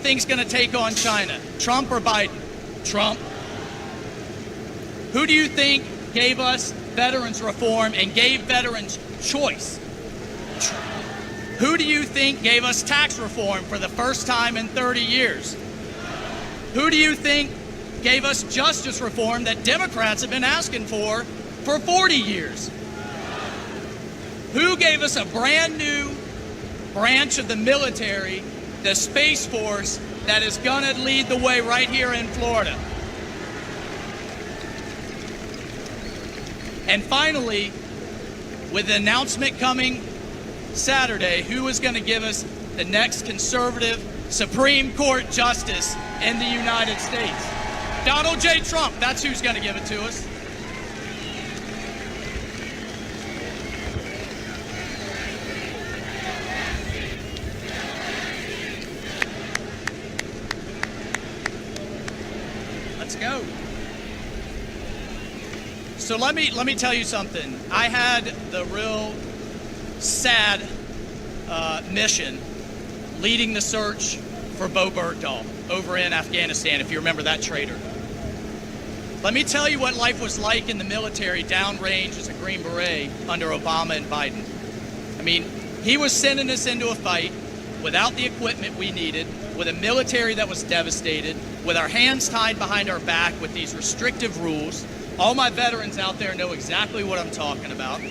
think's going to take on China? Trump or Biden? Trump. Who do you think gave us veterans reform and gave veterans choice? Trump. Who do you think gave us tax reform for the first time in 30 years? Who do you think gave us justice reform that Democrats have been asking for 40 years? Who gave us a brand new branch of the military, the Space Force, that is going to lead the way right here in Florida? And finally, with the announcement coming Saturday, who is going to give us the next conservative Supreme Court justice in the United States? Donald J. Trump, that's who's going to give it to us. Let's go. So let me tell you something. I had the real sad mission leading the search for Bo Bergdahl over in Afghanistan, if you remember that traitor. Let me tell you what life was like in the military downrange as a Green Beret under Obama and Biden. I mean, he was sending us into a fight without the equipment we needed, with a military that was devastated, with our hands tied behind our back with these restrictive rules. All my veterans out there know exactly what I'm talking about.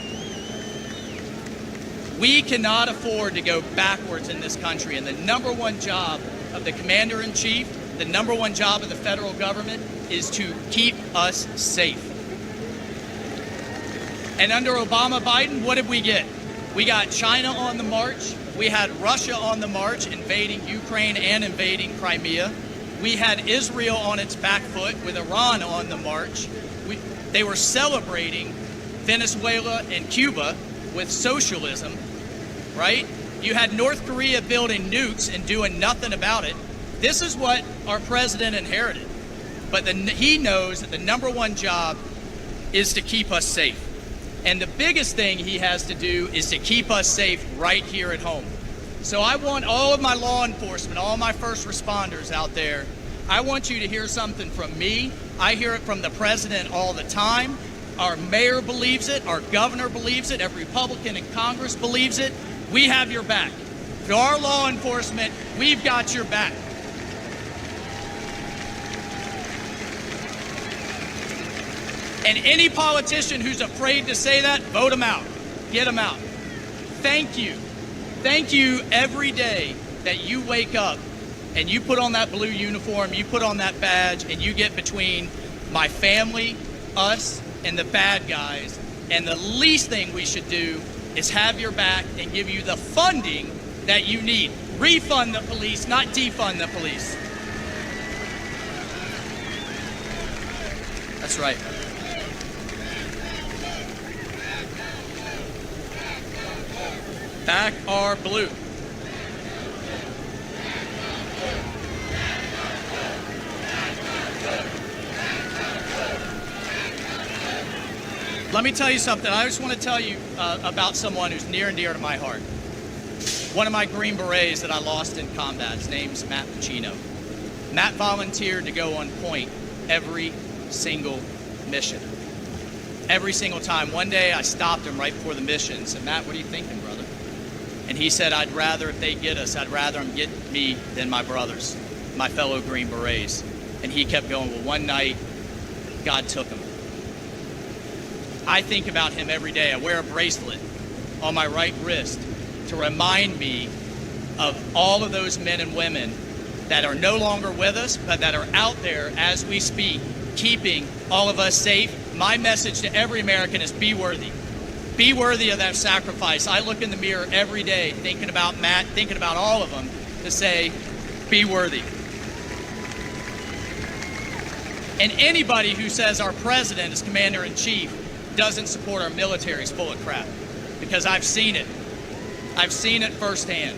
We cannot afford to go backwards in this country, and the number one job of the Commander-in-Chief, the number one job of the federal government, is to keep us safe. And under Obama, Biden, what did we get? We got China on the march. We had Russia on the march, invading Ukraine and invading Crimea. We had Israel on its back foot with Iran on the march. They were celebrating Venezuela and Cuba with socialism, right? You had North Korea building nukes and doing nothing about it. This is what our president inherited. But he knows that the number one job is to keep us safe. And the biggest thing he has to do is to keep us safe right here at home. So I want all of my law enforcement, all my first responders out there, I want you to hear something from me. I hear it from the president all the time. Our mayor believes it. Our governor believes it. Every Republican in Congress believes it. We have your back. For our law enforcement, we've got your back. And any politician who's afraid to say that, vote him out. Get him out. Thank you. Thank you every day that you wake up and you put on that blue uniform, you put on that badge, and you get between my family, us, and the bad guys. And the least thing we should do is have your back and give you the funding that you need. Refund the police, not defund the police. That's right. Back our blue. Let me tell you something. I just want to tell you about someone who's near and dear to my heart. One of my Green Berets that I lost in combat. His name's Matt Pacino. Matt volunteered to go on point every single mission. Every single time. One day I stopped him right before the mission and said, Matt, what are you thinking, brother? And he said, I'd rather, if they get us, I'd rather them get me than my brothers, my fellow Green Berets. And he kept going. Well, one night, God took him. I think about him every day. I wear a bracelet on my right wrist to remind me of all of those men and women that are no longer with us, but that are out there as we speak, keeping all of us safe. My message to every American is be worthy. Be worthy of that sacrifice. I look in the mirror every day thinking about Matt, thinking about all of them, to say, be worthy. And anybody who says our president is commander-in-chief doesn't support our military is full of crap, because I've seen it. I've seen it firsthand.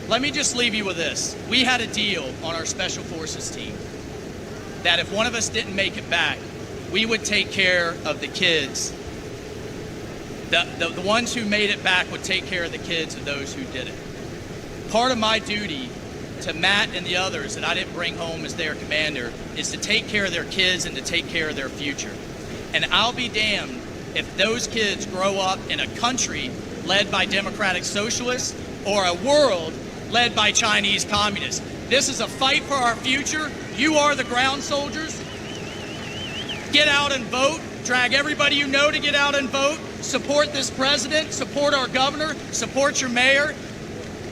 Let me just leave you with this. We had a deal on our Special Forces team that if one of us didn't make it back, we would take care of the kids. The ones who made it back would take care of the kids of those who didn't. Part of my duty to Matt and the others that I didn't bring home as their commander is to take care of their kids and to take care of their future. And I'll be damned if those kids grow up in a country led by democratic socialists or a world led by Chinese communists. This is a fight for our future. You are the ground soldiers. Get out and vote. Drag everybody you know to get out and vote. Support this president. Support our governor. Support your mayor.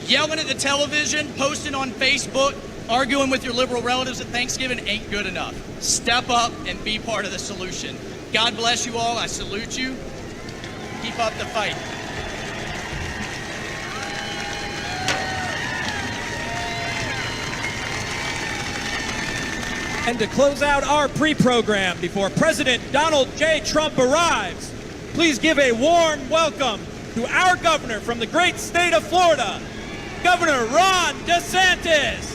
Yelling at the television, posting on Facebook, arguing with your liberal relatives at Thanksgiving ain't good enough. Step up and be part of the solution. God bless you all. I salute you. Keep up the fight. And to close out our pre-program before President Donald J. Trump arrives, please give a warm welcome to our governor from the great state of Florida, Governor Ron DeSantis.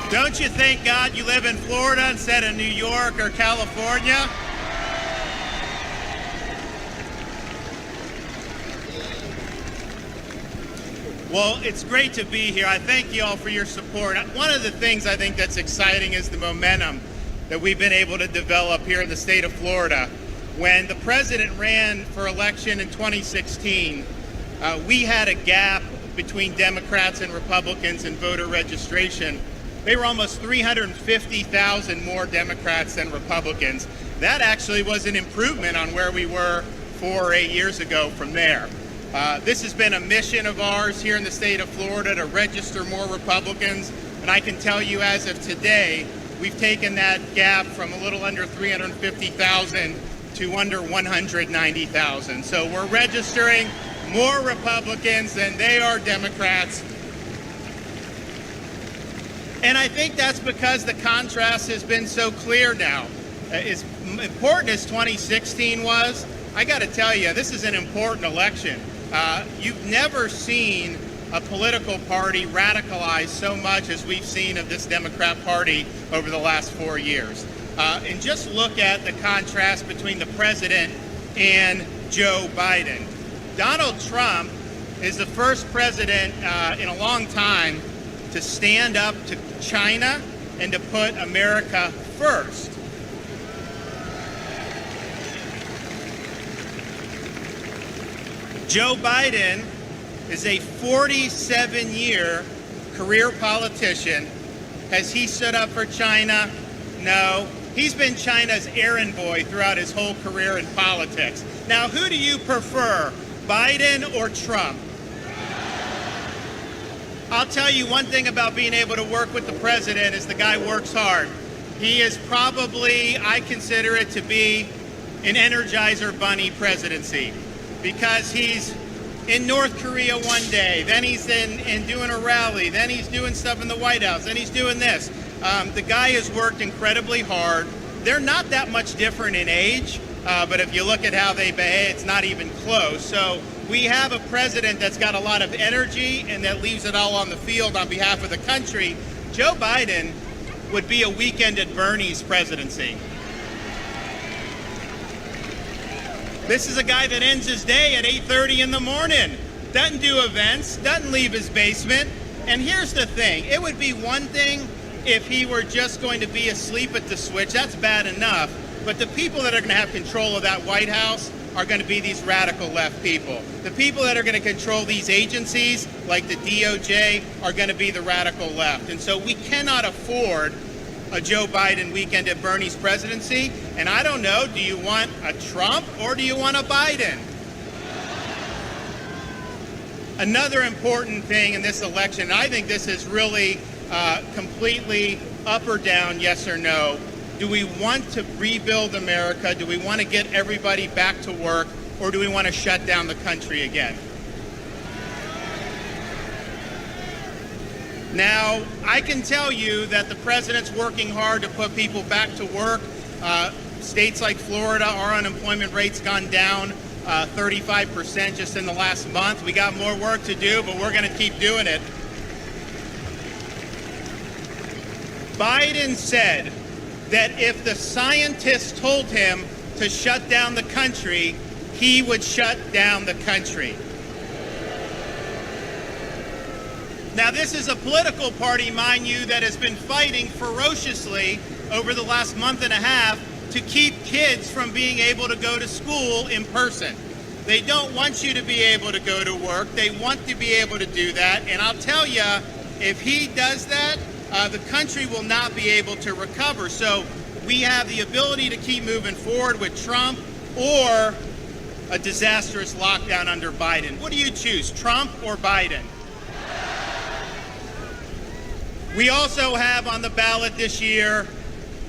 Don't you thank God you live in Florida instead of New York or California? Well, it's great to be here. I thank you all for your support. One of the things I think that's exciting is the momentum that we've been able to develop here in the state of Florida. When the president ran for election in 2016, we had a gap between Democrats and Republicans in voter registration. They were almost 350,000 more Democrats than Republicans. That actually was an improvement on where we were 4 or 8 years ago from there. This has been a mission of ours here in the state of Florida to register more Republicans. And I can tell you as of today, we've taken that gap from a little under 350,000 to under 190,000. So we're registering more Republicans than they are Democrats. And I think that's because the contrast has been so clear now. As important as 2016 was, I got to tell you, this is an important election. You've never seen a political party radicalized so much as we've seen of this Democrat Party over the last 4 years. And just look at the contrast between the president and Joe Biden. Donald Trump is the first president in a long time to stand up to China and to put America first. Joe Biden is a 47-year career politician. Has he stood up for China? No. He's been China's errand boy throughout his whole career in politics. Now, who do you prefer, Biden or Trump? I'll tell you one thing about being able to work with the president is the guy works hard. He is probably, I consider it to be an Energizer Bunny presidency, because he's in North Korea one day, then he's in doing a rally, then he's doing stuff in the White House, then he's doing this. The guy has worked incredibly hard. They're not that much different in age, but if you look at how they behave, it's not even close. So we have a president that's got a lot of energy and that leaves it all on the field on behalf of the country. Joe Biden would be a weekend at Bernie's presidency. This is a guy that ends his day at 8:30 in the morning, doesn't do events, doesn't leave his basement. And here's the thing, it would be one thing if he were just going to be asleep at the switch. That's bad enough. But the people that are going to have control of that White House are going to be these radical left people. The people that are going to control these agencies, like the DOJ, are going to be the radical left. And so we cannot afford a Joe Biden weekend at Bernie's presidency. And I don't know, do you want a Trump or do you want a Biden? Another important thing in this election, and I think this is really completely up or down, yes or no. Do we want to rebuild America? Do we want to get everybody back to work? Or do we want to shut down the country again? Now, I can tell you that the president's working hard to put people back to work. States like Florida, our unemployment rate's gone down 35% just in the last month. We got more work to do, but we're going to keep doing it. Biden said that if the scientists told him to shut down the country, he would shut down the country. Now, this is a political party, mind you, that has been fighting ferociously over the last month and a half to keep kids from being able to go to school in person. They don't want you to be able to go to work. They want to be able to do that. And I'll tell you, if he does that, the country will not be able to recover. So we have the ability to keep moving forward with Trump or a disastrous lockdown under Biden. What do you choose, Trump or Biden? We also have on the ballot this year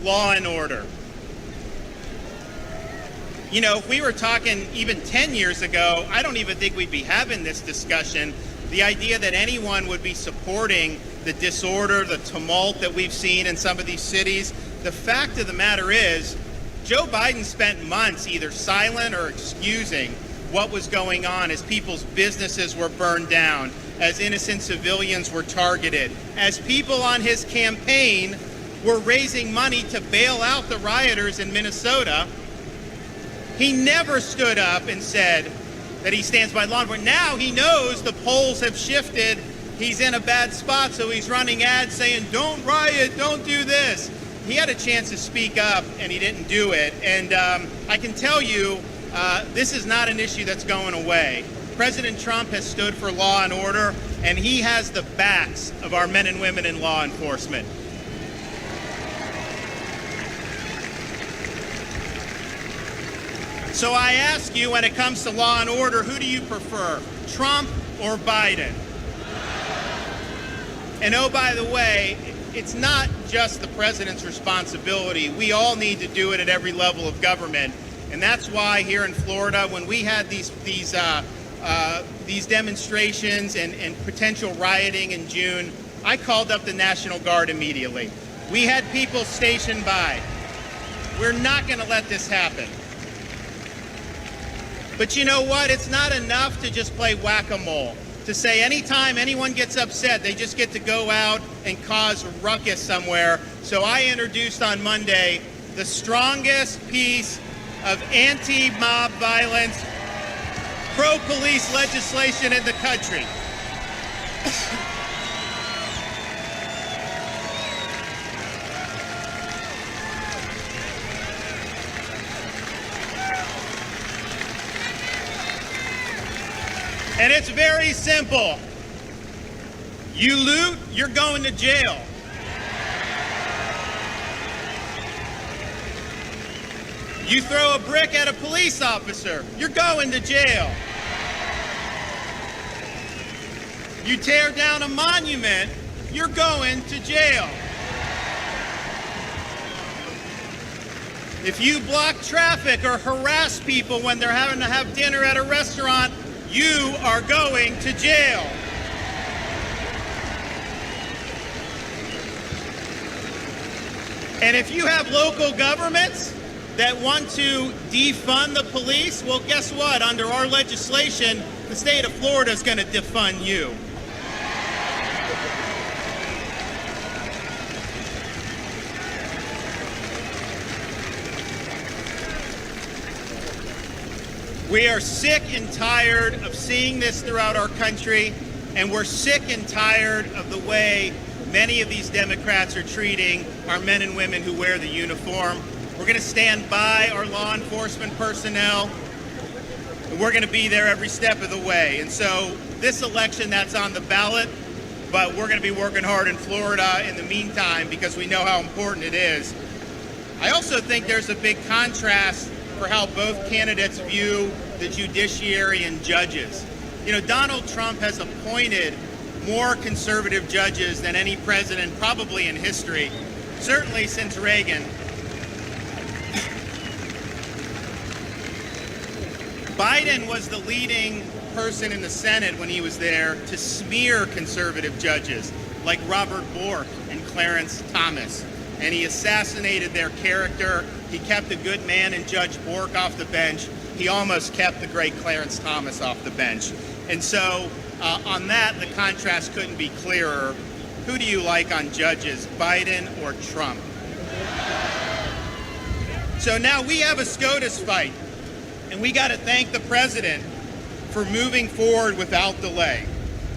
law and order. You know, if we were talking even 10 years ago, I don't even think we'd be having this discussion. The idea that anyone would be supporting the disorder, the tumult that we've seen in some of these cities. The fact of the matter is, Joe Biden spent months either silent or excusing what was going on as people's businesses were burned down, as innocent civilians were targeted, as people on his campaign were raising money to bail out the rioters in Minnesota. He never stood up and said that he stands by law enforcement. Now he knows the polls have shifted. He's in a bad spot, so he's running ads saying, don't riot, don't do this. He had a chance to speak up, and he didn't do it. And I can tell you, this is not an issue that's going away. President Trump has stood for law and order, and he has the backs of our men and women in law enforcement. So I ask you, when it comes to law and order, who do you prefer, Trump or Biden? And oh, by the way, it's not just the president's responsibility. We all need to do it at every level of government. And that's why here in Florida, when we had these demonstrations and potential rioting in June, I called up the National Guard immediately. We had people stationed by. We're not going to let this happen. But you know what? It's not enough to just play whack-a-mole, to say anytime anyone gets upset, they just get to go out and cause a ruckus somewhere. So I introduced on Monday the strongest piece of anti-mob violence, pro-police legislation in the country. And it's very simple. You loot, you're going to jail. You throw a brick at a police officer, you're going to jail. You tear down a monument, you're going to jail. If you block traffic or harass people when they're having to have dinner at a restaurant, you are going to jail. And if you have local governments that want to defund the police, well, guess what? Under our legislation, the state of Florida is going to defund you. We are sick and tired of seeing this throughout our country, and we're sick and tired of the way many of these Democrats are treating our men and women who wear the uniform. We're going to stand by our law enforcement personnel, and we're going to be there every step of the way. And so this election, that's on the ballot, but we're going to be working hard in Florida in the meantime because we know how important it is. I also think there's a big contrast for how both candidates view the judiciary and judges. You know, Donald Trump has appointed more conservative judges than any president probably in history, certainly since Reagan. Biden was the leading person in the Senate when he was there to smear conservative judges. like Robert Bork and Clarence Thomas. And he assassinated their character. He kept a good man in Judge Bork off the bench. He almost kept the great Clarence Thomas off the bench. And so on that, the contrast couldn't be clearer. Who do you like on judges, Biden or Trump? So now we have a SCOTUS fight, and we got to thank the president for moving forward without delay.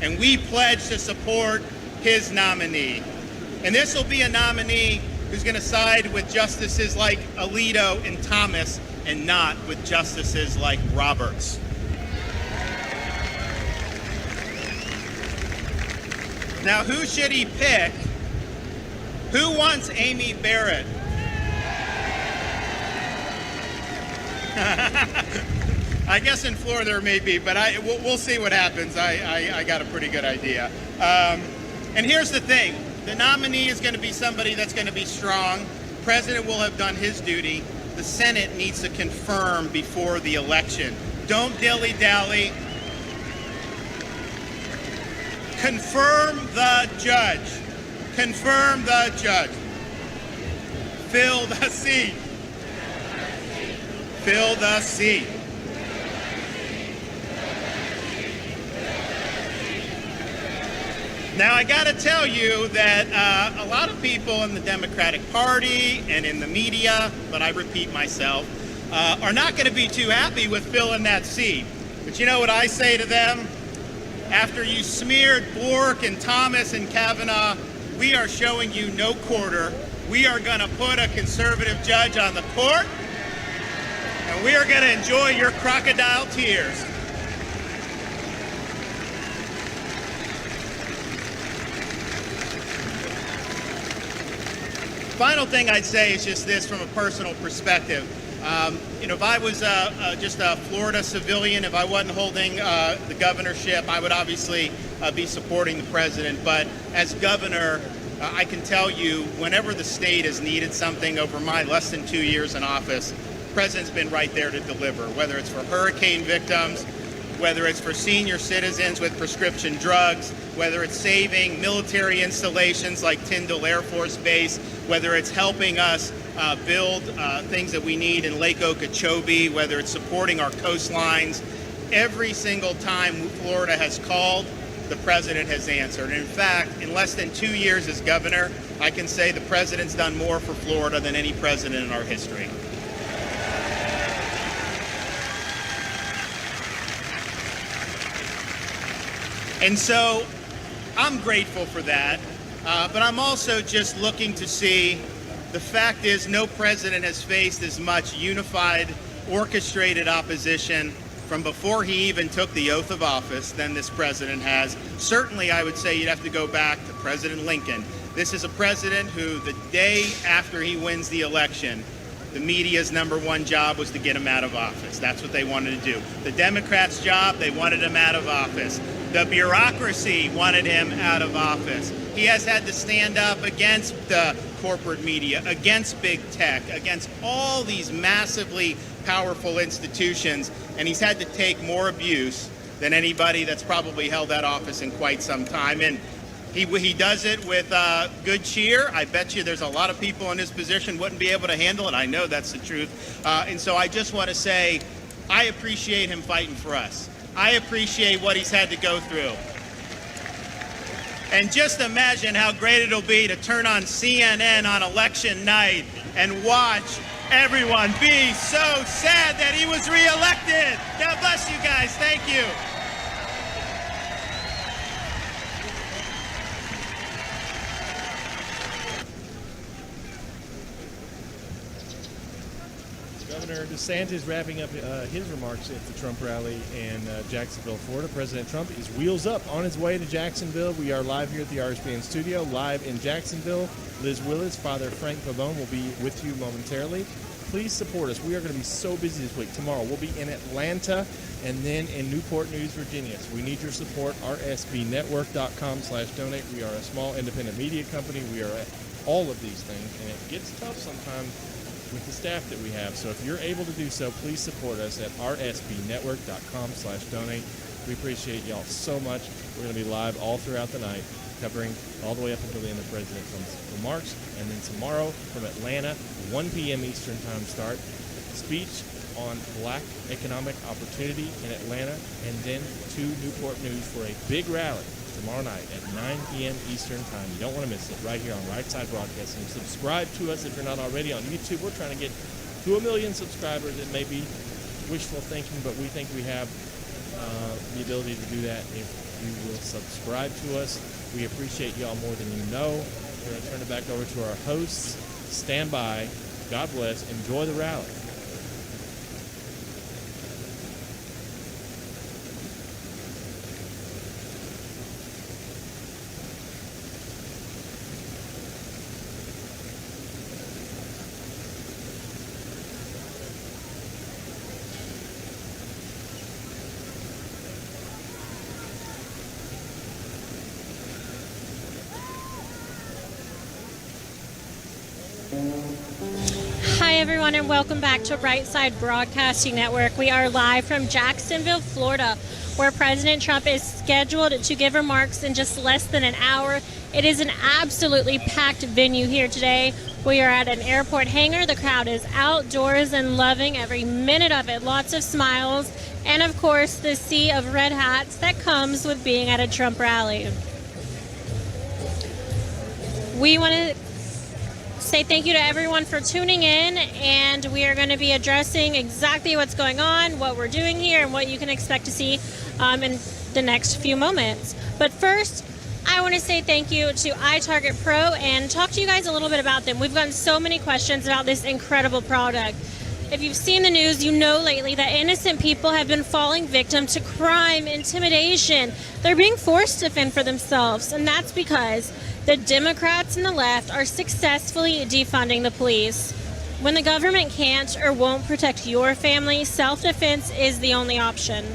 And we pledge to support his nominee. And this will be a nominee who's going to side with justices like Alito and Thomas and not with justices like Roberts. Now, who should he pick? Who wants Amy Barrett? I guess in Florida there may be, but we'll see what happens. I got a pretty good idea. And here's the thing. The nominee is going to be somebody that's going to be strong. The president will have done his duty. The Senate needs to confirm before the election. Don't dilly-dally. Confirm the judge. Confirm the judge. Fill the seat. Fill the seat. Now, I got to tell you that a lot of people in the Democratic Party and in the media, but I repeat myself, are not going to be too happy with filling that seat. But you know what I say to them? After you smeared Bork and Thomas and Kavanaugh, we are showing you no quarter. We are going to put a conservative judge on the court, and we are going to enjoy your crocodile tears. Final thing I'd say is just this from a personal perspective. If I was just a Florida civilian, if I wasn't holding the governorship, I would obviously be supporting the president. But as governor, I can tell you, whenever the state has needed something over my less than 2 years in office, the president's been right there to deliver, whether it's for hurricane victims, whether it's for senior citizens with prescription drugs, whether it's saving military installations like Tyndall Air Force Base, whether it's helping us build things that we need in Lake Okeechobee, whether it's supporting our coastlines. Every single time Florida has called, the president has answered. And in fact, in less than 2 years as governor, I can say the president's done more for Florida than any president in our history. And so I'm grateful for that, but I'm also just looking to see, the fact is no president has faced as much unified, orchestrated opposition from before he even took the oath of office than this president has. Certainly, I would say you'd have to go back to President Lincoln. This is a president who, the day after he wins the election, the media's number one job was to get him out of office. That's what they wanted to do. The Democrats' job, they wanted him out of office. The bureaucracy wanted him out of office. He has had to stand up against the corporate media, against big tech, against all these massively powerful institutions, and he's had to take more abuse than anybody that's probably held that office in quite some time. And he does it with good cheer. I bet you there's a lot of people in his position wouldn't be able to handle it. I know that's the truth. And so I just want to say I appreciate him fighting for us. I appreciate what he's had to go through. And just imagine how great it'll be to turn on CNN on election night and watch everyone be so sad that he was reelected. God bless you guys. Thank you. Governor DeSantis wrapping up his remarks at the Trump rally in Jacksonville, Florida. President Trump is wheels up on his way to Jacksonville. We are live here at the RSBN studio, live in Jacksonville. Liz Willis, Father Frank Pavone will be with you momentarily. Please support us. We are going to be so busy this week. Tomorrow we'll be in Atlanta and then in Newport News, Virginia. So we need your support. rsbnetwork.com/donate. We are a small independent media company. We are at all of these things, and it gets tough sometimes with the staff that we have. So if you're able to do so, please support us at rsbnetwork.com/donate. We appreciate y'all so much. We're going to be live all throughout the night, covering all the way up until the end of President Trump's remarks. And then tomorrow from Atlanta, 1 p.m. Eastern Time start, speech on Black economic opportunity in Atlanta, and then to Newport News for a big rally tomorrow night at 9 p.m. Eastern Time. You don't want to miss it, right here on Right Side Broadcasting. Subscribe to us if you're not already on YouTube. We're trying to get to 1 million subscribers. It may be wishful thinking, but we think we have the ability to do that if you will subscribe to us. We appreciate y'all more than you know. We're going to turn it back over to our hosts. Stand by. God bless. Enjoy the rally. Hi, everyone, and welcome back to Right Side Broadcasting Network. We are live from Jacksonville, Florida, where President Trump is scheduled to give remarks in just less than an hour. It is an absolutely packed venue here today. We are at an airport hangar. The crowd is outdoors and loving every minute of it. Lots of smiles, and of course, the sea of red hats that comes with being at a Trump rally. We want to say thank you to everyone for tuning in, and we are going to be addressing exactly what's going on, what we're doing here, and what you can expect to see in the next few moments. But first, I want to say thank you to iTarget Pro and talk to you guys a little bit about them. We've gotten so many questions about this incredible product. If you've seen the news, you know lately that innocent people have been falling victim to crime, intimidation. They're being forced to fend for themselves, and that's because the Democrats and the left are successfully defunding the police. When the government can't or won't protect your family, self-defense is the only option.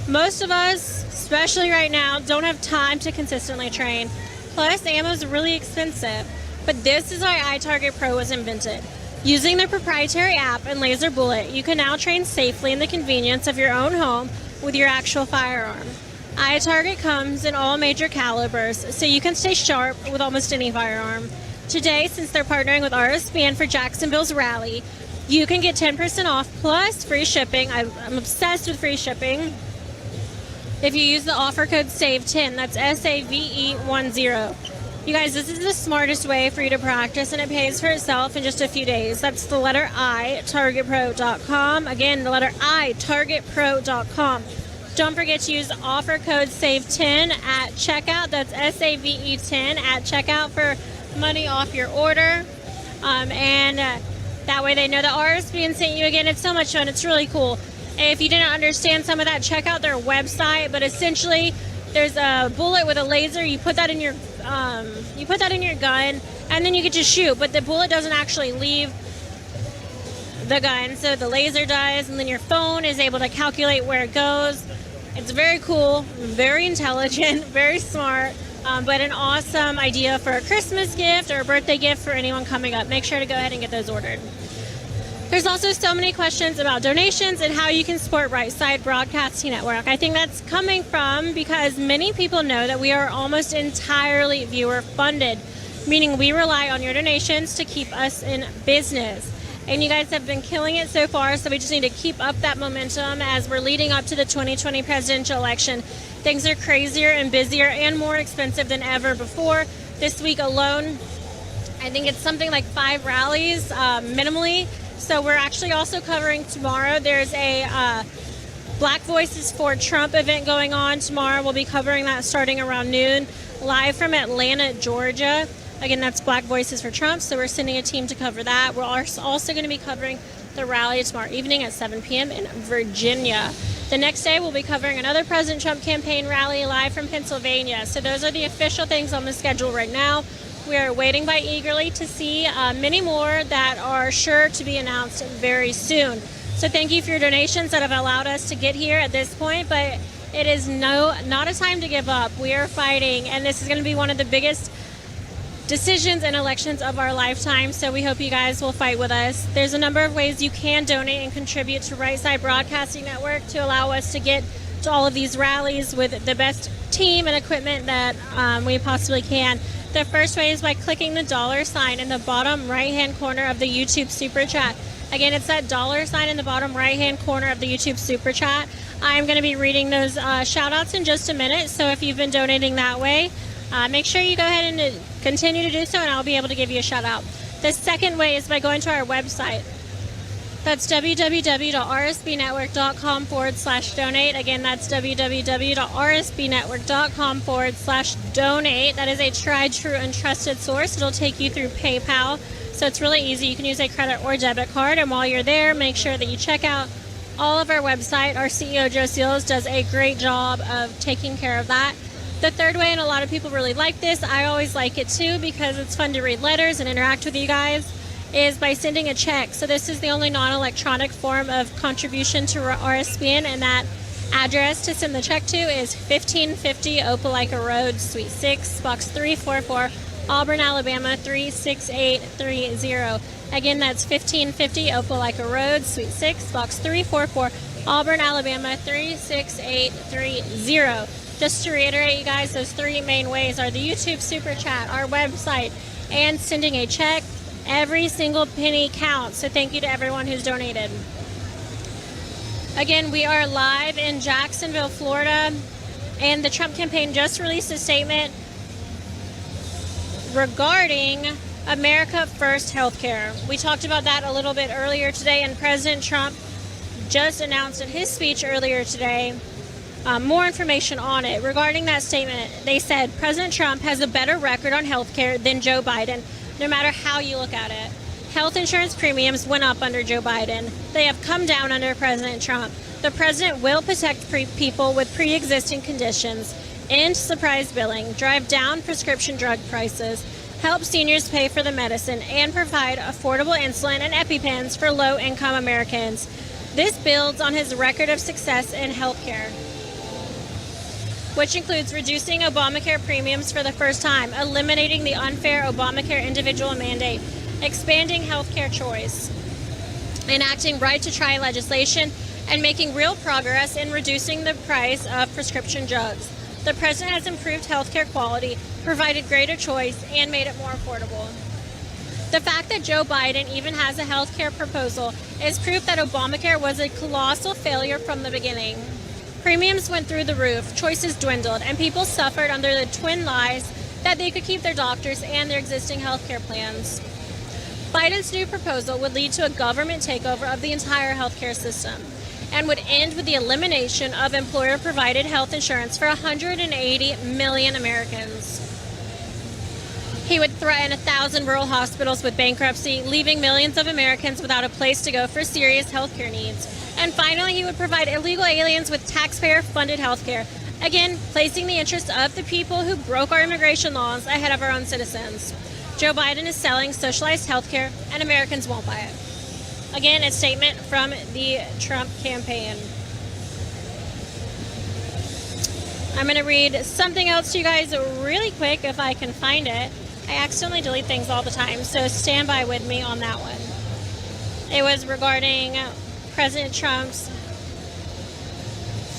Most of us, especially right now, don't have time to consistently train. Plus, ammo is really expensive. But this is why iTarget Pro was invented. Using their proprietary app and laser bullet, you can now train safely in the convenience of your own home with your actual firearm. iTarget comes in all major calibers, so you can stay sharp with almost any firearm. Today, since they're partnering with RSBN for Jacksonville's rally, you can get 10% off plus free shipping. I'm obsessed with free shipping. If you use the offer code SAVE10, that's SAVE10. You guys, this is the smartest way for you to practice, and it pays for itself in just a few days. That's the letter I, targetpro.com. Again, the letter I, targetpro.com. Don't forget to use offer code SAVE10 at checkout. That's SAVE10 at checkout for money off your order. That way they know that RSBN sent you. Again, it's so much fun. It's really cool. If you didn't understand some of that, check out their website. But essentially, there's a bullet with a laser. You put that in your gun, and then you get to shoot. But the bullet doesn't actually leave the gun, so the laser does, and then your phone is able to calculate where it goes. It's very cool, very intelligent, very smart, but an awesome idea for a Christmas gift or a birthday gift for anyone coming up. Make sure to go ahead and get those ordered. There's also so many questions about donations and how you can support Right Side Broadcasting Network. I think that's coming from because many people know that we are almost entirely viewer funded, meaning we rely on your donations to keep us in business. And you guys have been killing it so far, so we just need to keep up that momentum as we're leading up to the 2020 presidential election. Things are crazier and busier and more expensive than ever before. This week alone, I think it's something like 5 rallies minimally. So we're actually also covering tomorrow. There's a Black Voices for Trump event going on tomorrow. We'll be covering that starting around noon, live from Atlanta, Georgia. Again, that's Black Voices for Trump, so we're sending a team to cover that. We're also going to be covering the rally tomorrow evening at 7 p.m. in Virginia. The next day, we'll be covering another President Trump campaign rally live from Pennsylvania. So those are the official things on the schedule right now. We are waiting by eagerly to see many more that are sure to be announced very soon. So thank you for your donations that have allowed us to get here at this point, but it is not a time to give up. We are fighting, and this is going to be one of the biggest decisions and elections of our lifetime, so we hope you guys will fight with us. There's a number of ways you can donate and contribute to Right Side Broadcasting Network to allow us to get to all of these rallies with the best team and equipment that we possibly can. The first way is by clicking the $sign in the bottom right-hand corner of the YouTube Super Chat. Again, it's that $sign in the bottom right-hand corner of the YouTube Super Chat. I'm going to be reading those shout-outs in just a minute, so if you've been donating that way, make sure you go ahead and continue to do so, and I'll be able to give you a shout-out. The second way is by going to our website. That's www.rsbnetwork.com/donate. Again, that's www.rsbnetwork.com/donate. That is a tried, true, and trusted source. It'll take you through PayPal, so it's really easy. You can use a credit or debit card, and while you're there, make sure that you check out all of our website. Our CEO, Joe Seals, does a great job of taking care of that. The third way, and a lot of people really like this, I always like it too because it's fun to read letters and interact with you guys, is by sending a check. So this is the only non-electronic form of contribution to RSBN, and that address to send the check to is 1550 Opelika Road, Suite 6, Box 344, Auburn, Alabama 36830. Again, that's 1550 Opelika Road, Suite 6, Box 344, Auburn, Alabama 36830. Just to reiterate, you guys, those three main ways are the YouTube Super Chat, our website, and sending a check. Every single penny counts, so thank you to everyone who's donated. Again, we are live in Jacksonville, Florida, and the Trump campaign just released a statement regarding America First healthcare. We talked about that a little bit earlier today, and President Trump just announced in his speech earlier today more information on it. Regarding that statement, they said President Trump has a better record on healthcare than Joe Biden, no matter how you look at it. Health insurance premiums went up under Joe Biden. They have come down under President Trump. The president will protect people with pre-existing conditions, end surprise billing, drive down prescription drug prices, help seniors pay for the medicine, and provide affordable insulin and EpiPens for low-income Americans. This builds on his record of success in healthcare, which includes reducing Obamacare premiums for the first time, eliminating the unfair Obamacare individual mandate, expanding healthcare choice, enacting right-to-try legislation, and making real progress in reducing the price of prescription drugs. The president has improved healthcare quality, provided greater choice, and made it more affordable. The fact that Joe Biden even has a healthcare proposal is proof that Obamacare was a colossal failure from the beginning. Premiums went through the roof, choices dwindled, and people suffered under the twin lies that they could keep their doctors and their existing health care plans. Biden's new proposal would lead to a government takeover of the entire healthcare system and would end with the elimination of employer-provided health insurance for 180 million Americans. He would threaten 1,000 rural hospitals with bankruptcy, leaving millions of Americans without a place to go for serious healthcare needs. And finally, he would provide illegal aliens with taxpayer-funded health care, again, placing the interests of the people who broke our immigration laws ahead of our own citizens. Joe Biden is selling socialized health care, and Americans won't buy it. Again, a statement from the Trump campaign. I'm going to read something else to you guys really quick if I can find it. I accidentally delete things all the time, so stand by with me on that one. It was regarding President Trump's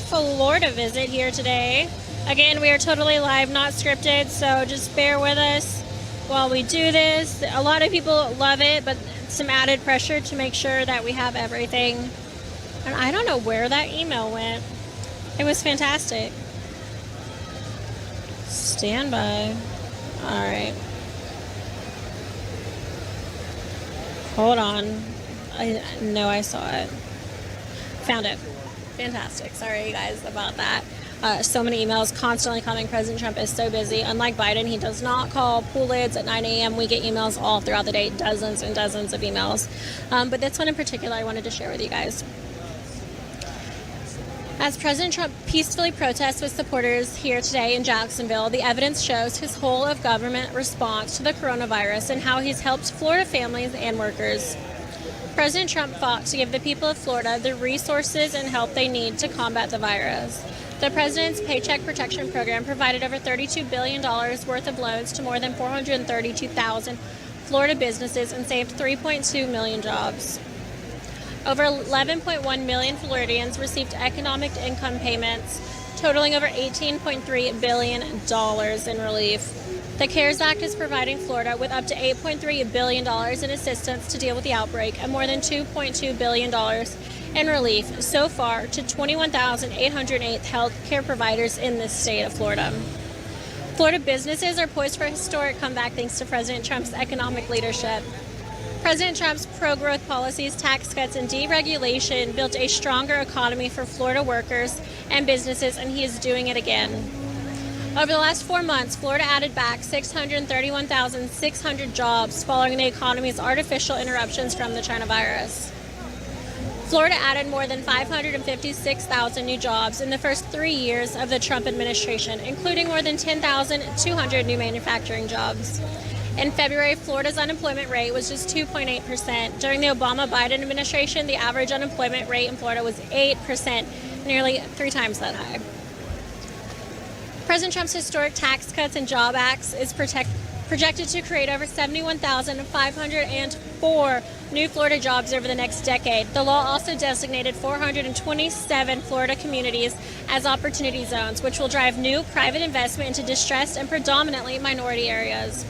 Florida visit here today. Again, we are totally live, not scripted, so just bear with us while we do this. A lot of people love it, but some added pressure to make sure that we have everything. And I don't know where that email went. It was fantastic. Stand by. All right. Hold on. I know I saw it. Found it. Fantastic. Sorry, you guys, about that. So many emails constantly coming. President Trump is so busy. Unlike Biden, he does not call pool lids at 9 a.m. We get emails all throughout the day, dozens and dozens of emails. But this one in particular I wanted to share with you guys. As President Trump peacefully protests with supporters here today in Jacksonville, the evidence shows his whole of government response to the coronavirus and how he's helped Florida families and workers. President Trump fought to give the people of Florida the resources and help they need to combat the virus. The president's Paycheck Protection Program provided over $32 billion worth of loans to more than 432,000 Florida businesses and saved 3.2 million jobs. Over 11.1 million Floridians received economic income payments totaling over $18.3 billion in relief. The CARES Act is providing Florida with up to $8.3 billion in assistance to deal with the outbreak and more than $2.2 billion in relief so far to 21,808 health care providers in this state of Florida. Florida businesses are poised for a historic comeback thanks to President Trump's economic leadership. President Trump's pro-growth policies, tax cuts, and deregulation built a stronger economy for Florida workers and businesses, and he is doing it again. Over the last 4 months, Florida added back 631,600 jobs following the economy's artificial interruptions from the China virus. Florida added more than 556,000 new jobs in the first 3 years of the Trump administration, including more than 10,200 new manufacturing jobs. In February, Florida's unemployment rate was just 2.8%. During the Obama-Biden administration, the average unemployment rate in Florida was 8%, nearly 3 times that high. President Trump's historic tax cuts and job acts is projected to create over 71,504 new Florida jobs over the next decade. The law also designated 427 Florida communities as opportunity zones, which will drive new private investment into distressed and predominantly minority areas.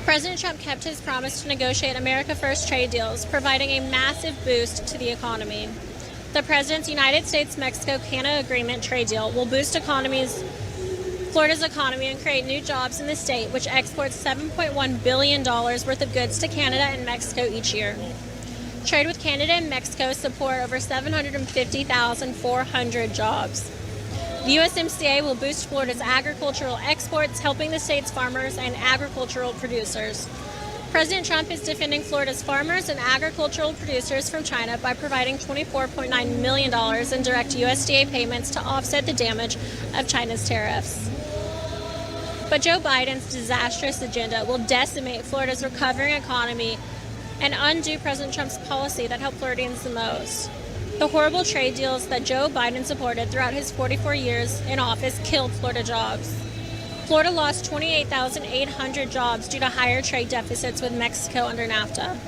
President Trump kept his promise to negotiate America First trade deals, providing a massive boost to the economy. The President's United States-Mexico-Canada Agreement trade deal will boost Florida's economy and create new jobs in the state, which exports $7.1 billion worth of goods to Canada and Mexico each year. Trade with Canada and Mexico support over 750,400 jobs. The USMCA will boost Florida's agricultural exports, helping the state's farmers and agricultural producers. President Trump is defending Florida's farmers and agricultural producers from China by providing $24.9 million in direct USDA payments to offset the damage of China's tariffs. But Joe Biden's disastrous agenda will decimate Florida's recovering economy and undo President Trump's policy that helped Floridians the most. The horrible trade deals that Joe Biden supported throughout his 44 years in office killed Florida jobs. Florida lost 28,800 jobs due to higher trade deficits with Mexico under NAFTA.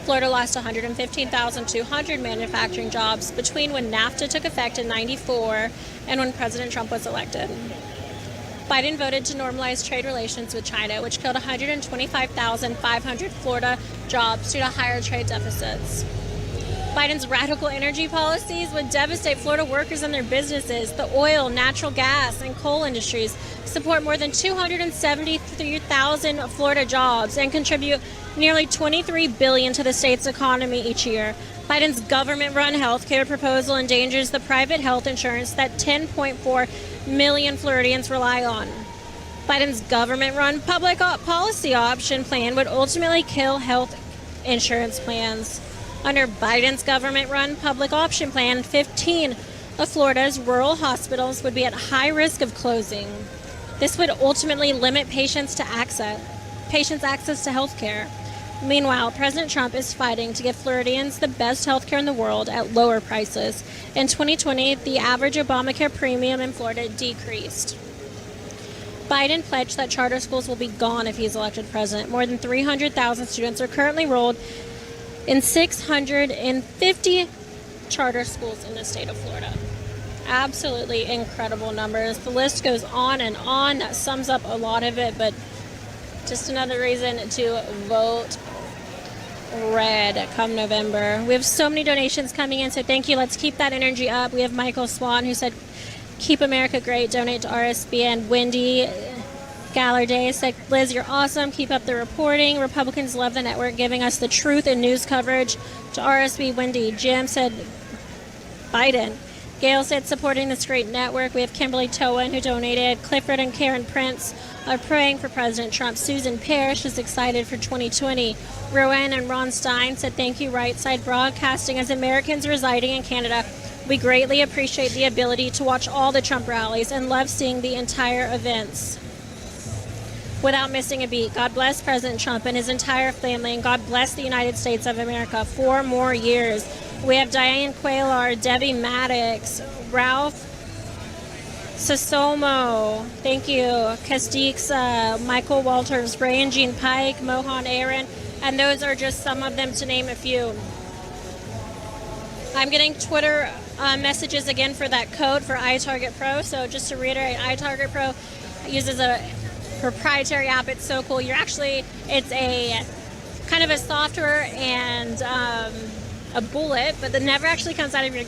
Florida lost 115,200 manufacturing jobs between when NAFTA took effect in '94 and when President Trump was elected. Biden voted to normalize trade relations with China, which killed 125,500 Florida jobs due to higher trade deficits. Biden's radical energy policies would devastate Florida workers and their businesses. The oil, natural gas, and coal industries support more than 273,000 Florida jobs and contribute nearly $23 billion to the state's economy each year. Biden's government-run health care proposal endangers the private health insurance that 10.4 million Floridians rely on. Biden's government-run public policy option plan would ultimately kill health insurance plans. Under Biden's government-run public option plan, 15 of Florida's rural hospitals would be at high risk of closing. This would ultimately limit patients' access to health care. Meanwhile, President Trump is fighting to give Floridians the best health care in the world at lower prices. In 2020, the average Obamacare premium in Florida decreased. Biden pledged that charter schools will be gone if he's elected president. More than 300,000 students are currently enrolled in 650 charter schools in the state of Florida. Absolutely incredible numbers. The list goes on and on. That sums up a lot of it, but just another reason to vote red come November. We have so many donations coming in, so thank you. Let's keep that energy up. We have Michael Swan, who said, "Keep America great, donate to RSB," and Wendy Gallarday said, "Liz, you're awesome. Keep up the reporting. Republicans love the network, giving us the truth and news coverage." To RSB, Wendy. Jim said, "Biden." Gail said, "Supporting this great network." We have Kimberly Towan, who donated. Clifford and Karen Prince are praying for President Trump. Susan Parrish is excited for 2020. Rowan and Ron Stein said, "Thank you, Right Side Broadcasting. As Americans residing in Canada, we greatly appreciate the ability to watch all the Trump rallies and love seeing the entire events without missing a beat. God bless President Trump and his entire family, and God bless the United States of America 4 more years." We have Diane Quaylar, Debbie Maddox, Ralph Sasomo, thank you, Castixa, Michael Walters, Ray and Jean Pike, Mohan Aaron, And those are just some of them, to name a few. I'm getting Twitter messages again for that code for iTarget Pro. So just to reiterate, iTarget Pro uses a proprietary app. It's so cool. It's a kind of a software and a bullet, but that never actually comes out of your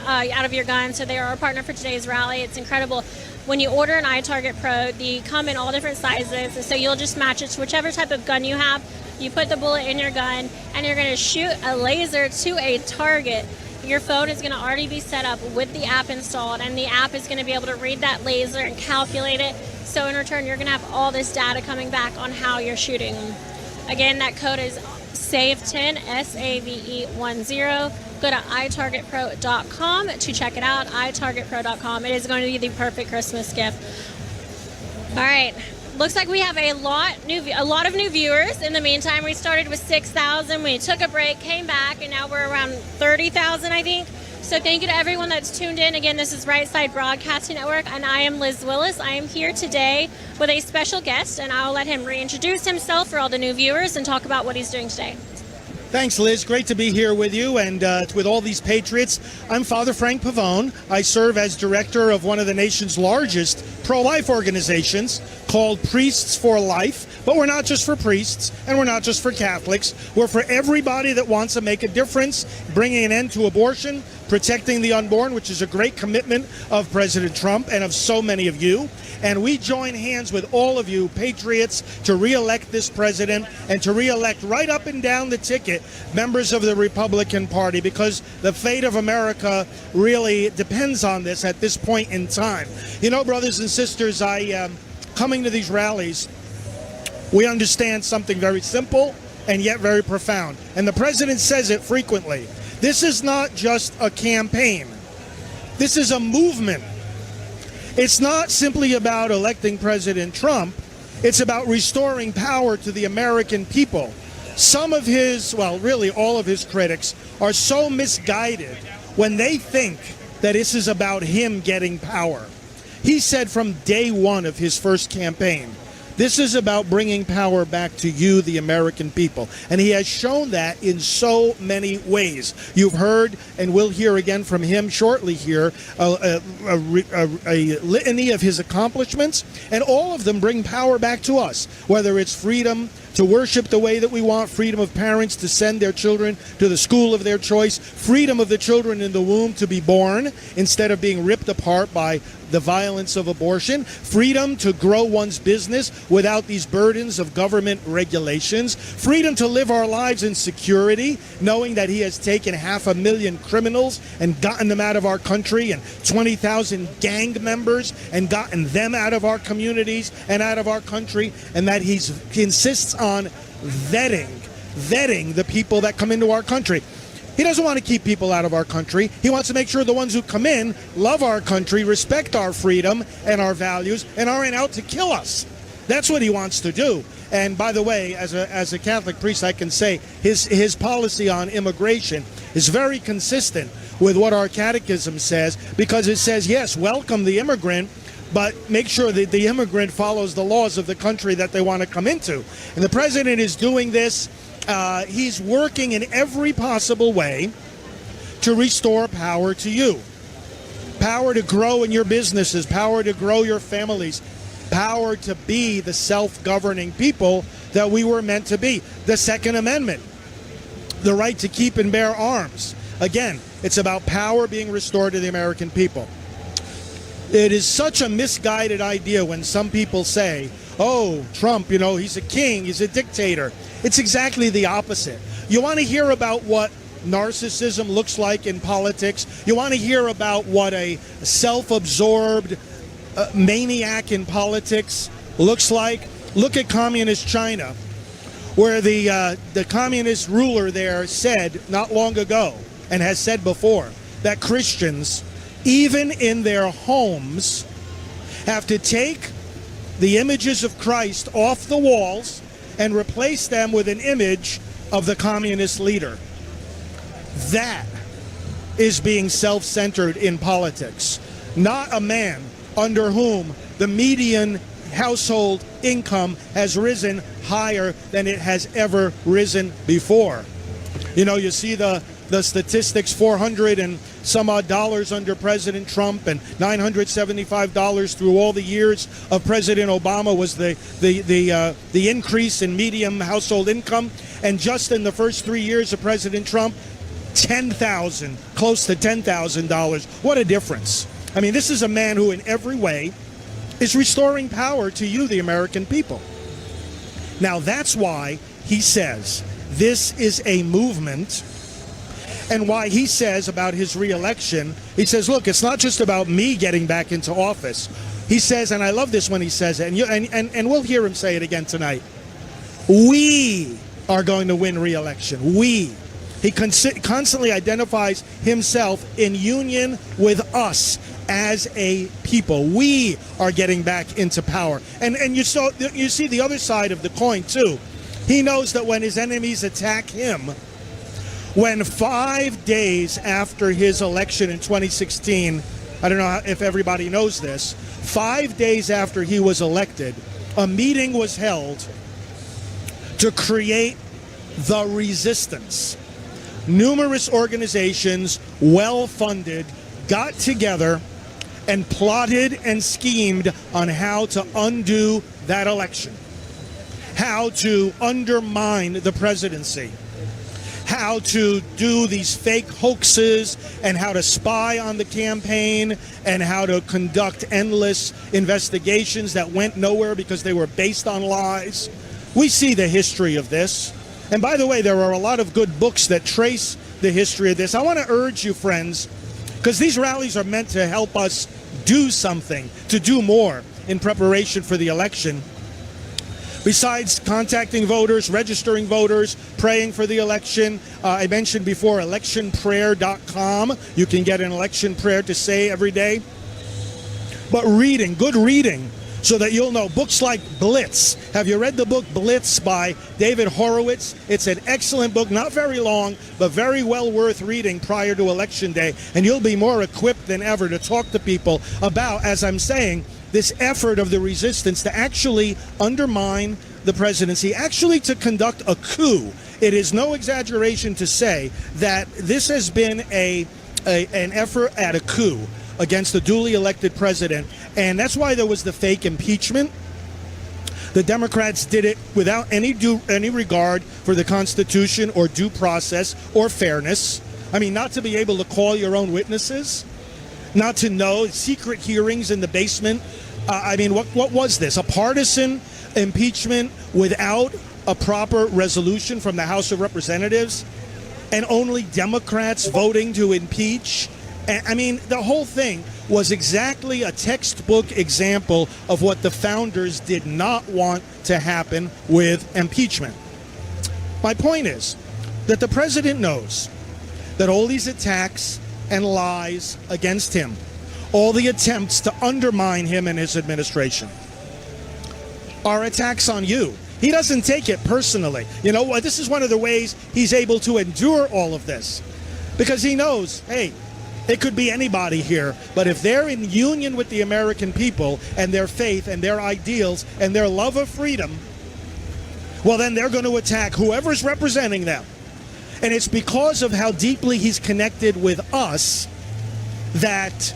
out of your gun. So they are our partner for today's rally. It's incredible. When you order an iTarget Pro, they come in all different sizes. So you'll just match it to whichever type of gun you have. You put the bullet in your gun, and you're going to shoot a laser to a target. Your phone is going to already be set up with the app installed, and the app is going to be able to read that laser and calculate it. So in return, you're going to have all this data coming back on how you're shooting. Again, that code is SAVE10, SAVE10. Go to itargetpro.com to check it out, itargetpro.com. It is going to be the perfect Christmas gift. All right. Looks like we have a lot of new viewers. In the meantime, we started with 6,000. We took a break, came back, and now we're around 30,000, I think. So thank you to everyone that's tuned in. Again, this is Right Side Broadcasting Network, and I am Liz Willis. I am here today with a special guest, and I'll let him reintroduce himself for all the new viewers and talk about what he's doing today. Thanks, Liz. Great to be here with you and with all these patriots. I'm Father Frank Pavone. I serve as director of one of the nation's largest pro-life organizations called Priests for Life. But we're not just for priests, and we're not just for Catholics. We're for everybody that wants to make a difference, bringing an end to abortion, protecting the unborn, which is a great commitment of President Trump and of so many of you. And we join hands with all of you patriots to re-elect this president and to re-elect right up and down the ticket members of the Republican Party, because the fate of America really depends on this at this point in time. You know, brothers and sisters, coming to these rallies, we understand something very simple and yet very profound. And the president says it frequently. This is not just a campaign. This is a movement. It's not simply about electing President Trump. It's about restoring power to the American people. Some of his, well, really all of his critics are so misguided when they think that this is about him getting power. He said from day one of his first campaign, this is about bringing power back to you, the American people. And he has shown that in so many ways. You've heard, and we'll hear again from him shortly here, a litany of his accomplishments, and all of them bring power back to us, whether it's freedom to worship the way that we want, freedom of parents to send their children to the school of their choice, freedom of the children in the womb to be born instead of being ripped apart by the violence of abortion, freedom to grow one's business without these burdens of government regulations, freedom to live our lives in security, knowing that he has taken 500,000 criminals and gotten them out of our country, and 20,000 gang members and gotten them out of our communities and out of our country, and that he insists on vetting the people that come into our country. He doesn't want to keep people out of our country. He wants to make sure the ones who come in love our country, respect our freedom and our values, and aren't out to kill us. That's what he wants to do. And by the way, as a Catholic priest, I can say his policy on immigration is very consistent with what our catechism says, because it says, yes, welcome the immigrant, but make sure that the immigrant follows the laws of the country that they want to come into. And the president is doing this. He's working in every possible way to restore power to you. Power to grow in your businesses, power to grow your families, power to be the self-governing people that we were meant to be. The Second Amendment, the right to keep and bear arms. Again, it's about power being restored to the American people. It is such a misguided idea when some people say, oh, Trump, you know, he's a king, he's a dictator. It's exactly the opposite. You want to hear about what narcissism looks like in politics? You want to hear about what a self-absorbed maniac in politics looks like? Look at communist China, where the communist ruler there said not long ago, and has said before, that Christians, even in their homes, have to take the images of Christ off the walls and replace them with an image of the communist leader. That is being self-centered in politics. Not a man under whom the median household income has risen higher than it has ever risen before. You know, you see the statistics, 400 and some odd dollars under President Trump and $975 through all the years of President Obama was the increase in median household income. And just in the first 3 years of President Trump, $10,000, close to $10,000. What a difference. I mean, this is a man who in every way is restoring power to you, the American people. Now, that's why he says this is a movement, and why he says about his reelection, he says, look, it's not just about me getting back into office. He says, and I love this when he says it, and we'll hear him say it again tonight, we are going to win reelection. We. He constantly identifies himself in union with us as a people. We are getting back into power. And you see the other side of the coin, too. He knows that when his enemies attack him, when 5 days after his election in 2016, I don't know if everybody knows this, 5 days after he was elected, a meeting was held to create the resistance. Numerous organizations, well-funded, got together and plotted and schemed on how to undo that election, how to undermine the presidency, how to do these fake hoaxes, and how to spy on the campaign, and how to conduct endless investigations that went nowhere because they were based on lies. We see the history of this. And by the way, there are a lot of good books that trace the history of this. I want to urge you, friends, because these rallies are meant to help us do something, to do more in preparation for the election. Besides contacting voters, registering voters, praying for the election, I mentioned before electionprayer.com. You can get an election prayer to say every day. But reading, good reading, so that you'll know. Books like Blitz. Have you read the book Blitz by David Horowitz? It's an excellent book, not very long, but very well worth reading prior to Election Day. And you'll be more equipped than ever to talk to people about, as I'm saying, this effort of the resistance to actually undermine the presidency, actually to conduct a coup. It is no exaggeration to say that this has been an effort at a coup against the duly elected president. And that's why there was the fake impeachment. The Democrats did it without any regard for the Constitution or due process or fairness. I mean, not to be able to call your own witnesses, not to know, secret hearings in the basement. I mean, what was this? A partisan impeachment without a proper resolution from the House of Representatives, and only Democrats voting to impeach? I mean, the whole thing was exactly a textbook example of what the founders did not want to happen with impeachment. My point is that the president knows that all these attacks and lies against him, all the attempts to undermine him and his administration, are attacks on you. He doesn't take it personally. You know what? This is one of the ways he's able to endure all of this, because he knows, hey, it could be anybody here, but if they're in union with the American people and their faith and their ideals and their love of freedom, well, then they're going to attack whoever's representing them. And it's because of how deeply he's connected with us that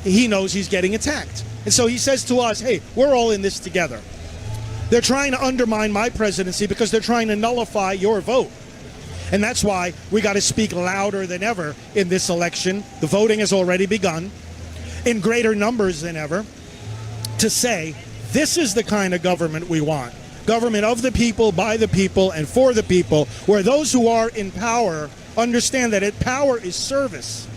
he knows he's getting attacked. And so he says to us, hey, we're all in this together. They're trying to undermine my presidency because they're trying to nullify your vote. And that's why we got to speak louder than ever in this election. The voting has already begun in greater numbers than ever, to say this is the kind of government we want. Government of the people, by the people, and for the people, where those who are in power understand that power is service.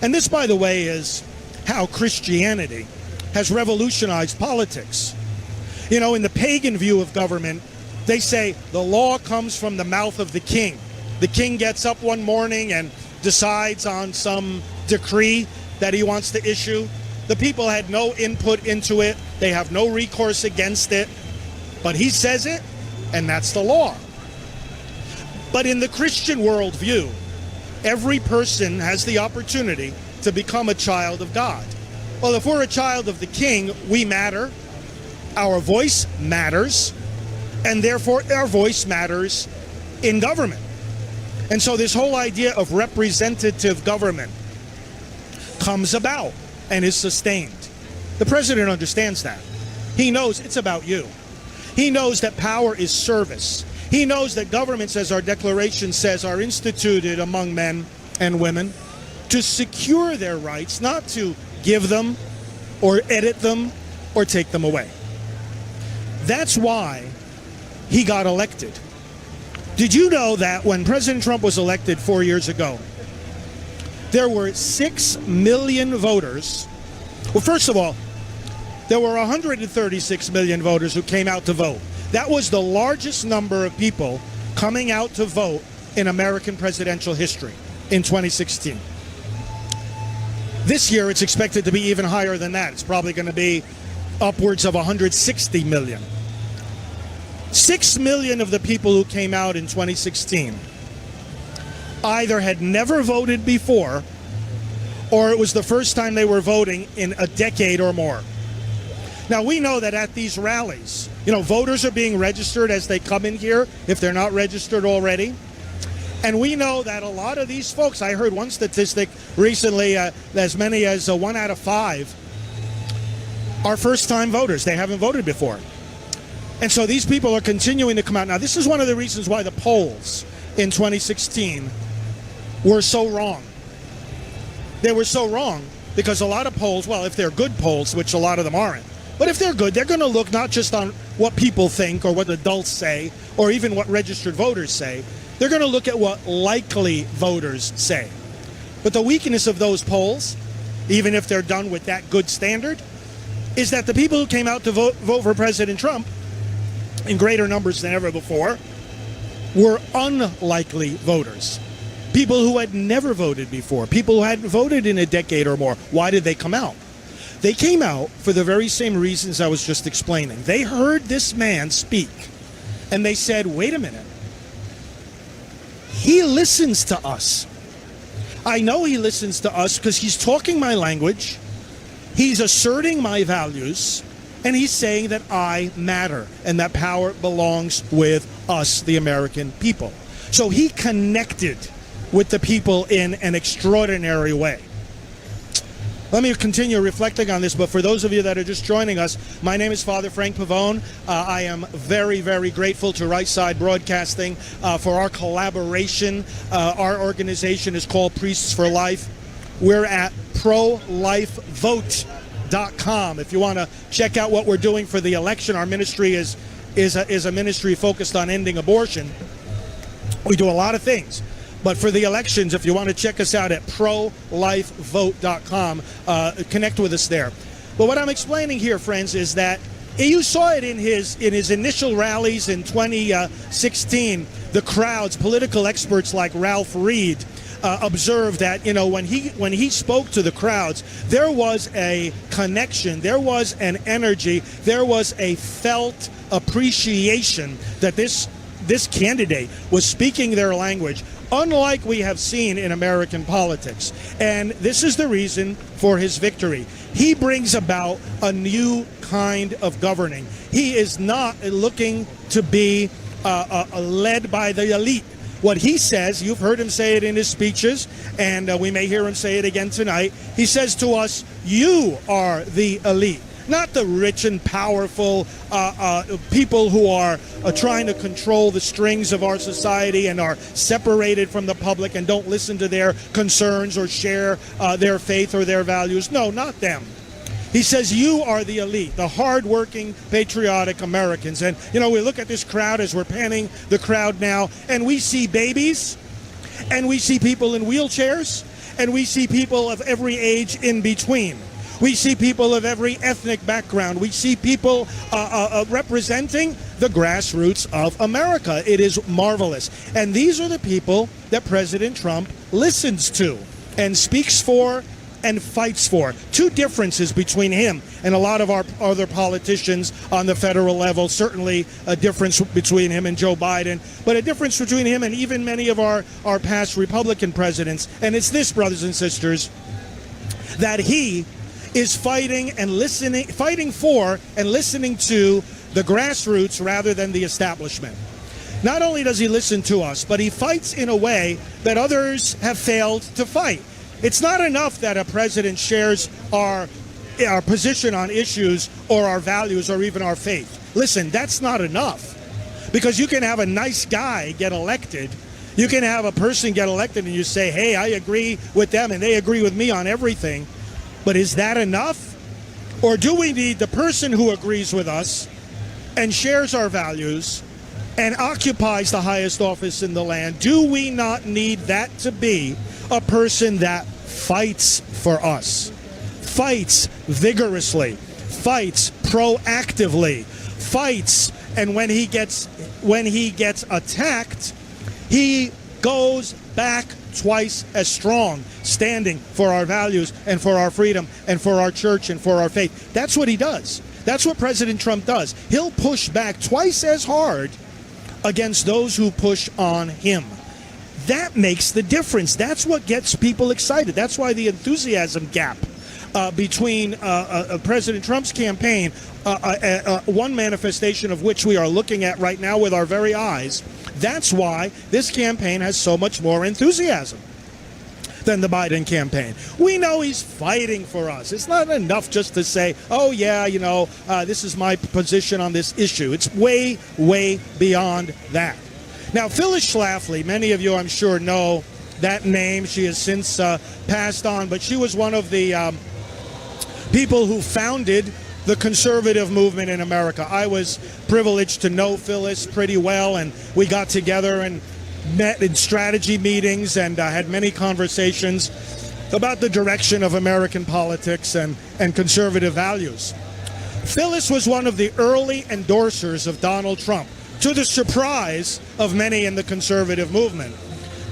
And this, by the way, is how Christianity has revolutionized politics. You know, in the pagan view of government, they say the law comes from the mouth of the king. The king gets up one morning and decides on some decree that he wants to issue. The people had no input into it. They have no recourse against it. But he says it, and that's the law. But in the Christian worldview, every person has the opportunity to become a child of God. Well, if we're a child of the king, we matter. Our voice matters, and therefore our voice matters in government. And so this whole idea of representative government comes about and is sustained. The president understands that. He knows it's about you. He knows that power is service. He knows that governments, as our declaration says, are instituted among men and women to secure their rights, not to give them or edit them or take them away. That's why he got elected. Did you know that when President Trump was elected 4 years ago, there were 6 million voters? Well, first of all, there were 136 million voters who came out to vote. That was the largest number of people coming out to vote in American presidential history in 2016. This year, it's expected to be even higher than that. It's probably going to be upwards of 160 million. 6 million of the people who came out in 2016 either had never voted before, or it was the first time they were voting in a decade or more. Now, we know that at these rallies, voters are being registered as they come in here, if they're not registered already. And we know that a lot of these folks, I heard one statistic recently, as many as 1 out of 5 are first-time voters. They haven't voted before. And so these people are continuing to come out. Now, this is one of the reasons why the polls in 2016 were so wrong. They were so wrong because a lot of polls, well, if they're good polls, which a lot of them aren't, but if they're good, they're going to look not just on what people think or what adults say or even what registered voters say. They're going to look at what likely voters say. But the weakness of those polls, even if they're done with that good standard, is that the people who came out to vote for President Trump in greater numbers than ever before were unlikely voters. People who had never voted before, people who hadn't voted in a decade or more. Why did they come out? They came out for the very same reasons I was just explaining. They heard this man speak, and they said, wait a minute. He listens to us. I know he listens to us because he's talking my language, he's asserting my values, and he's saying that I matter and that power belongs with us, the American people. So he connected with the people in an extraordinary way. Let me continue reflecting on this, but for those of you that are just joining us, my name is Father Frank Pavone. I am very, very grateful to Right Side Broadcasting for our collaboration. Our organization is called Priests for Life. We're at prolifevote.com. If you want to check out what we're doing for the election, our ministry is a ministry focused on ending abortion. We do a lot of things. But for the elections, if you want to check us out at prolifevote.com, connect with us there. But what I'm explaining here, friends, is that you saw it in his initial rallies in 2016. The crowds, political experts like Ralph Reed, observed that when he spoke to the crowds, there was a connection, there was an energy, there was a felt appreciation that this candidate was speaking their language, unlike we have seen in American politics. And this is the reason for his victory. He brings about a new kind of governing. He is not looking to be led by the elite. What he says, you've heard him say it in his speeches, and we may hear him say it again tonight. He says to us, you are the elite. Not the rich and powerful people who are trying to control the strings of our society and are separated from the public and don't listen to their concerns or share their faith or their values. No, not them. He says you are the elite, the hardworking, patriotic Americans. And, we look at this crowd as we're panning the crowd now, and we see babies, and we see people in wheelchairs, and we see people of every age in between. We see people of every ethnic background. We see people representing the grassroots of America. It is marvelous. And these are the people that President Trump listens to and speaks for and fights for. Two differences between him and a lot of our other politicians on the federal level. Certainly a difference between him and Joe Biden, but a difference between him and even many of our past Republican presidents. And it's this, brothers and sisters, that he is fighting for and listening to the grassroots rather than the establishment. Not only does he listen to us, but he fights in a way that others have failed to fight. It's not enough that a president shares our position on issues or our values or even our faith. Listen, that's not enough. Because you can have a nice guy get elected. You can have a person get elected and you say, hey, I agree with them and they agree with me on everything. But is that enough? Or do we need the person who agrees with us and shares our values and occupies the highest office in the land? Do we not need that to be a person that fights for us, fights vigorously, fights proactively, fights, and when he gets attacked, he goes back twice as strong, standing for our values and for our freedom and for our church and for our faith. That's what he does. That's what President Trump does. He'll push back twice as hard against those who push on him. That makes the difference. That's what gets people excited. That's why the enthusiasm gap between President Trump's campaign, one manifestation of which we are looking at right now with our very eyes, that's why this campaign has so much more enthusiasm than the Biden campaign. We know he's fighting for us. It's not enough just to say, oh, yeah, this is my position on this issue. It's way, way beyond that. Now, Phyllis Schlafly, many of you, I'm sure, know that name. She has since passed on, but she was one of the people who founded the conservative movement in America. I was privileged to know Phyllis pretty well, and we got together and met in strategy meetings and had many conversations about the direction of American politics and conservative values. Phyllis was one of the early endorsers of Donald Trump, to the surprise of many in the conservative movement.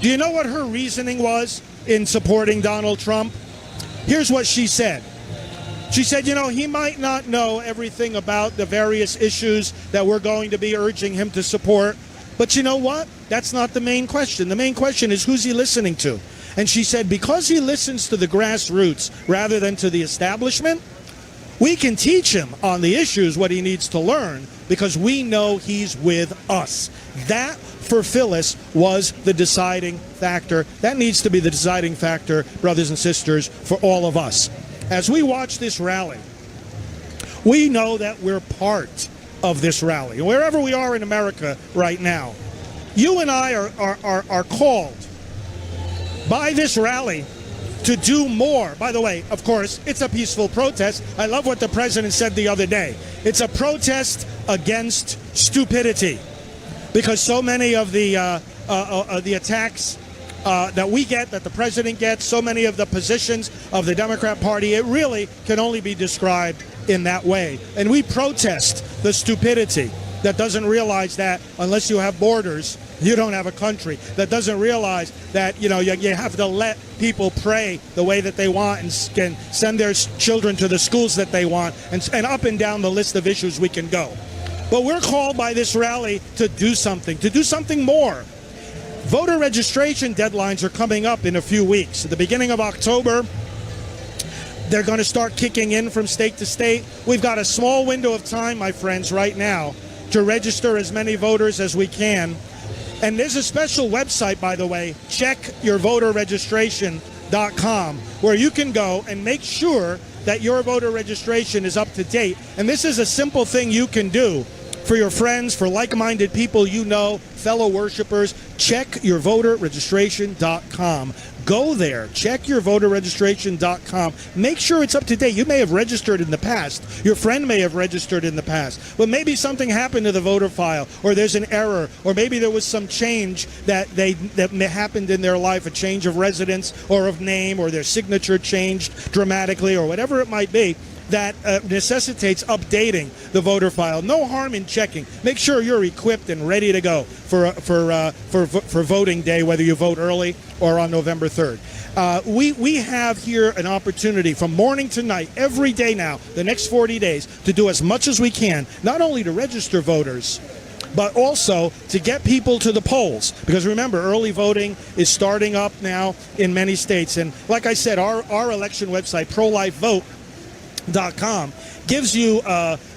Do you know what her reasoning was in supporting Donald Trump? Here's what she said. She said, he might not know everything about the various issues that we're going to be urging him to support, but you know what? That's not the main question. The main question is, who's he listening to? And she said, because he listens to the grassroots rather than to the establishment, we can teach him on the issues what he needs to learn because we know he's with us. That, for Phyllis, was the deciding factor. That needs to be the deciding factor, brothers and sisters, for all of us. As we watch this rally, we know that we're part of this rally. Wherever we are in America right now, you and I are called by this rally to do more. By the way, of course, it's a peaceful protest. I love what the president said the other day. It's a protest against stupidity, because so many of the attacks that we get, that the president gets, so many of the positions of the Democrat Party, it really can only be described in that way. And we protest the stupidity that doesn't realize that unless you have borders, you don't have a country. That doesn't realize that, you have to let people pray the way that they want and can send their children to the schools that they want, and up and down the list of issues we can go. But we're called by this rally to do something more. Voter registration deadlines are coming up in a few weeks. At the beginning of October, they're going to start kicking in from state to state. We've got a small window of time, my friends, right now to register as many voters as we can. And there's a special website, by the way, checkyourvoterregistration.com, where you can go and make sure that your voter registration is up to date. And this is a simple thing you can do for your friends, for like-minded people you know, fellow worshipers. Checkyourvoterregistration.com. Go there. Checkyourvoterregistration.com. Make sure it's up to date. You may have registered in the past. Your friend may have registered in the past. But maybe something happened to the voter file, or there's an error, or maybe there was some change that happened in their life, a change of residence or of name, or their signature changed dramatically, or whatever it might be, that necessitates updating the voter file. No harm in checking. Make sure you're equipped and ready to go for voting day, whether you vote early or on November 3rd. We have here an opportunity from morning to night, every day now, the next 40 days, to do as much as we can, not only to register voters, but also to get people to the polls. Because remember, early voting is starting up now in many states. And like I said, our election website, Pro Life Vote, .com gives you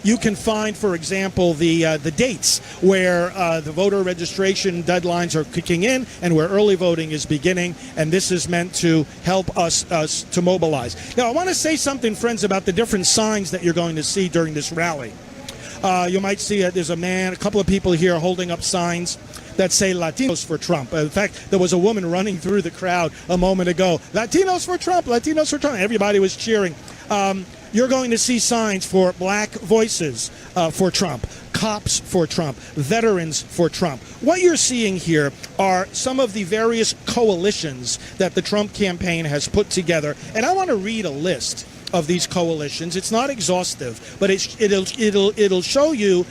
you can find, for example, the dates where the voter registration deadlines are kicking in and where early voting is beginning, and this is meant to help us to mobilize. Now, I want to say something, friends, about the different signs that you're going to see during this rally. You might see there's a couple of people here holding up signs that say Latinos for Trump. In fact, there was a woman running through the crowd a moment ago. Latinos for Trump, Latinos for Trump. Everybody was cheering. You're going to see signs for black voices for Trump, cops for Trump, veterans for Trump. What you're seeing here are some of the various coalitions that the Trump campaign has put together. And I want to read a list of these coalitions. It's not exhaustive, but it'll show you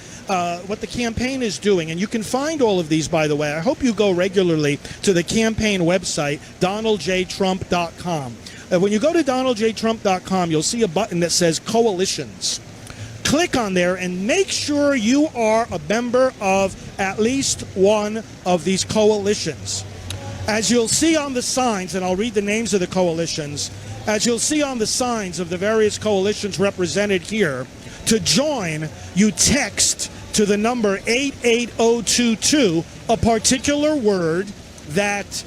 what the campaign is doing. And you can find all of these, by the way. I hope you go regularly to the campaign website, DonaldJTrump.com. When you go to DonaldJTrump.com, you'll see a button that says Coalitions. Click on there and make sure you are a member of at least one of these coalitions. As you'll see on the signs, and I'll read the names of the coalitions, as you'll see on the signs of the various coalitions represented here, to join, you text to the number 88022 a particular word that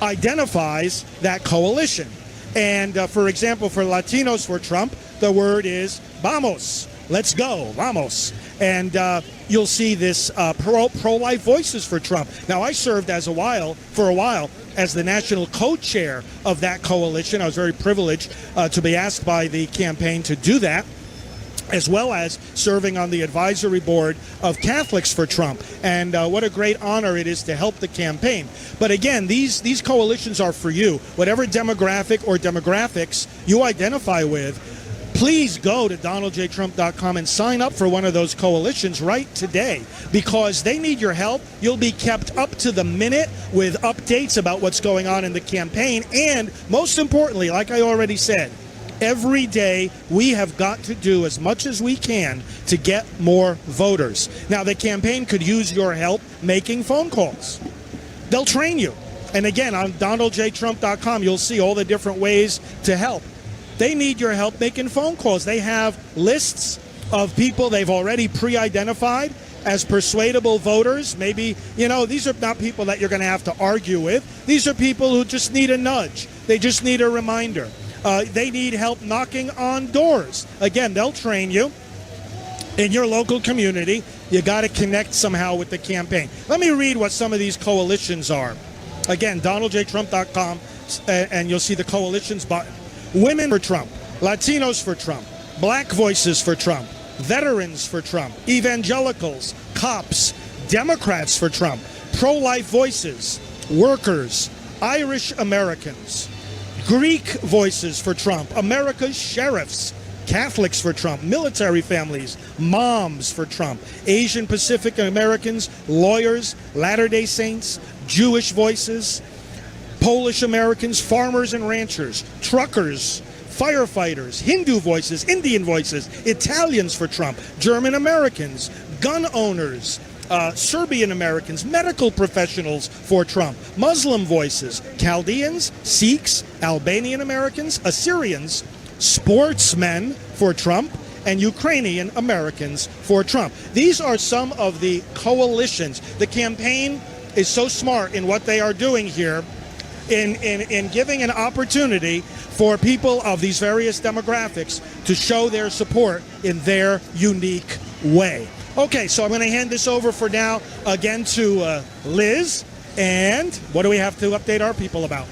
identifies that coalition. And for example, for Latinos for Trump, the word is vamos. Let's go, vamos. And you'll see this pro-life voices for Trump. Now, I served for a while as the national co-chair of that coalition. I was very privileged to be asked by the campaign to do that, as well as serving on the advisory board of Catholics for Trump. And what a great honor it is to help the campaign. But again, these coalitions are for you. Whatever demographic or demographics you identify with, please go to DonaldJTrump.com and sign up for one of those coalitions right today, because they need your help. You'll be kept up to the minute with updates about what's going on in the campaign. And most importantly, like I already said, every day we have got to do as much as we can to get more voters. Now, the campaign could use your help making phone calls. They'll train you. And again, on DonaldJTrump.com, you'll see all the different ways to help. They need your help making phone calls. They have lists of people they've already pre-identified as persuadable voters. Maybe, these are not people that you're going to have to argue with. These are people who just need a nudge. They just need a reminder. They need help knocking on doors. Again, they'll train you in your local community. You got to connect somehow with the campaign. Let me read what some of these coalitions are. Again, DonaldJTrump.com, and you'll see the coalitions button. Women for Trump, Latinos for Trump, Black voices for Trump, veterans for Trump, evangelicals, cops, Democrats for Trump, pro-life voices, workers, Irish Americans, Greek voices for Trump, America's sheriffs, Catholics for Trump, military families, moms for Trump, Asian Pacific Americans, lawyers, Latter-day Saints, Jewish voices, Polish Americans, farmers and ranchers, truckers, firefighters, Hindu voices, Indian voices, Italians for Trump, German Americans, gun owners, Serbian Americans, medical professionals for Trump, Muslim voices, Chaldeans, Sikhs, Albanian Americans, Assyrians, sportsmen for Trump, and Ukrainian Americans for Trump. These are some of the coalitions. The campaign is so smart in what they are doing here in giving an opportunity for people of these various demographics to show their support in their unique way. Okay, so I'm going to hand this over for now again to Liz. And what do we have to update our people about?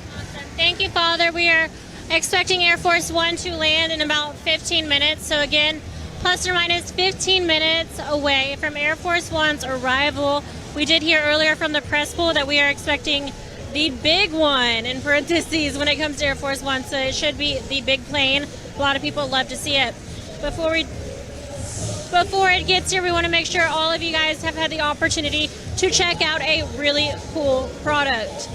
Thank you, Father. We are expecting Air Force One to land in about 15 minutes. So again, plus or minus 15 minutes away from Air Force One's arrival. We did hear earlier from the press pool that we are expecting the big one, in parentheses, when it comes to Air Force One. So it should be the big plane. A lot of people love to see it. Before it gets here, we want to make sure all of you guys have had the opportunity to check out a really cool product.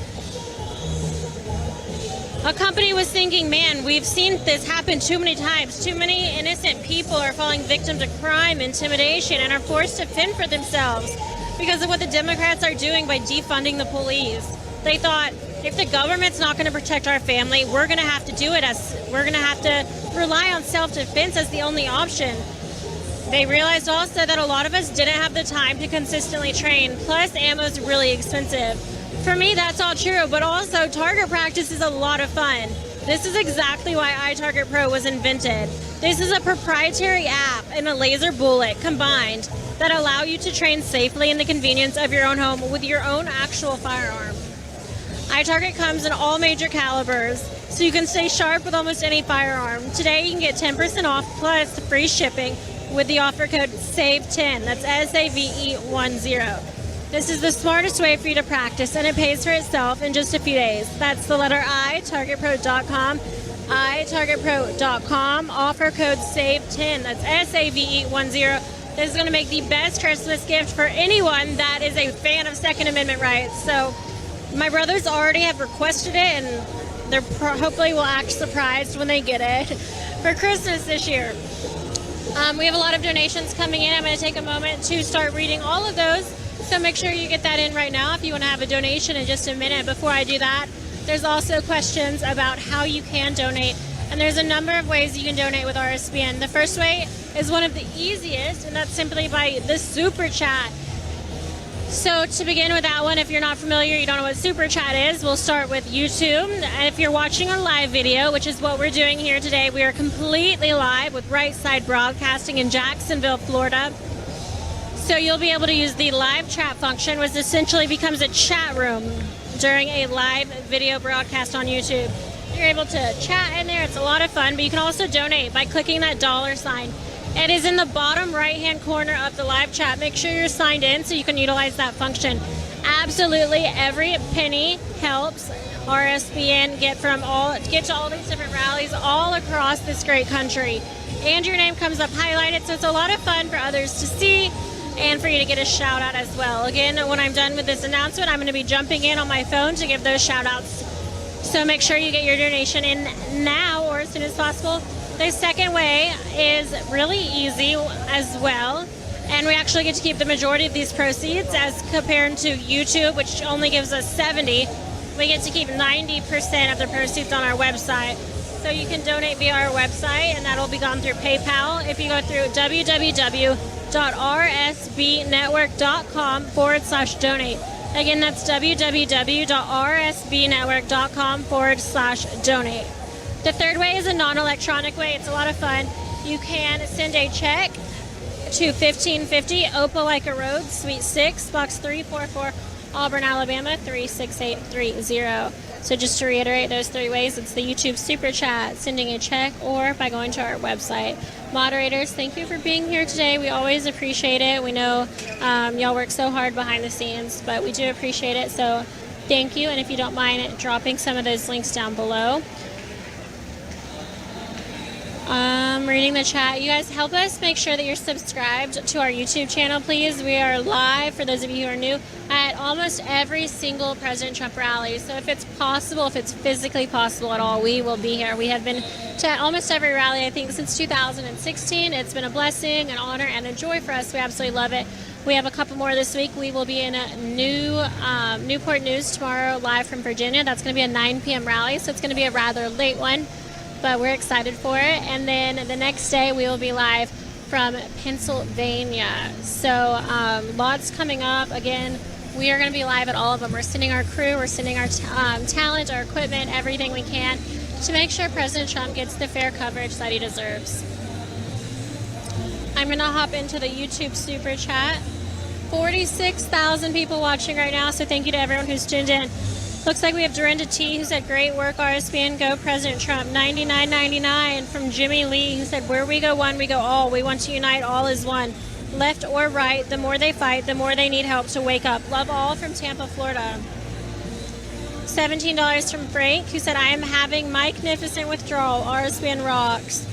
A company was thinking, man, we've seen this happen too many times. Too many innocent people are falling victim to crime, intimidation, and are forced to fend for themselves because of what the Democrats are doing by defunding the police. They thought, if the government's not going to protect our family, we're going to have to do it. We're going to have to rely on self-defense as the only option. They realized also that a lot of us didn't have the time to consistently train, plus ammo is really expensive. For me, that's all true, but also target practice is a lot of fun. This is exactly why iTarget Pro was invented. This is a proprietary app and a laser bullet combined that allow you to train safely in the convenience of your own home with your own actual firearm. iTarget comes in all major calibers, so you can stay sharp with almost any firearm. Today you can get 10% off plus free shipping with the offer code SAVE10. That's SAVE10. This is the smartest way for you to practice, and it pays for itself in just a few days. That's the letter I, targetpro.com, itargetpro.com, offer code SAVE10. That's SAVE10. This is going to make the best Christmas gift for anyone that is a fan of Second Amendment rights. So my brothers already have requested it, and they're hopefully will act surprised when they get it for Christmas this year. We have a lot of donations coming in. I'm going to take a moment to start reading all of those. So make sure you get that in right now if you want to have a donation in just a minute. Before I do that, there's also questions about how you can donate. And there's a number of ways you can donate with RSBN. The first way is one of the easiest, and that's simply by the Super Chat. So to begin with that one, if you're not familiar, you don't know what Super Chat is, we'll start with YouTube. And if you're watching a live video, which is what we're doing here today, we are completely live with Right Side Broadcasting in Jacksonville, Florida. So you'll be able to use the live chat function, which essentially becomes a chat room during a live video broadcast on YouTube. You're able to chat in there. It's a lot of fun, but you can also donate by clicking that $sign. It is in the bottom right-hand corner of the live chat. Make sure you're signed in so you can utilize that function. Absolutely every penny helps RSBN get to all these different rallies all across this great country. And your name comes up highlighted, so it's a lot of fun for others to see and for you to get a shout out as well. Again, when I'm done with this announcement, I'm going to be jumping in on my phone to give those shout outs. So make sure you get your donation in now or as soon as possible. The second way is really easy as well, and we actually get to keep the majority of these proceeds as compared to YouTube, which only gives us 70. We get to keep 90% of the proceeds on our website. So you can donate via our website, and that'll be gone through PayPal. If you go through www.rsbnetwork.com/donate. Again, that's www.rsbnetwork.com/donate. The third way is a non-electronic way. It's a lot of fun. You can send a check to 1550 Opelika Road, Suite 6, Box 344, Auburn, Alabama 36830. So just to reiterate those three ways, it's the YouTube Super Chat, sending a check, or by going to our website. Moderators, thank you for being here today. We always appreciate it. We know y'all work so hard behind the scenes, but we do appreciate it. So thank you. And if you don't mind dropping some of those links down below. Reading the chat. You guys help us make sure that you're subscribed to our YouTube channel, please. We are live, for those of you who are new, at almost every single President Trump rally. So if it's possible, if it's physically possible at all, we will be here. We have been to almost every rally, I think, since 2016. It's been a blessing, an honor, and a joy for us. We absolutely love it. We have a couple more this week. We will be in a Newport News tomorrow, live from Virginia. That's going to be a 9 p.m. rally, so it's going to be a rather late one, but we're excited for it. And then the next day we will be live from Pennsylvania. So lots coming up. Again, we are going to be live at all of them. We're sending our crew, we're sending our talent, our equipment, everything we can to make sure President Trump gets the fair coverage that he deserves. I'm going to hop into the YouTube Super Chat. 46,000 people watching right now, so thank you to everyone who's tuned in. Looks like we have Dorinda T, who said, great work, RSBN, go President Trump. 99.99 from Jimmy Lee, who said, where we go one, we go all. We want to unite, all is one. Left or right, the more they fight, the more they need help to wake up. Love all from Tampa, Florida. $17 from Frank, who said, I am having magnificent withdrawal. RSBN rocks.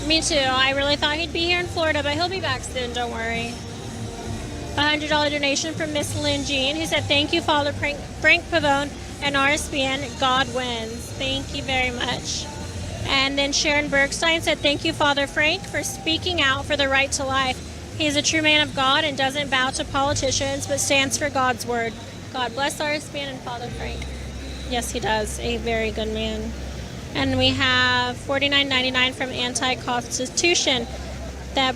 Me too. I really thought he'd be here in Florida, but he'll be back soon, don't worry. $100 donation from Miss Lynn Jean, who said, thank you, Father Frank Pavone and RSBN. God wins. Thank you very much. And then Sharon Bergstein said, thank you, Father Frank, for speaking out for the right to life. He is a true man of God and doesn't bow to politicians, but stands for God's word. God bless RSBN and Father Frank. Yes, he does. A very good man. And we have $49.99 from Anti-Constitution. That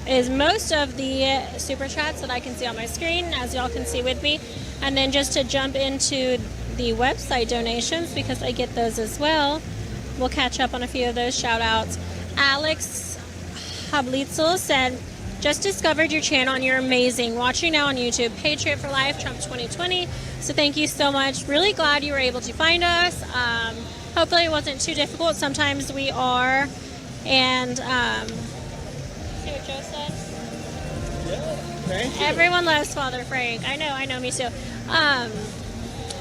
is most of the super chats that I can see on my screen, as y'all can see with me. And then just to jump into the website donations, because I get those as well, we'll catch up on a few of those shout outs. Alex Hablitzel said, just discovered your channel and you're amazing. Watching now on YouTube, Patriot for Life, Trump 2020. So thank you so much. Really glad you were able to find us. Hopefully it wasn't too difficult. Sometimes we are. And see what Joe said? Thank you. Everyone loves Father Frank. I know, me too.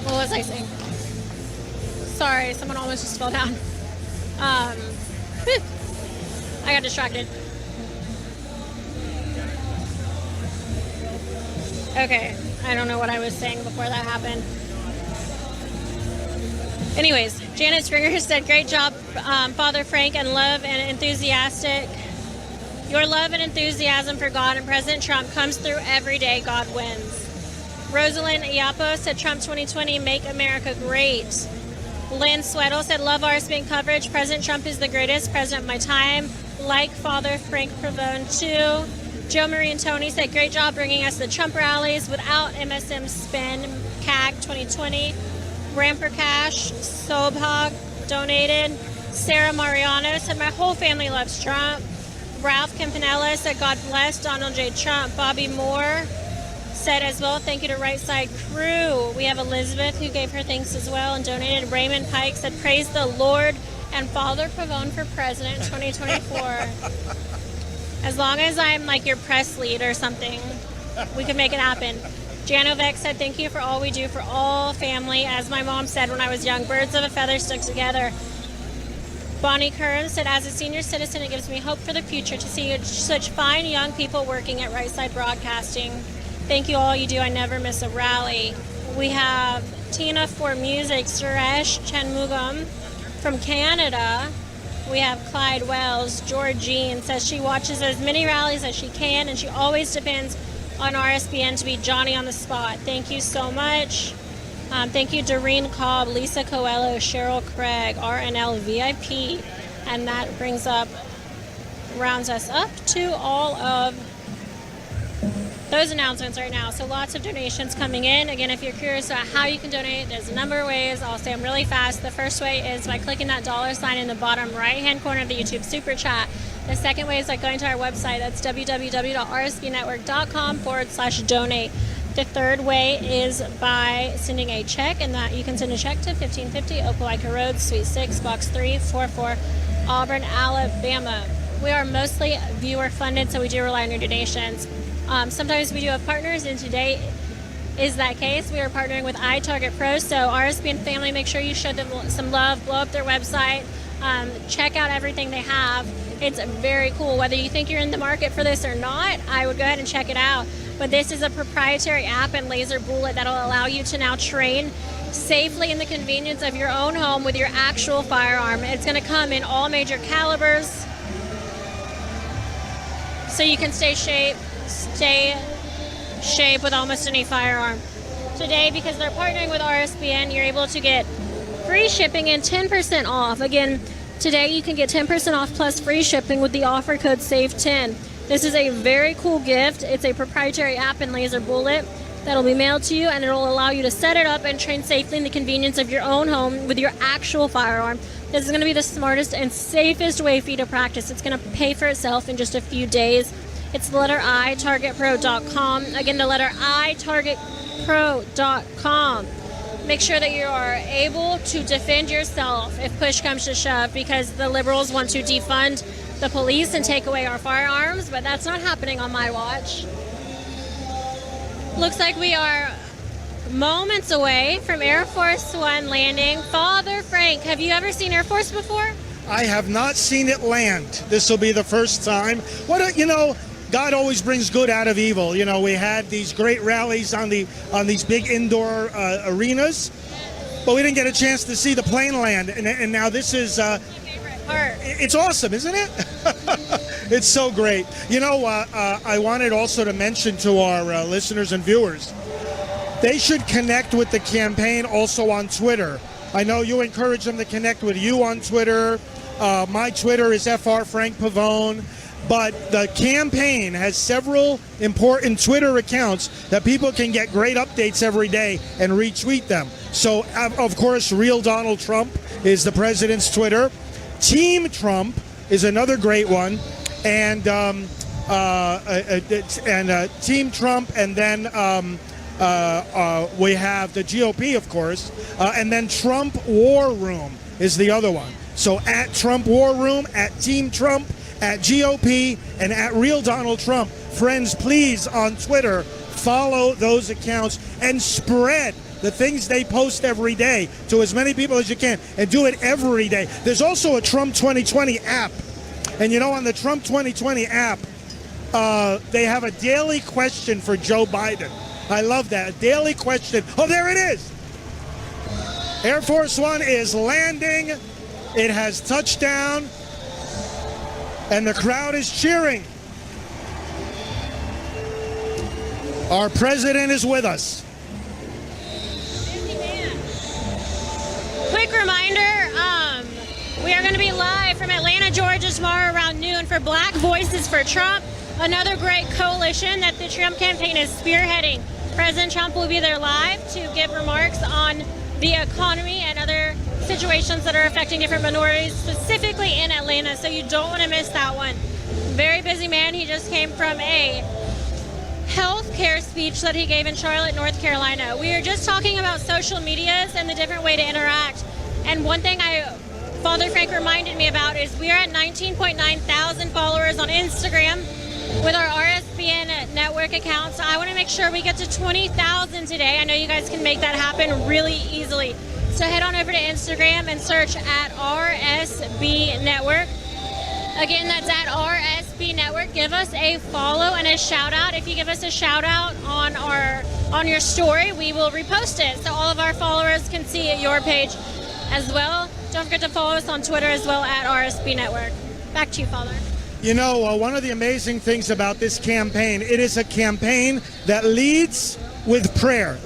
What was I saying? Sorry, someone almost just fell down. I got distracted. Okay, I don't know what I was saying before that happened. Anyways, Janet Springer said, great job, Father Frank, and love and enthusiastic. Your love and enthusiasm for God and President Trump comes through every day. God wins. Rosalind Iapo said, Trump 2020, make America great. Lynn Sweddle said, love RSBN coverage. President Trump is the greatest president of my time. Like Father Frank Pavone, too. Joe Marie and Tony said, great job bringing us the Trump rallies without MSM spin. CAG 2020. Ramper Cash, Sobhog donated. Sarah Mariano said, my whole family loves Trump. Ralph Campanella said, God bless Donald J. Trump. Bobby Moore said as well, thank you to Right Side Crew. We have Elizabeth who gave her thanks as well and donated. Raymond Pike said, praise the Lord and Father Pavone for President 2024. As long as I'm like your press lead or something, we can make it happen. Janovec said, thank you for all we do for all family. As my mom said when I was young, birds of a feather stick together. Bonnie Kern said, as a senior citizen, it gives me hope for the future to see such fine young people working at Right Side Broadcasting. Thank you all you do. I never miss a rally. We have Tina for Music, Suresh Chanmugam from Canada. We have Clyde Wells. Georgine says she watches as many rallies as she can, and she always depends on RSBN to be Johnny on the spot. Thank you so much. Thank you, Doreen Cobb, Lisa Coelho, Cheryl Craig, RNL VIP. And that rounds us up to all of those announcements right now. So lots of donations coming in. Again, if you're curious about how you can donate, there's a number of ways. I'll say them really fast. The first way is by clicking that $ in the bottom right-hand corner of the YouTube Super Chat. The second way is by going to our website. That's www.rsbnetwork.com/donate. The third way is by sending a check, and that you can send a check to 1550 Opelika Road, Suite 6, Box 344, Auburn, Alabama. We are mostly viewer funded, so we do rely on your donations. Sometimes we do have partners, and today is that case. We are partnering with iTarget Pro, so RSBN family, make sure you show them some love, blow up their website, check out everything they have. It's very cool. Whether you think you're in the market for this or not, I would go ahead and check it out. But this is a proprietary app and laser bullet that'll allow you to now train safely in the convenience of your own home with your actual firearm. It's going to come in all major calibers, so you can stay shape with almost any firearm. Today, because they're partnering with RSBN, you're able to get free shipping and 10% off. Again, today you can get 10% off plus free shipping with the offer code SAVE10. This is a very cool gift. It's a proprietary app and laser bullet that'll be mailed to you, and it'll allow you to set it up and train safely in the convenience of your own home with your actual firearm. This is going to be the smartest and safest way for you to practice. It's going to pay for itself in just a few days. It's the letter I, targetpro.com. Again, the letter I, targetpro.com. Make sure that you are able to defend yourself if push comes to shove, because the liberals want to defund the police and take away our firearms, but that's not happening on my watch. Looks like we are moments away from Air Force One landing. Father Frank, have you ever seen Air Force before? I have not seen it land. This will be the first time. God always brings good out of evil. We had these great rallies on these big indoor arenas, but we didn't get a chance to see the plane land. And now this is My favorite part. it's awesome, isn't it? It's so great. I wanted also to mention to our listeners and viewers, they should connect with the campaign also on Twitter. I know you encourage them to connect with you on Twitter. My Twitter is FRFrankPavone. But the campaign has several important Twitter accounts that people can get great updates every day and retweet them. So, of course, Real Donald Trump is the president's Twitter. Team Trump is another great one. And Team Trump, and then we have the GOP, of course, and then Trump War Room is the other one. So at Trump War Room, at Team Trump, at GOP, and at Real Donald Trump. Friends, please, on Twitter, follow those accounts and spread the things they post every day to as many people as you can, and do it every day. There's also a Trump 2020 app. And you know, on the Trump 2020 app, they have a daily question for Joe Biden. I love that. A daily question. Oh, there it is. Air Force One is landing. It has touchdown. And the crowd is cheering. Our president is with us. Quick reminder, we are going to be live from Atlanta, Georgia tomorrow around noon for Black Voices for Trump, another great coalition that the Trump campaign is spearheading. President Trump will be there live to give remarks on the economy and other situations that are affecting different minorities, specifically in Atlanta, so you don't want to miss that one. Very busy man. He just came from a health care speech that he gave in Charlotte, North Carolina. We are just talking about social medias and the different way to interact. And one thing Father Frank reminded me about is we are at 19.9 thousand followers on Instagram with our RSBN network account. So I want to make sure we get to 20,000 today. I know you guys can make that happen really easily. So head on over to Instagram and search at RSB Network. Again, that's at RSB Network. Give us a follow and a shout out. If you give us a shout out on your story, we will repost it so all of our followers can see your page as well. Don't forget to follow us on Twitter as well at RSB Network. Back to you, Father. You know, one of the amazing things about this campaign, it is a campaign that leads with prayer,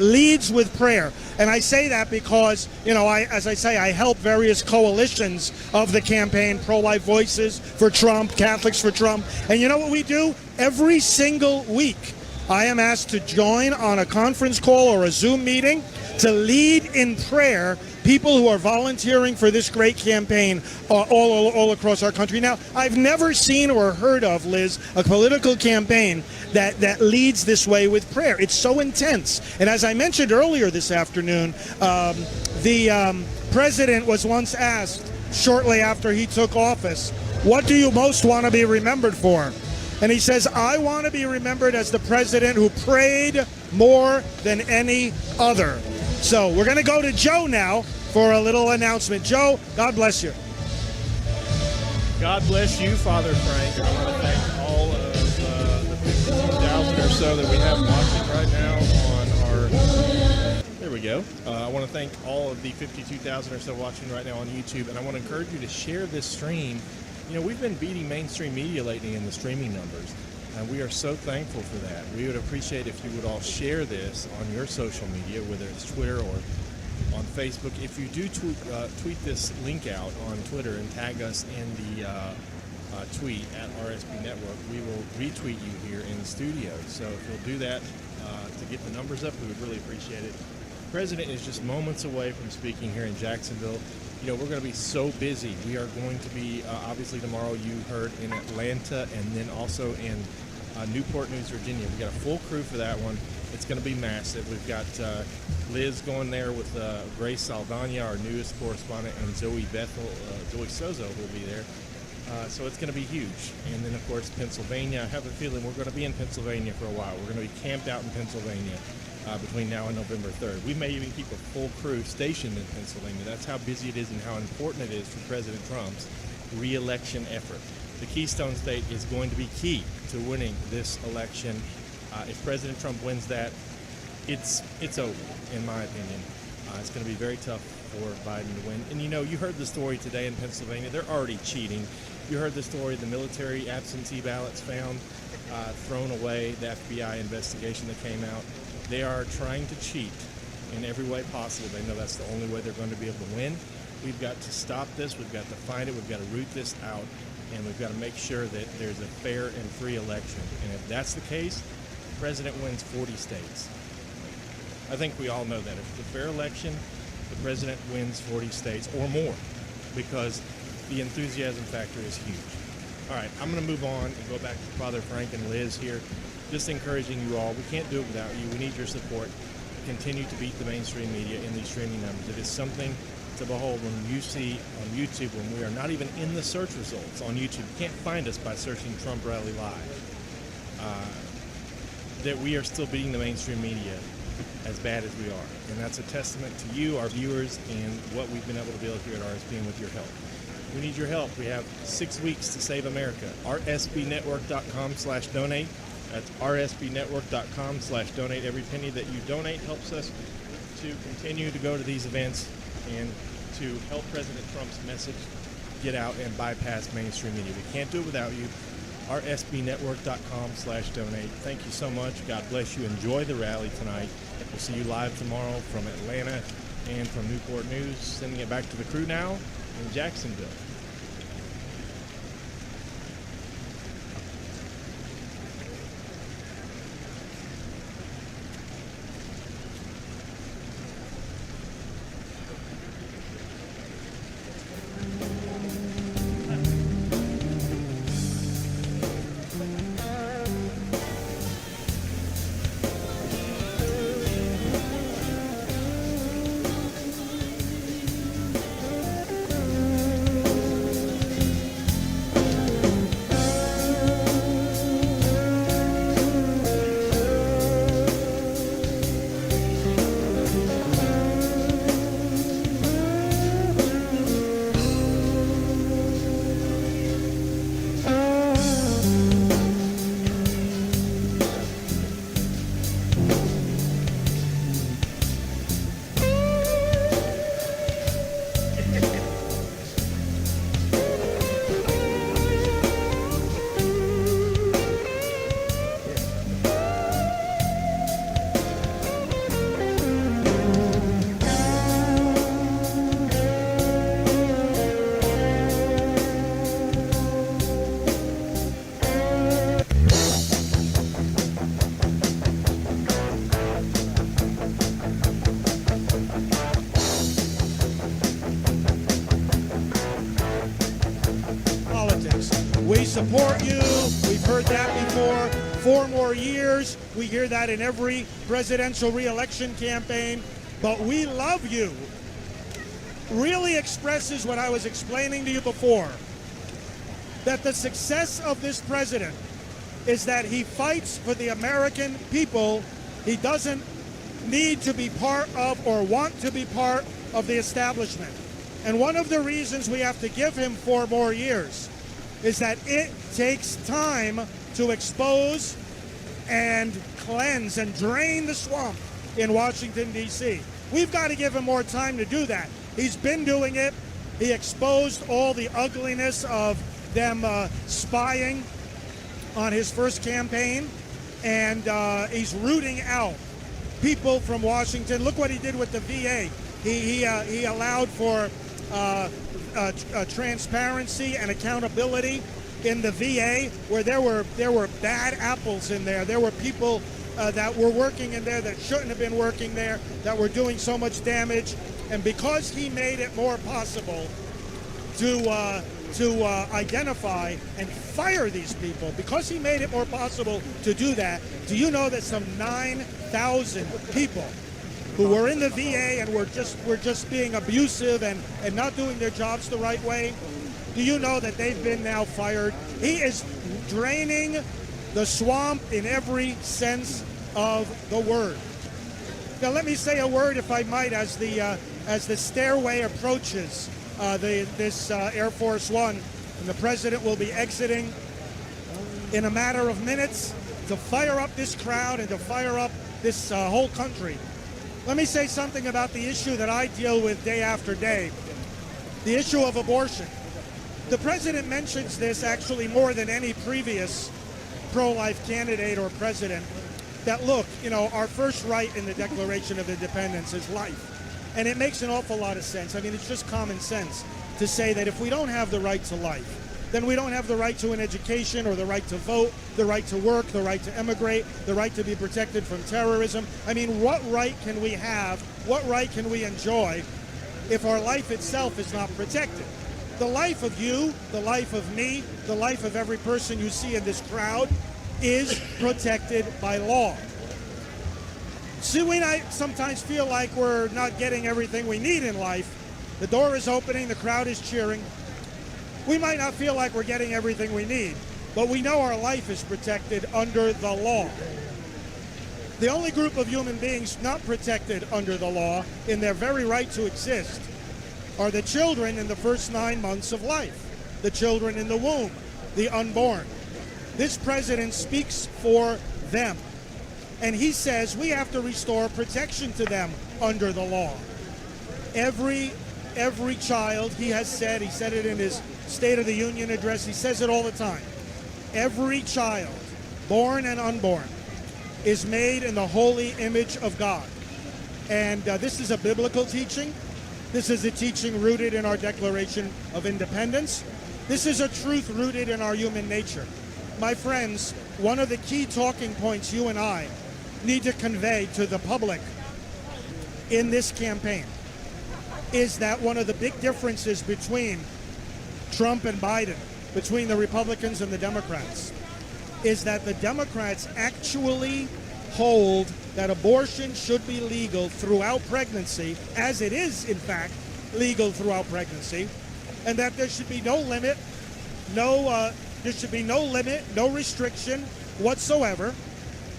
And I say that because, you know, as I say, I help various coalitions of the campaign, Pro-Life Voices for Trump, Catholics for Trump. And you know what we do? Every single week, I am asked to join on a conference call or a Zoom meeting to lead in prayer people who are volunteering for this great campaign all across our country. Now, I've never seen or heard of, Liz, a political campaign that leads this way with prayer. It's so intense. And as I mentioned earlier this afternoon, the president was once asked shortly after he took office, what do you most want to be remembered for? And he says, I want to be remembered as the president who prayed more than any other. So we're going to go to Joe now for a little announcement. Joe, God bless you. God bless you, Father Frank. I want to thank all of the 52,000 or so that we have watching right now on our... There we go. I want to thank all of the 52,000 or so watching right now on YouTube, and I want to encourage you to share this stream. You know, we've been beating mainstream media lately in the streaming numbers, and we are so thankful for that. We would appreciate if you would all share this on your social media, whether it's Twitter or on Facebook. If you do tweet this link out on Twitter and tag us in the tweet at RSB Network, we will retweet you here in the studio. So if you'll do that to get the numbers up, we would really appreciate it. The President is just moments away from speaking here in Jacksonville. You know, we're going to be so busy. We are going to be, obviously tomorrow you heard, in Atlanta, and then also in Newport News, Virginia. We've got a full crew for that one. It's going to be massive. We've got Liz going there with Grace Saldana, our newest correspondent, and Zoe Sozo will be there. So it's going to be huge. And then, of course, Pennsylvania. I have a feeling we're going to be in Pennsylvania for a while. We're going to be camped out in Pennsylvania between now and November 3rd. We may even keep a full crew stationed in Pennsylvania. That's how busy it is and how important it is for President Trump's re-election effort. The Keystone State is going to be key to winning this election. If President Trump wins that, it's over, in my opinion. It's going to be very tough for Biden to win. And you know, you heard the story today in Pennsylvania. They're already cheating. You heard the story, the military absentee ballots found, thrown away, the FBI investigation that came out. They are trying to cheat in every way possible. They know that's the only way they're going to be able to win. We've got to stop this. We've got to find it. We've got to root this out. And we've got to make sure that there's a fair and free election. And if that's the case, the president wins 40 states. I think we all know that. If it's a fair election, the president wins 40 states or more, because the enthusiasm factor is huge. All right, I'm going to move on and go back to Father Frank and Liz here, just encouraging you all. We can't do it without you. We need your support to continue to beat the mainstream media in these streaming numbers. It is something to behold when you see on YouTube, when we are not even in the search results on YouTube. You can't find us by searching Trump Rally Live. That we are still beating the mainstream media as bad as we are. And that's a testament to you, our viewers, and what we've been able to build here at RSBN with your help. We need your help. We have 6 weeks to save America. rsbnetwork.com/donate. That's rsbnetwork.com/donate. Every penny that you donate helps us to continue to go to these events and to help President Trump's message get out and bypass mainstream media. We can't do it without you. rsbnetwork.com/donate. Thank you so much. God bless you. Enjoy the rally tonight. We'll see you live tomorrow from Atlanta and from Newport News. Sending it back to the crew now in Jacksonville. We support you. We've heard that before. 4 more years. We hear that in every presidential re-election campaign. But we love you. Really expresses what I was explaining to you before. That the success of this president is that he fights for the American people. He doesn't need to be part of or want to be part of the establishment. And one of the reasons we have to give him 4 more years is that it takes time to expose and cleanse and drain the swamp in Washington, D.C. We've got to give him more time to do that. He's been doing it. He exposed all the ugliness of them spying on his first campaign, and he's rooting out people from Washington. Look what he did with the VA. He allowed for transparency and accountability in the VA, where there were bad apples in there. There were people that were working in there that shouldn't have been working there, that were doing so much damage. And because he made it more possible to identify and fire these people, because he made it more possible to do that, do you know that some 9,000 people who were in the VA and were just being abusive and not doing their jobs the right way, do you know that they've been now fired? He is draining the swamp in every sense of the word. Now let me say a word, if I might, as the stairway approaches this Air Force One, and the president will be exiting in a matter of minutes to fire up this crowd and to fire up this whole country. Let me say something about the issue that I deal with day after day, the issue of abortion. The president mentions this actually more than any previous pro-life candidate or president. that, look, our first right in the Declaration of Independence is life. And it makes an awful lot of sense. I mean, it's just common sense to say that if we don't have the right to life, then we don't have the right to an education or the right to vote, the right to work, the right to emigrate, the right to be protected from terrorism. I mean, what right can we have, what right can we enjoy if our life itself is not protected? The life of you, the life of me, the life of every person you see in this crowd is protected by law. See, we might sometimes feel like we're not getting everything we need in life. The door is opening, the crowd is cheering. We might not feel like we're getting everything we need, but we know our life is protected under the law. The only group of human beings not protected under the law in their very right to exist are the children in the first 9 months of life, the children in the womb, the unborn. This president speaks for them, and he says we have to restore protection to them under the law. Every child, he said it in his State of the Union address, he says it all the time. Every child, born and unborn, is made in the holy image of God. And this is a biblical teaching. This is a teaching rooted in our Declaration of Independence. This is a truth rooted in our human nature. My friends, one of the key talking points you and I need to convey to the public in this campaign is that one of the big differences between Trump and Biden, between the Republicans and the Democrats, is that the Democrats actually hold that abortion should be legal throughout pregnancy, as it is, in fact, legal throughout pregnancy, and that there should be no limit, no restriction whatsoever,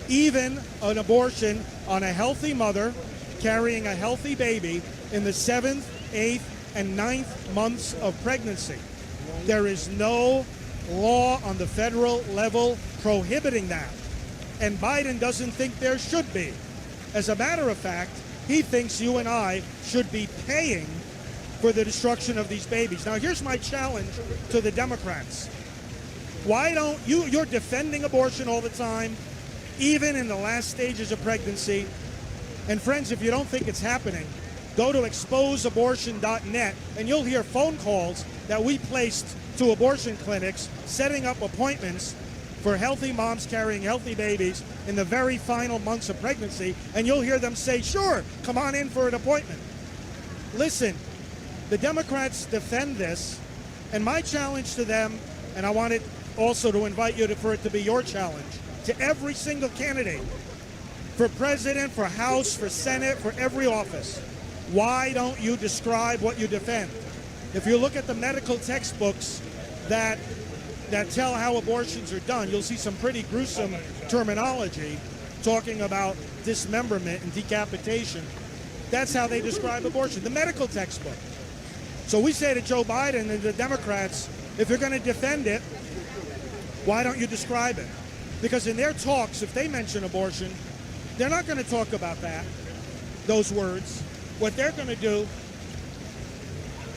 even an abortion on a healthy mother carrying a healthy baby in the 7th, 8th, and 9th months of pregnancy. There is no law on the federal level prohibiting that. And Biden doesn't think there should be. As a matter of fact, he thinks you and I should be paying for the destruction of these babies. Now, here's my challenge to the Democrats. Why don't you're defending abortion all the time, even in the last stages of pregnancy. And friends, if you don't think it's happening, go to exposeabortion.net and you'll hear phone calls that we placed to abortion clinics, setting up appointments for healthy moms carrying healthy babies in the very final months of pregnancy, and you'll hear them say, sure, come on in for an appointment. Listen, the Democrats defend this, and my challenge to them, and I want it also to invite you for it to be your challenge, to every single candidate, for president, for House, for Senate, for every office, why don't you describe what you defend? If you look at the medical textbooks that tell how abortions are done, you'll see some pretty gruesome terminology talking about dismemberment and decapitation. That's how they describe abortion, the medical textbook. So we say to Joe Biden and the Democrats, if you're going to defend it, why don't you describe it? Because in their talks, if they mention abortion, they're not going to talk about those words. What they're going to do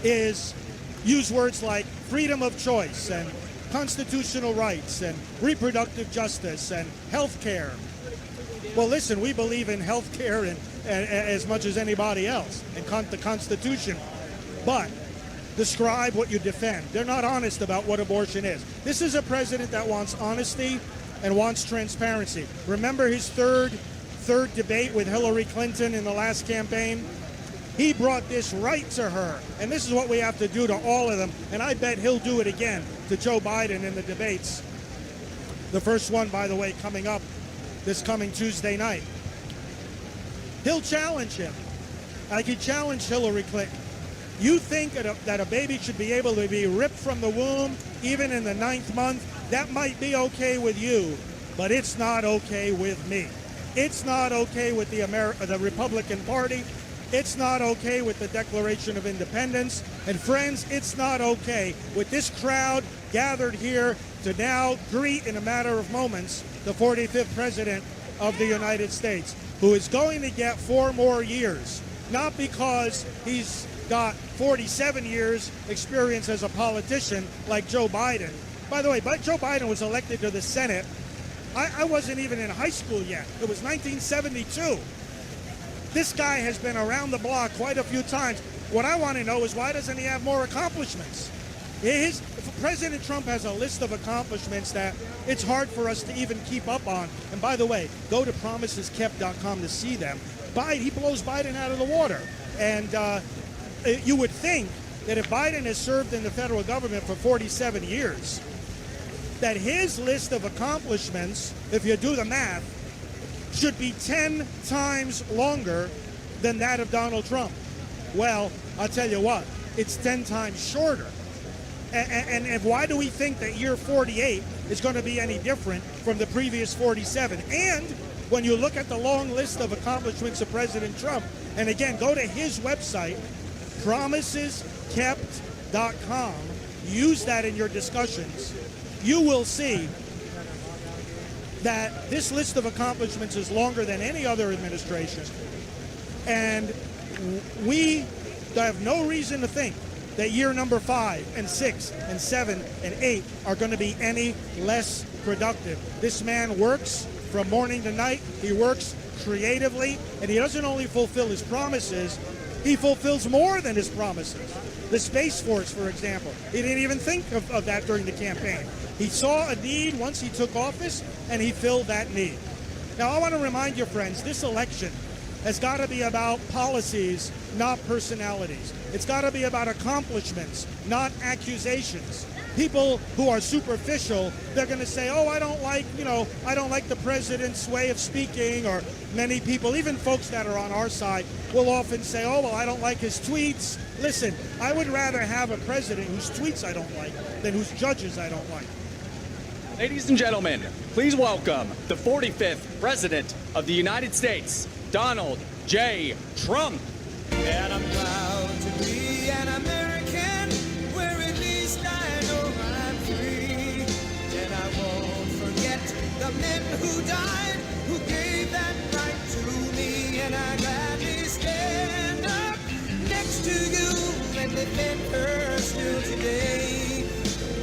is use words like freedom of choice and constitutional rights and reproductive justice and health care. Well, listen, we believe in health care and as much as anybody else, and the Constitution. But describe what you defend. They're not honest about what abortion is. This is a president that wants honesty and wants transparency. Remember his third debate with Hillary Clinton in the last campaign? He brought this right to her. And this is what we have to do to all of them. And I bet he'll do it again to Joe Biden in the debates. The first one, by the way, coming up this coming Tuesday night. He'll challenge him, like he challenged Hillary Clinton. You think that a baby should be able to be ripped from the womb even in the 9th month? That might be okay with you, but it's not okay with me. It's not okay with the Republican Party. It's not okay with the Declaration of Independence. And friends, it's not okay with this crowd gathered here to now greet in a matter of moments the 45th President of the United States, who is going to get 4 more years, not because he's got 47 years experience as a politician like Joe Biden. By the way, Joe Biden was elected to the Senate I wasn't even in high school yet. It was 1972. This guy has been around the block quite a few times. What I want to know is, why doesn't he have more accomplishments? President Trump has a list of accomplishments that it's hard for us to even keep up on. And by the way, go to promiseskept.com to see them. He blows Biden out of the water. And you would think that if Biden has served in the federal government for 47 years, that his list of accomplishments, if you do the math, should be 10 times longer than that of Donald Trump. Well, I'll tell you what, it's 10 times shorter. And why do we think that year 48 is going to be any different from the previous 47? And when you look at the long list of accomplishments of President Trump, and again, go to his website, promiseskept.com, use that in your discussions, you will see that this list of accomplishments is longer than any other administration. And we have no reason to think that year number 5 and 6 and 7 and 8 are going to be any less productive. This man works from morning to night. He works creatively, and he doesn't only fulfill his promises, he fulfills more than his promises. The Space Force, for example, he didn't even think of that during the campaign. He saw a need once he took office, and he filled that need. Now, I want to remind you, friends, this election has got to be about policies, not personalities. It's got to be about accomplishments, not accusations. People who are superficial, they're going to say, oh, I don't like the president's way of speaking, or many people, even folks that are on our side, will often say, oh, well, I don't like his tweets. Listen, I would rather have a president whose tweets I don't like than whose judges I don't like. Ladies and gentlemen, please welcome the 45th President of the United States, Donald J. Trump. And I'm proud to be an American, where at least I know I'm free. And I won't forget the men who died, who gave that right to me. And I gladly stand up next to you and defend her still today.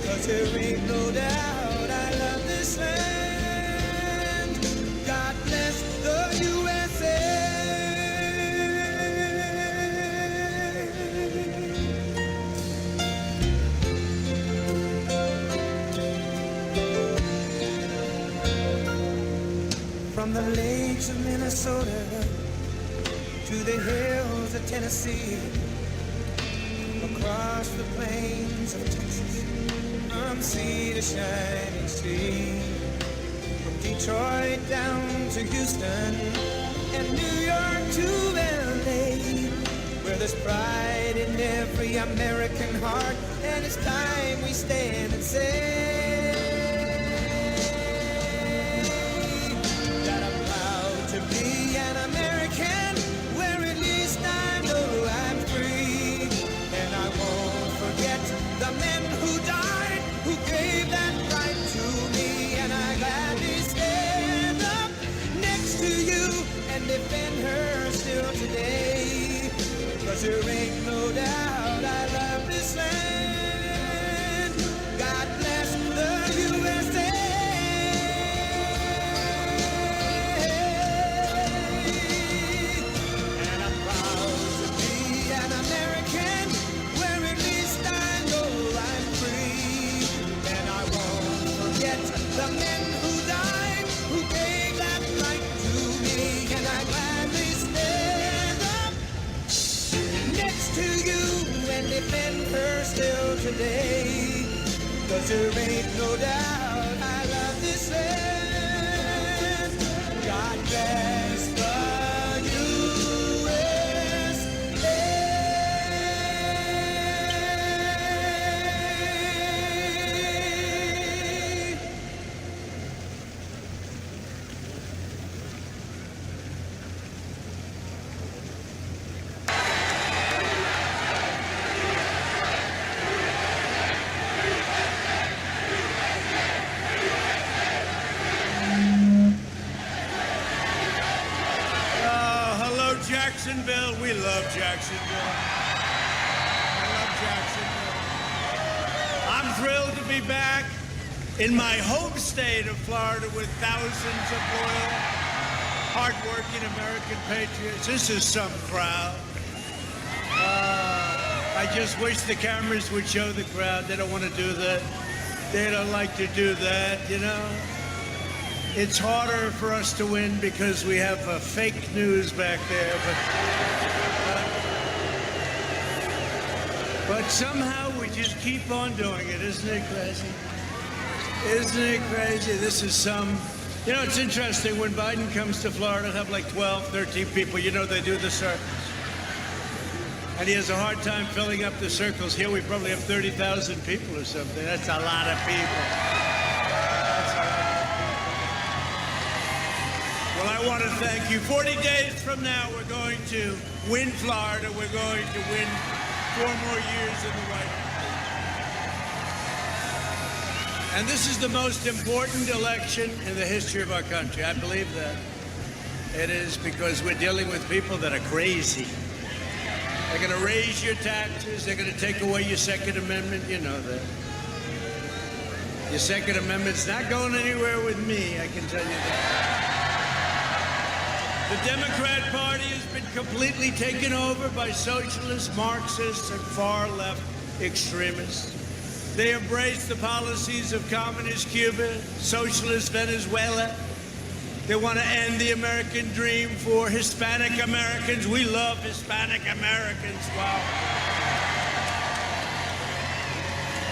'Cause there ain't no doubt I love this land. God bless the USA. From the lakes of Minnesota to the hills of Tennessee, across the plains of Texas, from sea to shining sea, from Detroit down to Houston and New York to LA, where there's pride in every American heart, and it's time we stand and say that I'm proud to be an American, where at least I know I'm free. And I won't forget the men who died, who gave that right to me. And I gladly stand up next to you and defend her still today. 'Cause there ain't no doubt I love this land. God bless the USA. And I'm proud to be an American, where at least I know I'm free. And I won't forget the men who died, who gave that right to me. And I gladly stand up next to you and defend her still today. 'Cause there ain't no doubt I love this land. God bless the USA. Hello, Jacksonville. We love Jacksonville. I love Jacksonville. I'm thrilled to be back in my home state of Florida with thousands of loyal, hardworking American patriots. This is some crowd. I just wish the cameras would show the crowd. They don't want to do that. They don't like to do that, you know. It's harder for us to win because we have fake news back there, but somehow we just keep on doing it. Isn't it crazy? Isn't it crazy? This is you know, it's interesting. When Biden comes to Florida, he'll have like 12, 13 people. You know, they do the circles. And he has a hard time filling up the circles. Here we probably have 30,000 people or something. That's a lot of people. That's a lot of people. Well, I want to thank you. 40 days from now, we're going to win Florida. We're going to win 4 more years in the White House. And this is the most important election in the history of our country. I believe that. It is because we're dealing with people that are crazy. They're going to raise your taxes. They're going to take away your Second Amendment. You know that. Your Second Amendment's not going anywhere with me, I can tell you that. The Democrat Party has been completely taken over by socialists, Marxists, and far-left extremists. They embrace the policies of communist Cuba, socialist Venezuela. They want to end the American dream for Hispanic Americans. We love Hispanic Americans. Wow.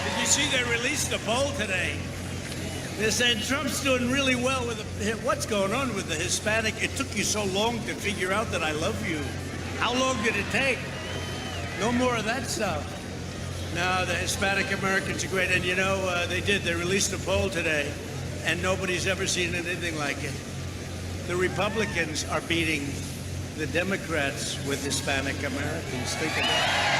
Did you see they released a poll today? They said Trump's doing really well with what's going on with the Hispanic. It took you so long to figure out that I love you. How long did it take? No more of that stuff. No, the Hispanic Americans are great. And you know, they released a poll today, and nobody's ever seen anything like it. The Republicans are beating the Democrats with Hispanic Americans. Think of that.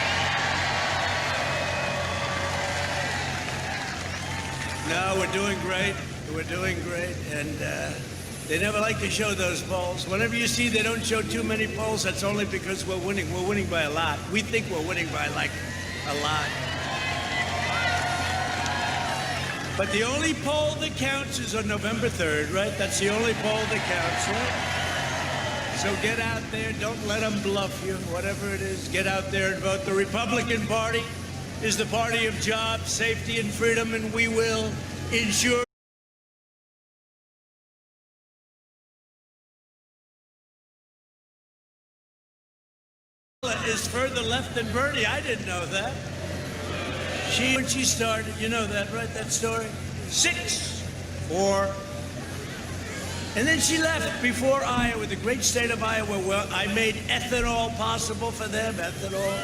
No, we're doing great. We're doing great. And they never like to show those polls. Whenever you see they don't show too many polls, that's only because we're winning. We're winning by a lot. We think we're winning by like a lot. But the only poll that counts is on November 3rd, right? That's the only poll that counts, right? So get out there. Don't let them bluff you. Whatever it is, get out there and vote. The Republican Party is the party of jobs, safety, and freedom, and we will ensure is further left than Bernie. I didn't know that. When she started, you know that, right? That story? 6, 4. And then she left before Iowa, the great state of Iowa, where I made ethanol possible for them, ethanol.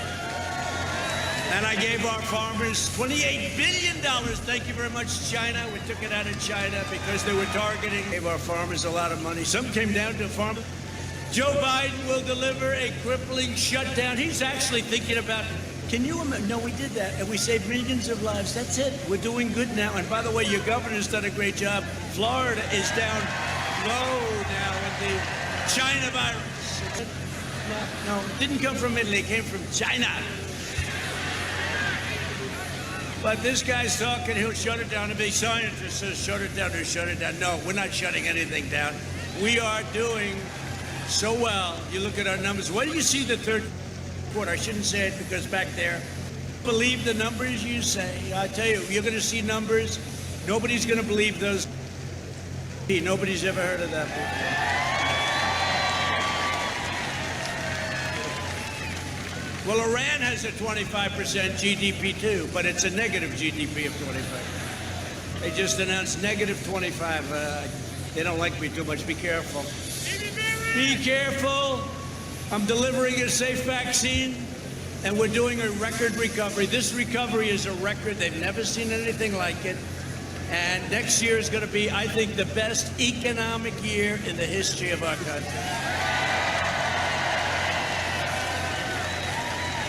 And I gave our farmers $28 billion. Thank you very much, China. We took it out of China because they were targeting. Gave our farmers a lot of money. Some came down to farm. Joe Biden will deliver a crippling shutdown. He's actually thinking about, can you imagine? No, we did that, and we saved millions of lives. That's it. We're doing good now. And by the way, your governor's done a great job. Florida is down low now with the China virus. No, it didn't come from Italy. It came from China. But this guy's talking, he'll shut it down. If a scientist says shut it down, he'll shut it down. No, we're not shutting anything down. We are doing so well. You look at our numbers. Where do you see the third quarter? I shouldn't say it because back there, believe the numbers you say. I tell you, you're going to see numbers. Nobody's going to believe those. Nobody's ever heard of that before. Well, Iran has a 25% GDP too, but it's a negative GDP of 25. They just announced negative 25. They don't like me too much. Be careful. Be careful. I'm delivering a safe vaccine, and we're doing a record recovery. This recovery is a record. They've never seen anything like it. And next year is going to be, I think, the best economic year in the history of our country.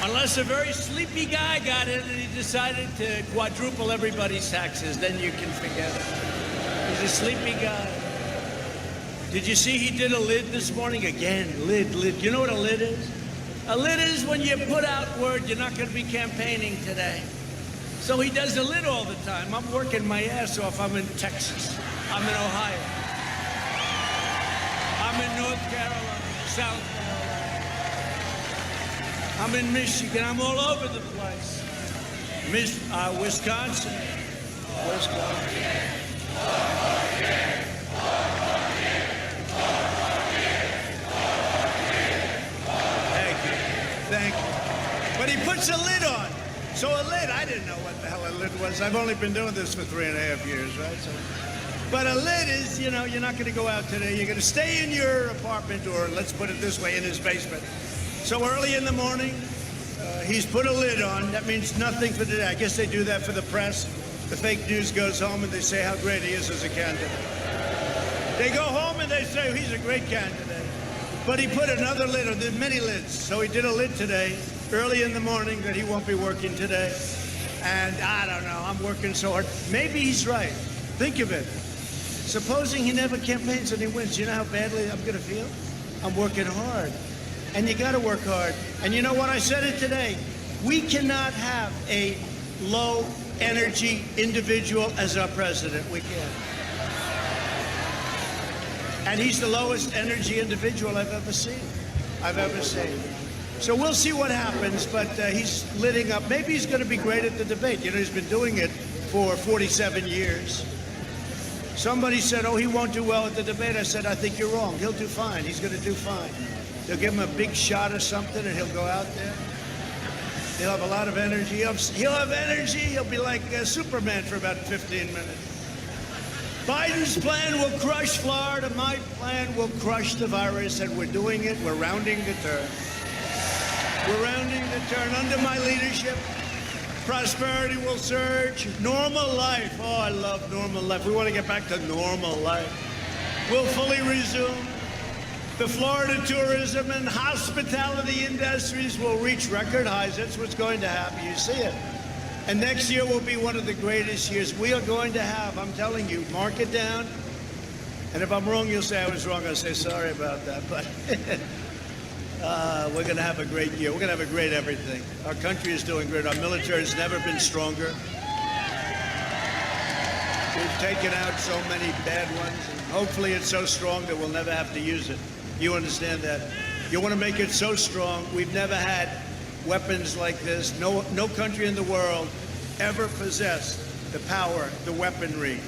Unless a very sleepy guy got in and he decided to quadruple everybody's taxes, then you can forget it. He's a sleepy guy. Did you see he did a lid this morning? Again, lid. You know what a lid is? A lid is when you put out word you're not going to be campaigning today. So he does the lid all the time. I'm working my ass off. I'm in Texas. I'm in Ohio. I'm in North Carolina, South Carolina. I'm in Michigan. I'm all over the place. Wisconsin. Thank you. But he puts a lid on. So a lid, I didn't know what the hell a lid was. I've only been doing this for 3.5 years, right? But a lid is, you're not going to go out today. You're going to stay in your apartment, or let's put it this way, in his basement. So early in the morning, he's put a lid on. That means nothing for today. I guess they do that for the press. The fake news goes home and they say how great he is as a candidate. They go home and they say he's a great candidate. But he put another lid on. There's many lids. So he did a lid today, early in the morning, that he won't be working today. And I don't know, I'm working so hard. Maybe he's right. Think of it. Supposing he never campaigns and he wins, you know how badly I'm going to feel? I'm working hard. And you got to work hard. And you know what? I said it today. We cannot have a low energy individual as our president. We can't. And he's the lowest energy individual I've ever seen. So we'll see what happens, but he's lidding up. Maybe he's going to be great at the debate. He's been doing it for 47 years. Somebody said, oh, he won't do well at the debate. I said, I think you're wrong. He'll do fine. He's going to do fine. They'll give him a big shot or something, and he'll go out there. He'll have a lot of energy. He'll have energy. He'll be like Superman for about 15 minutes. Biden's plan will crush Florida. My plan will crush the virus, and we're doing it. We're rounding the turn. We're rounding the turn. Under my leadership, prosperity will surge. Normal life. Oh, I love normal life. We want to get back to normal life. We'll fully resume. The Florida tourism and hospitality industries will reach record highs. That's what's going to happen. You see it. And next year will be one of the greatest years we are going to have. I'm telling you, mark it down. And if I'm wrong, you'll say I was wrong. I'll say sorry about that. But we're going to have a great year. We're going to have a great everything. Our country is doing great. Our military has never been stronger. We've taken out so many bad ones. And hopefully it's so strong that we'll never have to use it. You understand that? You want to make it so strong. We've never had weapons like this. No country in the world ever possessed the power, the weaponry.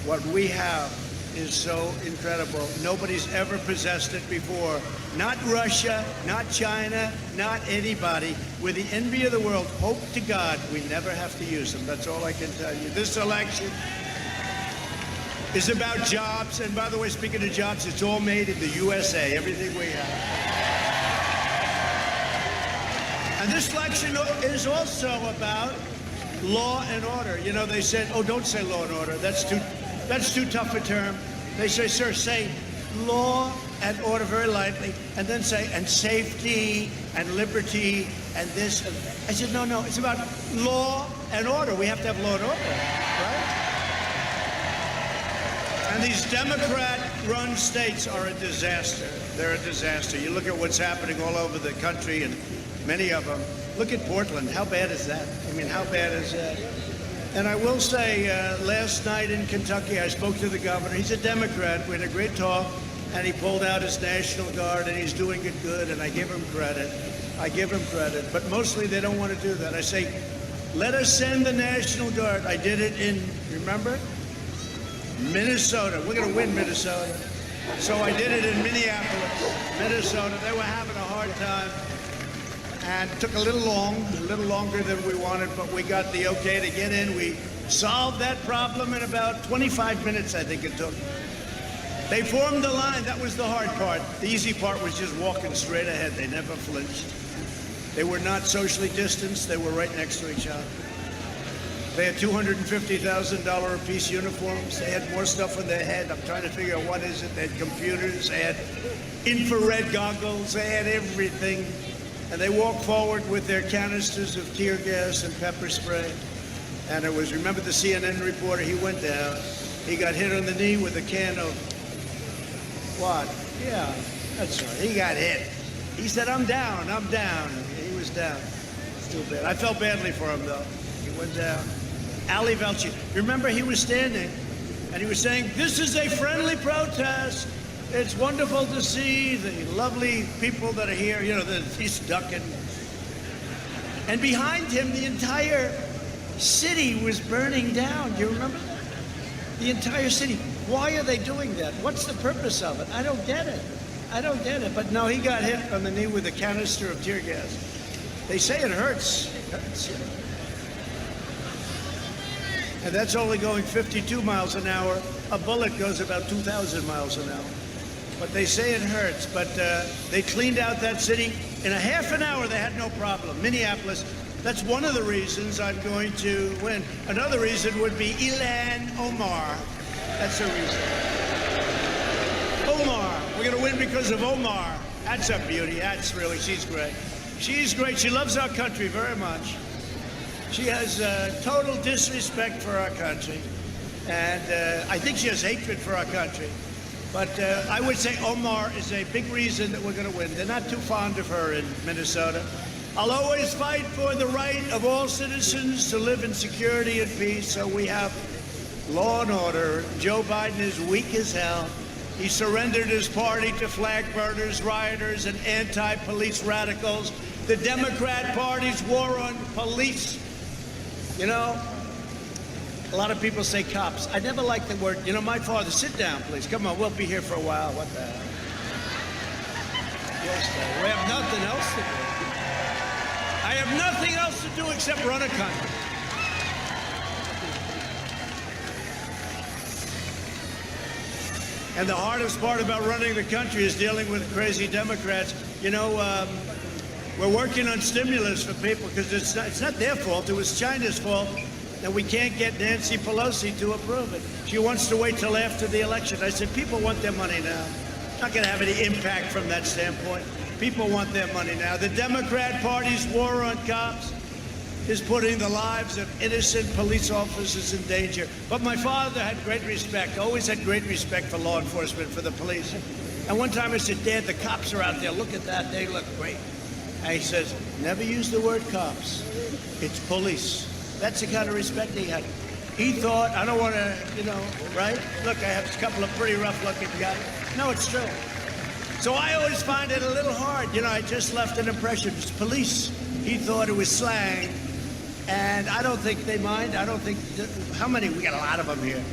What we have is so incredible. Nobody's ever possessed it before. Not Russia, not China, not anybody. We're the envy of the world. Hope to God we never have to use them. That's all I can tell you. This election is about jobs. And by the way, speaking of jobs, it's all made in the USA, everything we have. And this election is also about law and order. They said, oh, don't say law and order. That's too tough a term. They say, sir, say law and order very lightly, and then say, and safety and liberty and this. I said, no, it's about law and order. We have to have law and order, right? And these Democrat-run states are a disaster. They're a disaster. You look at what's happening all over the country, and many of them. Look at Portland. How bad is that? I mean, how bad is that? And I will say, last night in Kentucky, I spoke to the governor. He's a Democrat. We had a great talk, and he pulled out his National Guard, and he's doing it good, and I give him credit. But mostly they don't want to do that. I say, let us send the National Guard. I did it in, remember? Minnesota. We're going to win Minnesota. So I did it in Minneapolis, Minnesota. They were having a hard time. And it took a little longer than we wanted, but we got the okay to get in. We solved that problem in about 25 minutes, I think it took. They formed the line. That was the hard part. The easy part was just walking straight ahead. They never flinched. They were not socially distanced. They were right next to each other. They had $250,000 apiece uniforms. They had more stuff on their head. I'm trying to figure out what is it. They had computers. They had infrared goggles. They had everything. And they walked forward with their canisters of tear gas and pepper spray. And it was, remember the CNN reporter, he went down. He got hit on the knee with a can of, what? Yeah, that's right, he got hit. He said, I'm down. He was down. It's too bad. I felt badly for him, though. He went down. Ali Velci. Remember, he was standing and he was saying, "This is a friendly protest. It's wonderful to see the lovely people that are here." You know, he's ducking. And behind him, the entire city was burning down. Do you remember that? The entire city. Why are they doing that? What's the purpose of it? I don't get it. I don't get it. But no, he got hit on the knee with a canister of tear gas. They say it hurts. It hurts, yeah. And that's only going 52 miles an hour. A bullet goes about 2,000 miles an hour. But they say it hurts. But they cleaned out that city. In a half an hour, they had no problem. Minneapolis, that's one of the reasons I'm going to win. Another reason would be Ilhan Omar. That's the reason. Omar. We're going to win because of Omar. That's a beauty. That's really, she's great. She's great. She loves our country very much. She has total disrespect for our country. And I think she has hatred for our country. But I would say Omar is a big reason that we're going to win. They're not too fond of her in Minnesota. I'll always fight for the right of all citizens to live in security and peace, so we have law and order. Joe Biden is weak as hell. He surrendered his party to flag burners, rioters, and anti-police radicals. The Democrat Party's war on police. You know, a lot of people say cops. I never liked the word. You know, my father, sit down, please. Come on, we'll be here for a while. What the hell? Yes, we have nothing else to do. I have nothing else to do except run a country. And the hardest part about running the country is dealing with crazy Democrats. You know, we're working on stimulus for people because it's not their fault. It was China's fault that we can't get Nancy Pelosi to approve it. She wants to wait till after the election. I said, people want their money now. Not going to have any impact from that standpoint. People want their money now. The Democrat Party's war on cops is putting the lives of innocent police officers in danger. But my father had great respect, always had great respect for law enforcement, for the police. And one time I said, Dad, the cops are out there. Look at that. They look great. And he says, never use the word cops. It's police. That's the kind of respect he had. He thought, I don't want to, you know, right? Look, I have a couple of pretty rough-looking guys. No, it's true. So I always find it a little hard. You know, I just left an impression. It's police. He thought it was slang. And I don't think they mind. I don't think, how many? We got a lot of them here.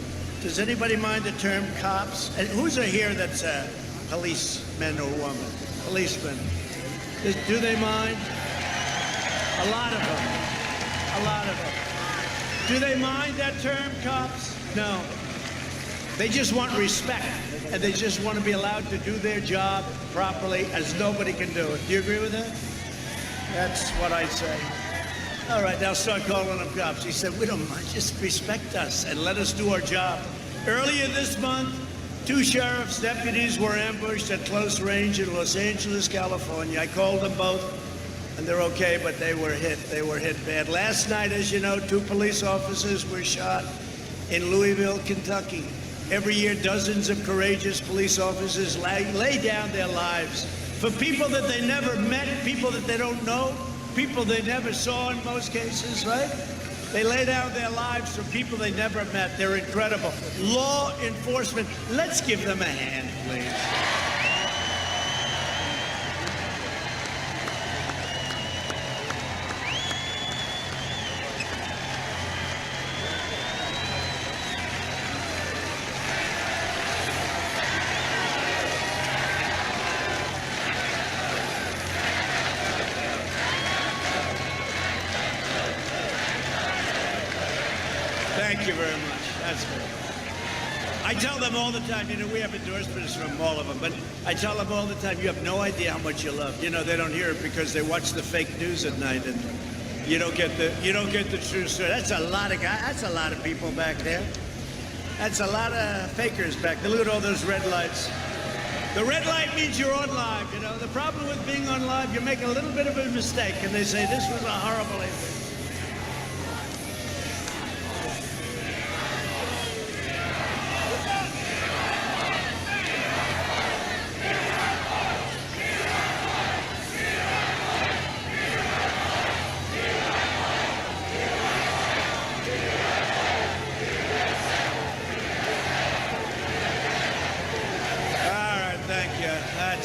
Does anybody mind the term cops? And who's here that's a policeman or woman? Policeman. Do they mind? A lot of them. A lot of them. Do they mind that term, cops? No. They just want respect, and they just want to be allowed to do their job properly, as nobody can do it. Do you agree with that? That's what I say. All right, now start calling them cops. He said, we don't mind, just respect us and let us do our job. Earlier this month, 2 sheriff's deputies were ambushed at close range in Los Angeles, California. I called them both, and they're okay, but they were hit. They were hit bad. Last night, as you know, 2 police officers were shot in Louisville, Kentucky. Every year, dozens of courageous police officers lay down their lives for people that they never met, people that they don't know, people they never saw in most cases, right? They lay down their lives for people they never met. They're incredible. Law enforcement, let's give them a hand, please. Thank you very much. That's good. I tell them all the time, you know, we have endorsements from all of them, but I tell them all the time, you have no idea how much you love. You know, they don't hear it because they watch the fake news at night, and you don't get the true story. That's a lot of guys. That's a lot of people back there. That's a lot of fakers back there. Look at all those red lights. The red light means you're on live. You know, the problem with being on live, you make a little bit of a mistake, and they say this was a horrible evening.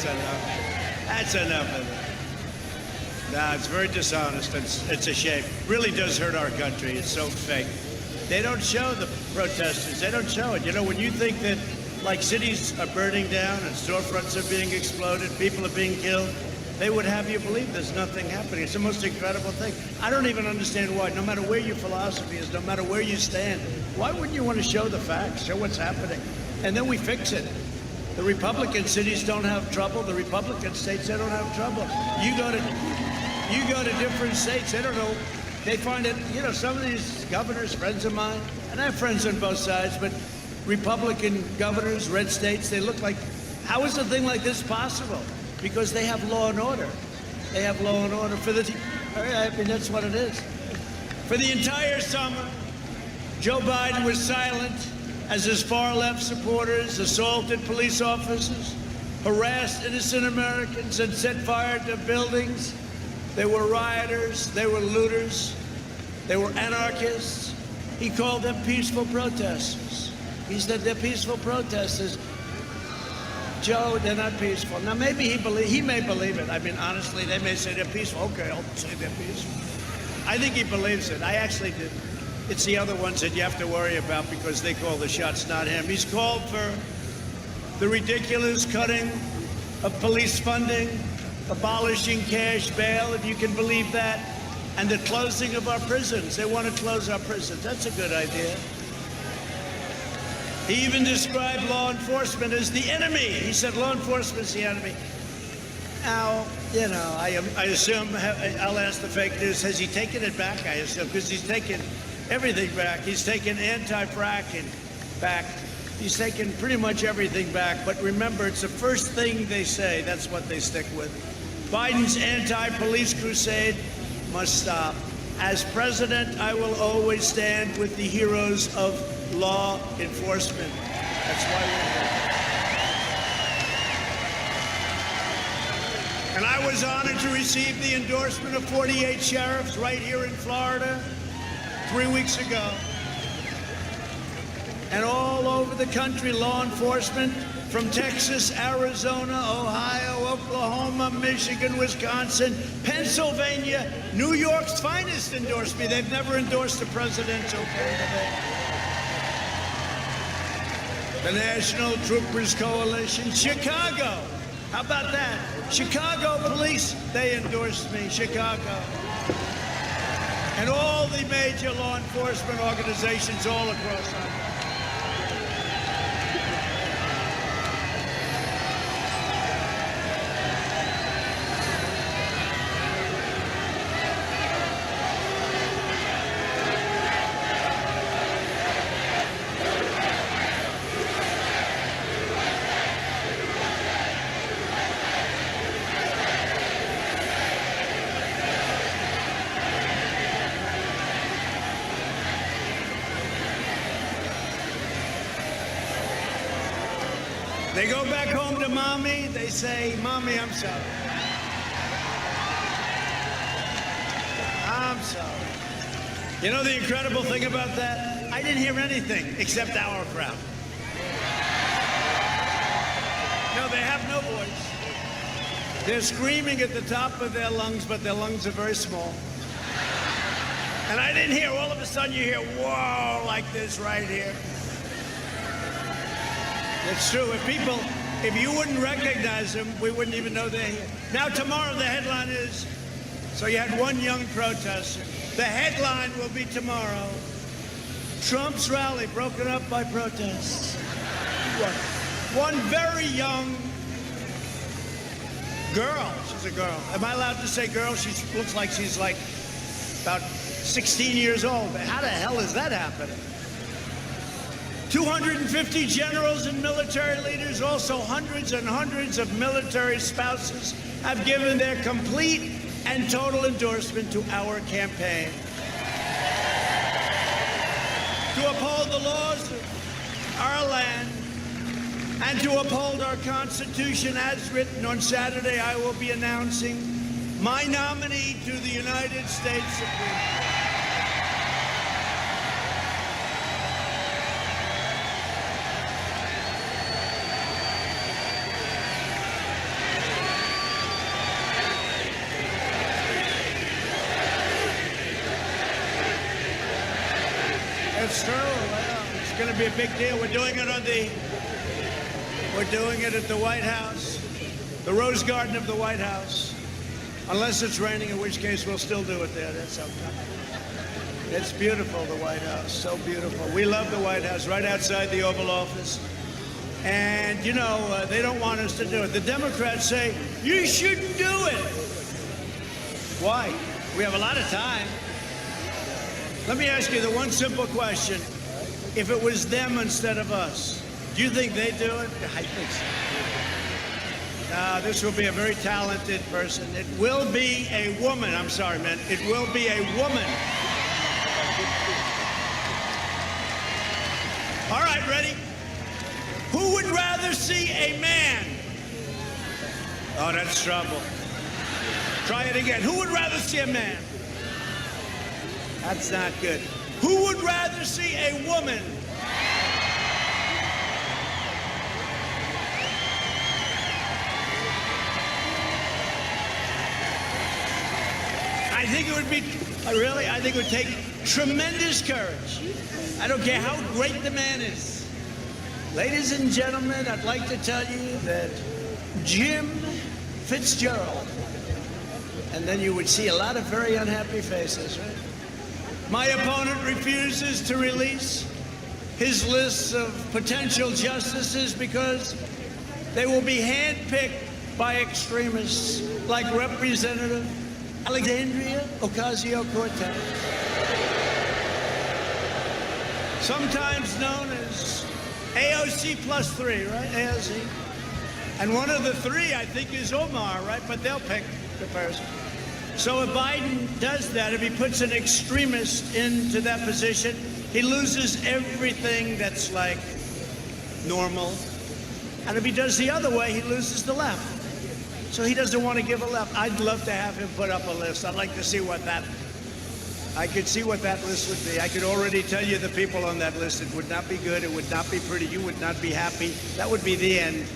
that's enough. That's enough of it. No, it's very dishonest. It's a shame. Really does hurt our country. It's so fake. They don't show the protesters. They don't show it. You know, when you think that, like, cities are burning down and storefronts are being exploded, people are being killed, they would have you believe there's nothing happening. It's the most incredible thing. I don't even understand why. No matter where your philosophy is, no matter where you stand, why wouldn't you want to show the facts, show what's happening? And then we fix it. The Republican cities don't have trouble. The Republican states, they don't have trouble. You go to different states, they don't know. They find it, you know, some of these governors, friends of mine, and I have friends on both sides, but Republican governors, red states, they look like, how is a thing like this possible? Because they have law and order. They have law and order for the, I mean, that's what it is. For the entire summer, Joe Biden was silent as his far-left supporters assaulted police officers, harassed innocent Americans, and set fire to buildings. They were rioters, they were looters, they were anarchists. He called them peaceful protesters. He said they're peaceful protesters. Joe, they're not peaceful. Now, maybe he may believe it. I mean, honestly, they may say they're peaceful. Okay, I'll say they're peaceful. I think he believes it. I actually didn't. It's the other ones that you have to worry about because they call the shots, not him. He's called for the ridiculous cutting of police funding, abolishing cash bail, if you can believe that, and the closing of our prisons. They want to close our prisons. That's a good idea. He even described law enforcement as the enemy. He said law enforcement's the enemy. Now, you know, I assume, I'll ask the fake news, has he taken it back? I assume, because he's taken everything back. He's taken anti-fracking back. He's taken pretty much everything back. But remember, it's the first thing they say. That's what they stick with. Biden's anti-police crusade must stop. As president, I will always stand with the heroes of law enforcement. That's why we're here. And I was honored to receive the endorsement of 48 sheriffs right here in Florida 3 weeks ago. And all over the country, law enforcement from Texas, Arizona, Ohio, Oklahoma, Michigan, Wisconsin, Pennsylvania, New York's finest endorsed me. They've never endorsed a presidential candidate. The National Troopers Coalition, Chicago. How about that? Chicago police, they endorsed me, Chicago. And all the major law enforcement organizations all across our country. They go back home to mommy, they say, Mommy, I'm sorry. I'm sorry. You know the incredible thing about that? I didn't hear anything except our crowd. No, they have no voice. They're screaming at the top of their lungs, but their lungs are very small. And I didn't hear, all of a sudden you hear, whoa, like this right here. It's true. If you wouldn't recognize them, we wouldn't even know they're here. Now, tomorrow, the headline is, so you had one young protester. The headline will be tomorrow, Trump's rally broken up by protests. One very young girl. She's a girl. Am I allowed to say girl? She looks like she's like about 16 years old. But how the hell is that happening? 250 generals and military leaders, also hundreds and hundreds of military spouses, have given their complete and total endorsement to our campaign. To uphold the laws of our land and to uphold our Constitution as written, on Saturday I will be announcing my nominee to the United States Supreme Court. That's true. Well, it's going to be a big deal. We're doing it at the White House, the Rose Garden of the White House. Unless it's raining, in which case we'll still do it there. That's okay. It's beautiful, the White House, so beautiful. We love the White House, right outside the Oval Office. And, you know, they don't want us to do it. The Democrats say, you shouldn't do it. Why? We have a lot of time. Let me ask you the one simple question. If it was them instead of us, do you think they'd do it? I think so. This will be a very talented person. It will be a woman. I'm sorry, man. It will be a woman. All right, ready? Who would rather see a man? Oh, that's trouble. Try it again. Who would rather see a man? That's not good. Who would rather see a woman? I think it would be, really, I think it would take tremendous courage. I don't care how great the man is. Ladies and gentlemen, I'd like to tell you that Jim Fitzgerald, and then you would see a lot of very unhappy faces, right? My opponent refuses to release his lists of potential justices because they will be handpicked by extremists like Representative Alexandria Ocasio-Cortez, sometimes known as AOC plus 3, right? AOC. And one of the three, I think, is Omar, right? But they'll pick the person. So if Biden does that, if he puts an extremist into that position, he loses everything that's like normal. And if he does the other way, he loses the left. So he doesn't want to give a left. I'd love to have him put up a list. I'd like to see I could see what that list would be. I could already tell you the people on that list. It would not be good. It would not be pretty. You would not be happy. That would be the end.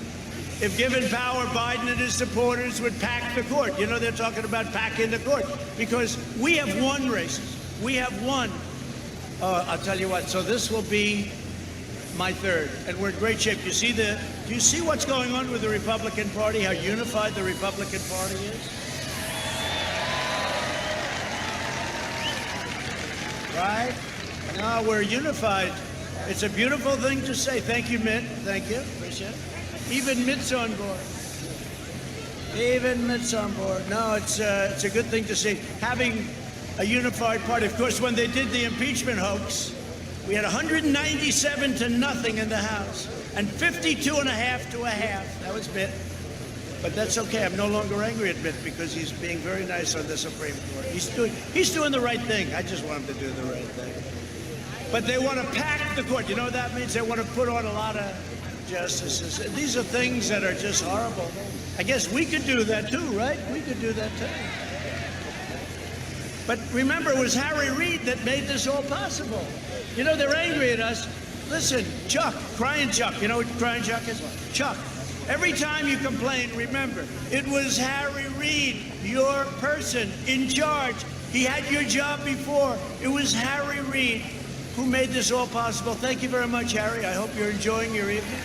If given power, Biden and his supporters would pack the court. You know, they're talking about packing the court because we have won races. We have won. I'll tell you what. So this will be my third, and we're in great shape. Do you see what's going on with the Republican Party? How unified the Republican Party is? Right? No, we're unified. It's a beautiful thing to say. Thank you, Mitt. Thank you. Appreciate it. Even Mitt's on board. Even Mitt's on board. No, it's a good thing to see. Having a unified party. Of course, when they did the impeachment hoax, we had 197 to nothing in the House and 52 and a half to a half. That was Mitt. But that's okay. I'm no longer angry at Mitt because he's being very nice on the Supreme Court. He's doing the right thing. I just want him to do the right thing. But they want to pack the court. You know what that means? They want to put on a lot of justices. These are things that are just horrible. I guess we could do that too, right? We could do that too. But remember, it was Harry Reid that made this all possible. You know, they're angry at us. Listen, Chuck, Crying Chuck. You know what Crying Chuck is? Chuck. Every time you complain, remember, it was Harry Reid, your person in charge. He had your job before. It was Harry Reid who made this all possible. Thank you very much, Harry. I hope you're enjoying your evening.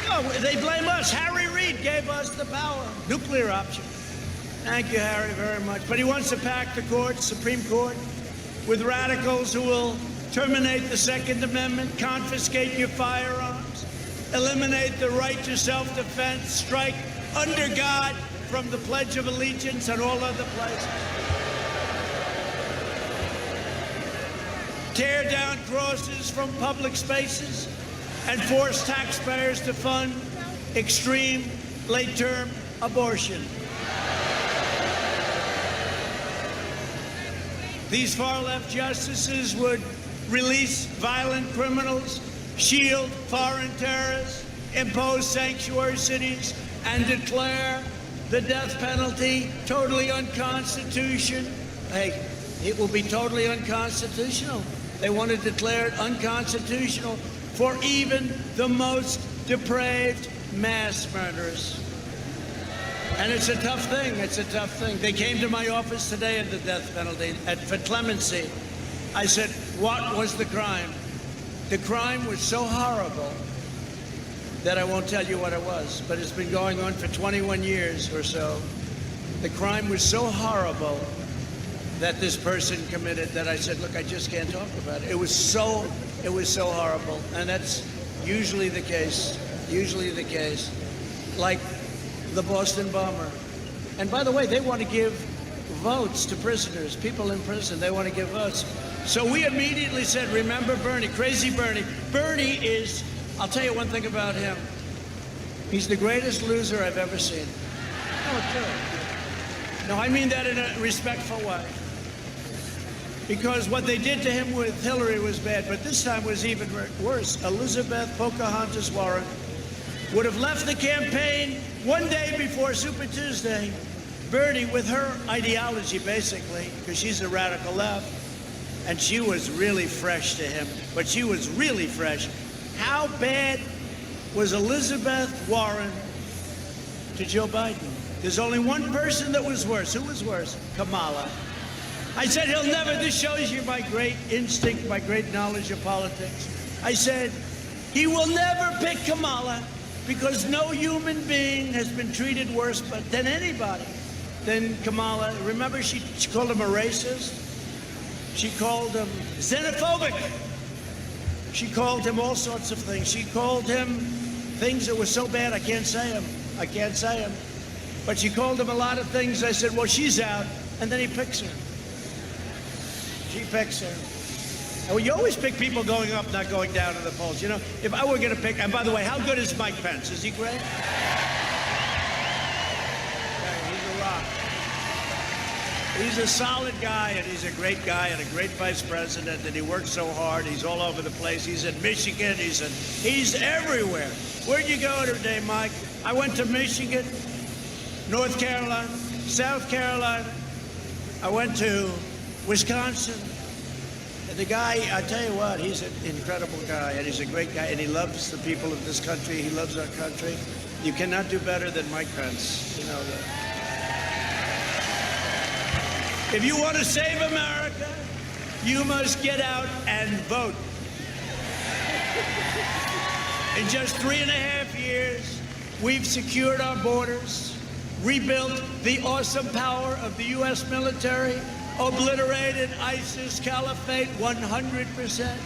No, they blame us. Harry Reid gave us the power. Nuclear option. Thank you, Harry, very much. But he wants to pack the court, Supreme Court, with radicals who will terminate the Second Amendment, confiscate your firearms, eliminate the right to self-defense, strike under God from the Pledge of Allegiance and all other places. Tear down crosses from public spaces and force taxpayers to fund extreme late-term abortion. These far-left justices would release violent criminals, shield foreign terrorists, impose sanctuary cities, and declare the death penalty totally unconstitutional. Hey, it will be totally unconstitutional. They want to declare it unconstitutional for even the most depraved mass murderers. And it's a tough thing. It's a tough thing. They came to my office today at the death penalty for clemency. I said, what was the crime? The crime was so horrible that I won't tell you what it was, but it's been going on for 21 years or so. The crime was so horrible that this person committed that I said, look, I just can't talk about it. It was so horrible. And that's usually the case, like the Boston bomber. And by the way, they want to give votes to prisoners, people in prison. They want to give votes. So we immediately said, remember Bernie, crazy Bernie. Bernie is, I'll tell you one thing about him. He's the greatest loser I've ever seen. Oh, sure. No, I mean that in a respectful way. Because what they did to him with Hillary was bad, but this time was even worse. Elizabeth Pocahontas Warren would have left the campaign one day before Super Tuesday. Bernie, with her ideology, basically, because she's a radical left, and she was really fresh to him, but she was really fresh. How bad was Elizabeth Warren to Joe Biden? There's only one person that was worse. Who was worse? Kamala. I said, he'll never, this shows you my great instinct, my great knowledge of politics. I said, he will never pick Kamala because no human being has been treated worse than anybody than Kamala. Remember, she called him a racist. She called him xenophobic. She called him all sorts of things. She called him things that were so bad I can't say them. I can't say them. But she called him a lot of things. I said, well, she's out. And then he picks her. She picks her. And well, you always pick people going up, not going down in the polls. You know, if I were going to pick, and by the way, how good is Mike Pence? Is he great? He's a rock. He's a solid guy, and he's a great guy, and a great vice president, and he works so hard. He's all over the place. He's in Michigan. He's everywhere. Where'd you go today, Mike? I went to Michigan, North Carolina, South Carolina. I went to Wisconsin. And the guy, I tell you what, he's an incredible guy, and he's a great guy, and he loves the people of this country. He loves our country. You cannot do better than Mike Pence. You know that. If you want to save America, you must get out and vote. In just 3.5 years, we've secured our borders, rebuilt the awesome power of the U.S. military, obliterated ISIS caliphate 100%,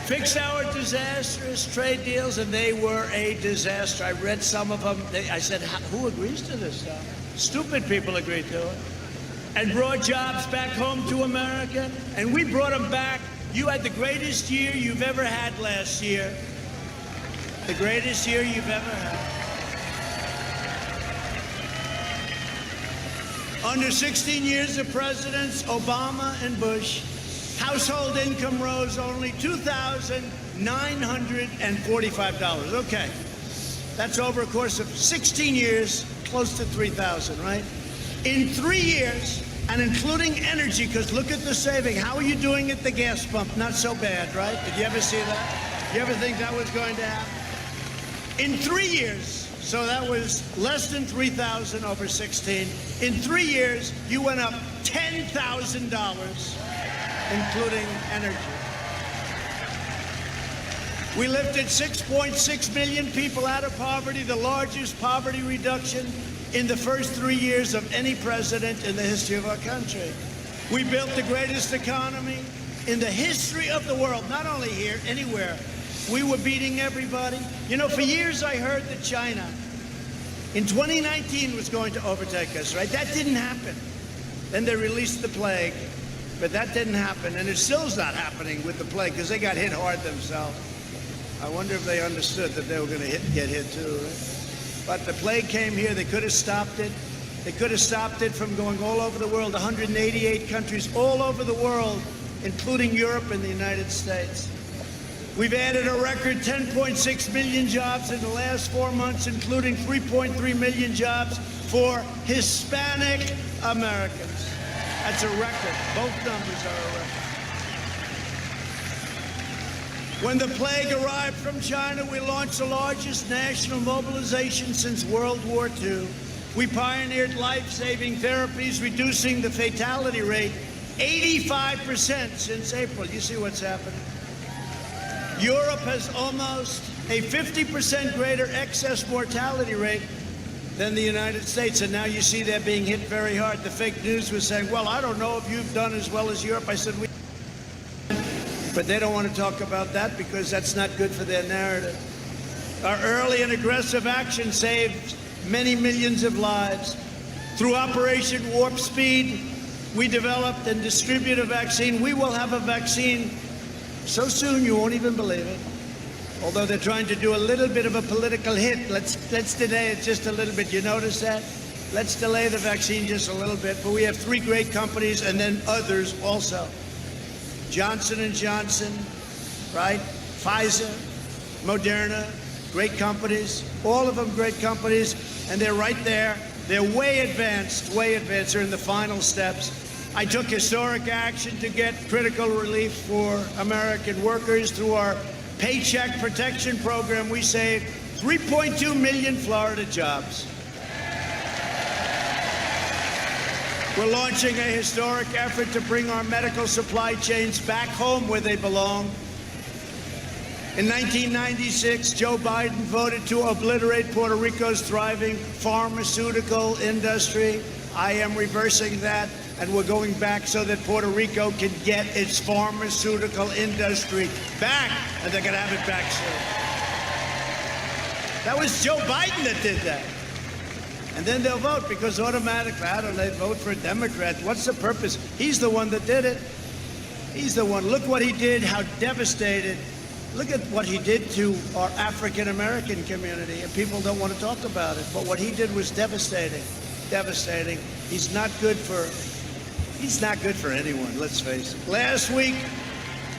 fixed our disastrous trade deals, and they were a disaster. I read some of them. I said, who agrees to this stuff? Stupid people agreed to it. And brought jobs back home to America, and we brought them back. You had the greatest year you've ever had last year. The greatest year you've ever had. Under 16 years of presidents, Obama and Bush, household income rose only $2,945. Okay, that's over a course of 16 years, close to $3,000, right? In 3 years, and including energy, because look at the saving. How are you doing at the gas pump? Not so bad, right? Did you ever see that? You ever think that was going to happen? In 3 years, so that was less than 3,000 over 16. In 3 years, you went up $10,000, including energy. We lifted 6.6 million people out of poverty, the largest poverty reduction in the first 3 years of any president in the history of our country. We built the greatest economy in the history of the world, not only here, anywhere. We were beating everybody. You know, for years I heard that China in 2019 was going to overtake us, right? That didn't happen. Then they released the plague, but that didn't happen. And it still is not happening with the plague because they got hit hard themselves. I wonder if they understood that they were going to get hit too, right? But the plague came here. They could have stopped it. They could have stopped it from going all over the world, 188 countries all over the world, including Europe and the United States. We've added a record 10.6 million jobs in the last 4 months, including 3.3 million jobs for Hispanic Americans. That's a record. Both numbers are a record. When the plague arrived from China, we launched the largest national mobilization since World War II. We pioneered life-saving therapies, reducing the fatality rate 85% since April. You see what's happening? Europe has almost a 50% greater excess mortality rate than the United States, and now you see they're being hit very hard. The fake news was saying, well, I don't know if you've done as well as Europe. I said, but they don't want to talk about that because that's not good for their narrative. Our early and aggressive action saved many millions of lives. Through Operation Warp Speed, we developed and distributed a vaccine. We will have a vaccine so soon you won't even believe it. Although they're trying to do a little bit of a political hit. Let's delay it just a little bit. You notice that? Let's delay the vaccine just a little bit. But we have 3 great companies and then others also. Johnson & Johnson, right? Pfizer, Moderna, great companies. All of them great companies. And they're right there. They're way advanced, way advanced. They're in the final steps. I took historic action to get critical relief for American workers through our Paycheck Protection Program. We saved 3.2 million Florida jobs. We're launching a historic effort to bring our medical supply chains back home where they belong. In 1996, Joe Biden voted to obliterate Puerto Rico's thriving pharmaceutical industry. I am reversing that, and we're going back so that Puerto Rico can get its pharmaceutical industry back, and they're going to have it back soon. That was Joe Biden that did that. And then they'll vote because automatically, I don't know, they vote for a Democrat. What's the purpose? He's the one that did it. He's the one. Look what he did, how devastated. Look at what he did to our African-American community, and people don't want to talk about it. But what he did was devastating, devastating. He's not good for anyone, let's face it. Last week,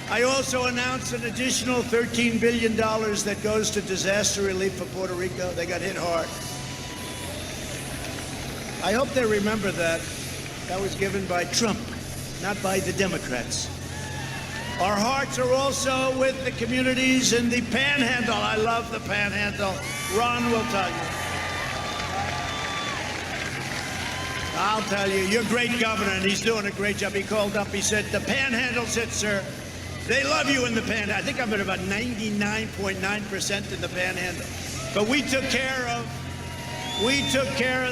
I also announced an additional $13 billion that goes to disaster relief for Puerto Rico. They got hit hard. I hope they remember that. That was given by Trump, not by the Democrats. Our hearts are also with the communities in the Panhandle. I love the Panhandle. Ron will tell you. I'll tell you, you're a great governor, and he's doing a great job. He called up, he said, the Panhandle said, sir, they love you in the Panhandle. I think I'm at about 99.9% in the Panhandle. But we took care of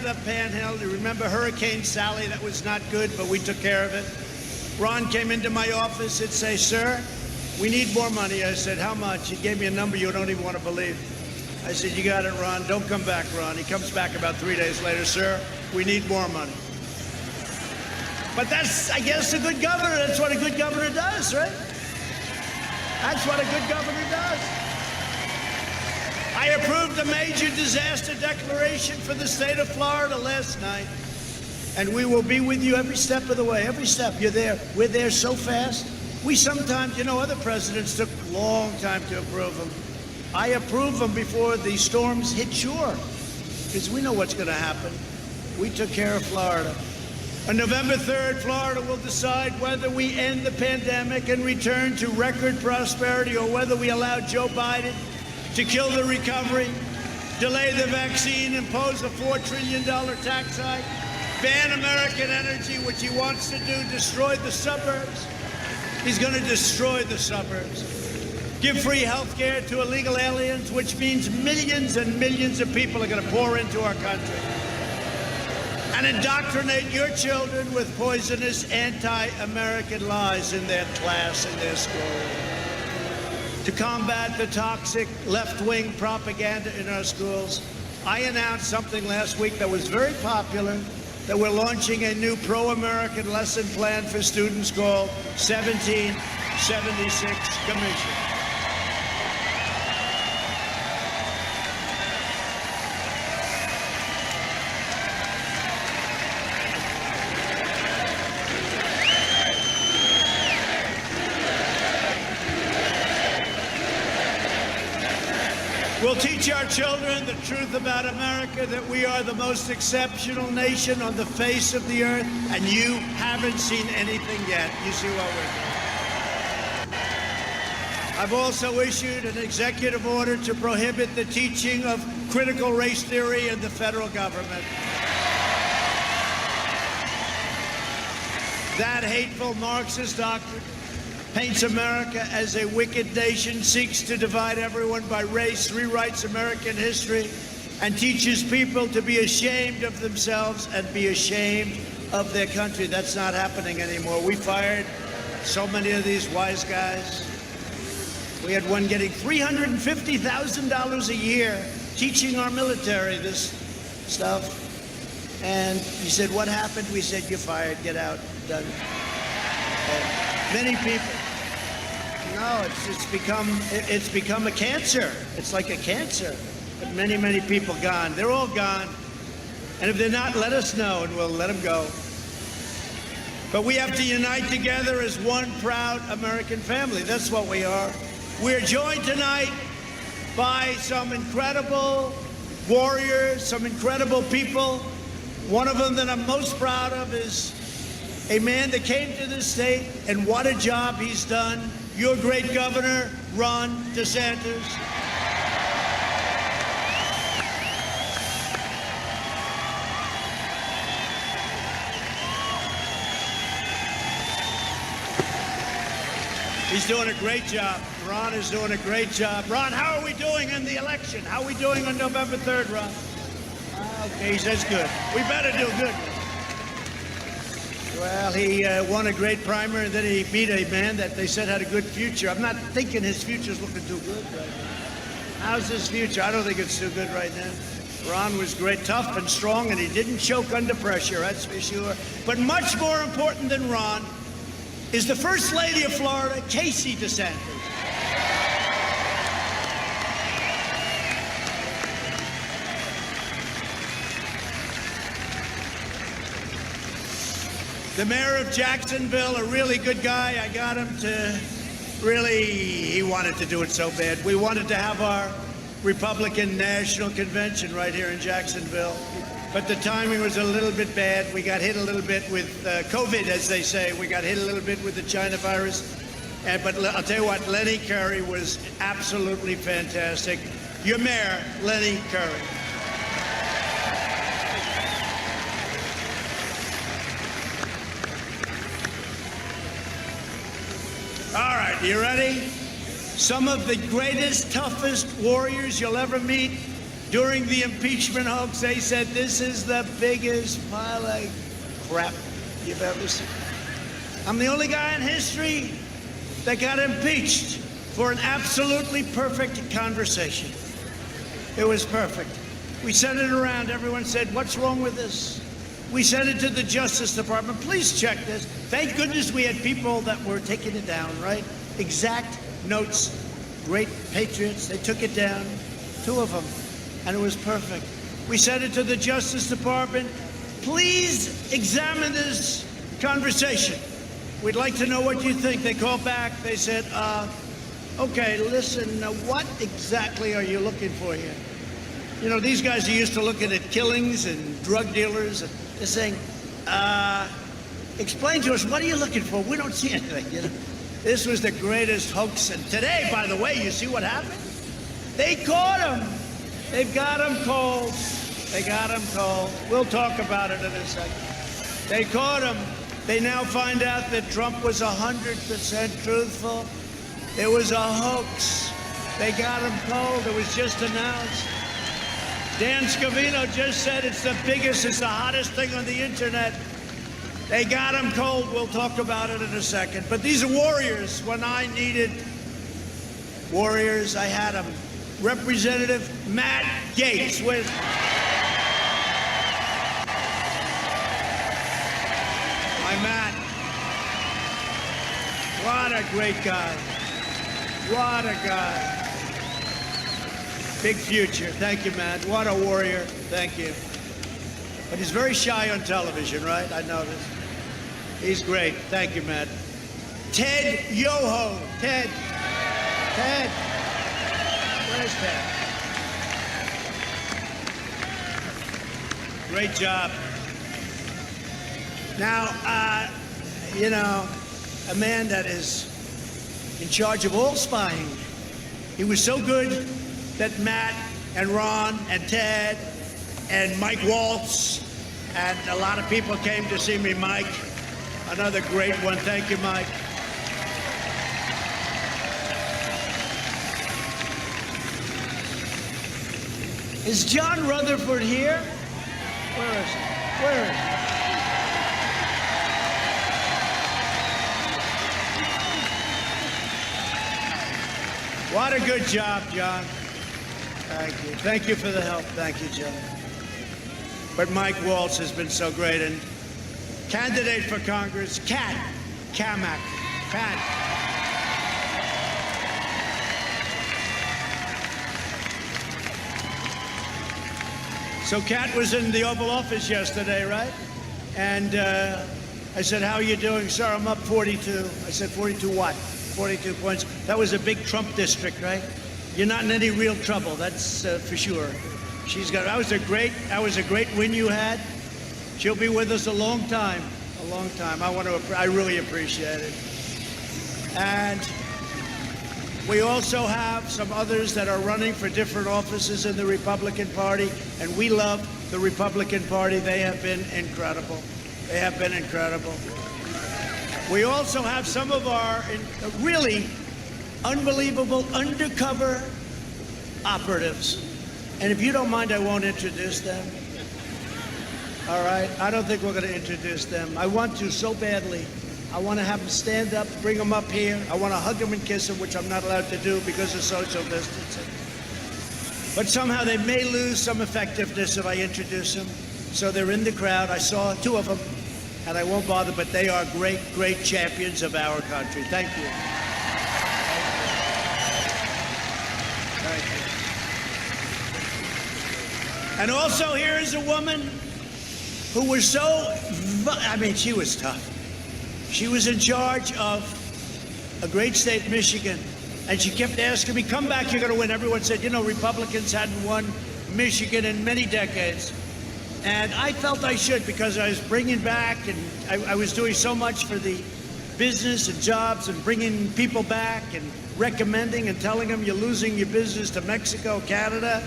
the Panhandle. You remember Hurricane Sally? That was not good, but we took care of it. Ron came into my office and said, sir, we need more money. I said, how much? He gave me a number you don't even want to believe. I said, you got it, Ron. Don't come back, Ron. He comes back about 3 days later, sir, we need more money. But that's, I guess, a good governor. That's what a good governor does, right? That's what a good governor does. I approved a major disaster declaration for the state of Florida last night. And we will be with you every step of the way. Every step, you're there. We're there so fast. We sometimes, other presidents took a long time to approve them. I approve them before the storms hit shore, because we know what's going to happen. We took care of Florida. On November 3rd, Florida will decide whether we end the pandemic and return to record prosperity, or whether we allow Joe Biden to kill the recovery, delay the vaccine, impose a $4 trillion tax hike, ban American energy, which he wants to do, destroy the suburbs. He's going to destroy the suburbs. Give free health care to illegal aliens, which means millions and millions of people are going to pour into our country. And indoctrinate your children with poisonous anti-American lies in their class, in their school. To combat the toxic left-wing propaganda in our schools, I announced something last week that was very popular, that we're launching a new pro-American lesson plan for students called 1776 Commission. We'll teach our children the truth about America, that we are the most exceptional nation on the face of the earth, and you haven't seen anything yet. You see what we're doing. I've also issued an executive order to prohibit the teaching of critical race theory in the federal government. That hateful Marxist doctrine paints America as a wicked nation, seeks to divide everyone by race, rewrites American history, and teaches people to be ashamed of themselves and be ashamed of their country. That's not happening anymore. We fired so many of these wise guys. We had one getting $350,000 a year teaching our military this stuff. And he said, what happened? We said, you're fired, get out, done. And many people, no, it's become a cancer. It's like a cancer. But many, many people gone. They're all gone. And if they're not, let us know and we'll let them go. But we have to unite together as one proud American family. That's what we are. We're joined tonight by some incredible warriors, some incredible people. One of them that I'm most proud of is a man that came to this state, and what a job he's done. Your great governor, Ron DeSantis. He's doing a great job. Ron is doing a great job. Ron, how are we doing in the election? How are we doing on November 3rd, Ron? Okay, he says good. We better do good. Well, he won a great primary, and then he beat a man that they said had a good future. I'm not thinking his future's looking too good right now. How's his future? I don't think it's too good right now. Ron was great, tough and strong, and he didn't choke under pressure, that's for sure. But much more important than Ron is the First Lady of Florida, Casey DeSantis. The mayor of Jacksonville, a really good guy. I got him to really, he wanted to do it so bad. We wanted to have our Republican National Convention right here in Jacksonville. But the timing was a little bit bad. We got hit a little bit with COVID, as they say. We got hit a little bit with the China virus. But I'll tell you what, Lenny Curry was absolutely fantastic. Your mayor, Lenny Curry. All right, you ready? Some of the greatest, toughest warriors you'll ever meet. During the impeachment hoax, they said this is the biggest pile of crap you've ever seen. I'm the only guy in history that got impeached for an absolutely perfect conversation. It was perfect. We sent it around. Everyone said, what's wrong with this? We sent it to the Justice Department. Please check this. Thank goodness we had people that were taking it down, right? Exact notes. Great patriots. They took it down. 2 of them. And it was perfect. We sent it to the Justice Department. Please examine this conversation. We'd like to know what you think. They called back. They said, okay, listen, what exactly are you looking for here? You know, these guys are used to looking at killings and drug dealers. And they're saying, explain to us, what are you looking for? We don't see anything, you know. This was the greatest hoax. And today, by the way, you see what happened? They caught him. They've got him cold. They got him cold. We'll talk about it in a second. They caught him. They now find out that Trump was 100% truthful. It was a hoax. They got him cold. It was just announced. Dan Scavino just said it's the biggest, it's the hottest thing on the internet. They got him cold. We'll talk about it in a second. But these are warriors. When I needed warriors, I had them. Representative Matt Gaetz with my Matt. What a great guy. What a guy. Big future. Thank you, Matt. What a warrior. Thank you. But he's very shy on television, right? I noticed. He's great. Thank you, Matt. Ted Yoho. Ted. Ted. Where's Ted? Great job. Now, you know, a man that is in charge of all spying. He was so good that Matt and Ron and Ted and Mike Waltz and a lot of people came to see me, Mike. Another great one. Thank you, Mike. Is John Rutherford here? Where is he? Where is he? What a good job, John. Thank you. Thank you for the help. Thank you, John. But Mike Waltz has been so great. And candidate for Congress, Kat Kamak. Kat. So Kat was in the Oval Office yesterday, right? And I said, how are you doing, sir? I'm up 42. I said, 42 what? 42 points. That was a big Trump district, right? You're not in any real trouble, that's for sure. That was a great win you had. She'll be with us a long time, a long time. I really appreciate it. And we also have some others that are running for different offices in the Republican Party, and we love the Republican Party. They have been incredible. They have been incredible. We also have some of our really unbelievable undercover operatives. And if you don't mind, I won't introduce them. All right? I don't think we're going to introduce them. I want to so badly. I want to have them stand up, bring them up here. I want to hug them and kiss them, which I'm not allowed to do because of social distancing. But somehow they may lose some effectiveness if I introduce them. So they're in the crowd. I saw two of them, and I won't bother, but they are great, great champions of our country. Thank you. Thank you. And also here is a woman who was she was tough. She was in charge of a great state, Michigan, and she kept asking me, come back, you're going to win. Everyone said, you know, Republicans hadn't won Michigan in many decades. And I felt I should because I was bringing back, and I was doing so much for the business and jobs and bringing people back and recommending and telling them you're losing your business to Mexico, Canada.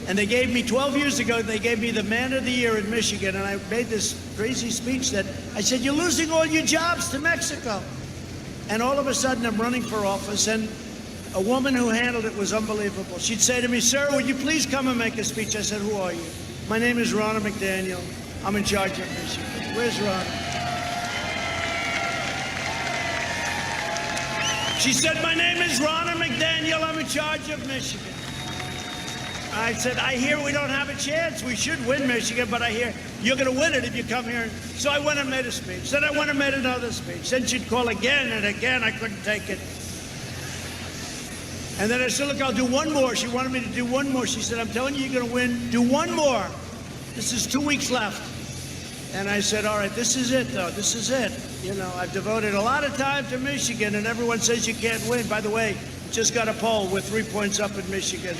And they gave me, 12 years ago, they gave me the Man of the Year in Michigan, and I made this crazy speech that I said, you're losing all your jobs to Mexico. And all of a sudden, I'm running for office, and a woman who handled it was unbelievable. She'd say to me, sir, would you please come and make a speech? I said, who are you? My name is Ronna McDaniel. I'm in charge of Michigan. Where's Ronna? She said, my name is Ronna McDaniel. I'm in charge of Michigan. I said, I hear we don't have a chance. We should win Michigan, but I hear you're going to win it if you come here. So I went and made a speech. Then I went and made another speech. Then she'd call again and again. I couldn't take it. And then I said, look, I'll do one more. She wanted me to do one more. She said, I'm telling you, you're going to win. Do one more. This is 2 weeks left. And I said, all right, this is it, though. This is it. You know, I've devoted a lot of time to Michigan, and everyone says you can't win. By the way, just got a poll with 3 points up in Michigan.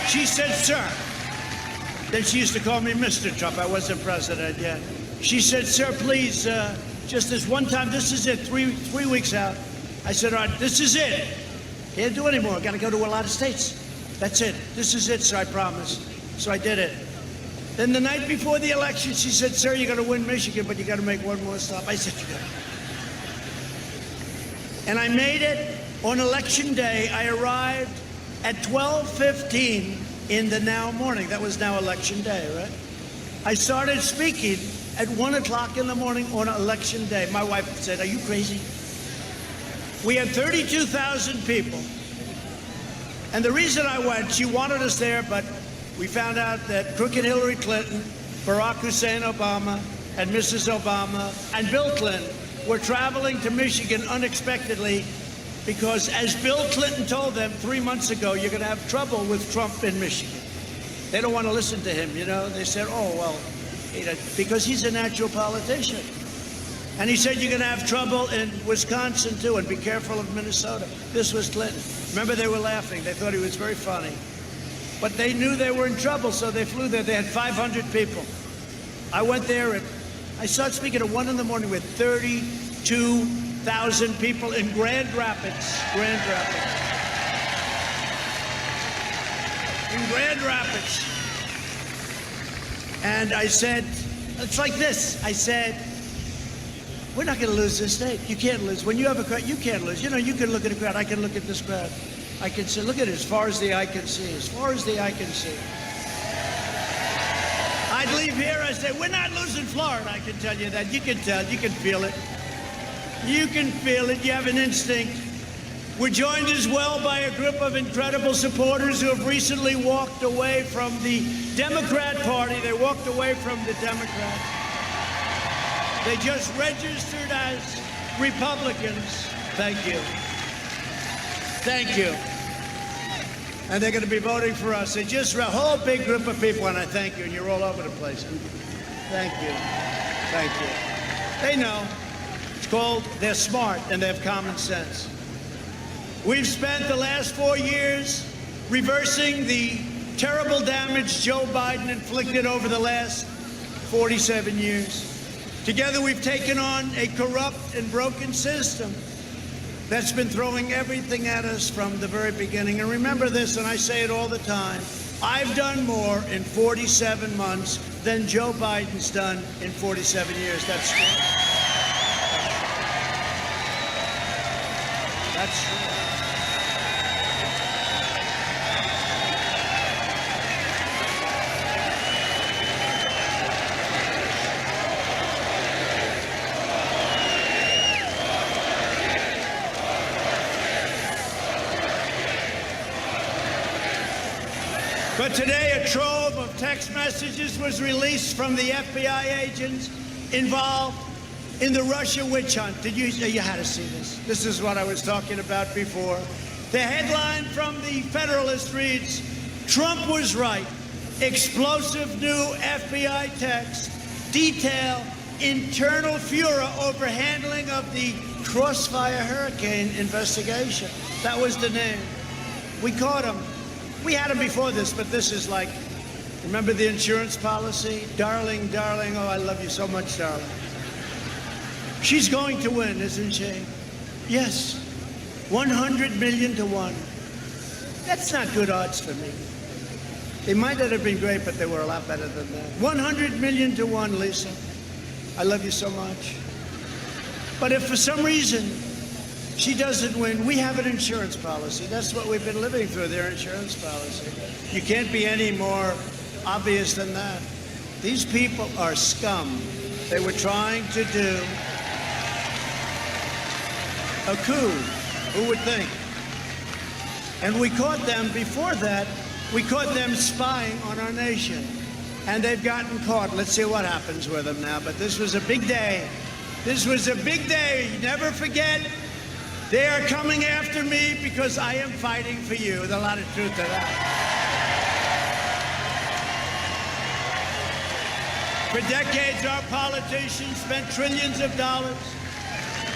She said, sir. Then she used to call me Mr. Trump. I wasn't president yet. She said, sir, please, just this one time, this is it, three weeks out. I said, all right, this is it. Can't do any more. Got to go to a lot of states. That's it. This is it, sir, I promise. So I did it. Then the night before the election, she said, sir, you're going to win Michigan, but you got to make one more stop. I said, you got to. And I made it on election day. I arrived at 12:15 in the now morning. That was now election day, right? I started speaking at 1 o'clock in the morning on election day. My wife said, are you crazy? We had 32,000 people. And the reason I went, she wanted us there, but we found out that crooked Hillary Clinton, Barack Hussein Obama, and Mrs. Obama, and Bill Clinton were traveling to Michigan unexpectedly because, as Bill Clinton told them 3 months ago, you're going to have trouble with Trump in Michigan. They don't want to listen to him, you know. They said, oh, well, because he's a natural politician. And he said, you're going to have trouble in Wisconsin, too, and be careful of Minnesota. This was Clinton. Remember, they were laughing. They thought he was very funny. But they knew they were in trouble, so they flew there. They had 500 people. I went there, and I started speaking at 1 in the morning with 32,000 people in Grand Rapids. Grand Rapids. In Grand Rapids. And I said, it's like this. I said, we're not going to lose this state. You can't lose. When you have a crowd, you can't lose. You know, you can look at a crowd. I can look at this crowd. I can say, look at it as far as the eye can see, as far as the eye can see. I'd leave here, I say, we're not losing Florida. I can tell you that. You can tell, you can feel it. You can feel it, you have an instinct. We're joined as well by a group of incredible supporters who have recently walked away from the Democrat Party. They walked away from the Democrats. They just registered as Republicans. Thank you. Thank you. And they're going to be voting for us. They just a whole big group of people, and I thank you, and you're all over the place. Thank you. Thank you. They know. It's called, they're smart, and they have common sense. We've spent the last 4 years reversing the terrible damage Joe Biden inflicted over the last 47 years. Together, we've taken on a corrupt and broken system that's been throwing everything at us from the very beginning. And remember this, and I say it all the time, I've done more in 47 months than Joe Biden's done in 47 years. That's true. That's true. But today, a trove of text messages was released from the FBI agents involved in the Russia witch hunt. You had to see this. This is what I was talking about before. The headline from the Federalist reads, Trump was right. Explosive new FBI texts detail internal furor over handling of the Crossfire Hurricane investigation. That was the name. We caught him. We had him before this, but this is like, remember the insurance policy? Darling, darling, oh, I love you so much, darling. She's going to win, isn't she? Yes, 100 million to 1. That's not good odds for me. They might not have been great, but they were a lot better than that. 100 million to 1, Lisa. I love you so much. But if for some reason she doesn't win, we have an insurance policy. That's what we've been living through, their insurance policy. You can't be any more obvious than that. These people are scum. They were trying to do a coup. Who would think? And we caught them before that. We caught them spying on our nation. And they've gotten caught. Let's see what happens with them now. But this was a big day. This was a big day. Never forget. They are coming after me because I am fighting for you. There's a lot of truth to that. For decades, our politicians spent trillions of dollars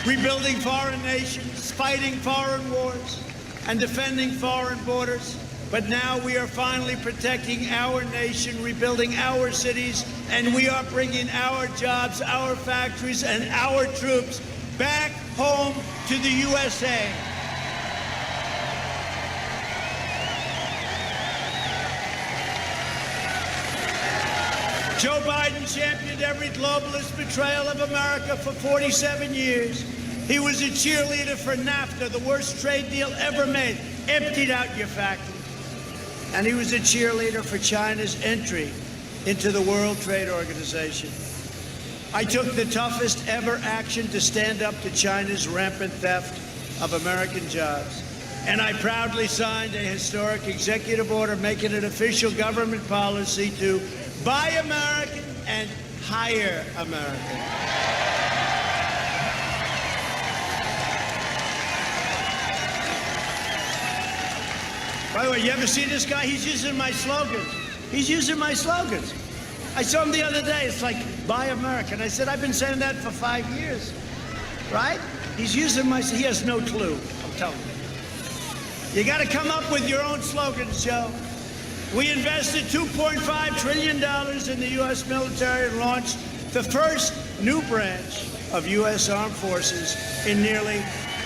rebuilding foreign nations, fighting foreign wars, and defending foreign borders. But now we are finally protecting our nation, rebuilding our cities, and we are bringing our jobs, our factories, and our troops back home to the USA. Joe Biden championed every globalist betrayal of America for 47 years. He was a cheerleader for NAFTA, the worst trade deal ever made. Emptied out your factory. And he was a cheerleader for China's entry into the World Trade Organization. I took the toughest ever action to stand up to China's rampant theft of American jobs. And I proudly signed a historic executive order making it official government policy to buy American and hire American. By the way, you ever see this guy? He's using my slogans. He's using my slogans. I saw him the other day. It's like, buy American. I said, I've been saying that for 5 years, right? He's using my, he has no clue, I'm telling you. You got to come up with your own slogans, Joe. We invested $2.5 trillion in the U.S. military and launched the first new branch of U.S. Armed Forces in nearly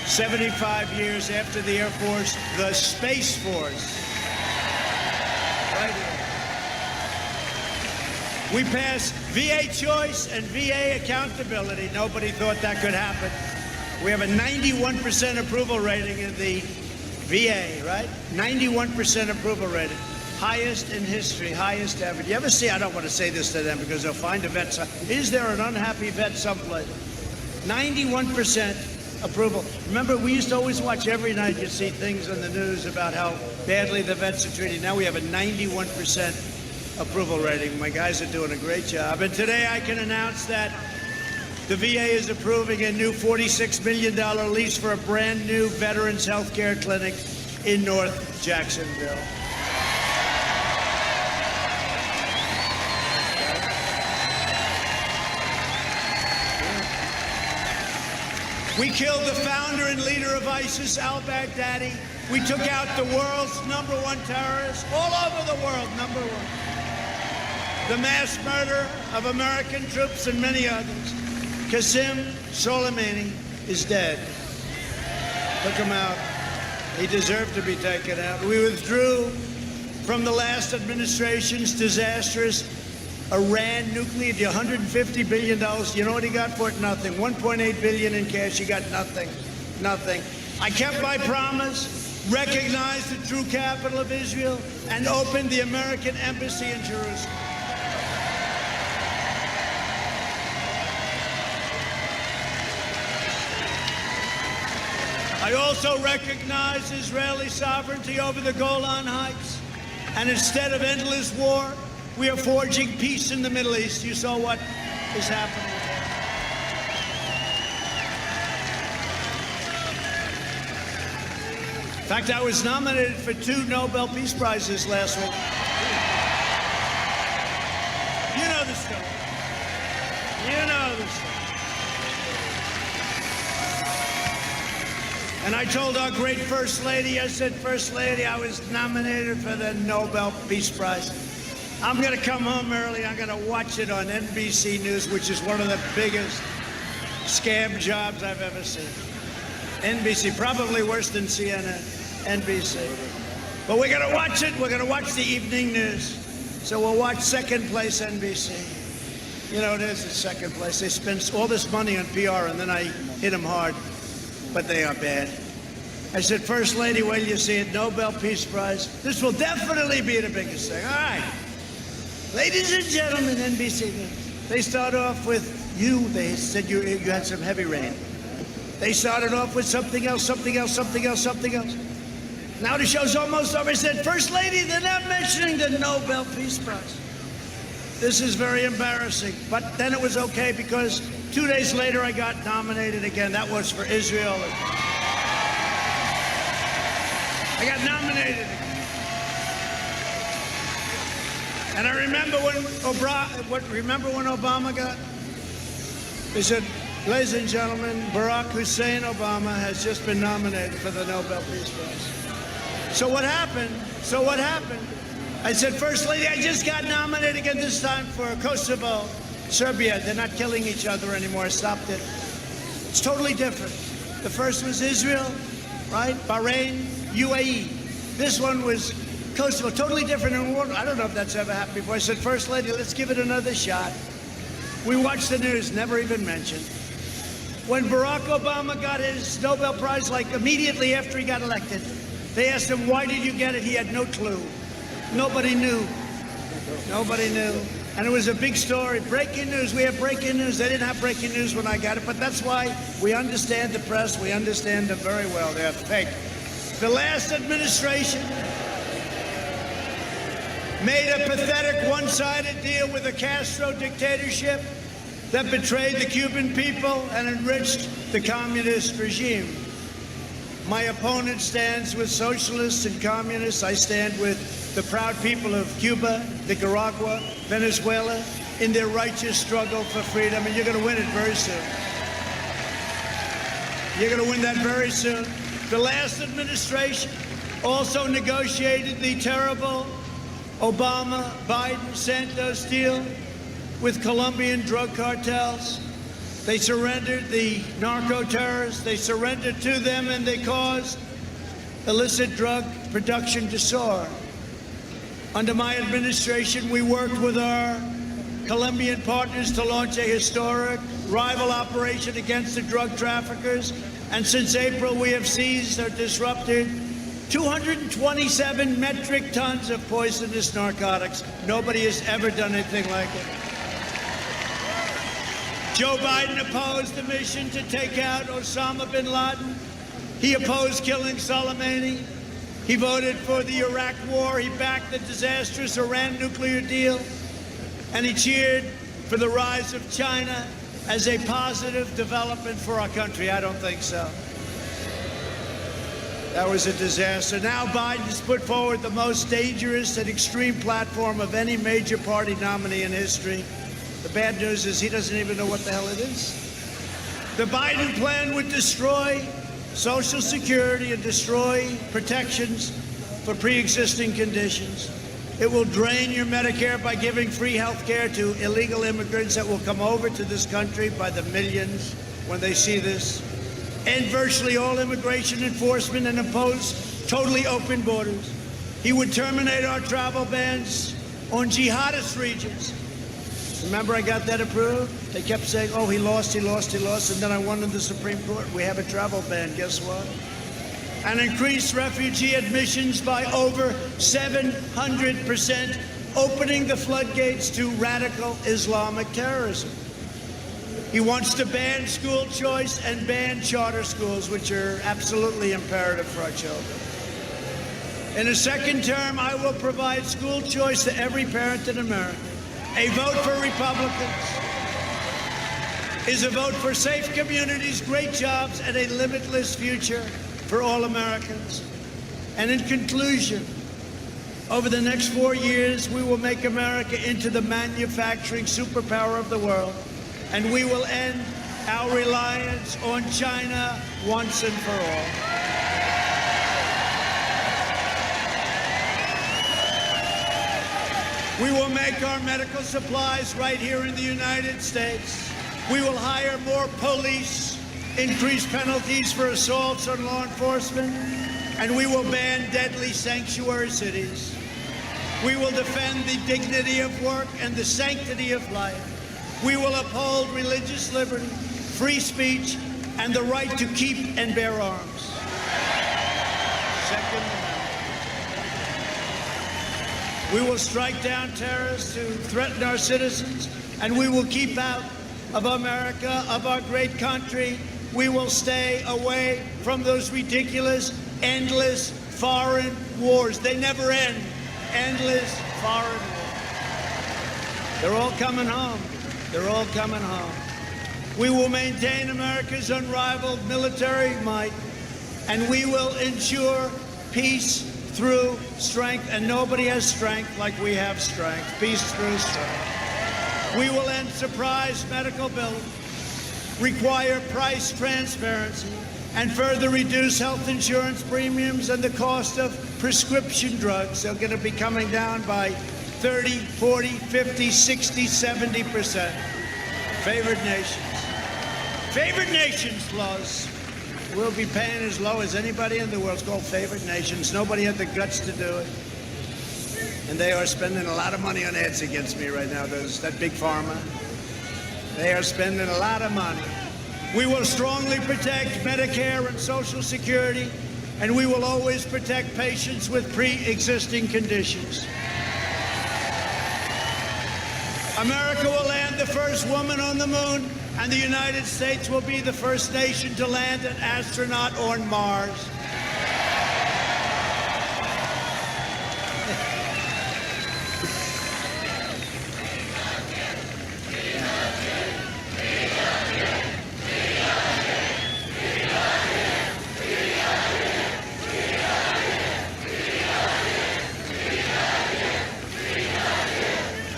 75 years after the Air Force, the Space Force. Right here. We passed VA choice and VA accountability. Nobody thought that could happen. We have a 91% approval rating in the VA, right? 91% approval rating. Highest in history, highest ever. Do you ever see, I don't want to say this to them because they'll find a vet. Is there an unhappy vet someplace? 91% approval. Remember, we used to always watch every night, you'd see things on the news about how badly the vets are treated. Now we have a 91% approval rating. My guys are doing a great job. And today I can announce that the VA is approving a new $46 million lease for a brand new veterans health care clinic in North Jacksonville. We killed the founder and leader of ISIS, al-Baghdadi. We took out the world's #1 terrorist, all over the world, #1. The mass murder of American troops and many others. Qasem Soleimani is dead. Took him out. He deserved to be taken out. We withdrew from the last administration's disastrous Iran nuclear deal, $150 billion. You know what he got for it? Nothing. $1.8 billion in cash. He got nothing. Nothing. I kept my promise, recognized the true capital of Israel, and opened the American embassy in Jerusalem. I also recognize Israeli sovereignty over the Golan Heights. And instead of endless war, we are forging peace in the Middle East. You saw what is happening there. In fact, I was nominated for 2 Nobel Peace Prizes last week. You know the story. You know the story. And I told our great First Lady, I said, First Lady, I was nominated for the Nobel Peace Prize. I'm going to come home early. I'm going to watch it on NBC News, which is one of the biggest scam jobs I've ever seen. NBC, probably worse than CNN, NBC. But we're going to watch it. We're going to watch the evening news. So we'll watch second place NBC. You know, it is the second place. They spend all this money on PR, and then I hit them hard. But they are bad. I said, First Lady, wait till you see it, Nobel Peace Prize. This will definitely be the biggest thing. All right. Ladies and gentlemen, NBC News. They start off with you. They said you had some heavy rain. They started off with something else, something else, something else, something else. Now the show's almost over. I said, First Lady, they're not mentioning the Nobel Peace Prize. This is very embarrassing. But then it was okay because 2 days later I got nominated again. That was for Israel. I got nominated again. And I remember when Obama got, they said, ladies and gentlemen, Barack Hussein Obama has just been nominated for the Nobel Peace Prize. So what happened? I said, First Lady, I just got nominated again, this time for Kosovo, Serbia. They're not killing each other anymore. I stopped it. It's totally different. The first was Israel, right? Bahrain, UAE. This one was Kosovo, totally different. I don't know if that's ever happened before. I said, First Lady, let's give it another shot. We watched the news, never even mentioned. When Barack Obama got his Nobel Prize, like immediately after he got elected, they asked him, why did you get it? He had no clue. Nobody knew. Nobody knew. And it was a big story. Breaking news. We have breaking news. They didn't have breaking news when I got it, but that's why we understand the press. We understand them very well. They're fake. The last administration made a pathetic one-sided deal with a Castro dictatorship that betrayed the Cuban people and enriched the communist regime. My opponent stands with socialists and communists. I stand with the proud people of Cuba, Nicaragua, Venezuela, in their righteous struggle for freedom, and you're going to win it very soon. You're going to win that very soon. The last administration also negotiated the terrible Obama, Biden, Santos deal with Colombian drug cartels. They surrendered the narco-terrorists. They surrendered to them, and they caused illicit drug production to soar. Under my administration, we worked with our Colombian partners to launch a historic rival operation against the drug traffickers. And since April, we have seized or disrupted 227 metric tons of poisonous narcotics. Nobody has ever done anything like it. Joe Biden opposed the mission to take out Osama bin Laden. He opposed killing Soleimani. He voted for the Iraq war. He backed the disastrous Iran nuclear deal. And he cheered for the rise of China as a positive development for our country. I don't think so. That was a disaster. Now Biden has put forward the most dangerous and extreme platform of any major party nominee in history. The bad news is he doesn't even know what the hell it is. The Biden plan would destroy Social Security and destroy protections for pre-existing conditions. It will drain your Medicare by giving free health care to illegal immigrants that will come over to this country by the millions when they see this. End virtually all immigration enforcement and impose totally open borders. He would terminate our travel bans on jihadist regions. Remember, I got that approved? They kept saying, oh, he lost, and then I won in the Supreme Court. We have a travel ban. Guess what? And increased refugee admissions by over 700%, opening the floodgates to radical Islamic terrorism. He wants to ban school choice and ban charter schools, which are absolutely imperative for our children. In a second term, I will provide school choice to every parent in America. A vote for Republicans is a vote for safe communities, great jobs, and a limitless future for all Americans. And in conclusion, over the next 4 years, we will make America into the manufacturing superpower of the world, and we will end our reliance on China once and for all. We will make our medical supplies right here in the United States. We will hire more police, increase penalties for assaults on law enforcement, and we will ban deadly sanctuary cities. We will defend the dignity of work and the sanctity of life. We will uphold religious liberty, free speech, and the right to keep and bear arms. Second Amendment. We will strike down terrorists who threaten our citizens, and we will keep out of America, of our great country. We will stay away from those ridiculous, endless foreign wars. They never end. Endless foreign wars. They're all coming home. They're all coming home. We will maintain America's unrivaled military might, and we will ensure peace through strength, and nobody has strength like we have strength. Peace through strength. We will end surprise medical billing, require price transparency, and further reduce health insurance premiums and the cost of prescription drugs. They're going to be coming down by 30, 40, 50, 60, 70%. Favored nations. Favored nations laws. We'll be paying as low as anybody in the world. It's called favored nations. Nobody had the guts to do it. And they are spending a lot of money on ads against me right now, that big pharma. They are spending a lot of money. We will strongly protect Medicare and Social Security, and we will always protect patients with pre-existing conditions. America will land the first woman on the moon, and the United States will be the first nation to land an astronaut on Mars.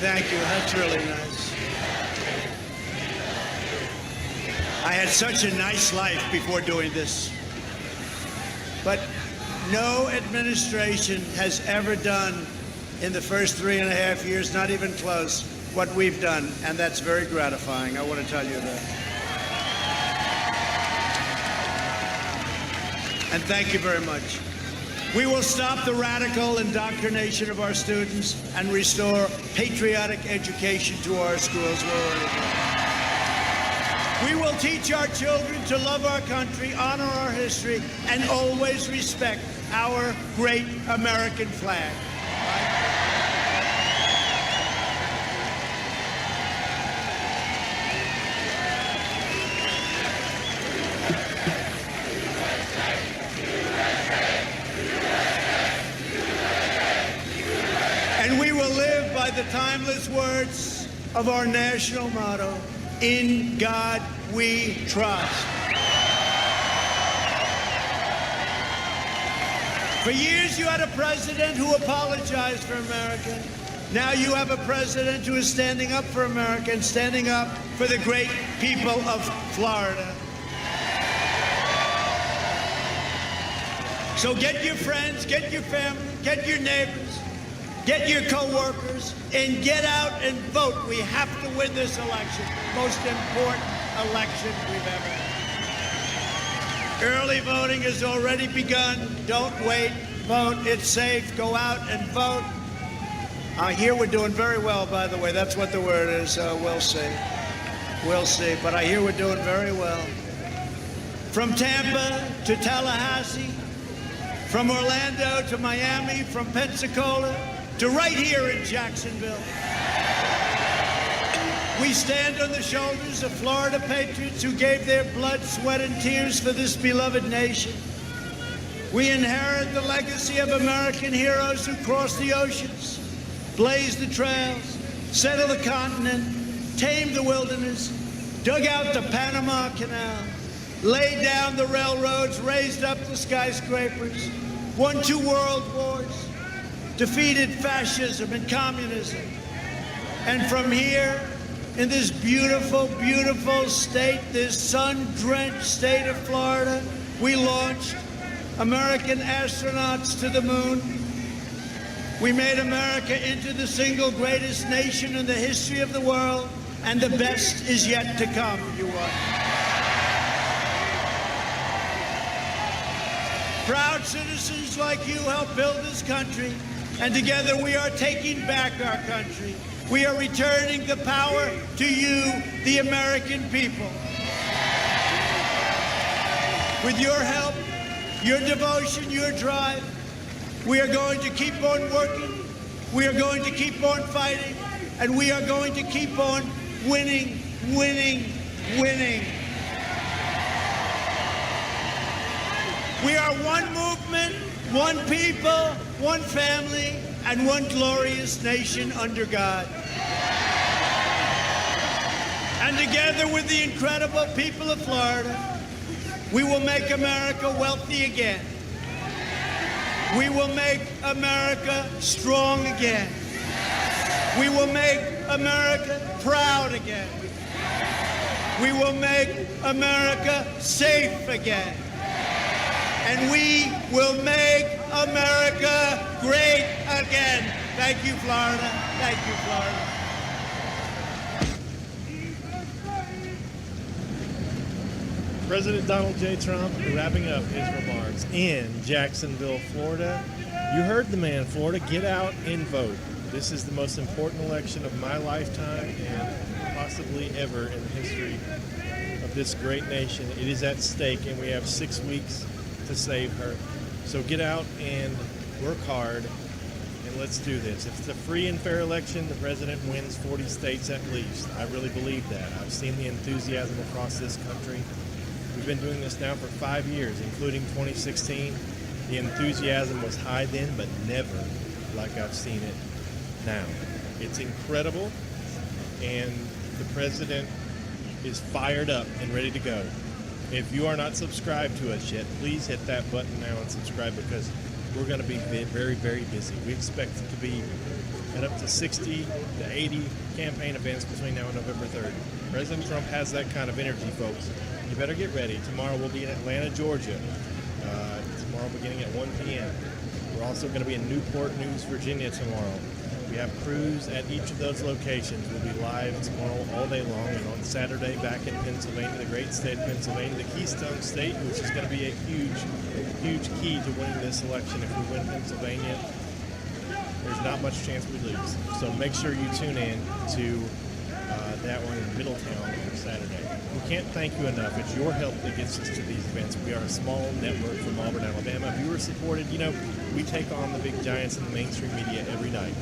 Thank you. That's really nice. I had such a nice life before doing this. But no administration has ever done in the first 3.5 years, not even close, what we've done. And that's very gratifying. I want to tell you that. And thank you very much. We will stop the radical indoctrination of our students and restore patriotic education to our schools. We will teach our children to love our country, honor our history, and always respect our great American flag. And we will live by the timeless words of our national motto, "In God we trust." For years you had a president who apologized for America. Now you have a president who is standing up for America and standing up for the great people of Florida. So get your friends, get your family, get your neighbors, get your co-workers, and get out and vote. We have to win this election, most important election we've ever had. Early voting has already begun. Don't wait, vote. It's safe. Go out and vote. Here we're doing very well, by the way. That's what the word is. We'll see. We'll see. But I hear we're doing very well. From Tampa to Tallahassee, from Orlando to Miami, from Pensacola to right here in Jacksonville. We stand on the shoulders of Florida patriots who gave their blood, sweat, and tears for this beloved nation. We inherit the legacy of American heroes who crossed the oceans, blazed the trails, settled the continent, tamed the wilderness, dug out the Panama Canal, laid down the railroads, raised up the skyscrapers, won 2 world wars, defeated fascism and communism. And from here, in this beautiful, beautiful state, this sun-drenched state of Florida, we launched American astronauts to the moon. We made America into the single greatest nation in the history of the world, and the best is yet to come, you are. Proud citizens like you helped build this country, and together we are taking back our country. We are returning the power to you, the American people. With your help, your devotion, your drive, we are going to keep on working, we are going to keep on fighting, and we are going to keep on winning, winning, winning. We are one movement, one people, one family, and one glorious nation under God. And together with the incredible people of Florida, we will make America wealthy again. We will make America strong again. We will make America proud again. We will make America safe again. And we will make America great again. Thank you, Florida. Thank you, Florida. President Donald J. Trump wrapping up his remarks in Jacksonville, Florida. You heard the man, Florida. Get out and vote. This is the most important election of my lifetime and possibly ever in the history of this great nation. It is at stake, and we have 6 weeks to save her. So get out and work hard, and let's do this. If it's a free and fair election, the president wins 40 states at least. I really believe that. I've seen the enthusiasm across this country. We've been doing this now for 5 years, including 2016. The enthusiasm was high then, but never like I've seen it now. It's incredible, and the president is fired up and ready to go. If you are not subscribed to us yet, please hit that button now and subscribe, because we're going to be very, very busy. We expect it to be at up to 60 to 80 campaign events between now and November 3rd. President Trump has that kind of energy, folks. You better get ready. Tomorrow we'll be in Atlanta, Georgia. Tomorrow beginning at 1 p.m. We're also going to be in Newport News, Virginia tomorrow. We have crews at each of those locations. We'll be live tomorrow all day long, and on Saturday back in Pennsylvania, the great state of Pennsylvania, the Keystone State, which is going to be a huge key to winning this election. If we win Pennsylvania, there's not much chance we lose. So make sure you tune in to that one in Middletown on Saturday. We can't thank you enough. It's your help that gets us to these events. We are a small network from Auburn, Alabama. Viewer supported. You know, we take on the big giants in the mainstream media every night.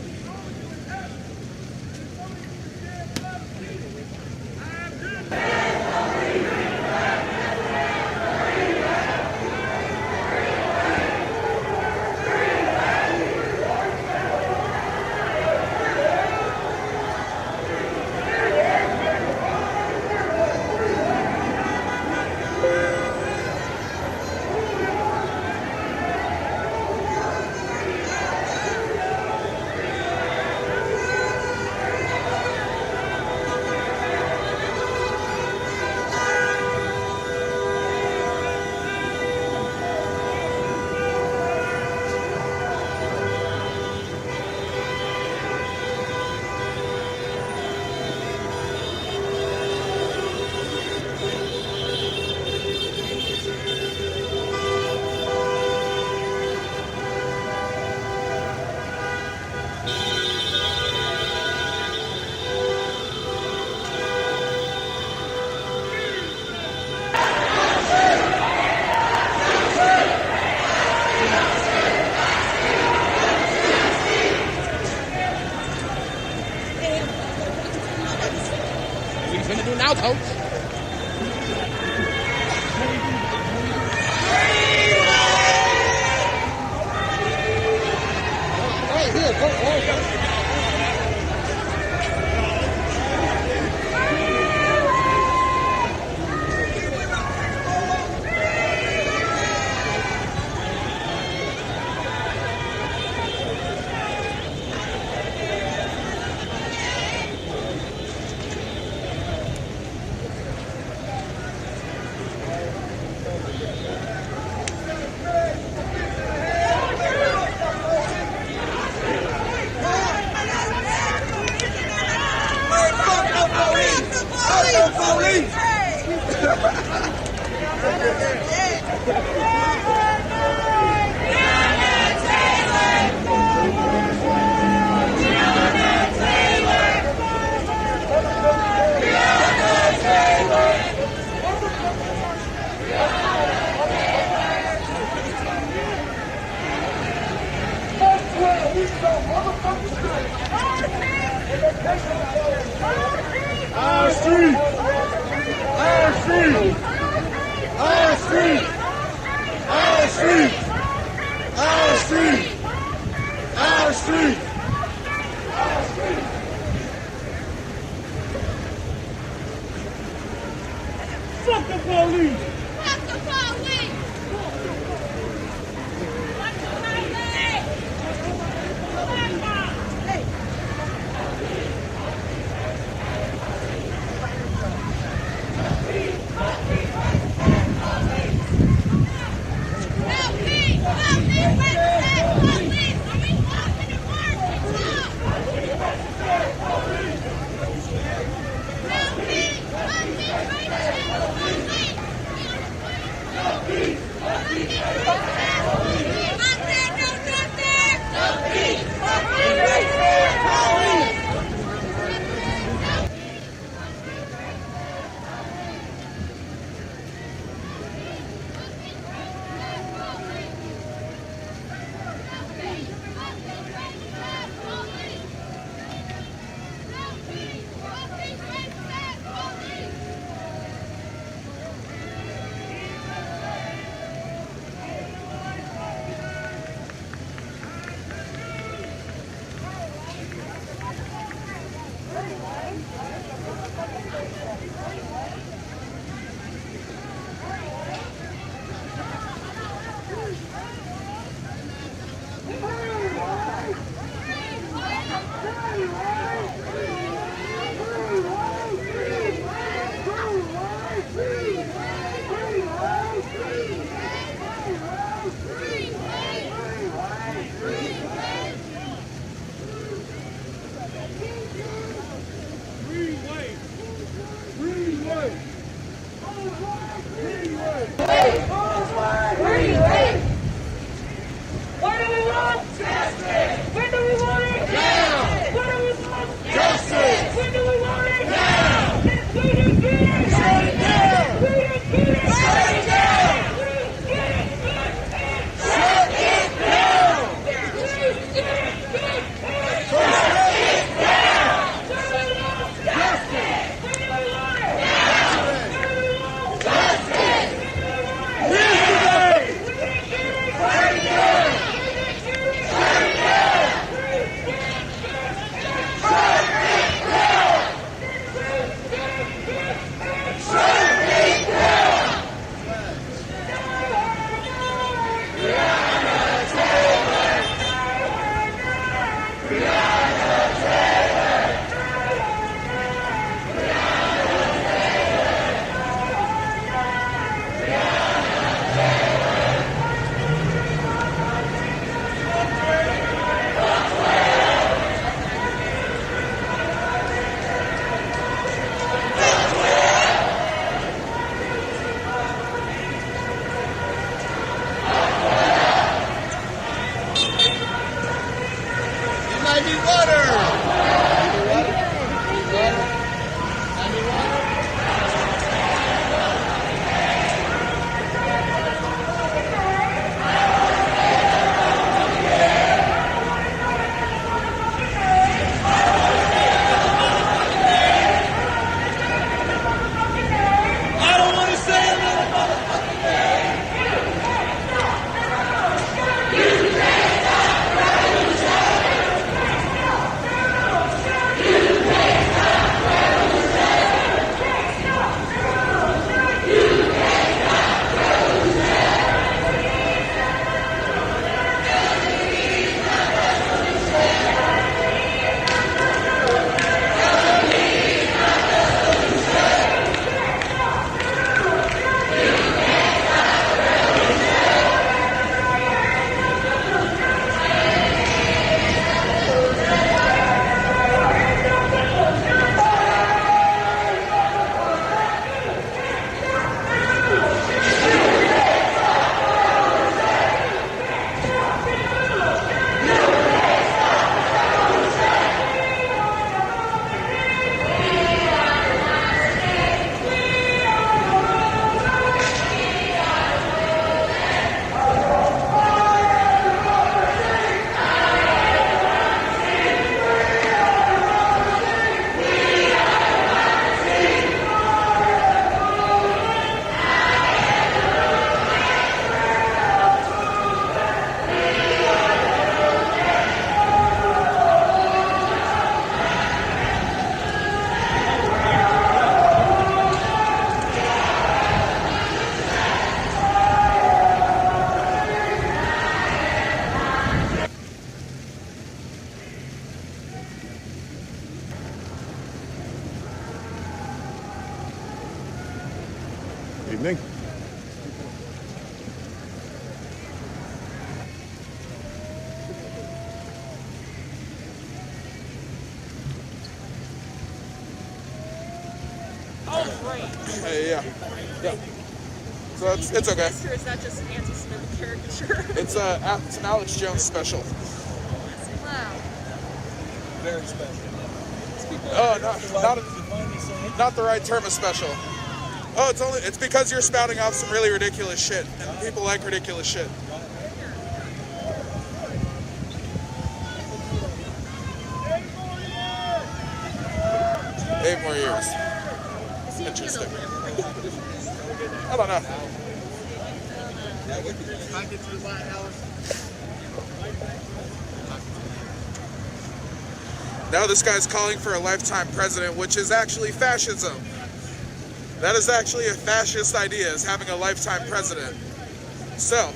Our street! Our street! Our street! Our street! Our street! Our street! Our street! Fuck the police! Fuck the police! Fuck the police! Help me! Help me! Are we walking to work? Yeah. So it's okay. Or is that just an anti-Semitic caricature? It's an Alex Jones special. Wow. Very special. Oh, not the right term of special. Oh, it's because you're spouting off some really ridiculous shit, and people like ridiculous shit. 8 more years. Interesting. I don't know. Now this guy's calling for a lifetime president, which is actually fascism. That is actually a fascist idea, is having a lifetime president. So,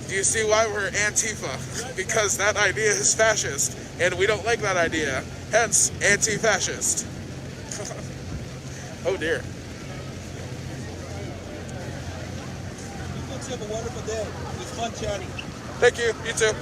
do you see why we're Antifa? Because that idea is fascist, and we don't like that idea. Hence, anti-fascist. Oh dear. You folks have a wonderful day. It was fun chatting. Thank you. You too.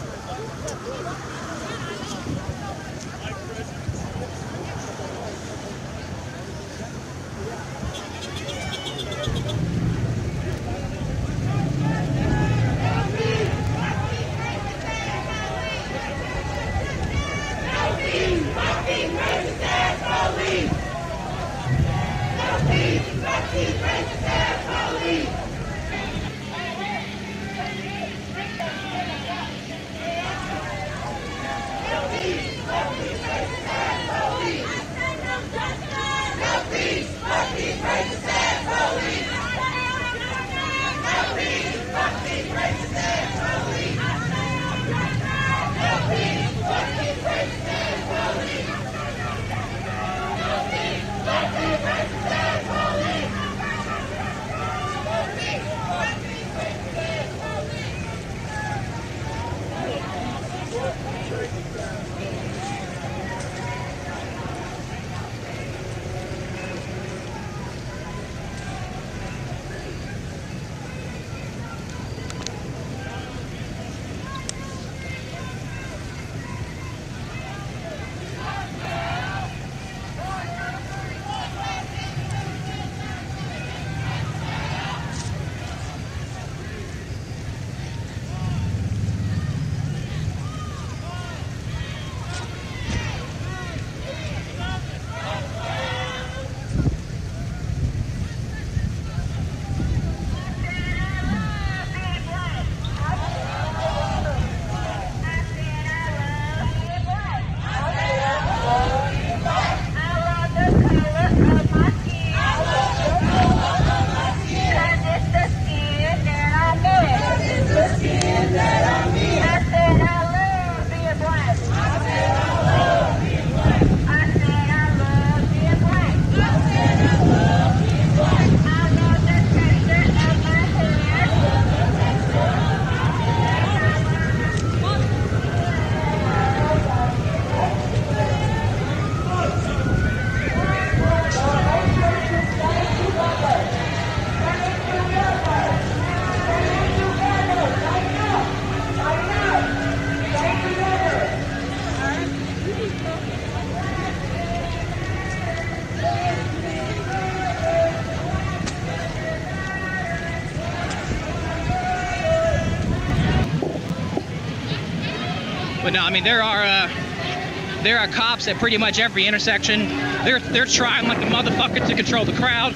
But no, I mean there are cops at pretty much every intersection. They're trying like a motherfucker to control the crowd.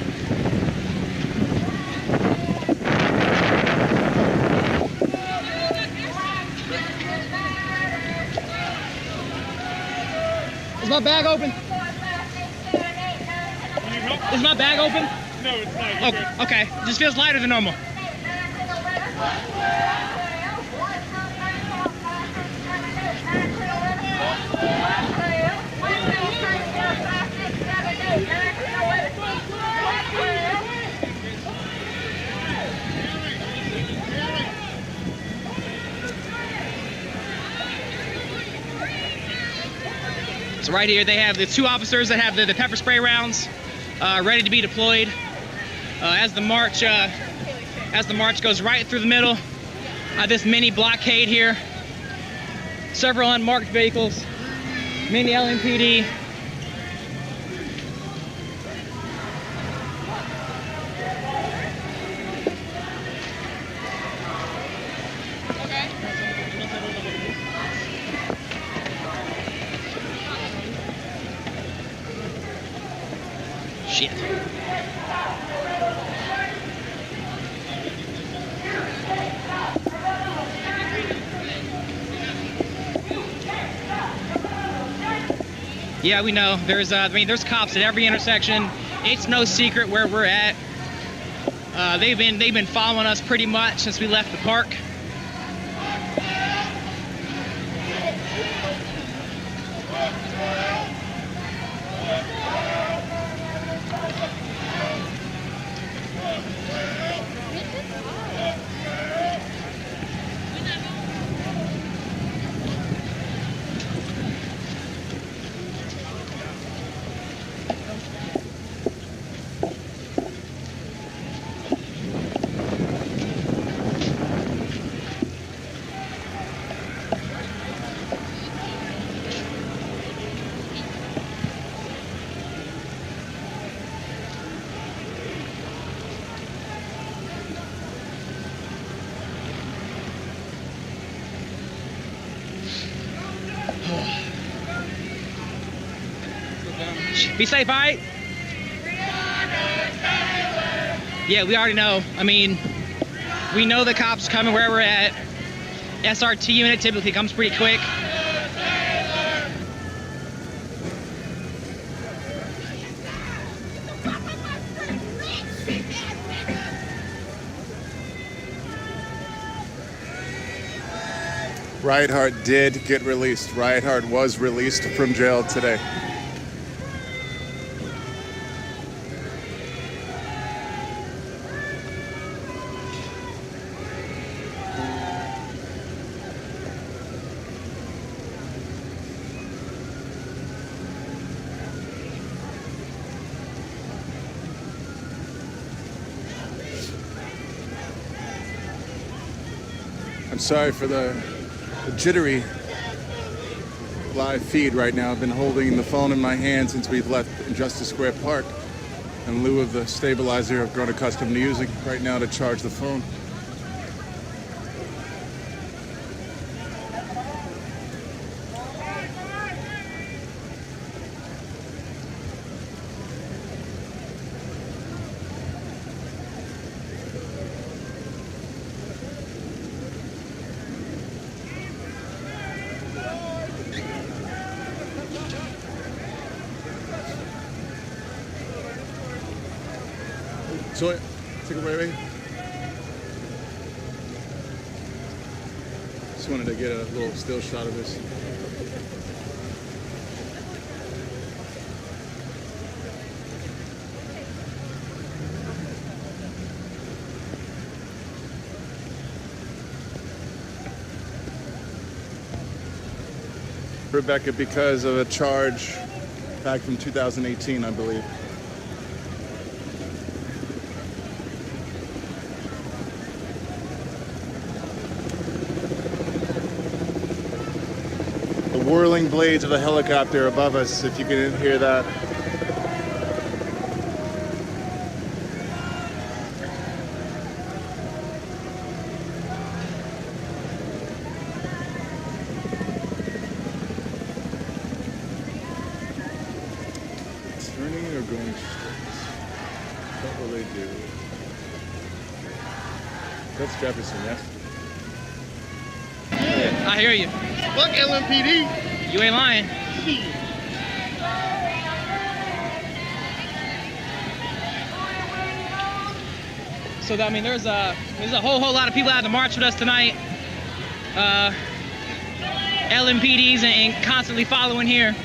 Is my bag open? Is my bag open? No, it's not. Oh, okay. It just feels lighter than normal. So right here they have the 2 officers that have the pepper spray rounds ready to be deployed as the march goes right through the middle of this mini blockade here. Several unmarked vehicles, mini LMPD. Shit. Yeah, we know. There's cops at every intersection. It's no secret where we're at. They've been following us pretty much since we left the park. Be safe, all right? Yeah, we already know. I mean, we know the cops coming where we're at. SRT unit typically comes pretty quick. Reinhardt did get released. Reinhardt was released from jail today. I'm sorry for the jittery live feed right now. I've been holding the phone in my hand since we've left Justice Square Park in lieu of the stabilizer I've grown accustomed to using right now to charge the phone. So, take it away. Just wanted to get a little still shot of this. Rebecca, because of a charge back from 2018, I believe. Whirling blades of a helicopter above us, if you can hear that. Turning or going straight? What will they do? That's Jefferson, yes? I hear you. Fuck LMPD. You ain't lying. So I mean, there's a whole lot of people out to march with us tonight. LMPDs and constantly following here.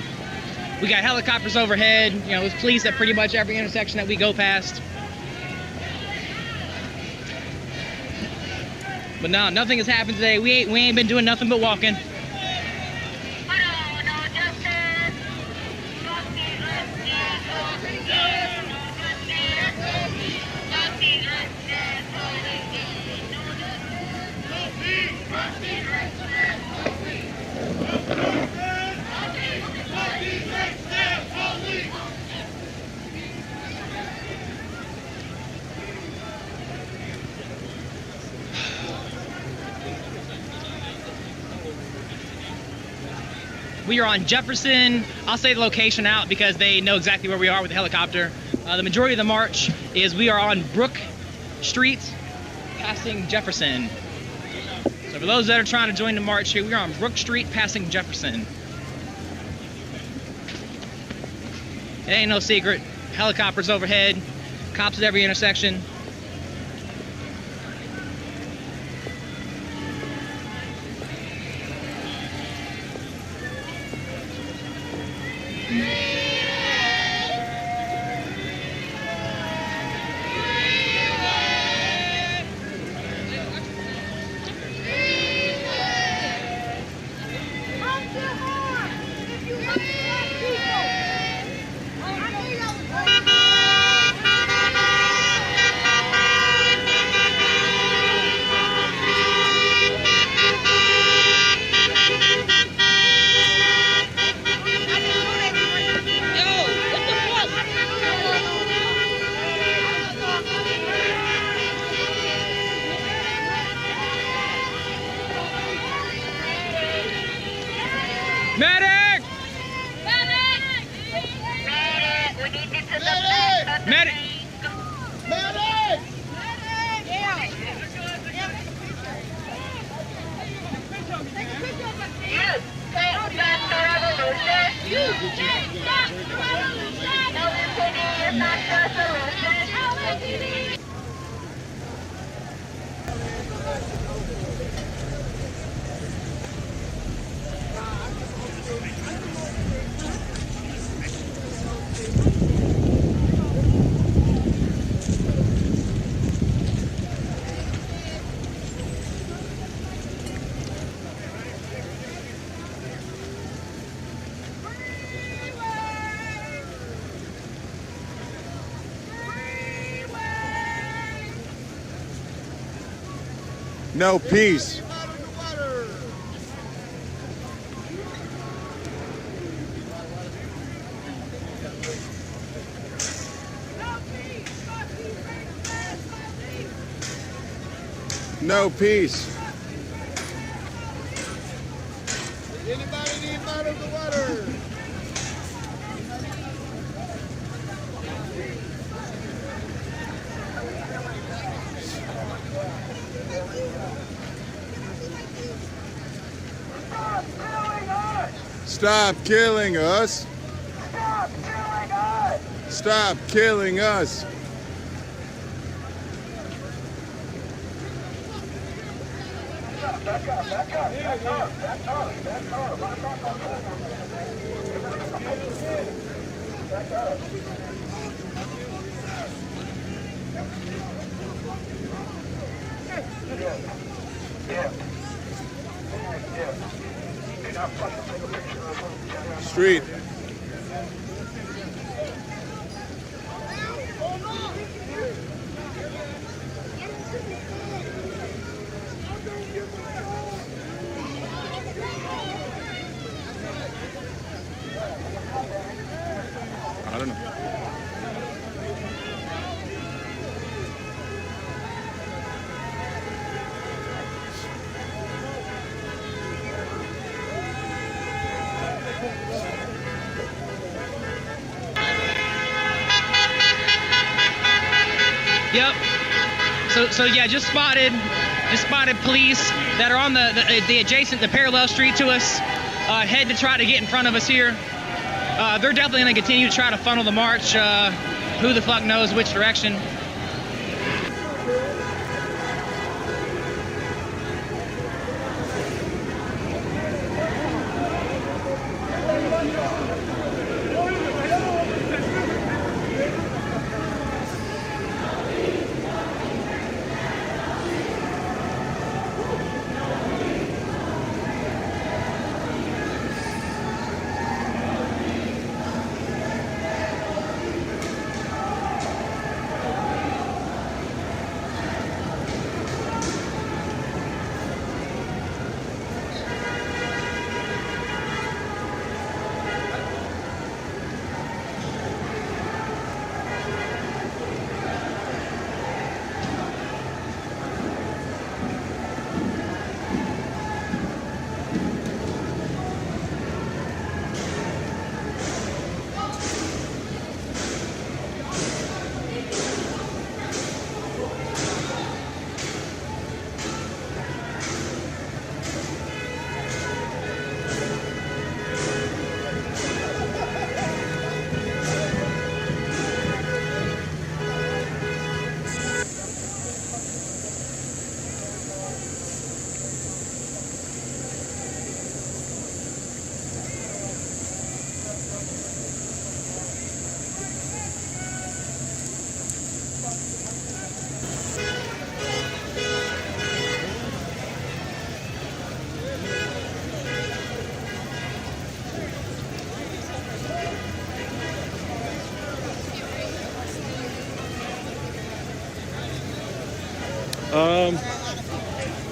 We got helicopters overhead. You know, there's police at pretty much every intersection that we go past. But no, nothing has happened today. We ain't been doing nothing but walking. We are on Jefferson. I'll say the location out because they know exactly where we are with the helicopter. The majority of the march is we are on Brook Street, passing Jefferson. So for those that are trying to join the march here, we are on Brook Street, passing Jefferson. It ain't no secret. Helicopters overhead, cops at every intersection. Medic! Medic! Medic! We need you to the Medic! Medic! Yeah. You can't stop the revolution. You can't stop the revolution. LAPD is not the solution. LAPD. No peace. No peace. Anybody need out of the water? Stop killing us. Stop killing us! Stop killing us. Street. I don't know. Yep. So yeah, just spotted police that are on the adjacent, the parallel street to us, head to try to get in front of us here. They're definitely going to continue to try to funnel the march. Who the fuck knows which direction?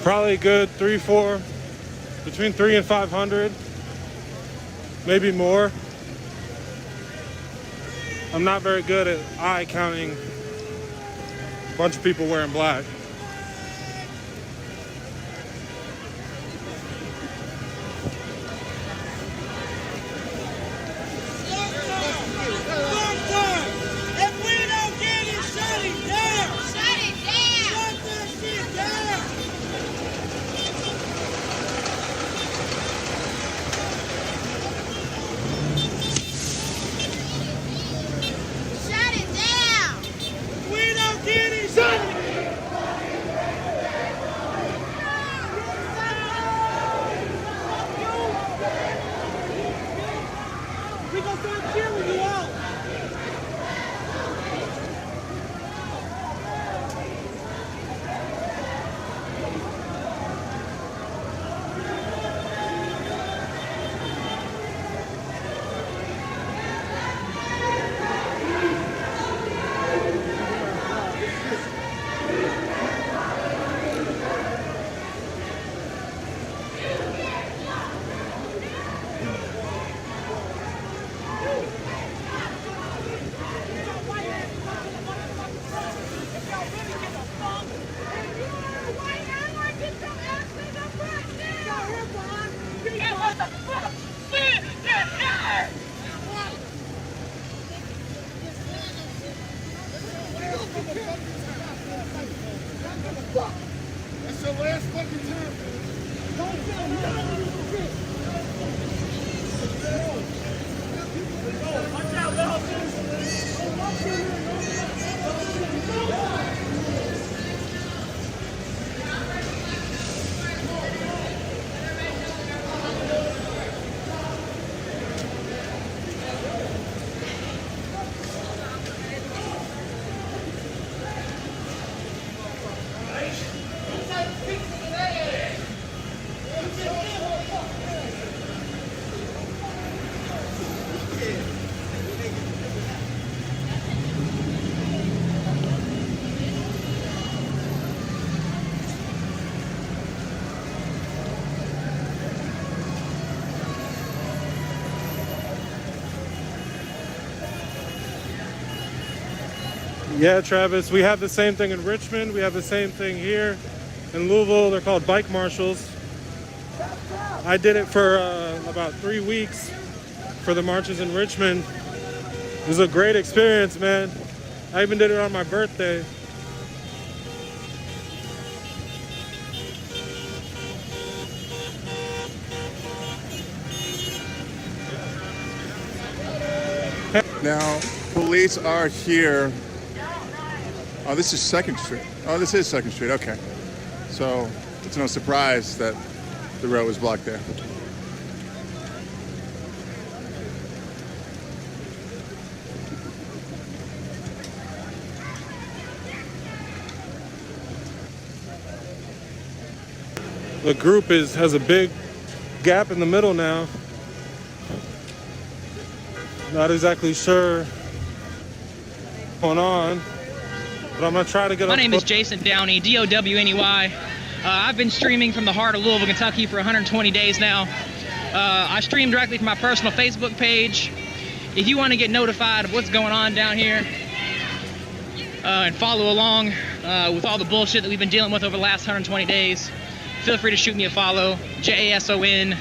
Probably good 3-4, between 300 and 500, maybe more. I'm not very good at eye counting a bunch of people wearing black. That's your last fucking time. Watch out, Yeah, Travis, we have the same thing in Richmond. We have the same thing here in Louisville. They're called bike marshals. I did it for about 3 weeks for the marches in Richmond. It was a great experience, man. I even did it on my birthday. Now, police are here. Oh, this is 2nd Street. Oh, this is 2nd Street, okay. So, it's no surprise that the road was blocked there. The group has a big gap in the middle now. Not exactly sure what's going on, but I'm gonna try to get. My name is Jason Downey, D-O-W-N-E-Y. I've been streaming from the heart of Louisville, Kentucky for 120 days now. I stream directly from my personal Facebook page. If you want to get notified of what's going on down here and follow along with all the bullshit that we've been dealing with over the last 120 days, feel free to shoot me a follow, Jason-D-O-W-N-E-Y.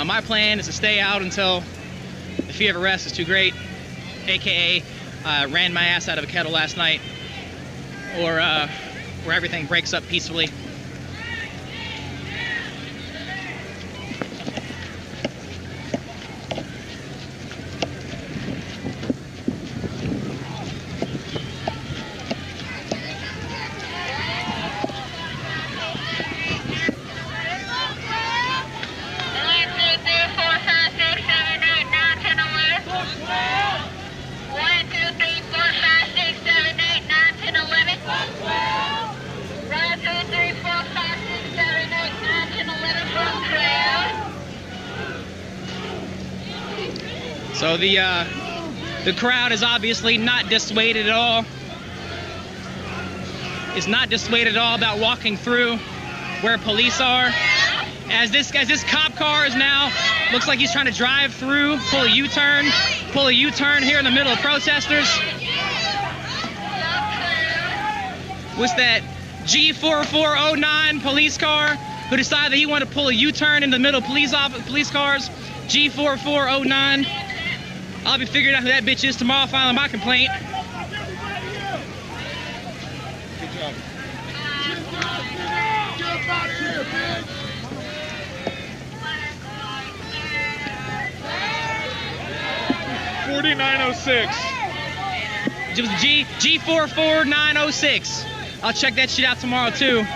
My plan is to stay out until the fear of arrest is too great, aka ran my ass out of a kettle last night, or where everything breaks up peacefully. So the crowd is obviously not dissuaded at all. is not dissuaded at all about walking through where police are. As this cop car is now, looks like he's trying to drive through, pull a U-turn here in the middle of protesters. What's that? G4409 police car who decided that he wanted to pull a U-turn in the middle of police cars. G4409. I'll be figuring out who that bitch is tomorrow, filing my complaint. Good job. 4906. It was G44906. I'll check that shit out tomorrow too.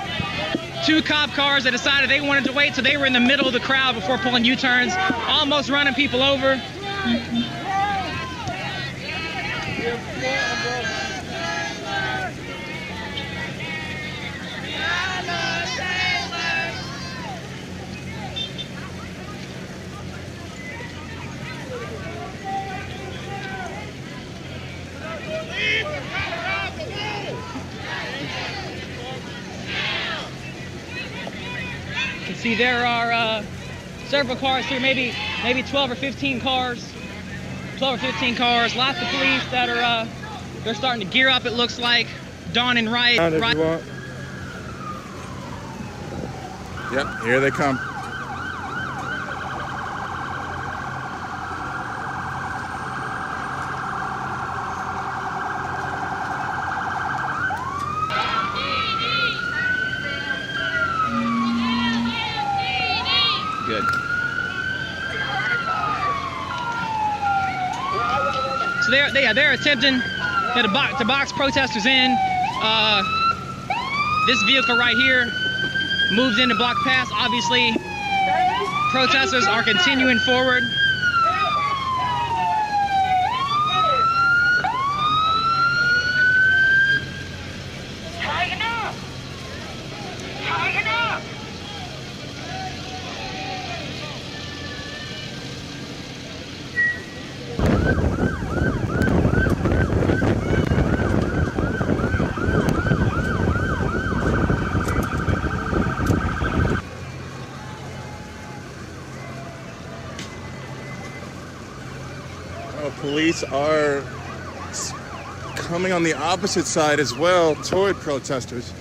2 cop cars that decided they wanted to wait till they were in the middle of the crowd before pulling U-turns, almost running people over. You can see there are several cars here, maybe 12 or 15 cars. 12 or 15 cars, lots of police that are they're starting to gear up, it looks like. Dawn and Riot. Yep, here they come. Good. So they're attempting to box protesters in. This vehicle right here moves in to block pass. Obviously, protesters are continuing forward. Police are coming on the opposite side as well toward protesters.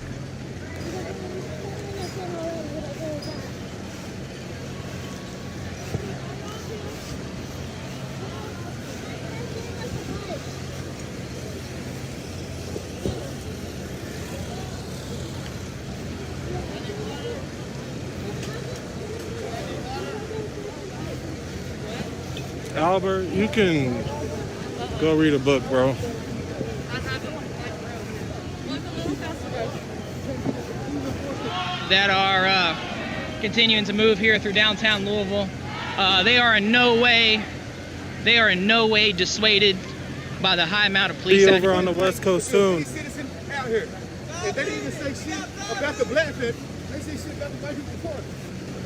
Albert, you can go read a book, bro. That are continuing to move here through downtown Louisville. They are in no way dissuaded by the high amount of police. Be over on the West Coast soon. Citizen out here. If they didn't even say shit about the black people, they say shit about the white people before.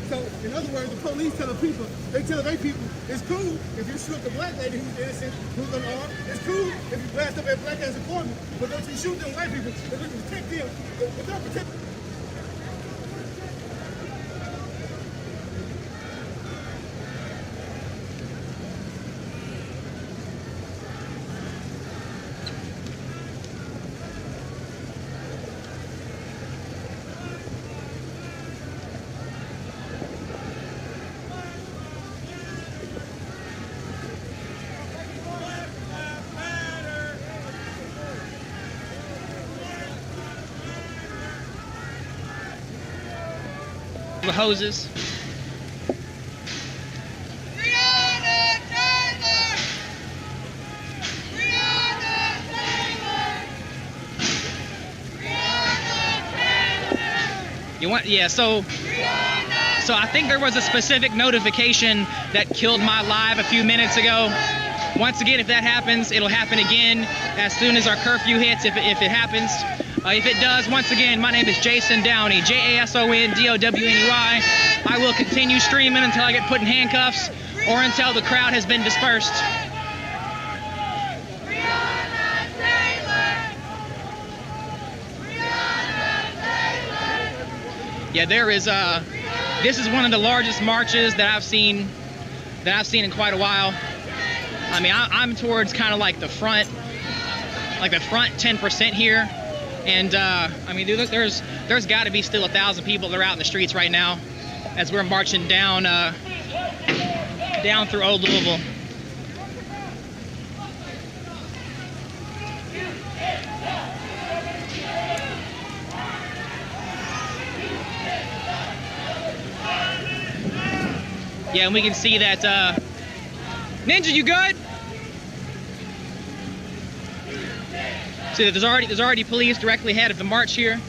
So, in other words, the police tell people, they tell their people, it's cool if you shoot the black lady who's innocent, who's unarmed. It's cool if you blast up that black ass informant, but don't you shoot them white people, if we can protect them, but don't protect them. The hoses. You want, yeah, so I think there was a specific notification that killed my live a few minutes ago. Once again, if that happens, it'll happen again as soon as our curfew hits, if it happens. If it does, once again, my name is Jason Downey, JASONDOWNEY. I will continue streaming until I get put in handcuffs or until the crowd has been dispersed. Yeah, there is. This is one of the largest marches that I've seen in quite a while. I mean, I'm towards kind of like the front 10% here, and I mean, dude, there's got to be still 1,000 people that are out in the streets right now, as we're marching down through Old Louisville. Yeah, and we can see that. Ninja, you good? See that there's already police directly ahead of the march here.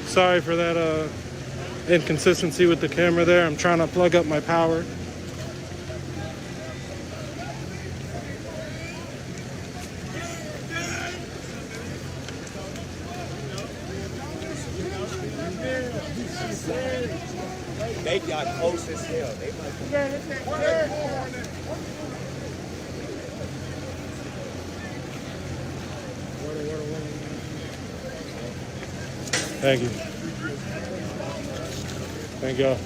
Sorry for that inconsistency with the camera there. I'm trying to plug up my power. They got close as hell. Thank you. Thank y'all.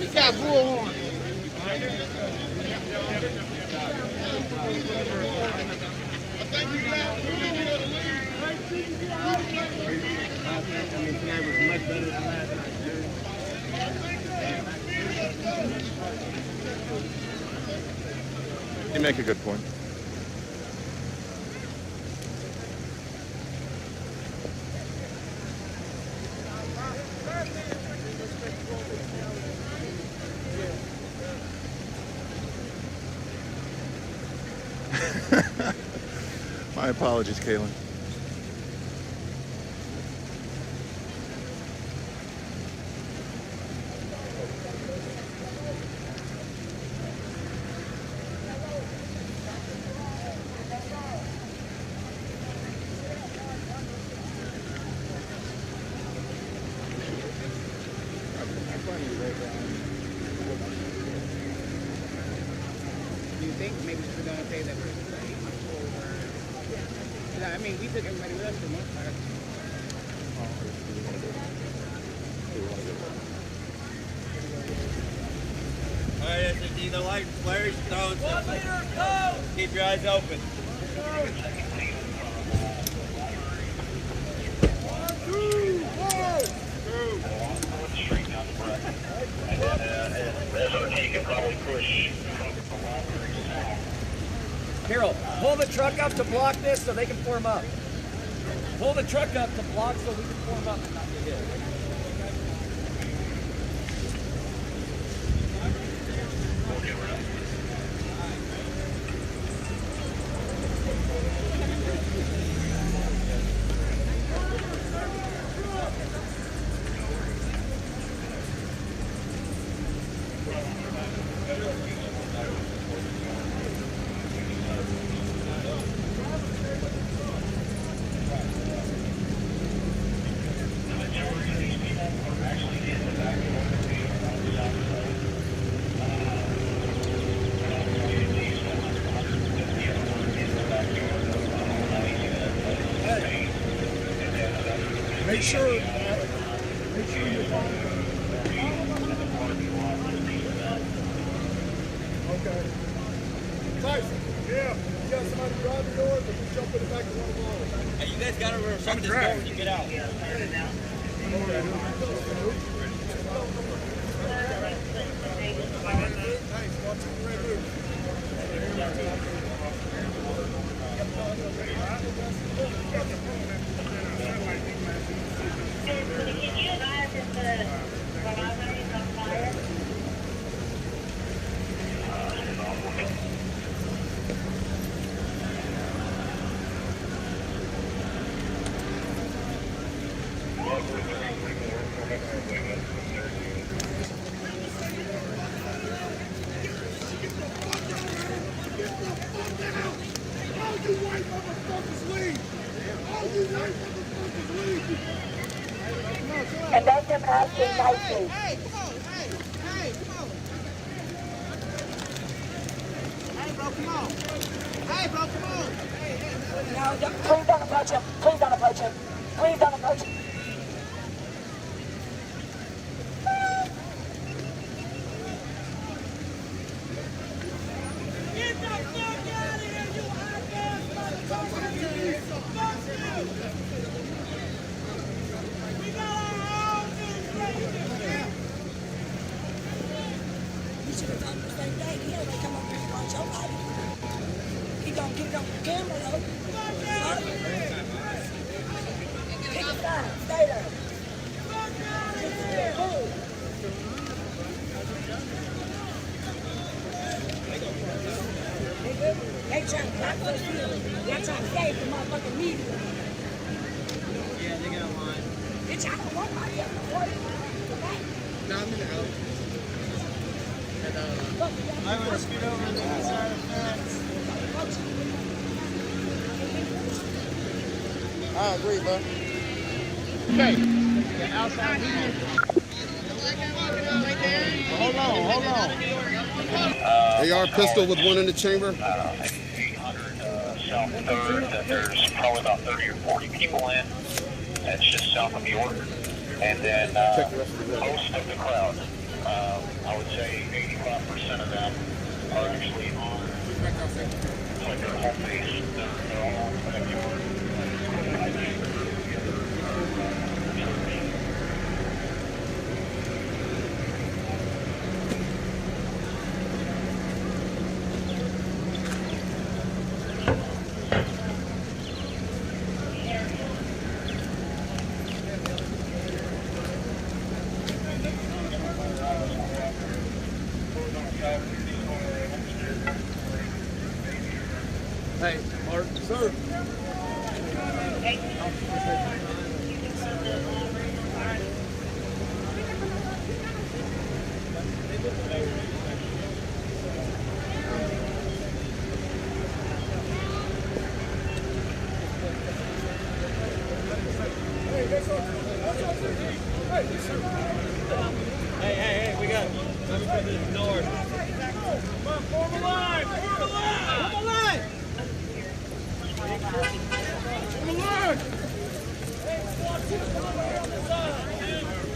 You got bullhorn. Tonight was much better than last night. You make a good point. My apologies, Kaylin. Do you think maybe we're going to say that we're I mean, we took everybody with us for the most part. All right, SSD, the light flares, don't. 1 liter, go! Keep your eyes open. Carol, pull the truck up to block this so they can form up. Pull the truck up to block so we can form up and not get hit. sure, make sure you're okay. Tyson, yeah. You got somebody driving yours, or you jump in the back of one of ours? Hey, you guys got to remember something's going when you get out. And let them ask you nicely. Hey, come on. Hey, come on. Hey, bro, come on. Hey, bro, come on. No, please don't approach him. Please don't approach him. Please don't approach him. Get the fuck out of here, you hot-ass motherfucker! Fuck you! We got our own news station! You should have done the same thing. He ain't gonna come up here and watch your body. He gonna get it on the camera though. Fuck out of here! Pick a side. Stay there. Fuck out of here! They trying to block us here. They're trying to save the motherfucking media. Yeah, they got a line. Bitch, I don't want my damn recording. No, I'm in the alley. And, I want to scoot over to the other side of the fence. I agree, bro. Okay. The outside Hold on. AR pistol with one in the chamber. 800 South 3rd, that there's probably about 30 or 40 people in. That's just south of York. And then most of the crowd, I would say 85% of them are actually on like their home base. They're all on backyard. Hey, Mark, sir. Hey, we got coming from the north. Come on, form a line! Form a line! Form a line! Form a line!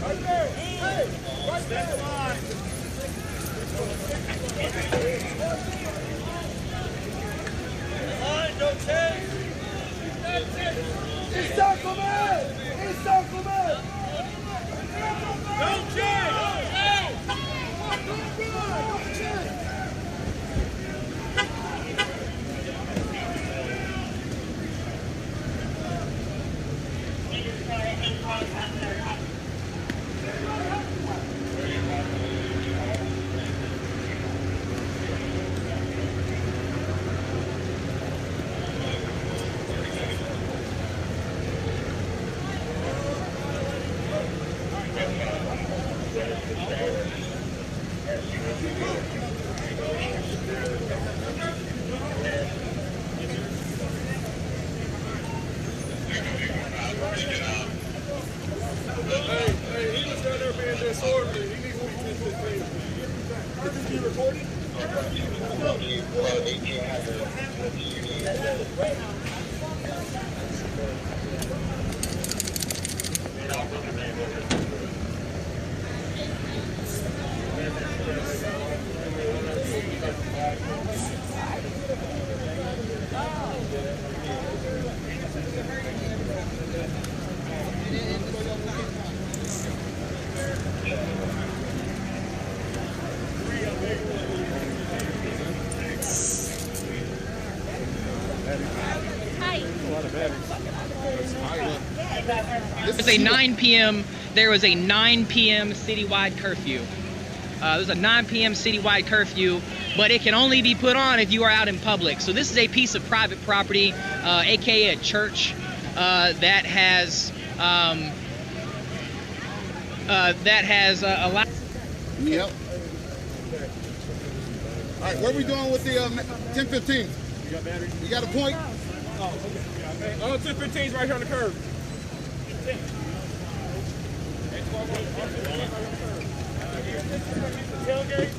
Right there! Hey! Right there! Line, don't change! Encirclement! Encirclement! Don't change! Don't change! Hey, he was down there being disorderly. He needs to be dismissed. Is this being recorded? There was a 9 p.m. citywide curfew. There's a 9 p.m. citywide curfew, but it can only be put on if you are out in public. So this is a piece of private property, aka a church, that has allowed. Yep. All right, what are we doing with the 1015? You got battery? You got a point? Oh, okay. 1015's right here on the curb. Tailgate.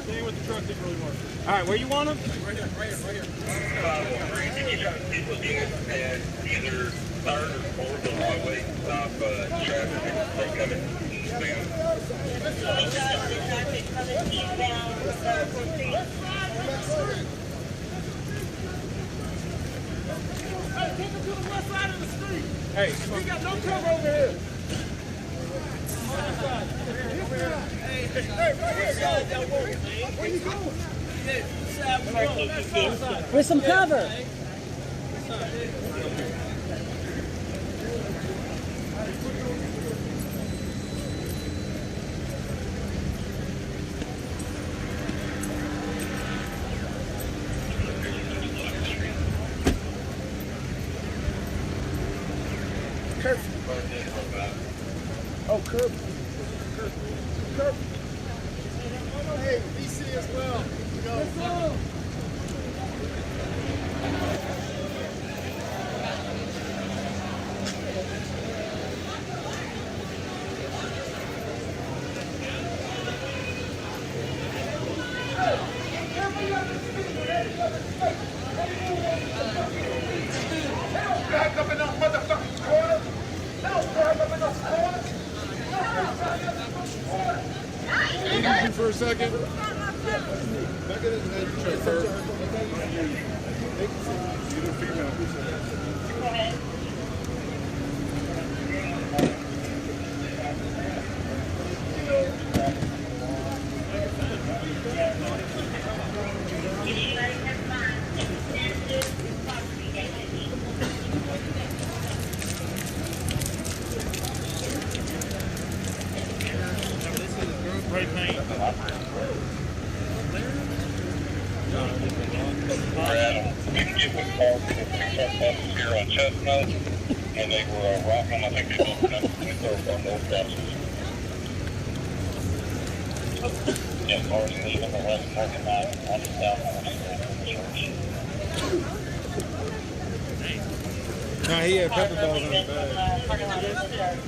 Stay with the truck, didn't really work. All right, where you want them? Right here. You got people getting either third or fourth on the highway, stop traffic, they coming eastbound. Hey, take them to the west side of the street. Hey, we got no cover over here. Hey, right here. Where you going? With some cover. Oh, curb. Curb. Hey, DC as well. Let's go. Back up in those motherfucking corners. Don't back up in those corners. Excuse me for a second. Back it in the chauffeur. Either female. Go ahead. Spray paint. We can get with cars to the police officers here on Chestnut, and they were rocking. I think they opened up the window on those houses. Yeah, cars leaving the west parking lot on the south side of the church. Nah, he had pepper balls in his bag.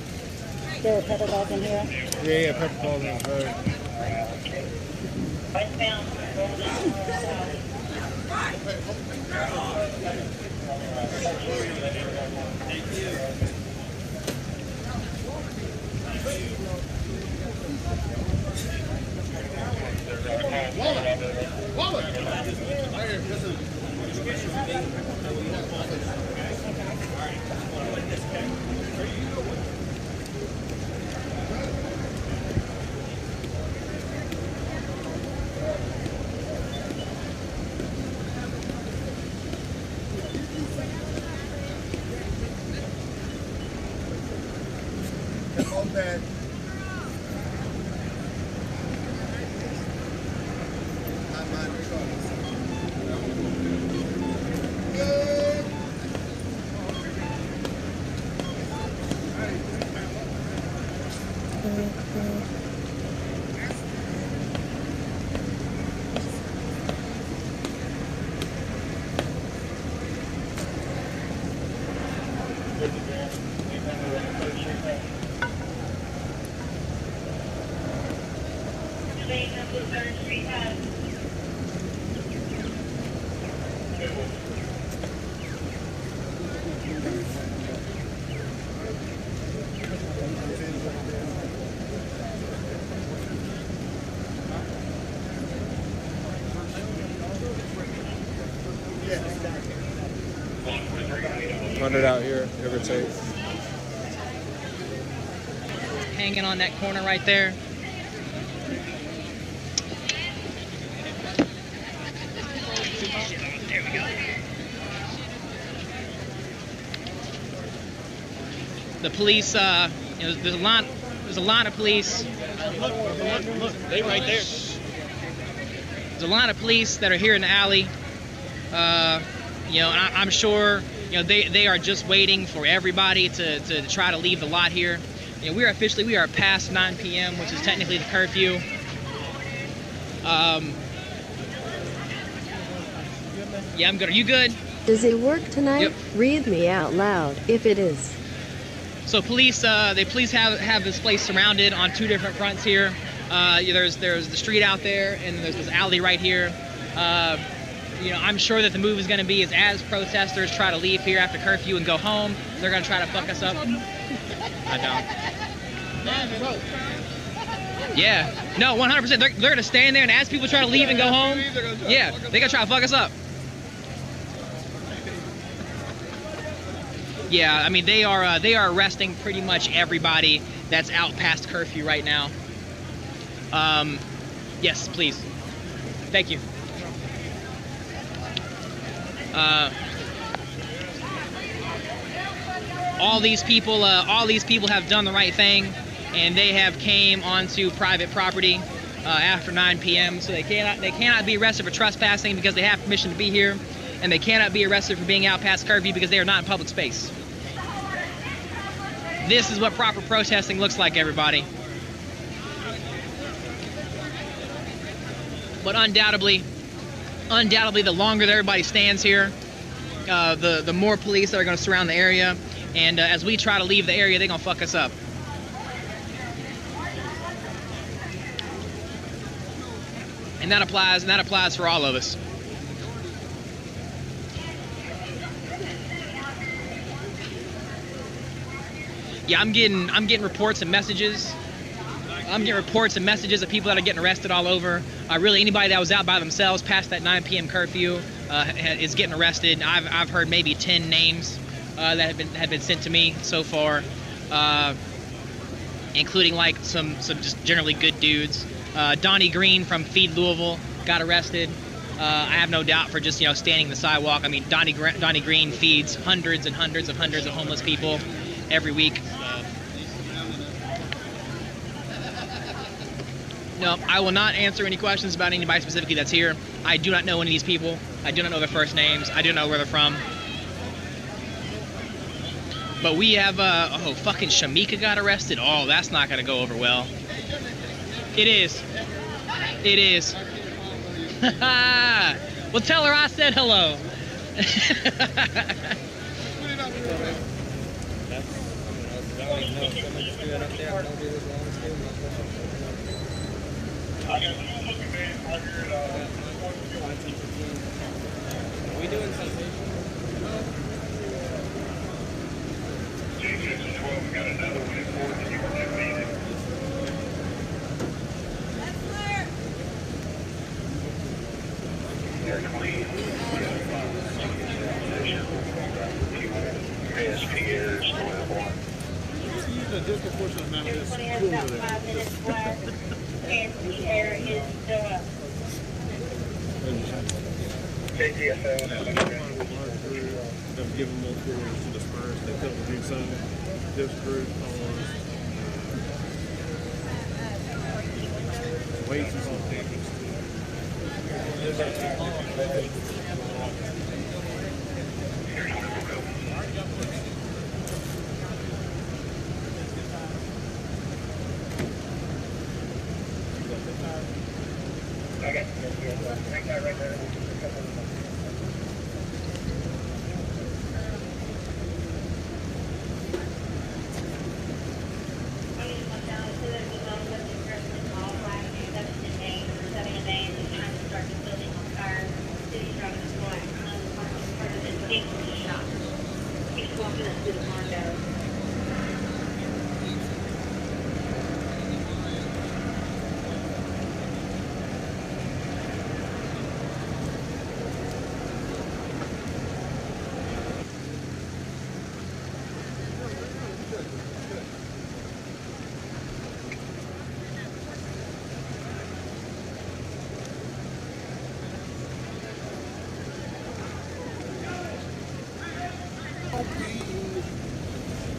There were pepper balls in here. Yeah, he had pepper balls in his bag. Wallet. Bad. Not mine, regardless. 500 out here, give or take. Hanging on that corner right there. There we go. The police, there's a lot of police. Look, they right there. There's a lot of police that are here in the alley. And I'm sure, they are just waiting for everybody to try to leave the lot here. We are past 9 p.m., which is technically the curfew. Yeah, I'm good. Are you good? Does it work tonight? Yep. Read me out loud if it is. So police have this place surrounded on two different fronts here. There's the street out there, and there's this alley right here. I'm sure that the move is going to be is as protesters try to leave here after curfew and go home, they're going to try to fuck us up. I don't. Yeah. No, 100%. They're going to stand there, and as people try to leave and go home, yeah, they're going to try to fuck us up. Yeah, I mean, they are arresting pretty much everybody that's out past curfew right now. Yes, please. Thank you. All these people have done the right thing, and they have came onto private property after 9 p.m. So they cannot be arrested for trespassing because they have permission to be here, and they cannot be arrested for being out past curfew because they are not in public space. This is what proper protesting looks like, everybody. But undoubtedly, the longer that everybody stands here, the more police that are going to surround the area. And as we try to leave the area, they're going to fuck us up. And that applies for all of us. Yeah, I'm getting reports and messages. I'm getting reports and messages of people that are getting arrested all over. Really, anybody that was out by themselves past that 9 p.m. curfew is getting arrested. I've heard maybe 10 names that have been sent to me so far, including like some just generally good dudes. Donnie Green from Feed Louisville got arrested. I have no doubt for just standing the sidewalk. I mean, Donnie Green feeds hundreds and hundreds of homeless people every week. No, I will not answer any questions about anybody specifically that's here. I do not know any of these people. I do not know their first names. I do not know where they're from. But we have, fucking Shamika got arrested. Oh, that's not going to go over well. It is. It is. Well, tell her I said hello. Are we doing something? A disproportionate amount of this cool over And the air is still up. Them giving more orders to disperse. They tell them to do some. This group on way too long.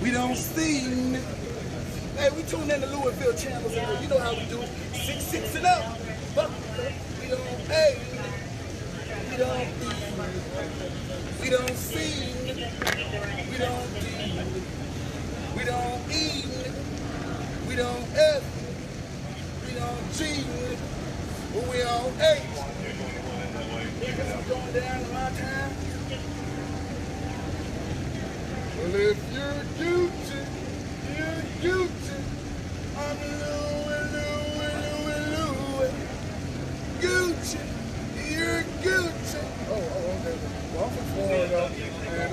We don't sing. Hey, we tune in to Louisville channels, and you know how we do it. 6-6 and up. Fuck. We don't, hey. We don't we don't sing. We don't eat. We don't eat. We don't F. We don't cheat. But we on 8. This is going down in my time. Well, if you're Gucci, you're Gucci. I'm Louis. Gucci, you're Gucci. Oh, okay. Well, I'm from Florida, and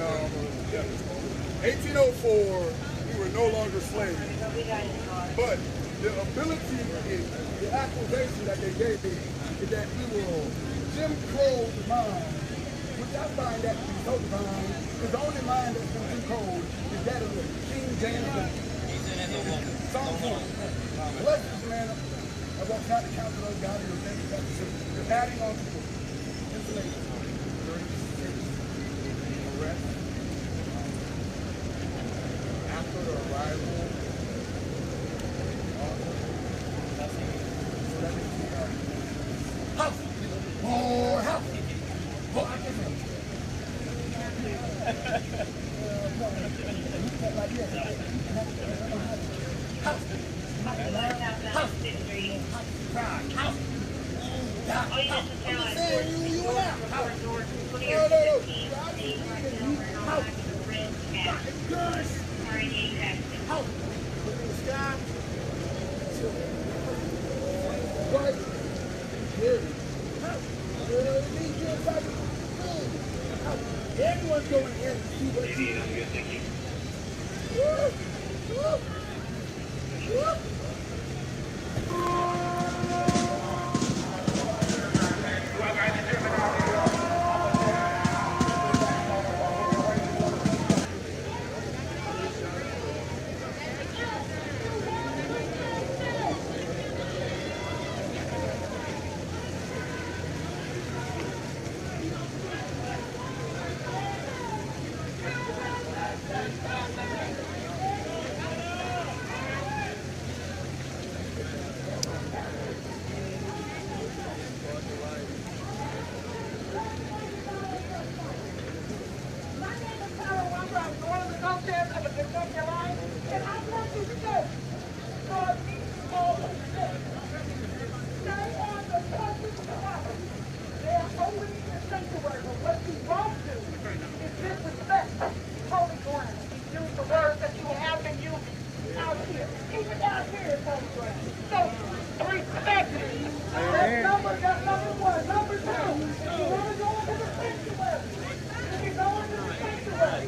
1804, we were no longer slaves. But the ability, the accusation that they gave me is that we were Jim Crow's mind, which I find that to be so divine, because the only mind that's been too cold is that of the King James Psalm 1. Bless this man. I walked out the council of God and they're adding on to the information. 36 arrests after the arrival. House! More house! Everyone's going here to see what you do.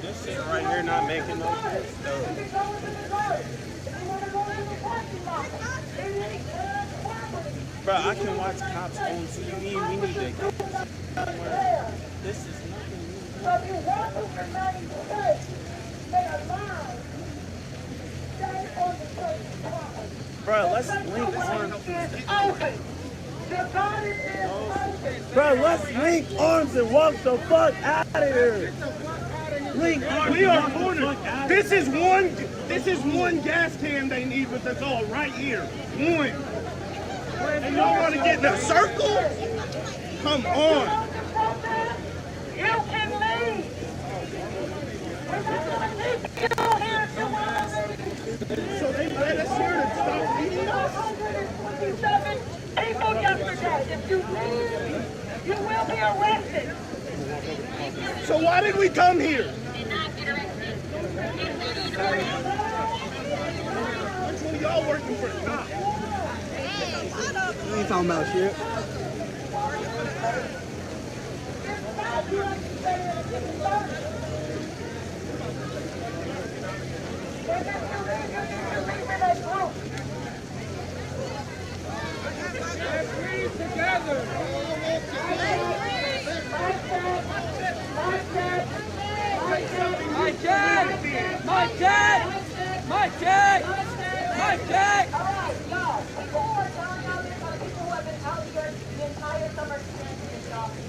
This shit right here not making no sense, though. Bro, I can watch cops on TV. We need to go somewhere. This is nothing new. So if you want to remain safe, stay alive. Stay on the church's property. Bro, let's link arms. Bro, let's link arms and walk the fuck out of here. Link arms. We are cornered. This is one gas can they need, but that's all right here. One. And y'all want to get in a circle? Come on. You can leave. So they let us here to stop beating us? 127 people yesterday. If you leave, you will be arrested. So why did we come here? Which one of y'all working for the cops? We ain't talking about shit.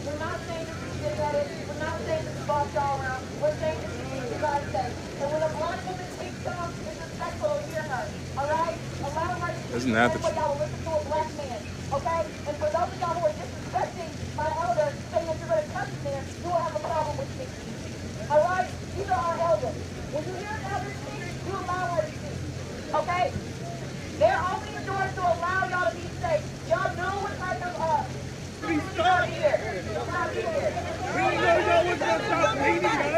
We're not saying that you did that. We're not saying that you bossed all around. We're saying that you guys Isn't that the y'all will listen to a black man, okay? And for those of y'all who are disrespecting my elder, saying that you're going to touch me, you will have a problem with me. All right? These are our elders. When you hear an elder speak, you allow her to speak, okay? They're opening the doors to allow y'all to be safe. Y'all know what type of we start here. Stop here. We know y'all was going to stop beating us.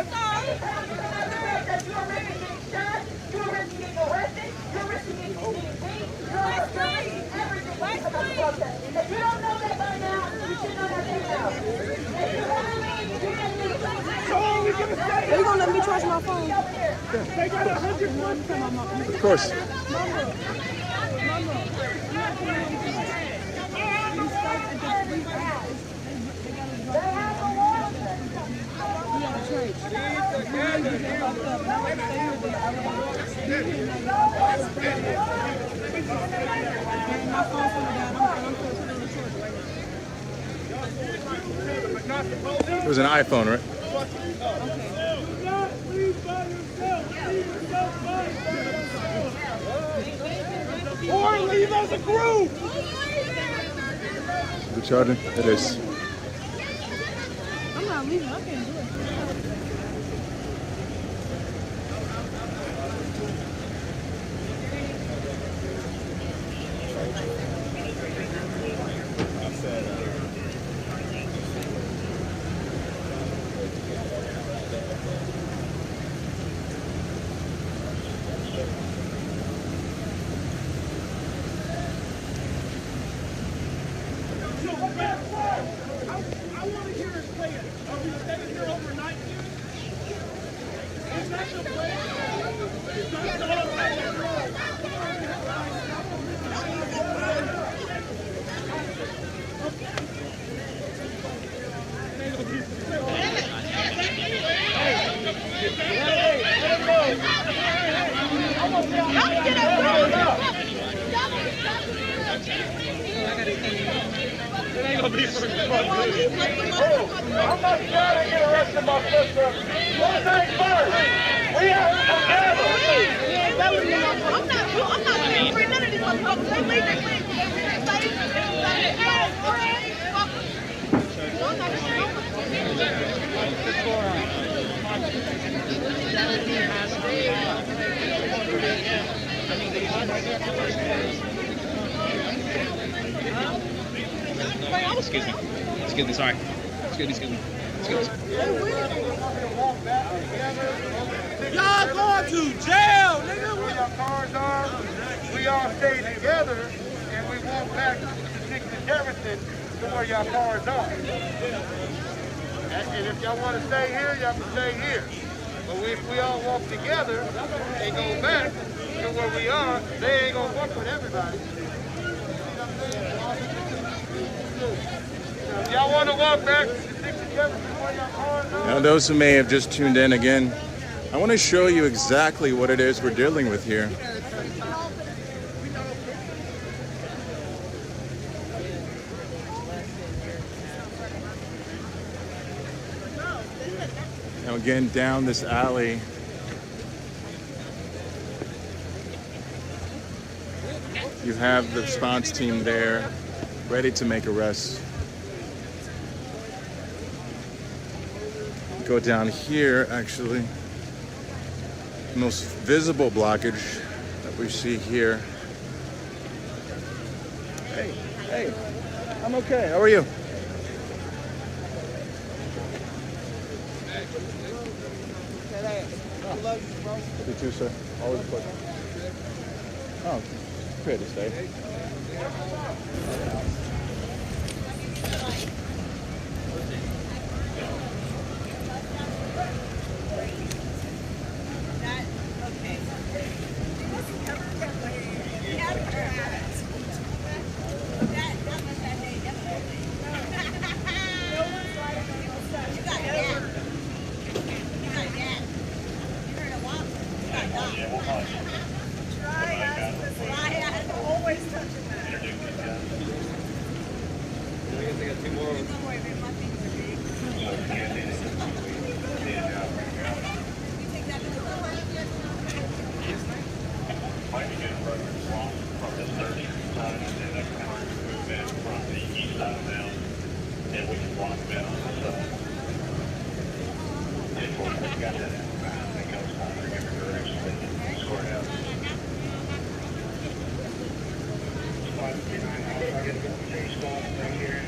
You are risking getting shot. You are risking getting arrested. You're risking getting beat. You're risking everything because of the protest. If you don't know that by now, you should know that now. If you haven't, you can do it. Are you gonna let me charge my phone? They got 101. Of course. It was an iPhone, right? Or leave as a group. The charging? It is. I'm not leaving. I can't do it. I want to hear it say it. Are we staying here overnight? Is that the plan? It ain't gonna be for fun. I'm not trying to get arrested, my sister. One thing first, we have to gather. I'm not paying for none of these motherfuckers. They leave their clean. Excuse me. Excuse me, sorry. Excuse me. Y'all going to jail, nigga. Where your cars are, we all stay together and we walk back to 60 Jefferson to where your cars are. And if y'all want to stay here, y'all can stay here. But if we all walk together and go back to where we are, they ain't gonna work with everybody. If y'all want to walk back to 60 Jefferson where your cars are. Now, those who may have just tuned in again, I want to show you exactly what it is we're dealing with here. Now again, down this alley, you have the response team there, ready to make arrests. Go down here, actually. The most visible blockage that we see here. Hey, I'm okay. How are you? You too, sir. Always a pleasure. Oh, good to stay. then we can block them in on the side. We've got that outbound that goes down in every direction. They can sort out. I get a good chase spot right here.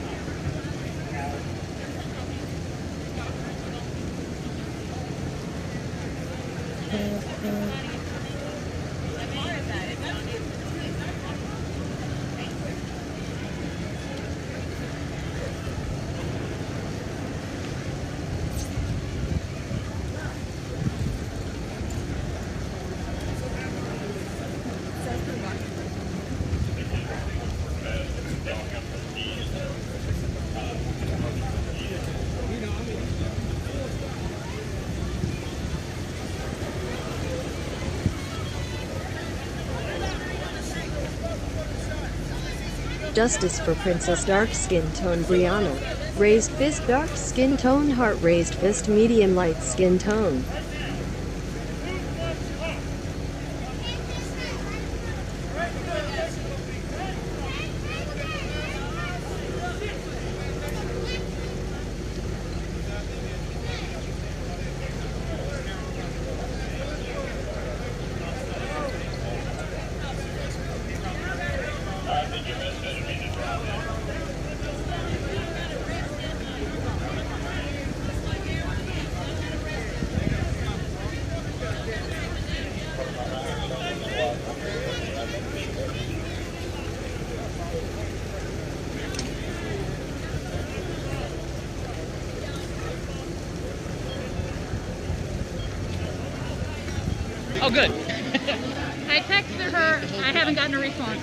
Justice for Princess Dark Skin Tone Brianna. Raised fist dark skin tone heart raised fist medium light skin tone. Oh, good. I texted her. I haven't gotten a response.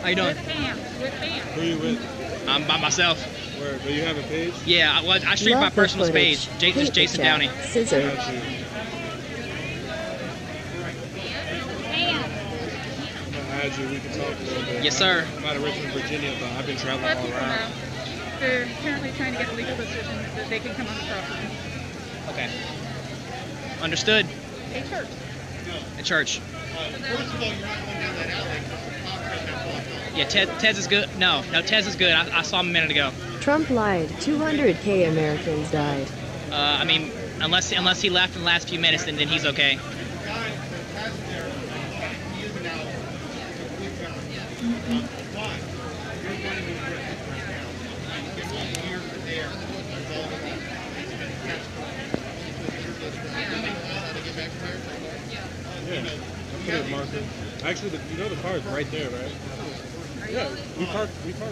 How you doing? With Pam. Who are you with? I'm by myself. Where? Do you have a page? Yeah, I streamed my Love the personal footage. page. Hate the Jason chat. Downey. Scissor. Got you. I'm gonna add you. We can talk a little bit. Yes, sir. I'm out of Richmond, Virginia, but I've been traveling all around. They're currently trying to get a legal decision that they can come on the property. Okay. Understood. A church. At church. Yeah, Tez is good. No, Tez is good. I saw him a minute ago. Trump lied. 200K Americans died. I mean, unless he left in the last few minutes, then he's okay. Yeah. I'm good, Martha. Actually, you know the car is right there, right? Yeah. We parked here. I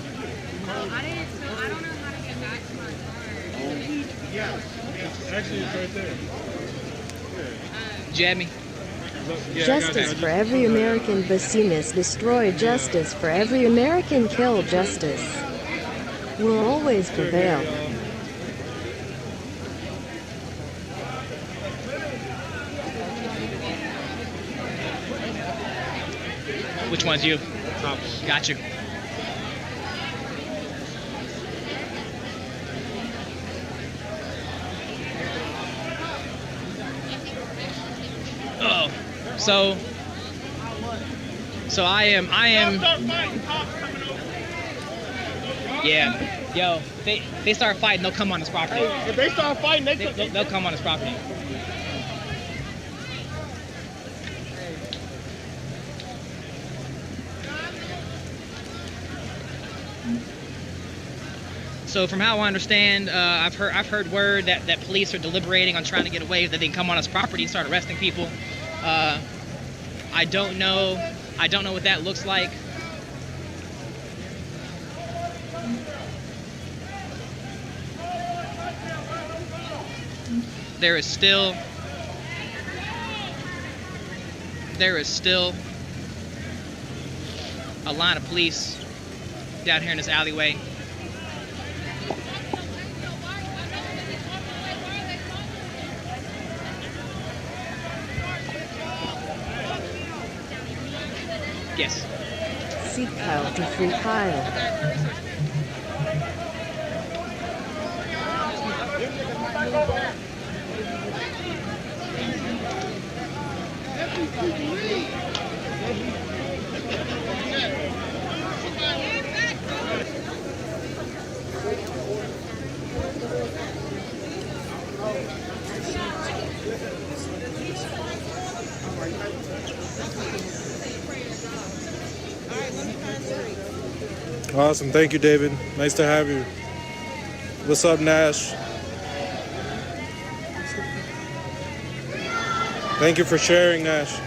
don't know how to get back to my car. Yeah. Actually, it's right there. Jab me. Yeah, Justice for every American Bassinas destroy justice for every American kill justice. Will always prevail. Which one's you? Got you. Oh, so I am. Yeah, yo, they start fighting, they'll come on this property. If they start fighting, They'll come on this property. So from how I understand, I've heard word that police are deliberating on trying to get away, that they can come on us property and start arresting people. I don't know what that looks like. There is still a line of police down here in this alleyway. Yes. Seek Kyle to free Kyle. Awesome. Thank you, David. Nice to have you. What's up, Nash? Thank you for sharing, Nash.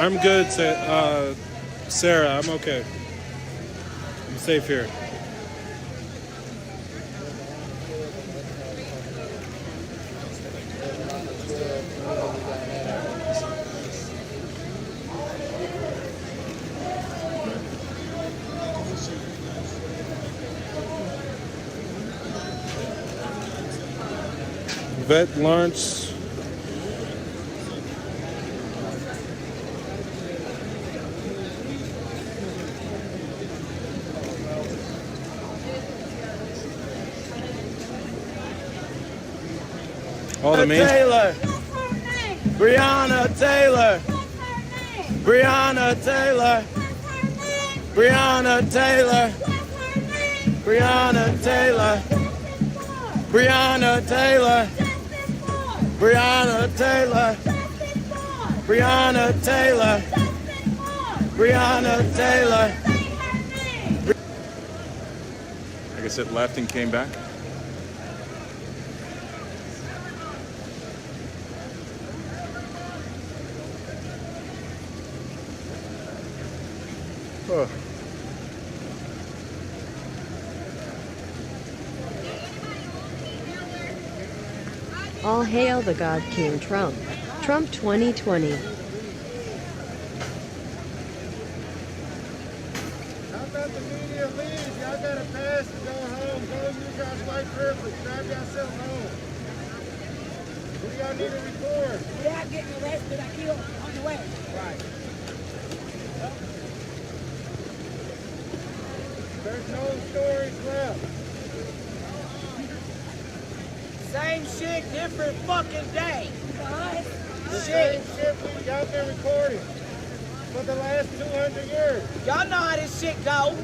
I'm good, Sarah. I'm okay. I'm safe here. Vet Lawrence. All the main. Taylor. Breonna Taylor. Breonna Taylor. Breonna Taylor. Breonna Taylor. Breonna Taylor. Breonna Taylor. Breonna Taylor. Breonna Taylor. I guess it left and came back. Oh. All hail the God King Trump. Trump 2020. How about the media leaves? Y'all got a pass to go home. Go use y'all's white privilege. Drive yourself home. What do y'all need to record? Without getting arrested, I killed on the way. Right. There's no stories left. Same shit, different fucking day. The same shit y'all been recording for the last 200 years. Y'all know how this shit go.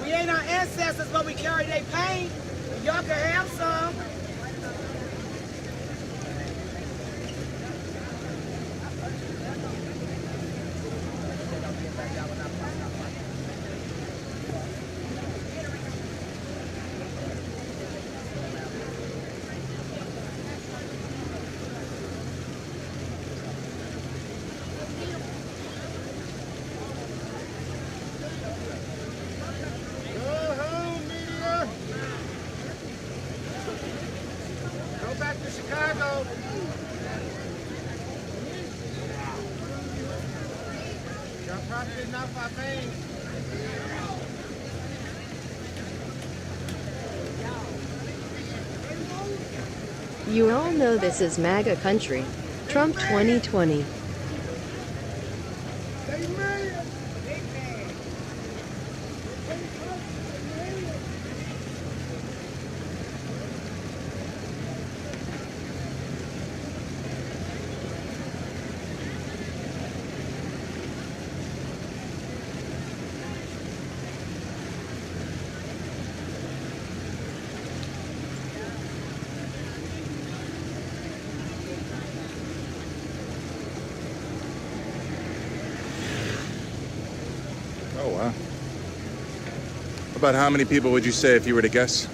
We ain't our ancestors, but we carry their pain. Y'all can have some. Go home, media. Go back to Chicago. Y'all property not my thing. You all know this is MAGA country. Trump 2020. Oh, wow. About how many people would you say if you were to guess?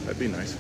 That'd be nice.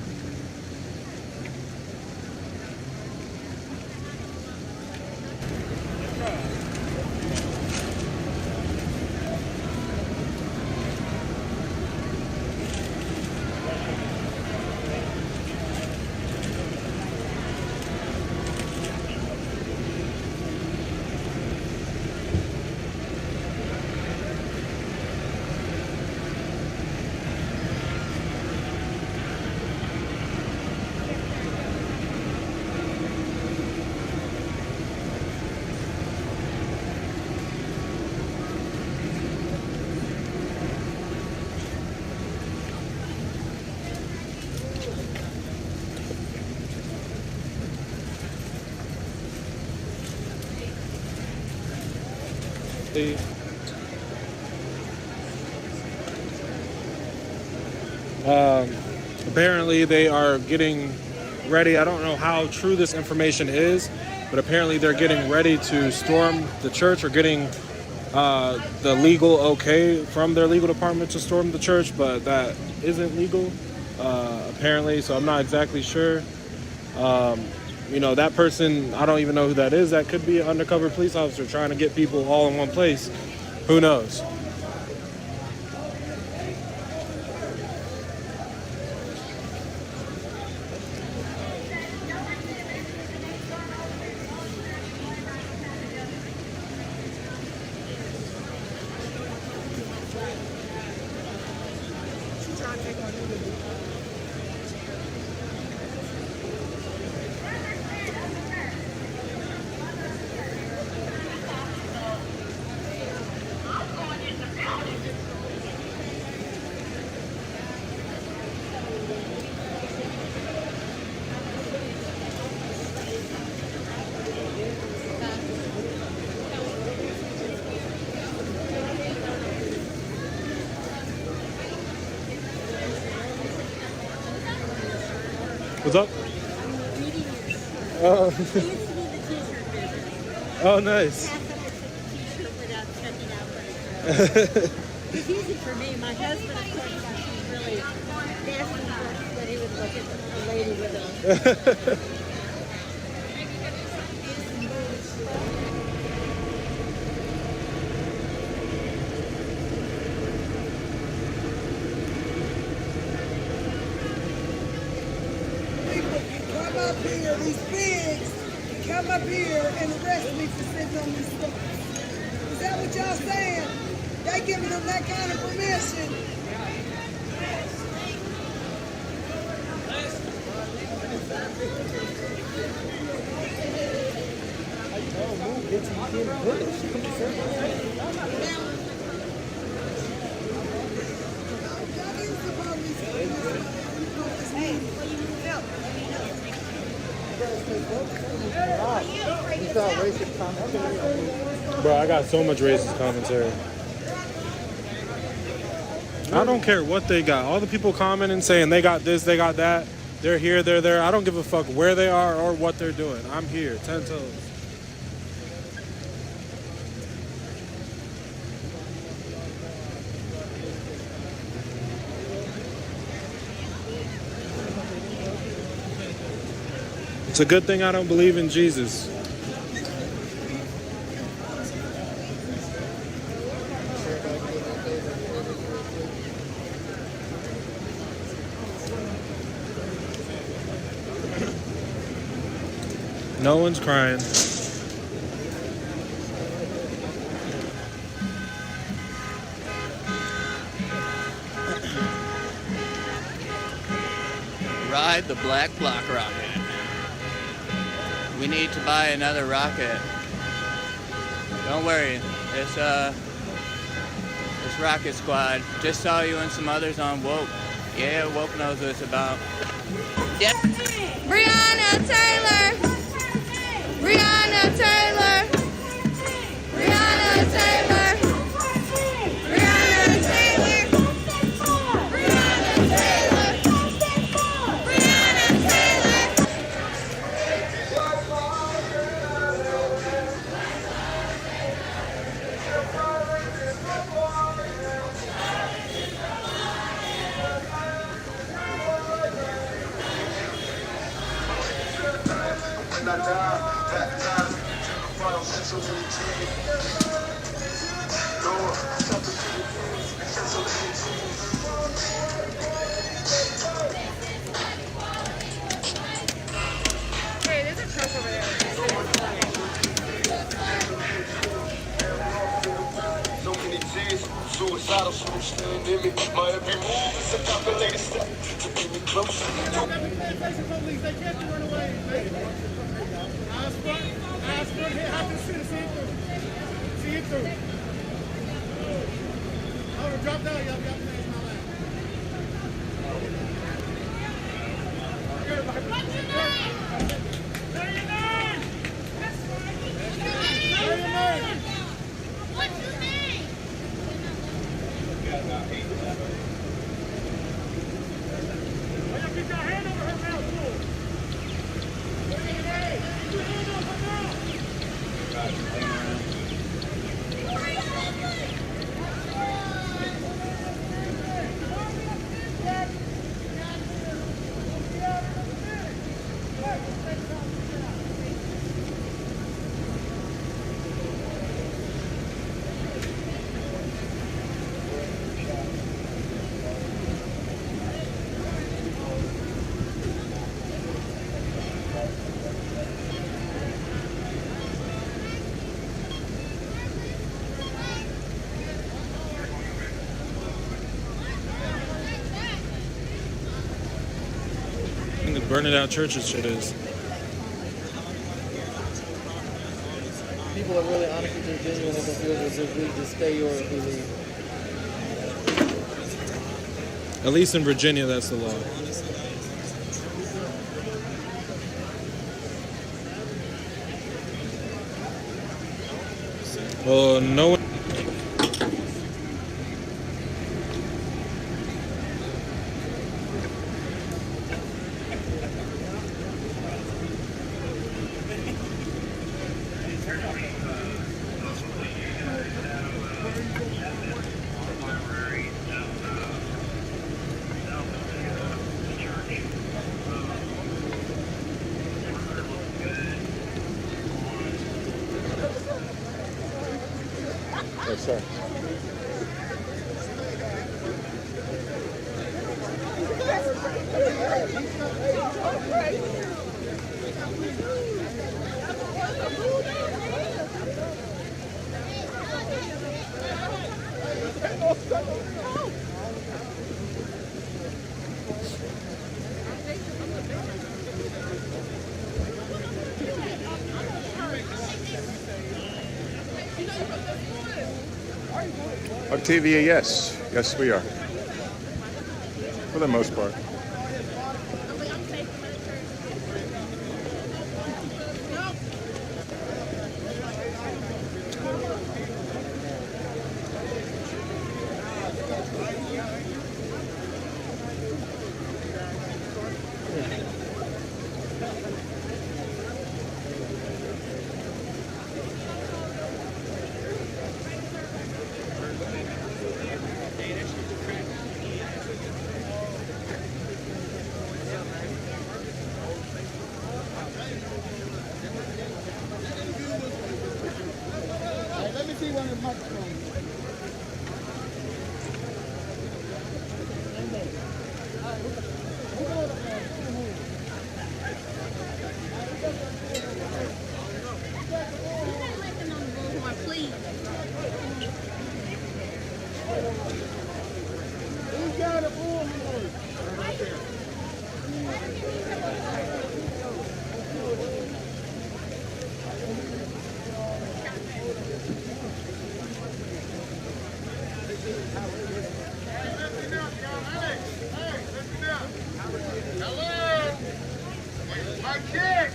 Apparently they are getting ready. I don't know how true this information is, but apparently they're getting ready to storm the church, or getting the legal okay from their legal department to storm the church, but that isn't legal, apparently, so I'm not exactly sure. You know, that person, I don't even know who that is. That could be an undercover police officer trying to get people all in one place. Who knows? What's up? Oh. Oh, nice. It's easy for me. My husband, of course, is really nasty, but he would look at a lady with a... Come up here, these pigs, come up here and arrest me for sitting on these steps. Is that what y'all saying? They giving them that kind of permission? Bro, I got so much racist commentary. I don't care what they got. All the people commenting saying they got this, they got that. They're here, they're there. I don't give a fuck where they are or what they're doing. I'm here, 10 toes. It's a good thing I don't believe in Jesus. No one's crying. Ride the black block rocket. We need to buy another rocket. Don't worry, it's Rocket Squad. Just saw you and some others on Woke. Yeah, Woke knows what it's about. Yeah. Breonna Taylor! Breonna Taylor! Breonna Taylor! Breonna Taylor! Breonna Taylor! Breonna Taylor! Hey, there's a truck over there. So many tears, suicidal, so stand in me. My every move is a calculated step to bring me closer. They can't run away. Eyes front, here, have to see it through. See it through. Hold on, drop down, y'all. Y'all finish my line. What's your name? Say your name! Say your name! What's your name? the burning down churches shit is. People are really honestly just genuine and confused if we just stay or if we leave. At least in Virginia, that's the law. Well, no one. Yes, sir. Octavia, yes. Yes, we are. For the most part. Let me see one of the microphones. Who's got a bullhorn? Right there. Hello? Mic check!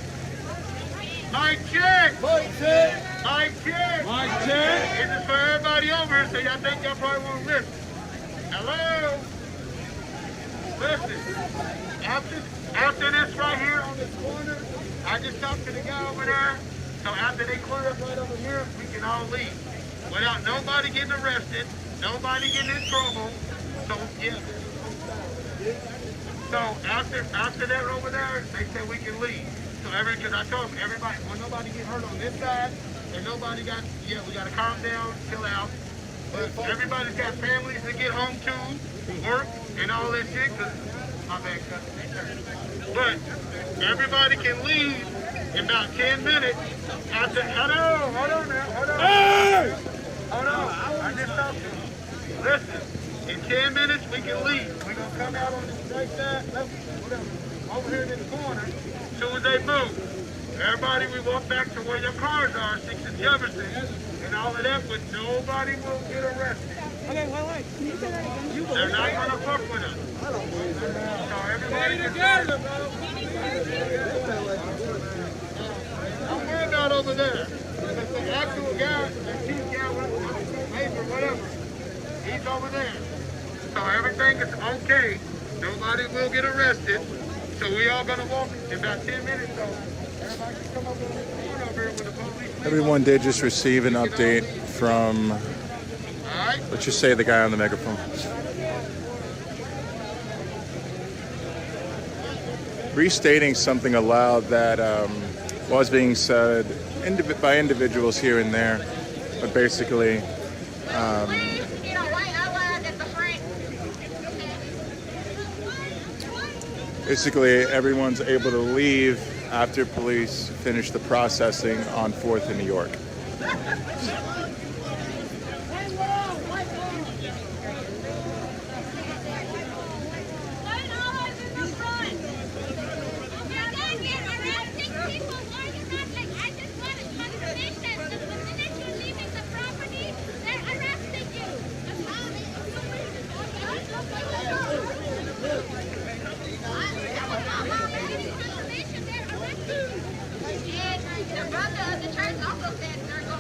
Mic check! Mic check! Mic check! Mic check! This is for everybody over, so y'all think y'all probably won't listen. Hello? Listen, after this right here on this corner, I just talked to the guy over there, so after they clear up right over here, we can all leave. Without nobody getting arrested, nobody getting in trouble, so yeah. So after that over there, they said we can leave. So because I told them everybody, well, nobody get hurt on this side, and nobody got, yeah, we got to calm down, chill out. But everybody's got families to get home to, work, and all that shit, because my bad, but everybody can leave in about 10 minutes after, hold on now, hold on. Hey! Hold on, I just talked to you. Listen, in 10 minutes we can leave. We're going to come out on this right side, left, whatever, over here in the corner, as soon as they move. Everybody, we walk back to where your cars are, 6th and Jefferson, and all of that, but nobody will get arrested. Okay, wait. Can you say that again? They're not going to fuck with us. So everybody together, bro. Don't worry about over there. But the actual guy, the chief guy, major, whatever, he's over there. So everything is okay. Nobody will get arrested. So we all going to walk in about 10 minutes. So everybody can come over here with the police. Everyone did just receive an update from, let's just say, the guy on the megaphone. Restating something aloud that was being said by individuals here and there, but basically, everyone's able to leave after police finish the processing on 4th in New York.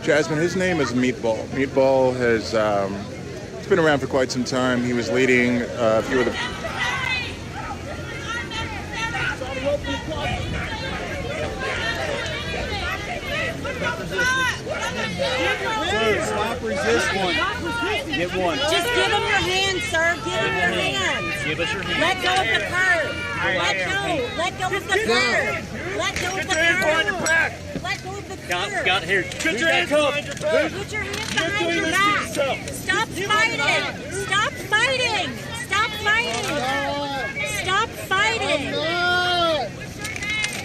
Jasmine, his name is Meatball. Meatball has he's been around for quite some time. He was leading a few of the... Stop resist one. Get one. Just give him your hand, sir. Give him your hand. Give us your hand. Let go of the curb. Let go. Let go of the curb. Let go of the curb. Let go of the curb. Got here. Put your hands behind your back. Put your hands behind your back. Stop fighting. Stop fighting. Stop fighting. Stop fighting.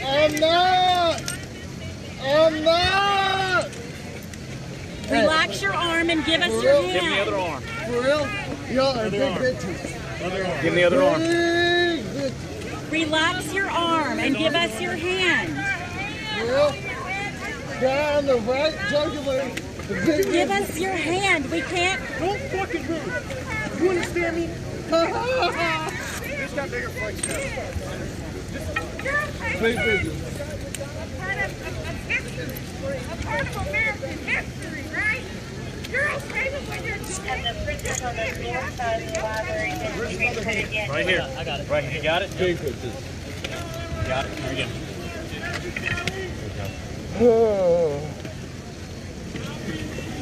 I'm not. Relax your arm and give us your hand. Give me the other arm. For real? Y'all are big bitches. Give me the other arm. Relax your arm and give us your hand. For real? Guy on the right, jugular. Give us your hand. We can't. Don't fucking move. You understand me? Just got bigger flex now. Big business. A part of American history, right? You're okay with what you're doing. And the printer's on the north side of the library. Right here. I got it. Right here. You got it? Big pictures. Got it. Here you go.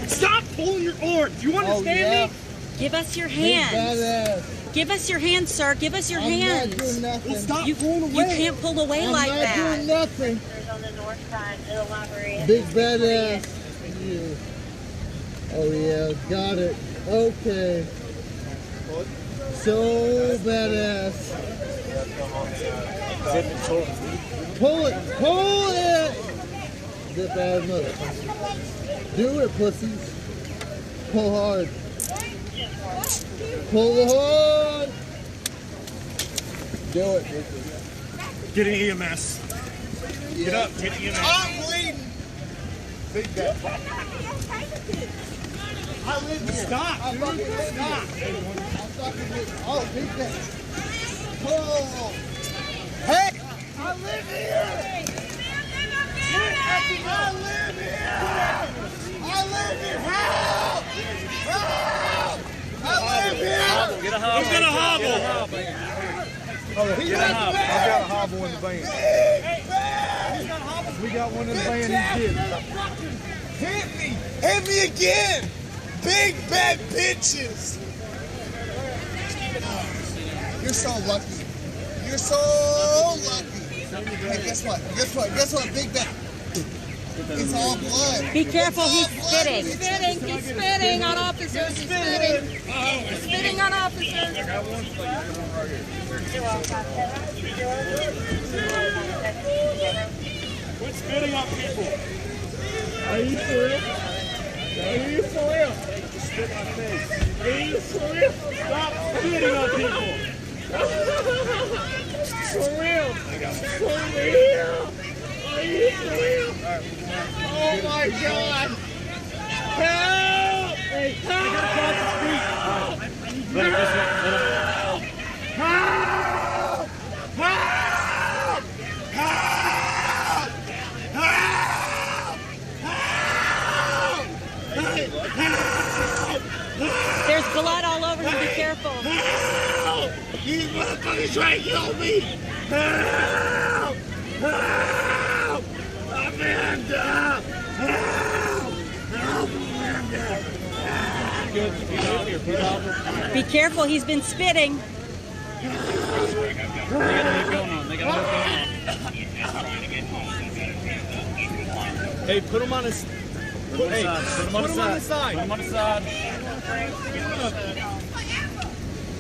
Stop pulling your arms. You understand me? Give us your hand. Give us your hand, sir. Give us your hand. I'm not doing nothing. Stop pulling away. You can't pull away like that. I'm not doing nothing. On the north side of the library. Big badass. You. Oh yeah, got it. Okay. So badass. Pull it. Zip ass motherfucker. Do it, pussies. Pull hard. Pull hard. Do it. Get an EMS. Get up. Get EMS. I'm bleeding. Big bad. I live here. Stop, dude. Stop. I'm fucking with. Oh, big bad. Oh. Hey! I live here! I live here! I live here! Help! Help! I live here! Get a hobble. Who's gonna hobble? Get a hobble. I've got a hobble in the van. We got one in the van. He's Hit me! Hit me again! Big bad bitches! You're so lucky. You're so lucky. Hey, guess what? Big bad. It's all blood. Be careful, he's spitting. He's spitting on officers. He's spitting on officers. Quit spitting on people. Are you for real? Spit in my face. Are you for real? Stop spitting on people. For real? Are you for real? Oh my God! Help! Hey, I gotta cross the street. Let him just Help! Help! There's blood all over him. Be careful. Help! You motherfuckers trying to kill me! Help! Help! Amanda! Help! Help, Amanda! Be careful, he's been spitting. Hey, put him on his. Put him on the side. Put him on the side.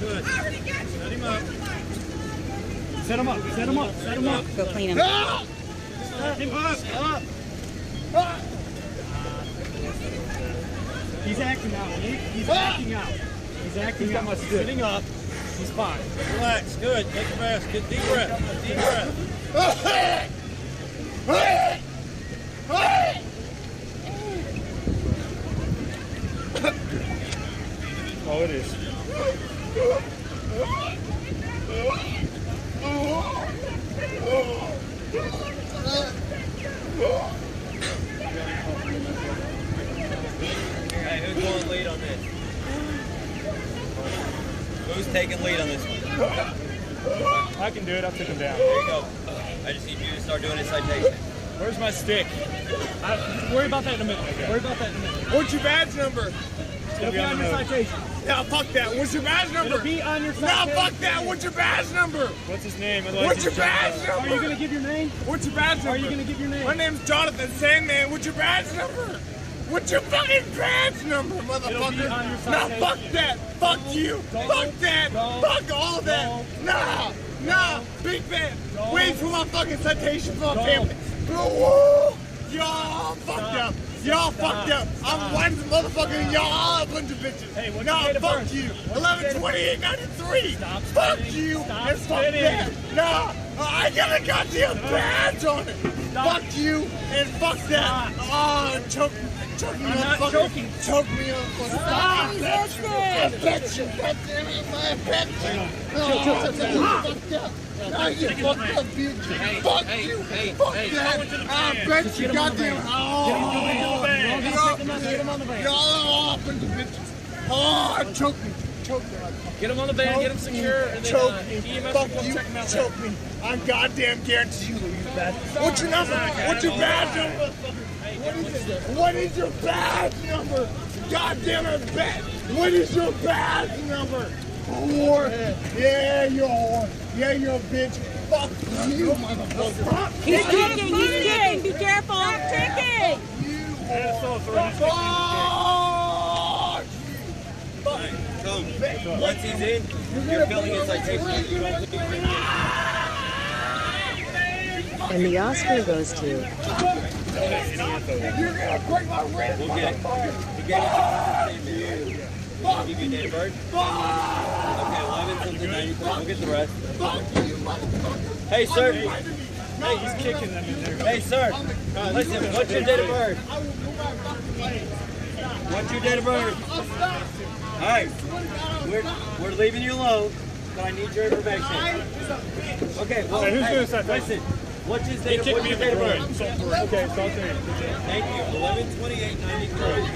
Good. Set him up. Set him up. Set him up. Go clean him. Help! Set him up. He's acting out. He's acting out. He's acting out. He's sitting up. He's fine. Relax. Good. Take a breath. Get deep breath. Deep breath. Oh, it is. do it, I'll take him down. There you go. I just need you to start doing a citation. Where's my stick? Worry about that in a minute. Okay. Worry about that in a minute. What's your badge number? It'll be on your citation. No, fuck that. What's your badge number? It'll be on your citation. No, fuck that. What's your badge number? What's his name? What's your badge number? Are you going to give your name? What's your badge number? Are you going to give your name? My name's Jonathan Sandman. What's your badge number? What's your fucking badge number, motherfucker? No, fuck that. Fuck you. Fuck that. Fuck all that. Nah. Nah. Big fan. Wait for my fucking citation for my family. Y'all fucked up. Y'all fucked up. I'm one motherfucker. Y'all a bunch of bitches. Hey, what's your date of birth? You. 11/28/93. Fuck you. And fuck that. Nah. I got a goddamn badge on it. Fuck you and fuck that. Oh, choke me. Choke me, motherfucker. Choke me on fucking. Stop. I bet you. I bet you. Fucked up. Now you fucked up, bitch. Fuck you. Fuck that. I bet you goddamn. Y'all up into bitches. Oh, choke me. Choke me. Get him on the van, get him secure, and then choke me. EMS Fuck will you. check him out. Choke me. I goddamn guarantee you, you bastard. What's your number? What's your badge number? What is it? What is your badge number? Goddamn it, badge. What is your badge number? Whore. Yeah, you're a whore. Yeah, you're a bitch. Fuck you, motherfucker. He's kicking, he's kicking. Be careful. Stop kicking. Once he's in, you're filling his citation. And the Oscar goes to You're gonna break my wrist. We'll get it. He gave it to you. Give you date of birth? Okay, 11/something/94. We'll get the rest. Hey, sir. Hey, he's kicking them in there. Hey, sir. Listen, what's your date of birth? What's your date of birth? All right. We're leaving you alone, but I need your information. Okay, well, hey, listen. What's his date of birth? Okay, so I'll tell you. Thank you. 11/28/93.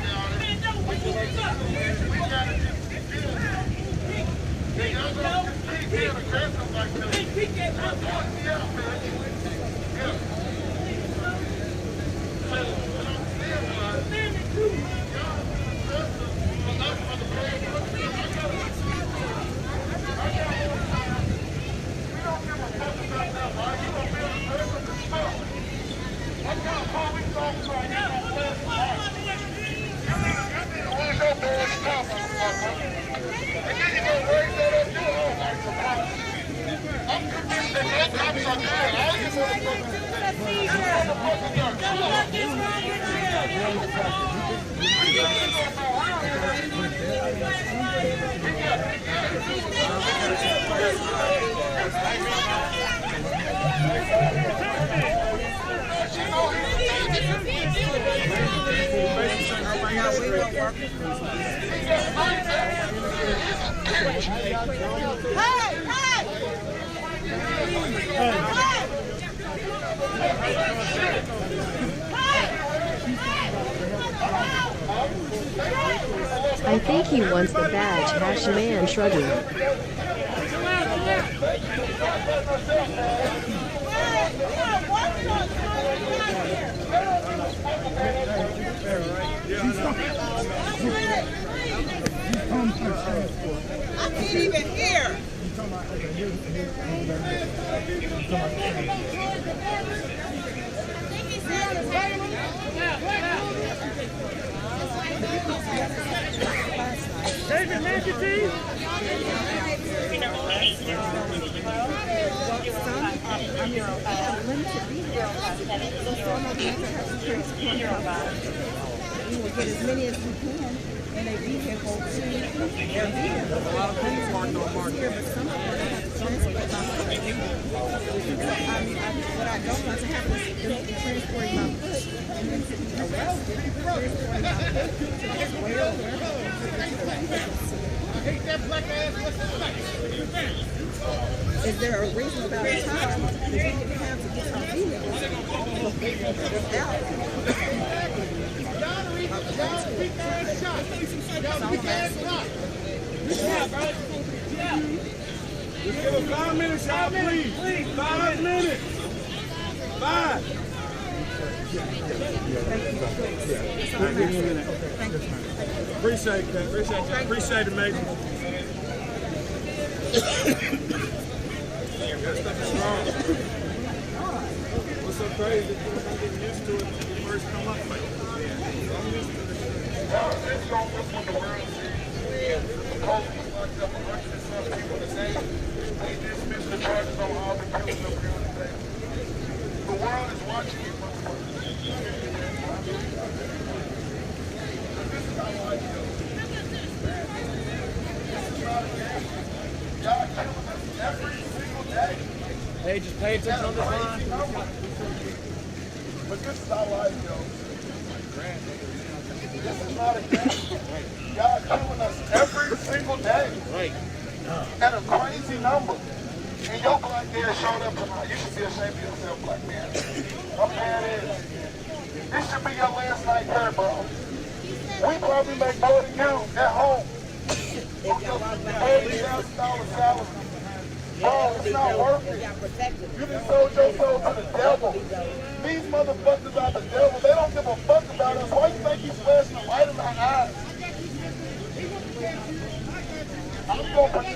I think he wants the badge. #man shrugging. I can't even hear. David McAtee? We will get as many as we can in a vehicle to their vehicle. A lot of police marked on mark here, but some of them have to transport by foot. What I don't want to happen is transporting my foot and then to be arrested, transporting my foot to wherever. Is there a reasonable amount of time that we have to get our vehicles out? Just give him 5 minutes, y'all, please. 5 minutes. 5. Appreciate that. Appreciate it, Major. That stuff is wrong. What's so crazy? People not getting used to it when you first come up. Like, I'm used to this shit. The world is watching you. This is how I feel. Y'all killing us every single day. Hey, just pay attention on this line. But this is how I feel. This is not a game. Y'all killing us every single day. Right. At a crazy number. And your black man showed up tonight. You should be ashamed of yourself, black man. I'm mad at it. This should be your last night here, bro. We probably make more than you at home. $80,000 salary. Bro, it's not worth it. You done sold your soul to the devil. These motherfuckers are the devil. They don't give a fuck about us. Why you think he's flashing the light in our eyes? I'm going to put you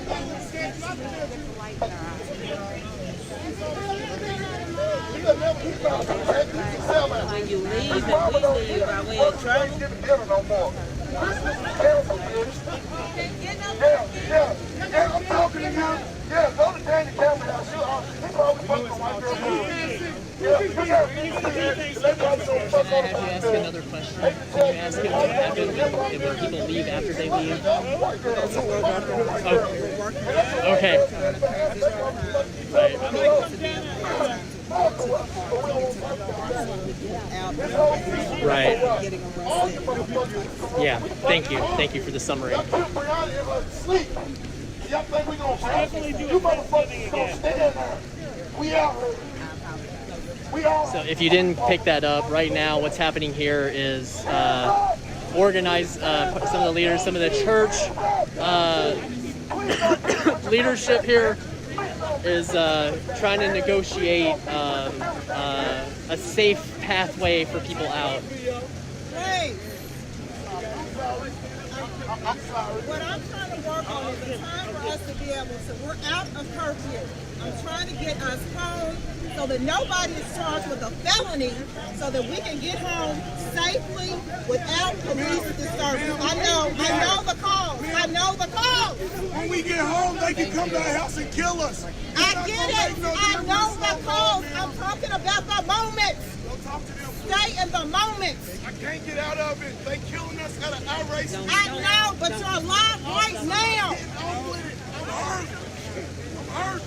When you leave and we leave, are we in trouble? Yeah, I'm talking to you. Yeah, go to Danny Cameron house. He probably fucking white girl. Can I have you ask another question? Can you ask him after when people leave after they leave? Oh. Okay. Right. Yeah. Thank you. Thank you for the summary. Y'all think we gonna definitely do you motherfuckers gonna stand there. We out here. So if you didn't pick that up, right now what's happening here is organized, some of the leaders, some of the church leadership here is trying to negotiate a safe pathway for people out. Hey. What I'm trying to work on is a time for us to be able to, we're out of curfew. I'm trying to get us home so that nobody is charged with a felony so that we can get home safely without police disturbance. I know the cause. I know the cause. When we get home, they can come to our house and kill us. I get it. I know the cause. I'm talking about the moment. Stay in the moment. I can't get out of it. They killing us at an irate. I know, but you're alive right now. I'm hurt.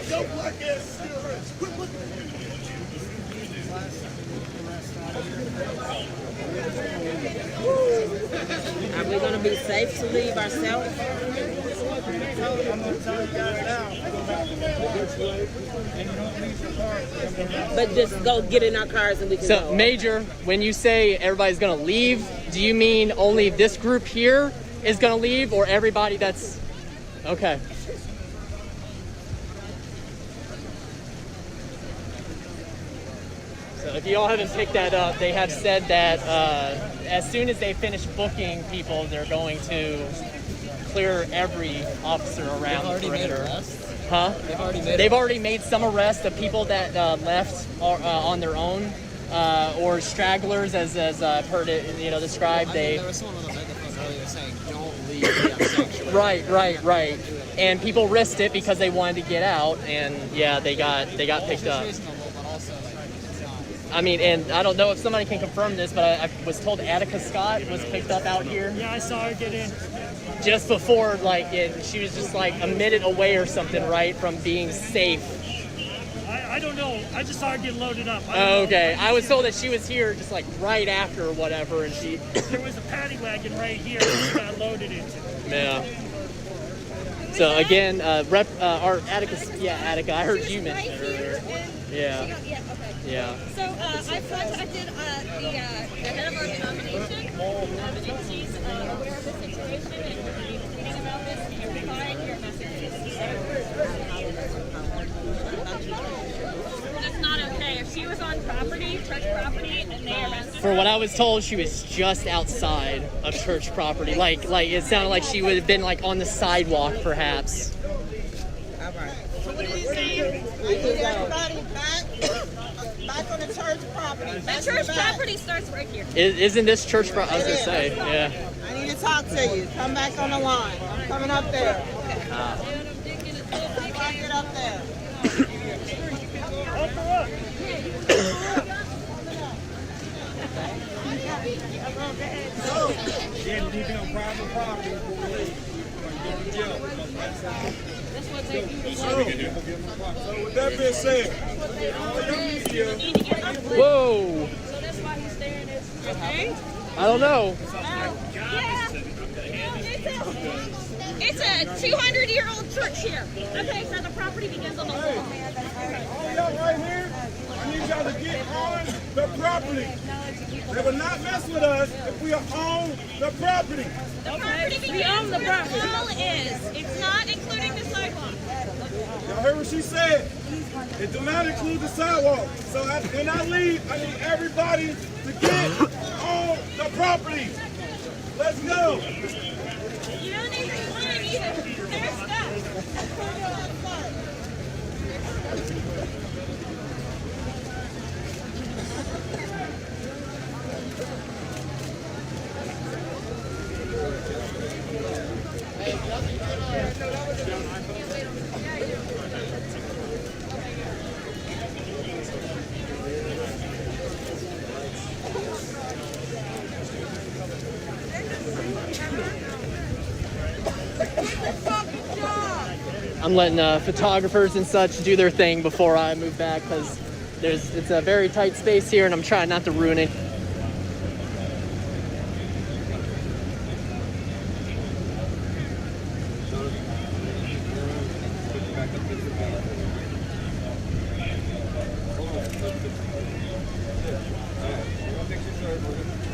Your black ass still hurts. Quit looking at me. Are we going to be safe to leave ourselves? I'm going to tell you guys now. But just go get in our cars and we can go. So, Major, when you say everybody's going to leave, do you mean only this group here is going to leave, or everybody that's... Okay. So if you all haven't picked that up, they have said that as soon as they finish booking people, they're going to clear every officer around the perimeter. Huh? They've already made some arrests of people that left on their own, or stragglers, as I've heard it, described. There was someone on the megaphone earlier saying, "Don't leave the sanctuary." Right. And people risked it because they wanted to get out, and yeah, they got picked up. I mean, and I don't know if somebody can confirm this, but I was told Attica Scott was picked up out here. Yeah, I saw her get in. Just before, she was just like a minute away or something, right, from being safe. I don't know. I just saw her get loaded up. Okay. I was told that she was here just like right after or whatever, and she... There was a paddy wagon right here that she got loaded into. Yeah. So again, our Attica, Attica, I heard you mention it earlier. Yeah. Yeah. So I contacted the head of our denomination, and she's aware of the situation, and we're going to be reading about this, and you're fine, your messages. That's not okay. If she was on property, church property, and they arrested For what I was told, she was just outside of church property. Like it sounded like she would have been like on the sidewalk, perhaps. All right. So what are you saying? I need everybody back on the church property. The church property starts right here. Isn't this church property? I was gonna say, yeah. I need to talk to you. Come back on the line. I'm coming up there. Get up there. Yeah, you on private property, So with that being said, Whoa! So that's why he's staring at okay? I don't know. It's a 200-year-old church here. Okay, so the property begins on the wall. all y'all right here, I need y'all to get on the property. They will not mess with us if we are on the property. The property begins where the wall is. It's not including the sidewalk. Y'all heard what she said. It do not include the sidewalk. So when I leave, I need everybody to get on the property. Let's go. You don't need to climb either. There's stuff. I'm letting photographers and such do their thing before I move back because it's a very tight space here and I'm trying not to ruin it.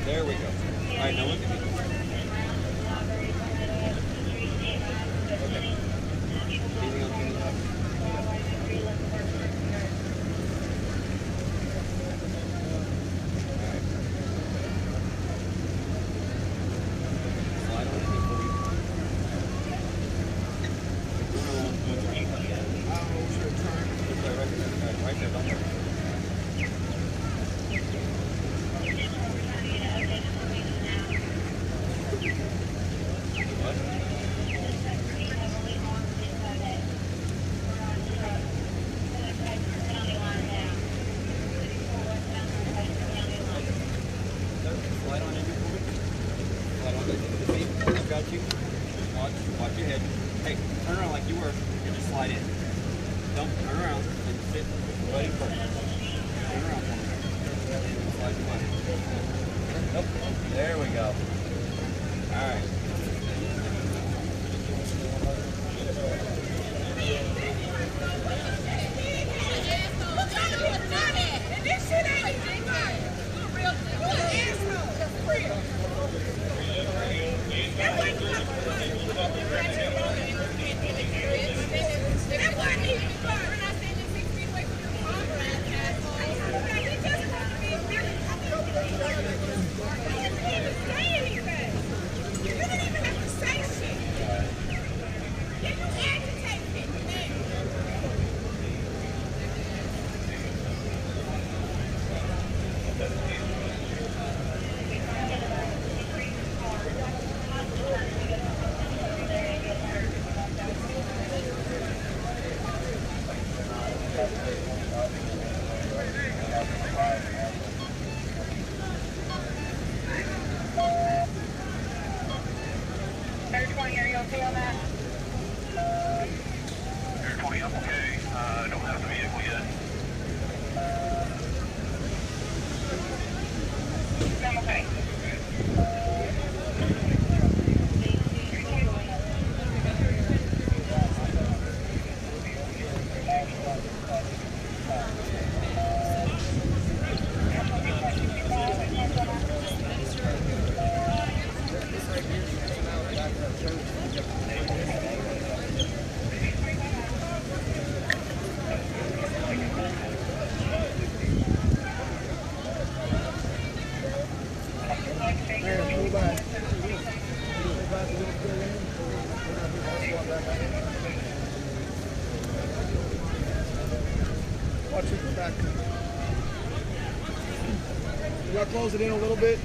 There we go. All right, now look at me. Watch your head. Hey, turn around like you were and just slide in. Don't turn around and sit right in front. Turn around for me. And slide your body. Nope. There we go. All right. super back. You gotta close it in a little bit.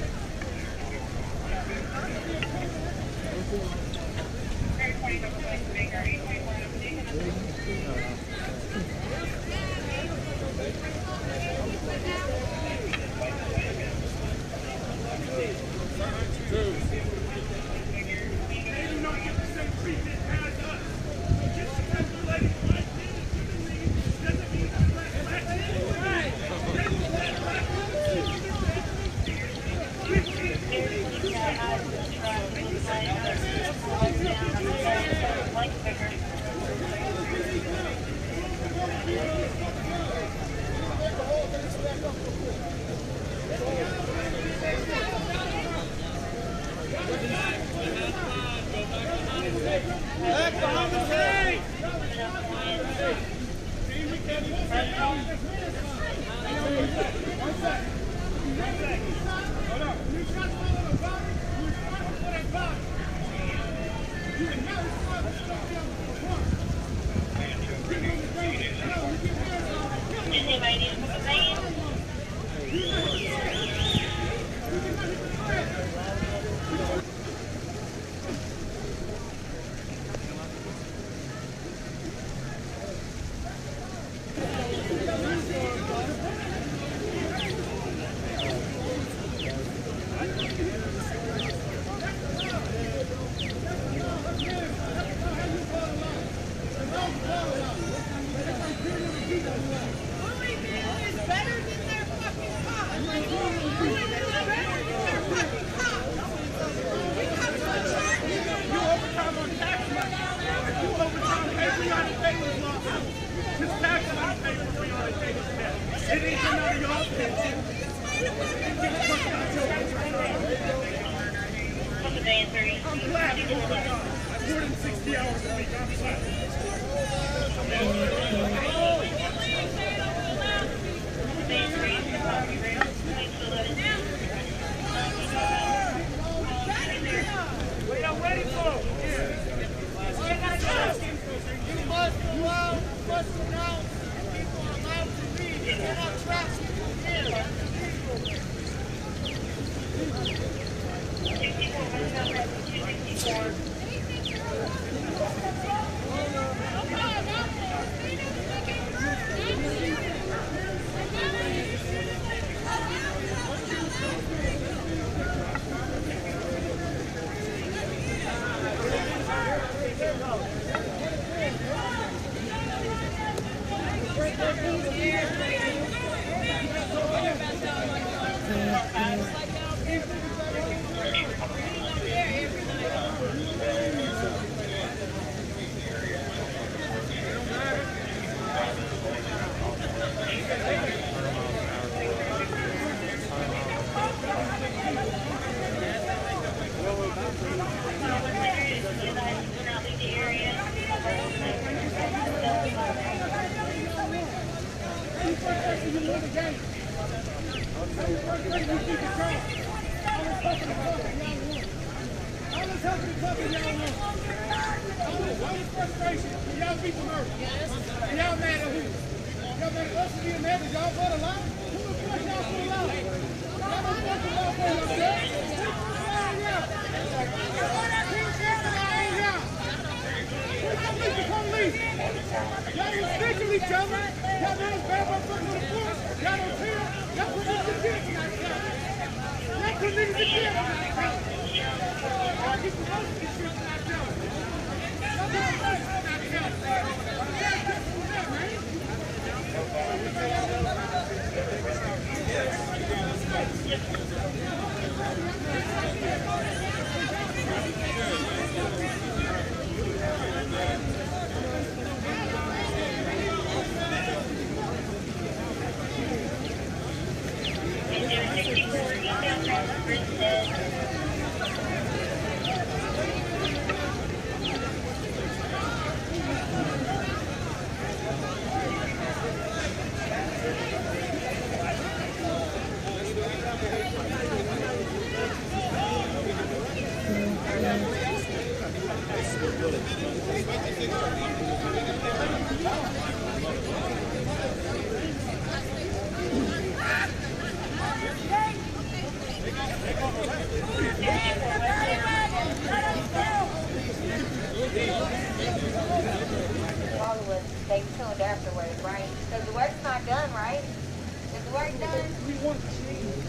work's not done, right? Is the work done? We want change.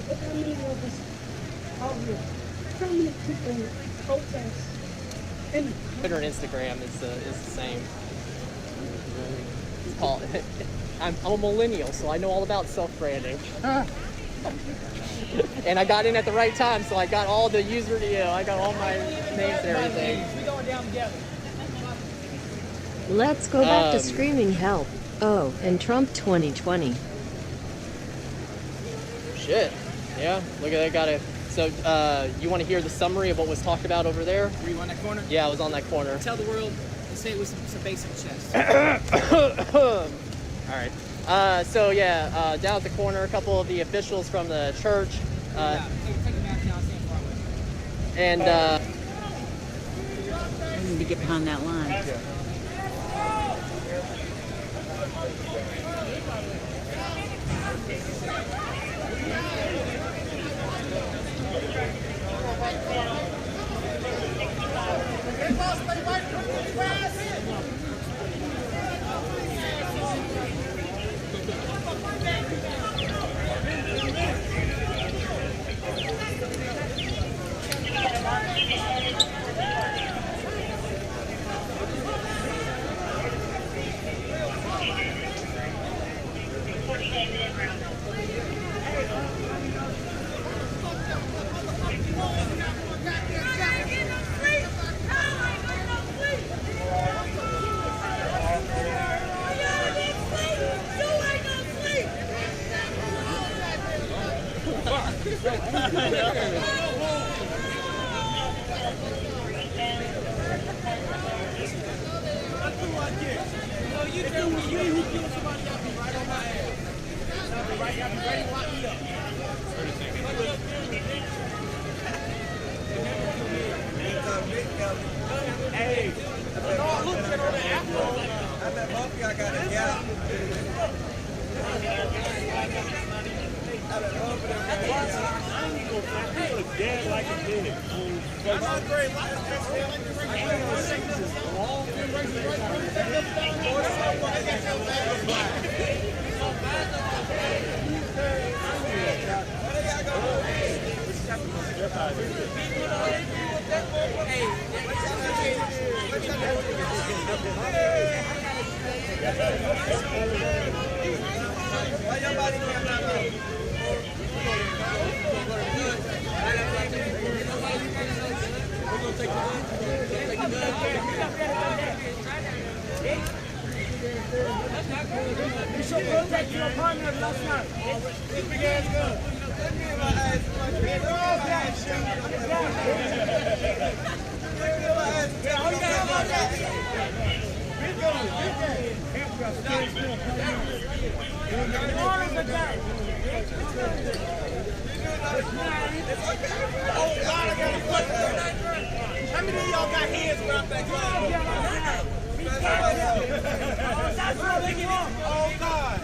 Look how many of us out here. How many people protest? And Twitter and Instagram is the same. It's called, I'm a millennial, so I know all about self-branding. And I got in at the right time, so I got all the user, I got all my names and everything. we going down together. Let's go back to screaming help. Oh, and Trump 2020. Shit. Yeah, look at that. Got it. So, you want to hear the summary of what was talked about over there? Were you on that corner? Yeah, I was on that corner. Tell the world and say it with some basic chest. All right. So yeah, down at the corner, a couple of the officials from the church. Take a back down, stand far away. And I need to get behind that line. Hey, I bet both of y'all got it. Yeah. Dead like a pig. I'm not great. Why your body can't not up? You should protect your partner last night. Big ass gun. Let me in my eyes. How many of y'all got hands wrapped back Oh, God.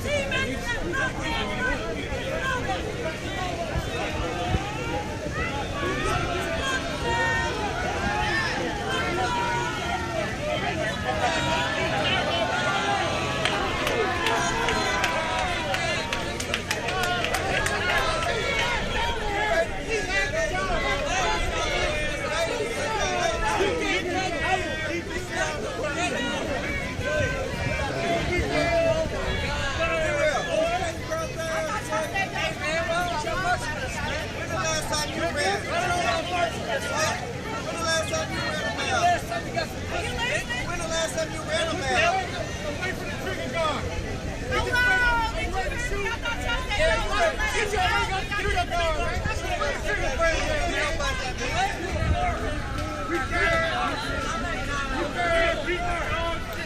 See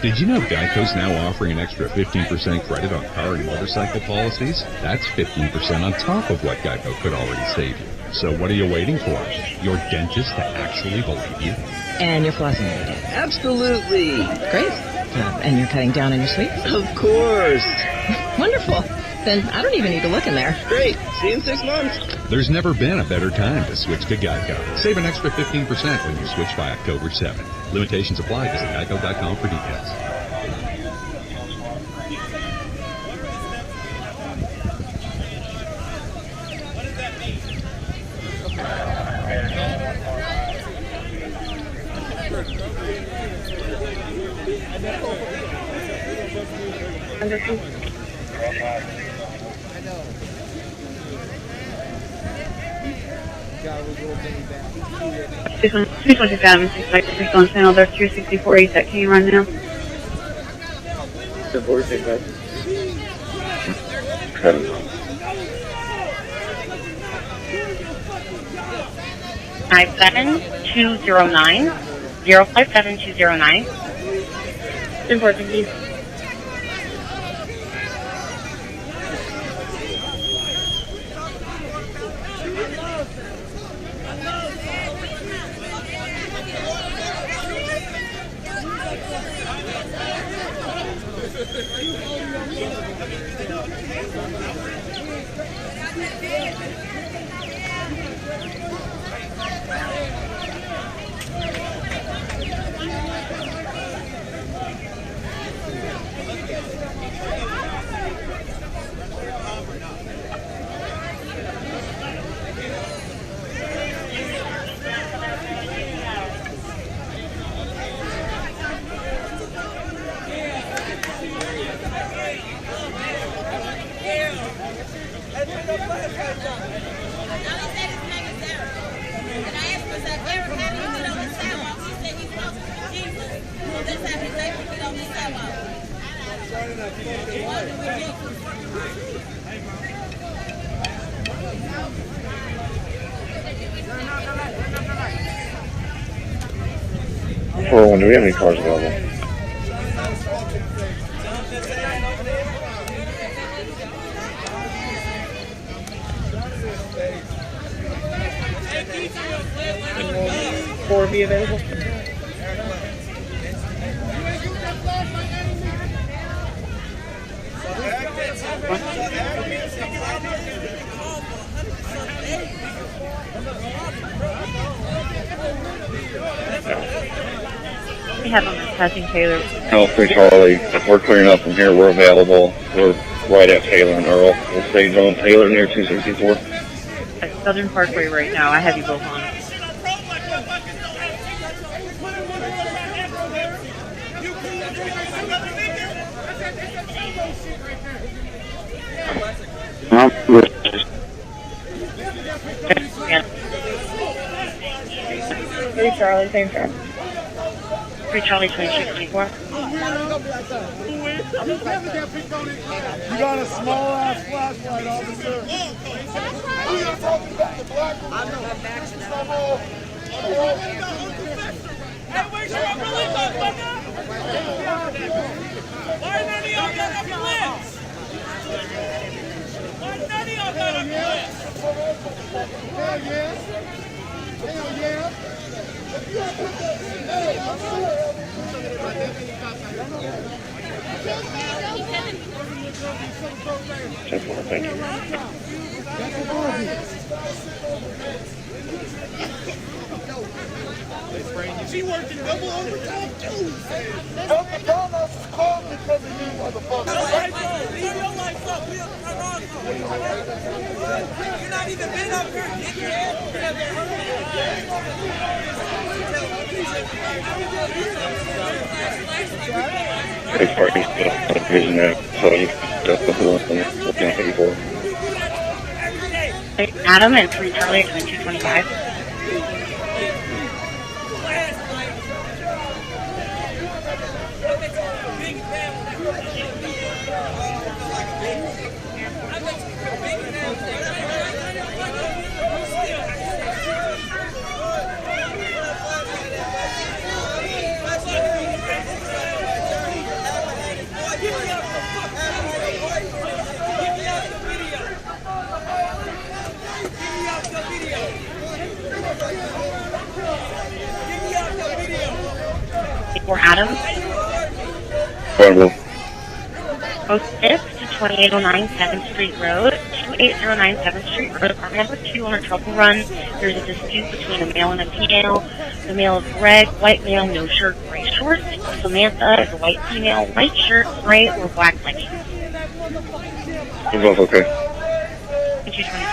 Did you know Geico's now offering an extra 15% credit on car and motorcycle policies? That's 15% on top of what Geico could already save you. So what are you waiting for? Your dentist to actually believe you? And you're flossing every day. Absolutely. Great. And you're cutting down on your sweets? Of course. Wonderful. Then I don't even need to look in there. Great. See you in 6 months. There's never been a better time to switch to Geico. Save an extra 15% when you switch by October 7th. Limitations apply. Visit geico.com for details. Please want to down, just on channel. There's 264 that can you run now? 57209 057-209. Important, please. Do we have any cars available? Four be available. We have on this passing Taylor. No, 3 Charlie. We're clearing up from here. We're available. We're right at Taylor and Earl. We'll stay on Taylor near 264. At Southern Parkway right now. I have you both on. Three Charlie, same time. 3 Charlie, 2624. You got a small ass flashlight, officer. We are talking about the black one. I know. Hey, where's your upper lip, motherfucker? Why none of y'all got upper lips? Why none of y'all got upper lips? Hell yeah. Hell yeah. Thank you. She working double overtime too. Uncle Thomas is calling because of you, motherfucker. Leave your life up. We are You're not even been up here, dickhead. It's parking vision now, so you just go through and look at 84. Adam and 3 Charlie, 225. 284 Adams. Affirmative. Post 5th to 2809 7th Street Road. 2809 7th Street Road, apartment number 2 on a trouble run. There's a dispute between a male and a female. The male is red, white male, no shirt, gray shorts. Samantha is a white female, white shirt, gray or black leggings. We're both okay. 226.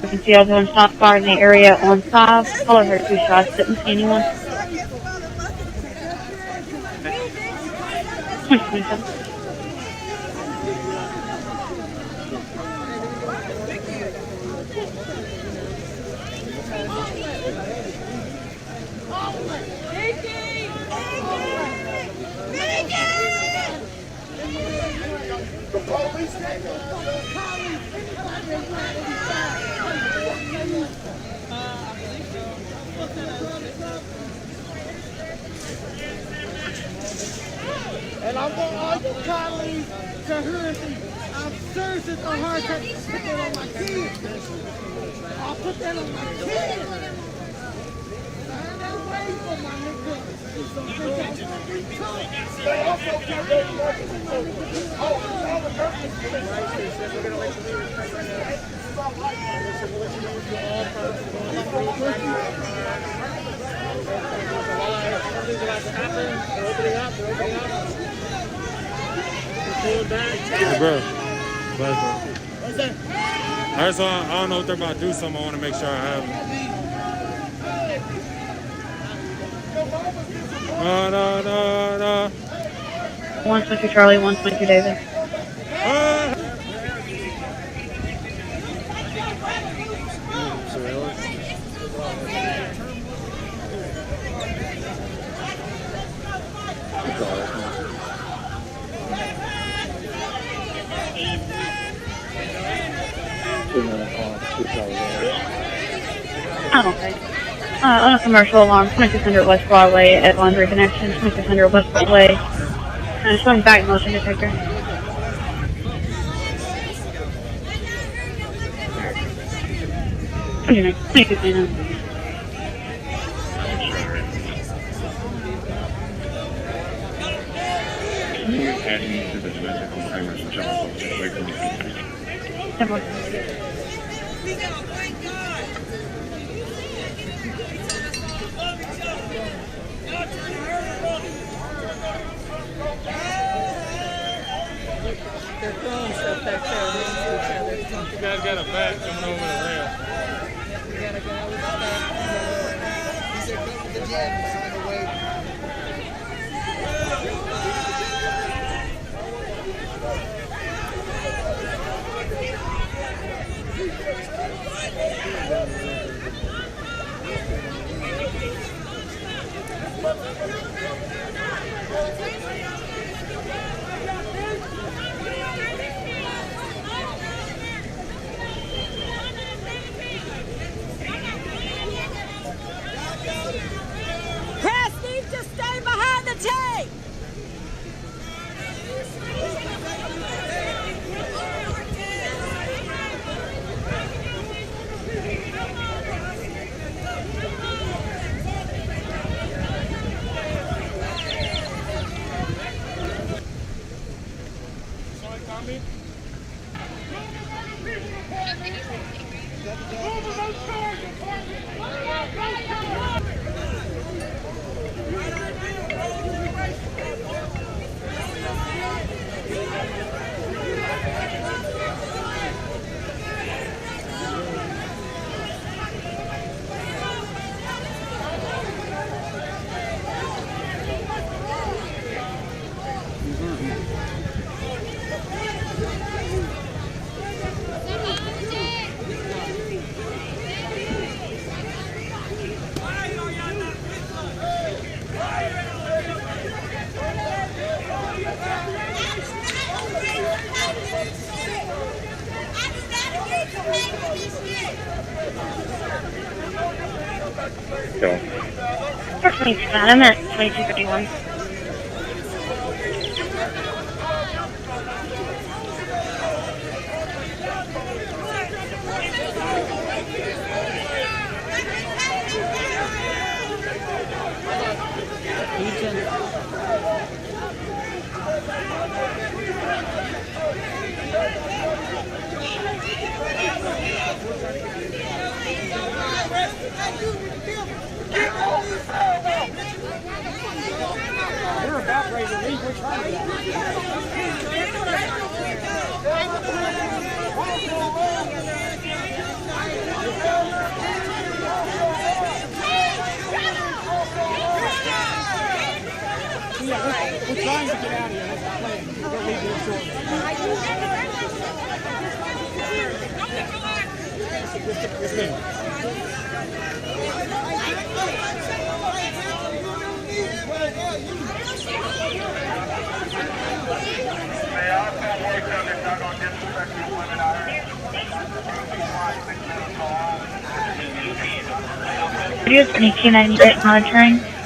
You can see everyone stop car in the area on 5. Color her 2 shots. Didn't see anyone. 27. And I want all you colleagues to hear me. I'm serious it's a hard time to put that on my kids. I'll put that on my kids. Turn that away from my nigga. They also get ready for Hey, bro. What's that? I don't know if they're about to do something. I want to make sure I have them. No. 122 Charlie, 122 David. Oh, okay. On a commercial alarm, 2600 West Broadway at Laundry Connection, 2600 West Broadway. Showing back motion detector. Thank you, Dana. They're throwing stuff back there amongst each other. You guys got a bat coming over the rail. We gotta go with the back. He said, come to the gym, behind the way. Press needs to stay behind the tape. Okay. For 22, I'm at 2251. We're about ready to leave. We're trying we're trying to get out of here. That's the plan. We're going to leave here shortly. Yes, ma'am. Studios 2298 monitoring.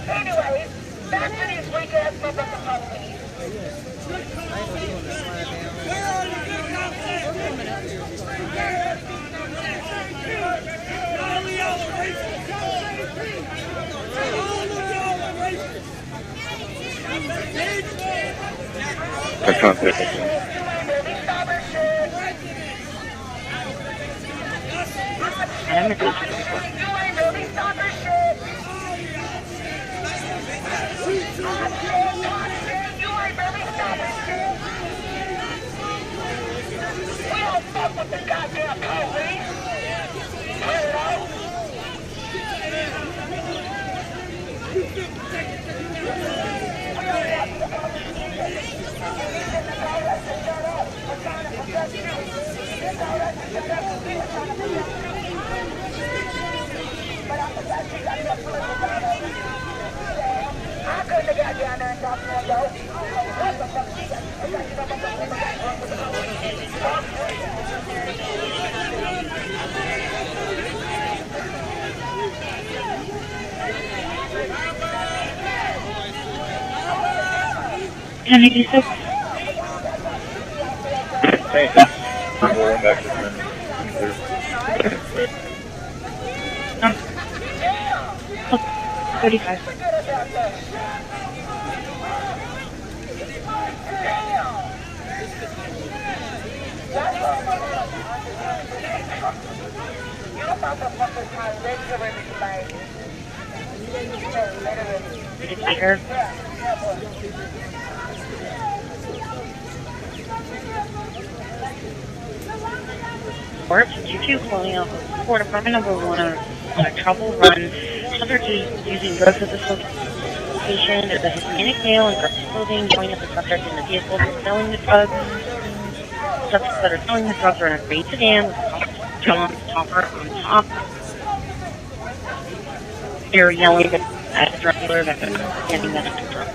Anyways, back to these weekends members of the Can I do so? Thank you. We'll run back to the 35. Indicator. Port 22 Colonial Port Apartment number 1 on a trouble run. Subject is using drugs at this location. There's a Hispanic male in dress clothing going at the subject in the vehicle for selling the drugs. Subjects that are selling the drugs are in a gray sedan with a John topper on top. They're yelling at the drug dealer that they're handing them to drugs.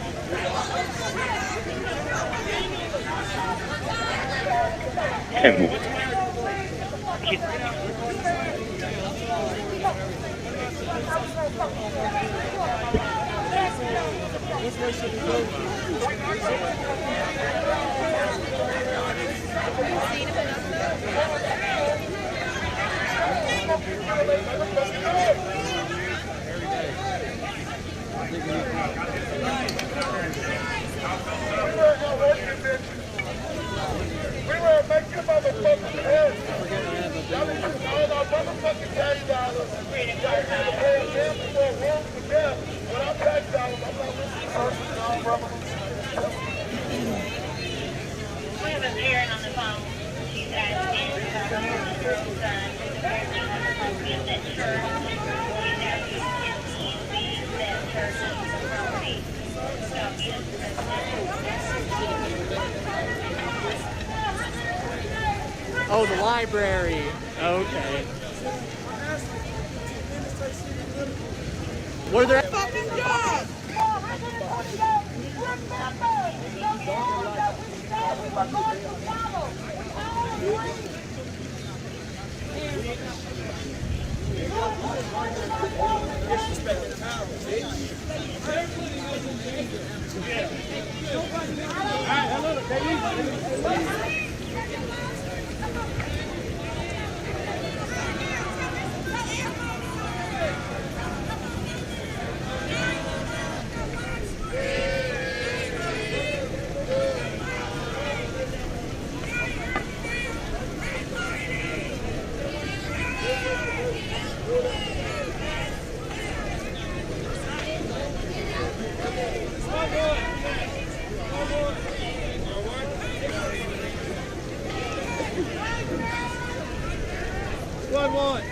Oh, the library. Okay. Were there Fucking job. One.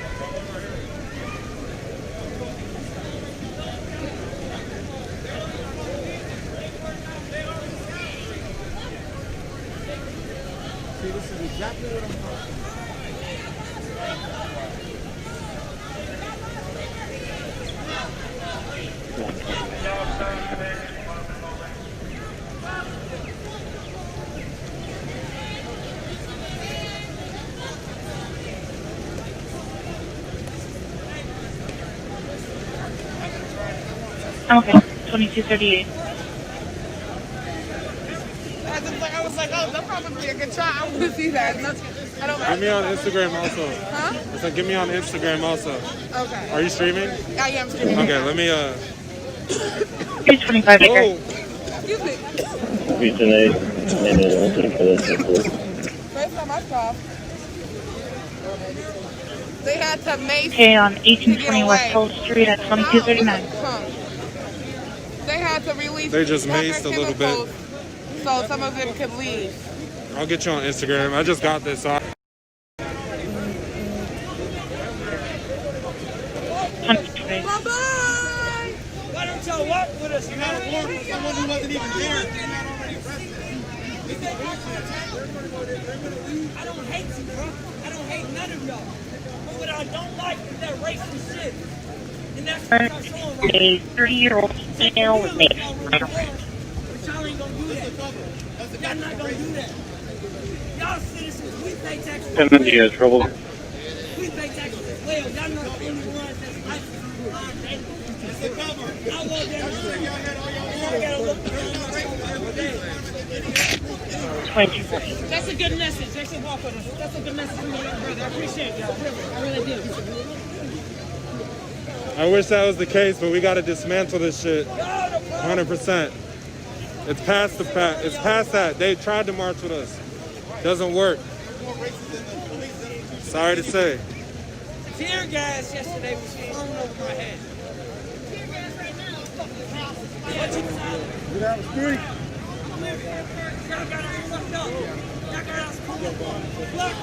See, this is exactly what I'm talking Okay, 2238. I was like, oh, that's probably a good try. I want to see that. I don't Get me on Instagram also. Huh? It's like, get me on Instagram also. Okay. Are you streaming? I am streaming. Okay, let me 225 acre. Oh. Excuse me. Houston 8, and then I'll take for this. First time I saw. They had to mace. Okay, on 1820 West Hull Street at 2239. They had to release. They just maced a little bit. So some of them could leave. I'll get you on Instagram. I just got this. So Bye-bye. Why don't y'all walk with us? You got a warrant for someone who wasn't even there. They're not already arrested. I don't hate you, bro. I don't hate none of y'all. But what I don't like is that racist shit. And that's what y'all showing right A 30-year-old female was made. But y'all ain't gonna do that. Y'all not gonna do that. Y'all citizens, we pay taxes. You got trouble? We pay taxes as well. Y'all not the only ones that's licensed. It's the cover. I want that. Y'all gotta look every day. That's a good message. They should walk with us. That's a good message from my young brother. I appreciate y'all. Really. I really do. I wish that was the case, but we got to dismantle this shit 100%. It's past the fact. It's past that. They tried to march with us. Doesn't work. Sorry to say. Tear gas yesterday was thrown over my head. Get out of the street. Y'all got us fucked up. Y'all got us fucked up. Look.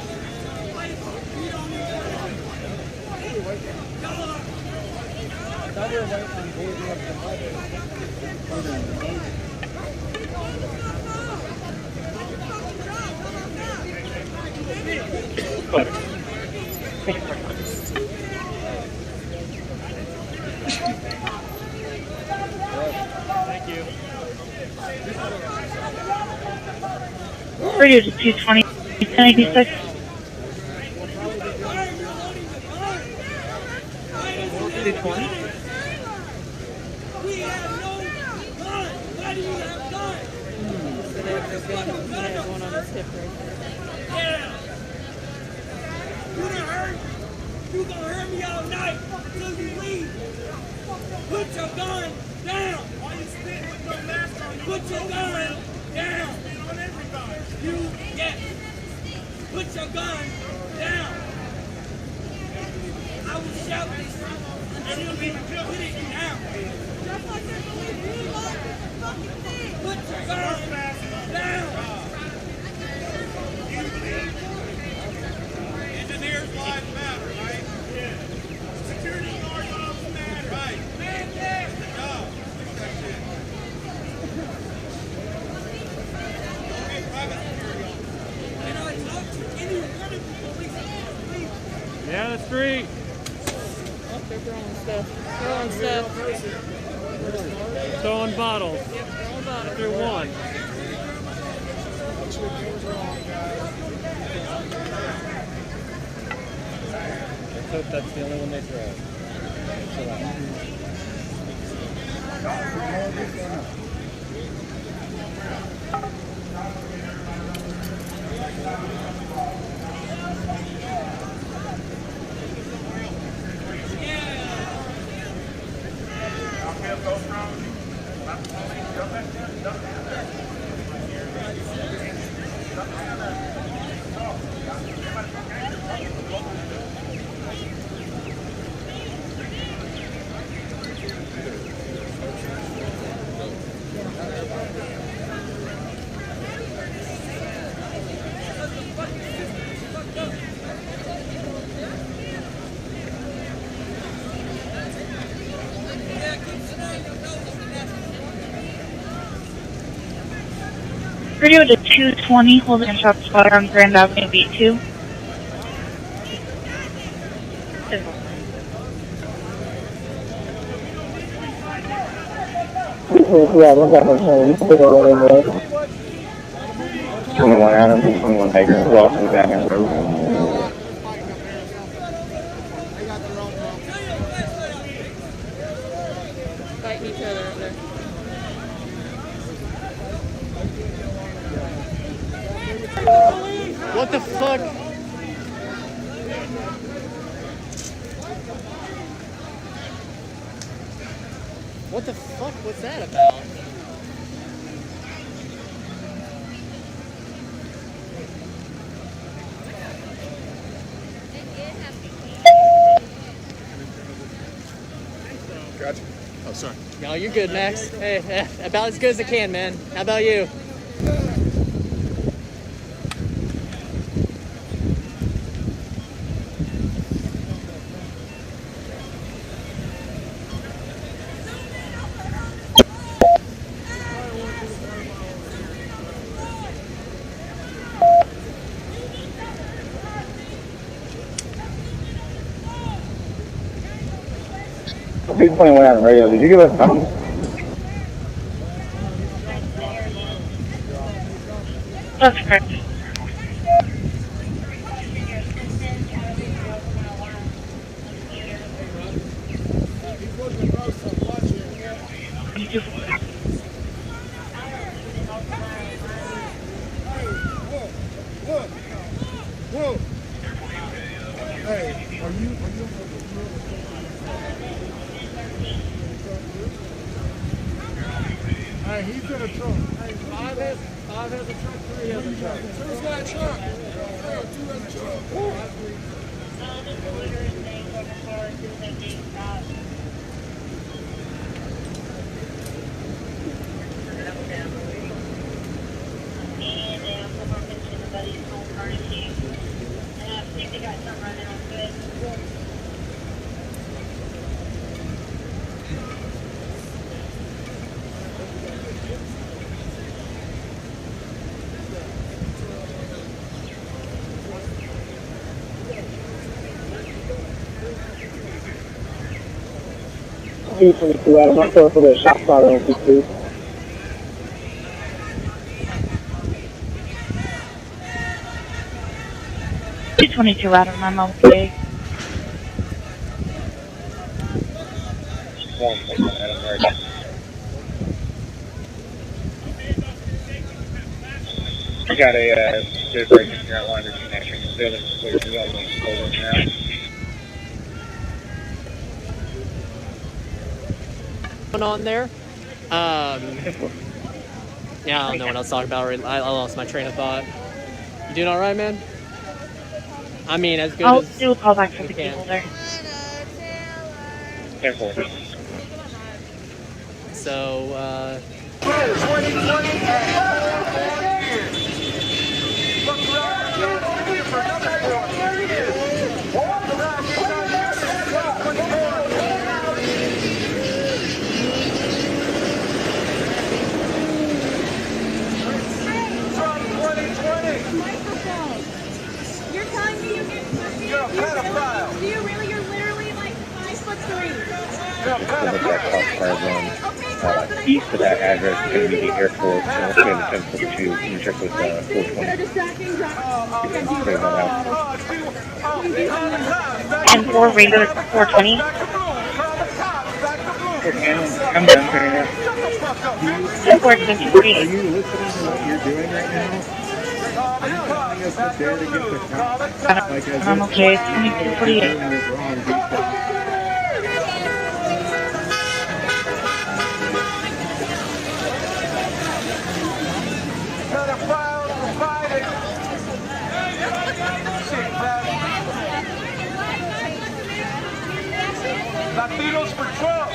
Thank you. Radio to 220, 1086. We have no gun. Why do you have guns? One on his hip right there. Yeah. You done heard? You gonna hear me all night until you leave. Put your gun down. Why you spitting with no mask on? Put your gun down. Spit on everybody. Yes. Put your gun down. I will shout this until you put it down. Put your gun down. Engineers' lives matter, right? Yeah. Security guard lives matter. Right. Man, yeah. Good job. Fix that shit. Okay, private security officer. And I talked to any one of the police. Yeah, the street. Oh, they're throwing stuff. Throwing stuff. Throwing bottles. Yep, throwing bottles. Through one. Let's hope that's the only one they throw. Radio to 220, holding in shop spot on Grand Avenue B2. Adam, 21 Acres, Lawson, back in the road. Fighting each other up there. What the fuck? What the fuck was that about? Gotcha. Oh, sorry. No, you're good, Max. Hey, about as good as I can, man. How about you? People playing one out on the radio. Did you give us something? That's correct. Whoa. Hey, are you Hey, he's in a truck. Hey, five has a truck, three has a truck. Two's got a truck. Yeah, two has a truck. B-22 Adam, I'm sorry for the shot spot on B2. $222 Adam, I'm okay. I got a good break in your line of connection. Building clear. You got one over now. on there. Yeah, I don't know what I was talking about. I lost my train of thought. You doing all right, man? I mean, as good I'll as do a call back for you the can. cable there. So, You're telling me you're getting pussy? You're a pedophile. Do you really? You're literally like 5'3". So the black house car run east of that address is going to be the airport, so let's go to 1042. You can check with 420. Clear that out. And 4 radio at 420. I'm done clearing out. 4 extension 48. Are you listening to what you're doing right now? Are you telling us to dare to get the cops? Like, as I'm okay. if 2248. doing is wrong, Latinos for Trump.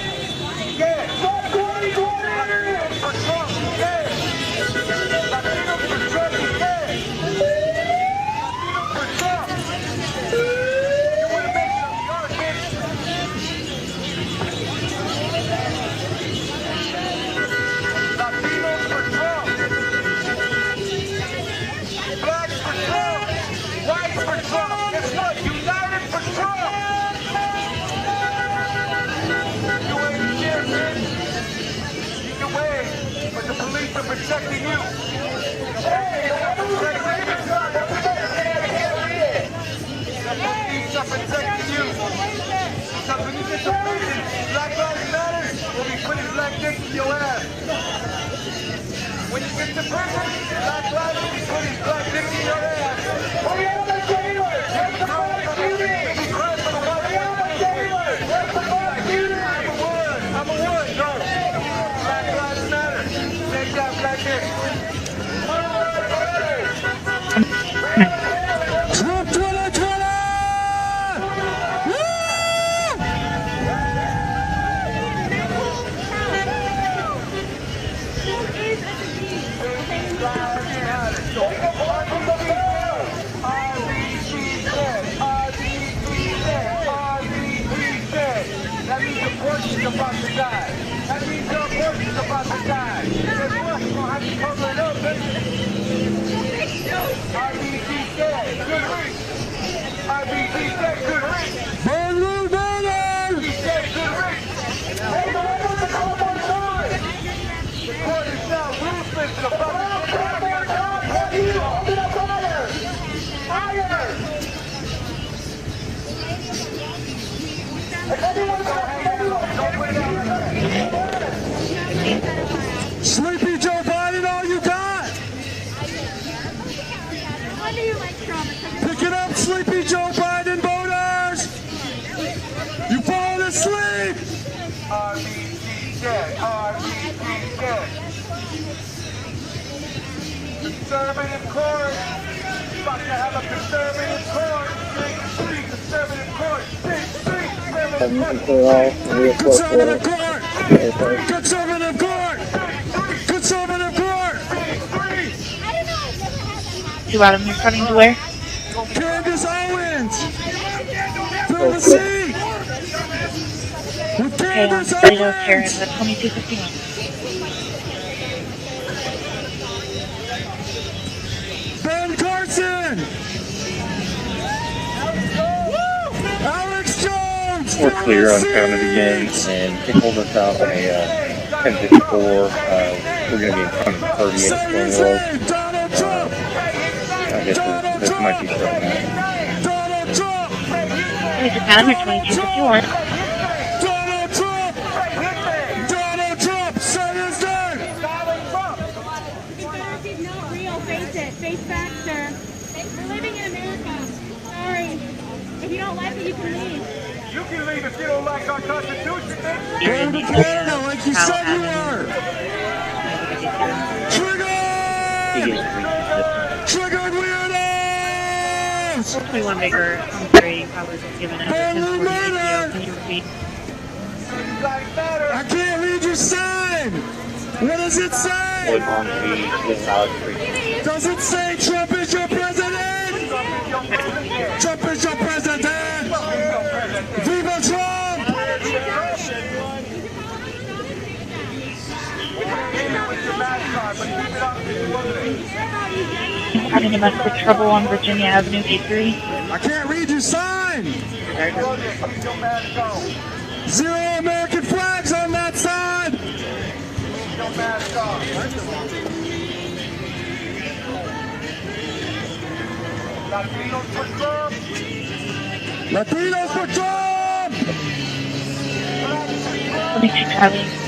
Yeah. Trump 2020. For Trump. Yeah. Latinos for Trump. Yeah. Latinos for Trump. You want to make some yard, bitch. Latinos for Trump. Blacks for Trump. Whites for Trump. Guess what? United for Trump. But the police are protecting you. The police are protecting you. Because when you get to prison, Black Lives Matter will be putting black dick in your ass. When you get to prison, Black Lives will be putting black dick in your ass. We are the jailers. Where's the black shooting? Where's the black shooting? I'm a word, bro. Black Lives Matter. Take that black dick. Trump 2020! That means abortion's about to die. That means your abortion's about to die. Guess what? You're gonna have to cover it up, baby. RBG said, good reach. RBG said, good reach. Blue banner! He said, good reach. Hey, man, I want to come on board. The court is now ruthless and about to take your job. Open up fire. Fire. Sleepy Joe Biden, all you got! Pick it up, Sleepy Joe Biden voters! You falling asleep! RBG dead. RBG dead. Conservative court. About to have a conservative court. Big three conservative court. Big three conservative court. Conservative court! Conservative court! Conservative court! 2 out of here starting to where? Candace Owens! Fill the seat! With Okay, on Candace radio Owens! Karen at 2251. Ben Carson! Alex Jones! We're clear uncounted again, and can hold us out on a 1054. We're going to be in front of 38 at Stone Road. I guess this might be starting out. Donald Trump! Here's the time at 2251. Donald Trump! Donald Trump! Say his name! He's not real. Face it. Face facts, sir. We're living in America. Sorry. If you don't like it, you can leave. You can leave if you don't like our Constitution. Go to Canada like like you said you were. Triggered weirdos! 421 Baker, I'm sorry, I was given over 1040 ACO. Can you repeat? I can't read your sign! What does it say? Does it say Trump is your president? Trump is your president! Viva Trump! Having domestic trouble on Virginia Avenue, E3. I can't read your sign! Zero American flags on that side! Latinos for Trump! Latinos for Trump! 22 Charlie.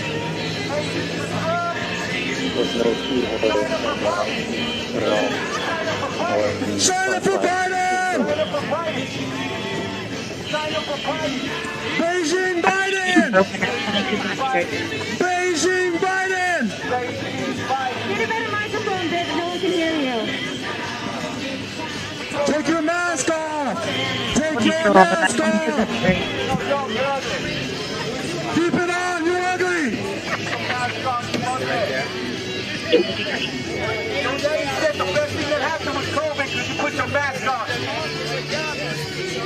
China for Biden! Beijing Biden! Beijing Biden! Get a better microphone, Vic. No one can hear you. Take your mask off! Take your mask off! Keep it on, you're ugly!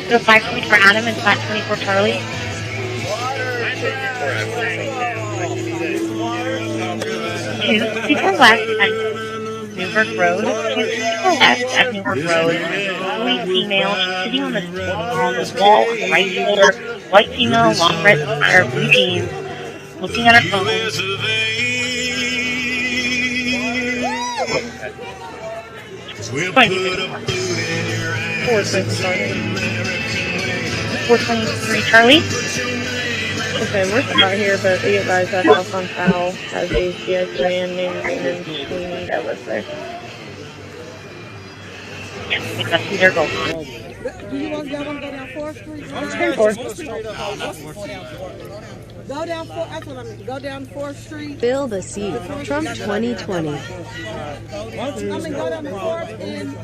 So 524 Adam and 524 Charlie. Two people left at Newburgh Road. Two people left at Newburgh Road. Only female, sitting on the wall on the right shoulder. White female, long red hair, blue jeans, looking at her phone. 423 Charlie. Okay, we're out here, but we advise that Alphonse Fowl has a CS man named Raymond Sweeney that lives there. Yeah, that's who they're going. Do you want to go down 4th Street? Go down 4th, that's what I mean. Go down 4th Street. Fill the seat. Trump 2020. I mean, go down 4th and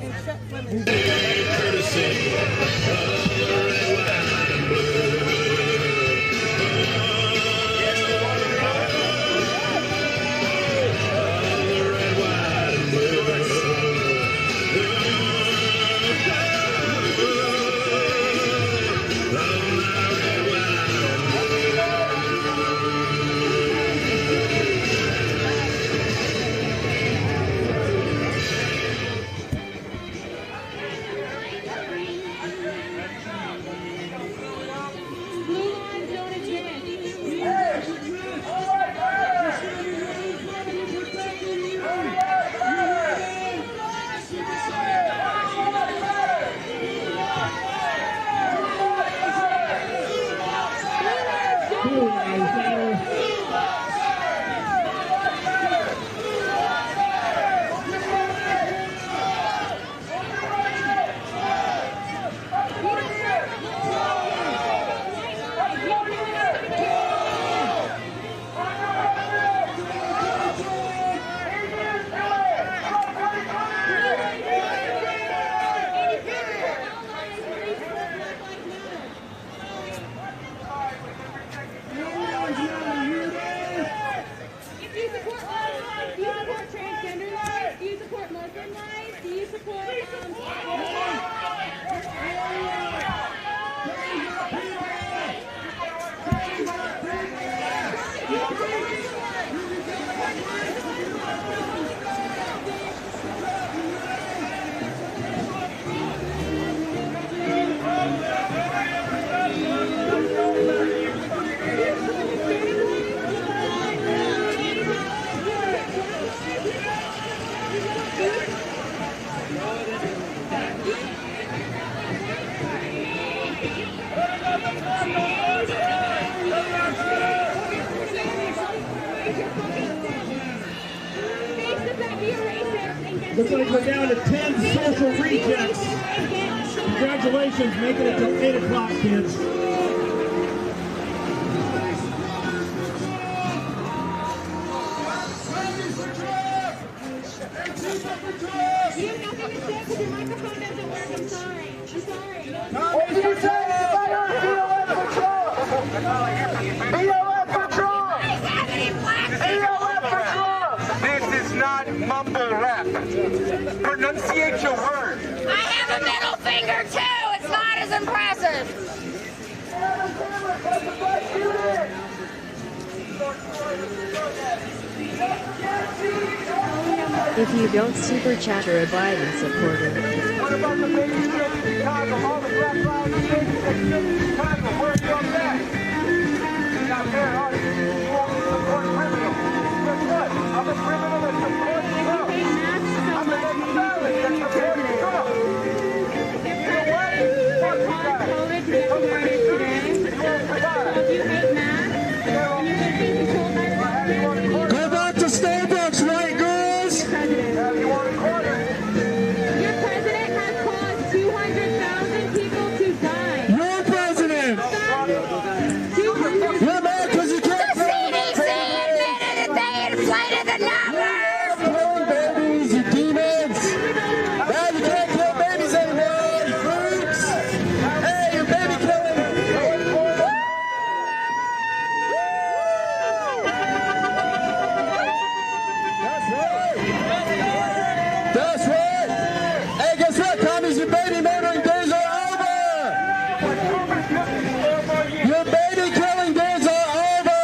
Looks like we're down to 10 social rejects. Congratulations, making it till 8 o'clock, kids. finger too. It's not as impressive. If you don't super chat, you're a Biden supporter. What about the baby children in Chicago? All the Black Lives Matter that killed in Chicago. Where are you on that? You're not there, are you? You only support criminals. Guess what? I'm a criminal that supports Trump. I'm an ex-felon that supports Trump. You know what? Fuck you guys. Come to me today. You won't survive. If you hate masks, and you're going to be controlled by the Go back to Starbucks, white girls! You want a quarter? Your president has caused 200,000 people to die. Your president! You're mad because you can't The CDC admitted that they inflated the numbers. killing babies, you demons! Now you can't kill babies anymore, you freaks! Hey, you're baby killing! That's right! Hey, guess what, commies? Your baby murdering days are over! Your baby killing days are over!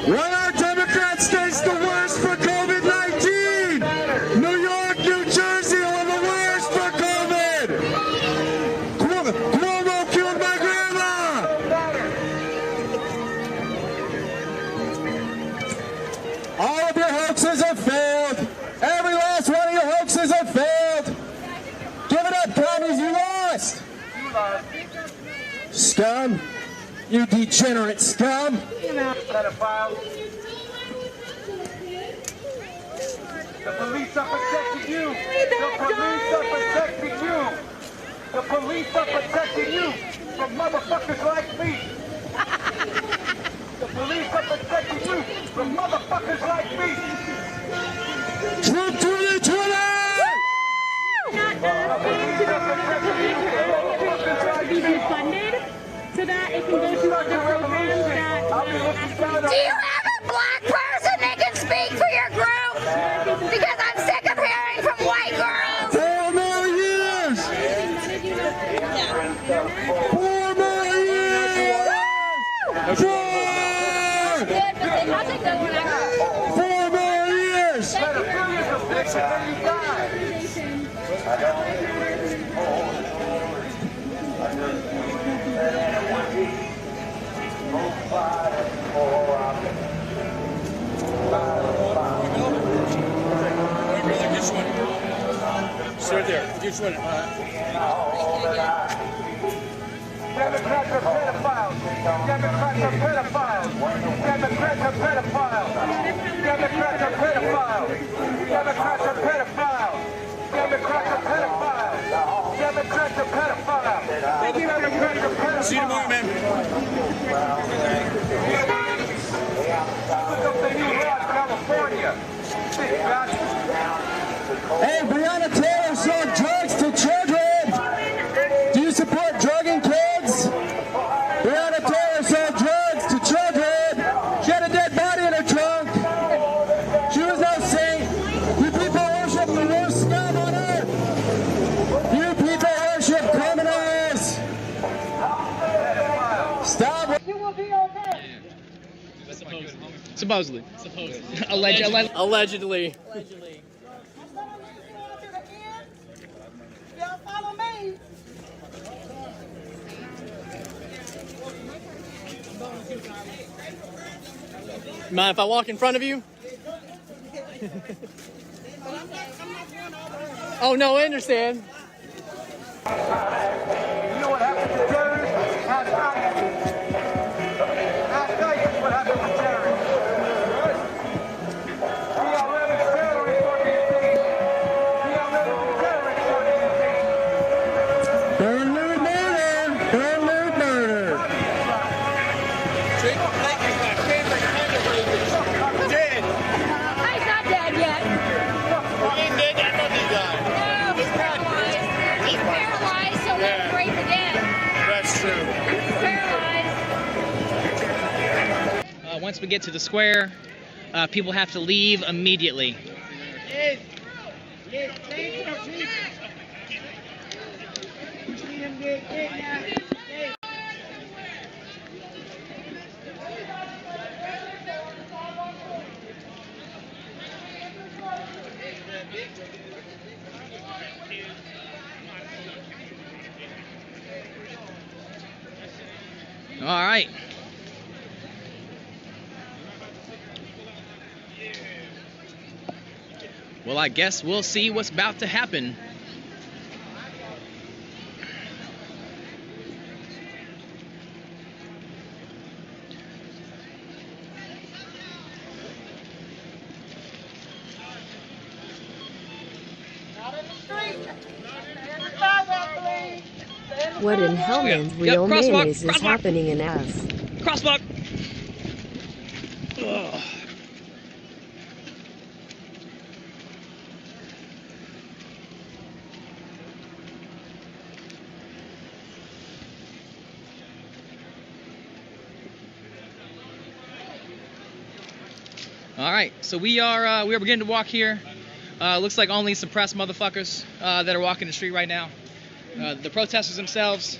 Why are Democrats states the worst for COVID-19? New York, New Jersey are the worst for COVID! Cuomo killed my grandma! All of your hoaxes have failed! Every last one of your hoaxes have failed! Give it up, commies, you lost! Scum! You degenerate scum! Pedophiles. The police are protecting you! The police are protecting you! The police are protecting you from motherfuckers like me! The police are protecting you from motherfuckers like me! Trump 2020! be defunded so that it can go to other programs that Do you have a black person that can speak for your group? Because I'm sick of hearing from white girls. 4 more years! 4 more years! 4 more years! Which one? Sit there. Which one? Democrats are pedophiles. Democrats are pedophiles. Democrats are pedophiles. Democrats are pedophiles. Democrats are pedophiles. Democrats are pedophiles. Democrats are pedophiles. Democrats are pedophiles. See you tomorrow, man. Look up the new law in California. Hey, Breonna Taylor sold drugs to children. Do you support drugging kids? Breonna Taylor sold drugs to children. She had a dead body in her trunk. She was no saint. You people worship the worst scum on earth. You people worship criminals. Stop. you will be okay. Supposedly. Allegedly. Allegedly. Y'all follow me. Mind if I walk in front of you? Oh no, I understand. You know what happened to terrorists? Last night. Last night is what happened to terrorists. We are living terrorist organizations. We are living terrorist organizations. Burn, loot, murder. Burn, loot, murder. Dead. He's not dead yet. He ain't dead. I know he died. No, he's paralyzed. He's paralyzed, so let him breathe again. That's true. He's paralyzed. Once we get to the square, people have to leave immediately. Hey. All right. Well, I guess we'll see what's about to happen. What in Hellman's real mayonnaise is happening in us? Crosswalk. Ugh. All right, so we are beginning to walk here. Looks like only suppressed motherfuckers that are walking the street right now. The protesters themselves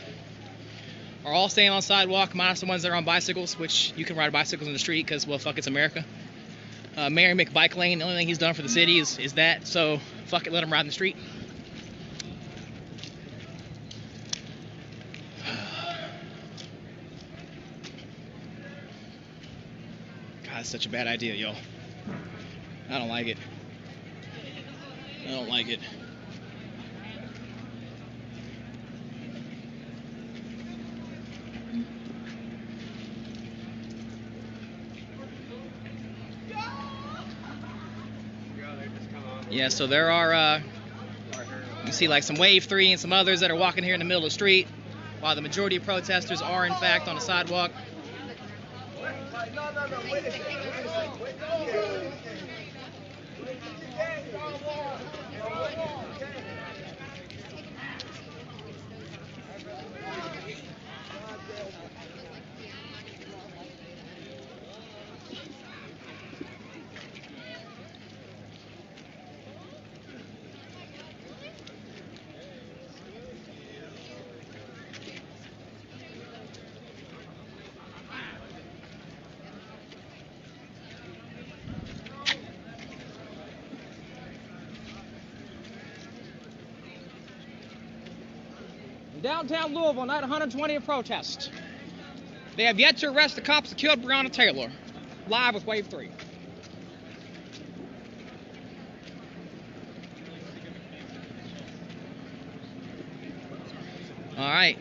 are all staying on the sidewalk, minus the ones that are on bicycles, which you can ride bicycles in the street because, well, fuck, it's America. Mary McBike Lane, the only thing he's done for the city is that, so fuck it, let him ride in the street. God, it's such a bad idea, y'all. I don't like it. I don't like it. Yeah, so there are, you see like some Wave 3 and some others that are walking here in the middle of the street, while the majority of protesters are in fact on the sidewalk. Downtown Louisville, night 120 of protest. They have yet to arrest the cops that killed Breonna Taylor. Live with Wave 3. All right.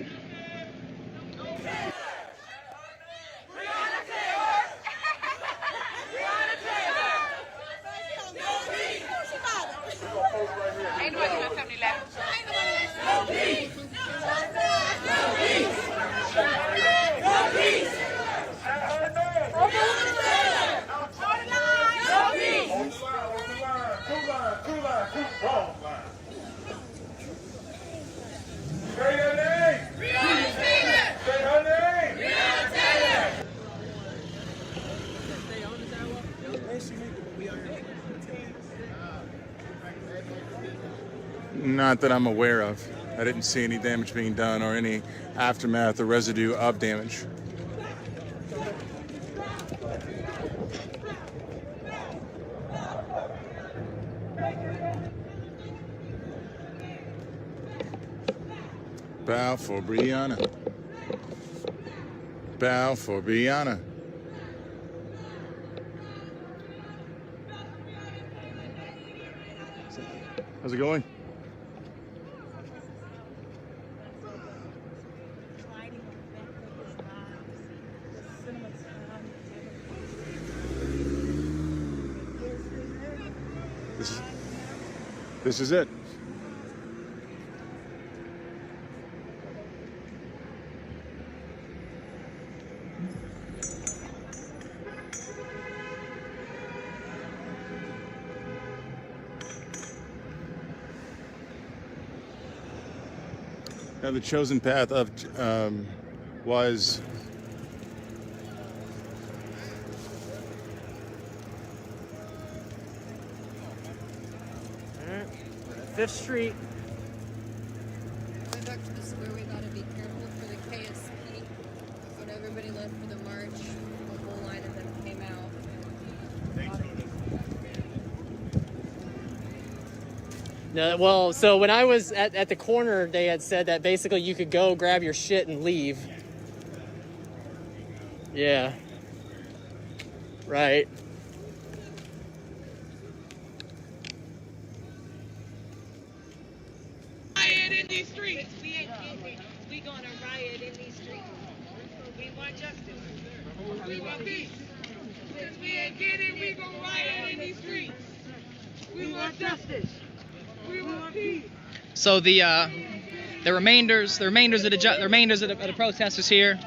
Ain't nobody gonna come to left. Not that I'm aware of. I didn't see any damage being done or any aftermath or residue of damage. Bow for Breonna. Bow for Breonna. How's it going? This is it. Now the chosen path of was 5th Street. Going back to the square, we gotta be careful for the KSP. When everybody left for the march, a whole line of them came out. No, well, so when I was at the corner, they had said that basically you could go grab your shit and leave. Yeah. Right. Riot in these streets. We ain't kidding. We gonna riot in these streets. We want justice. We want peace. Since we ain't kidding, we gonna riot in these streets. We want justice. We want peace. So the remainders of the protesters here.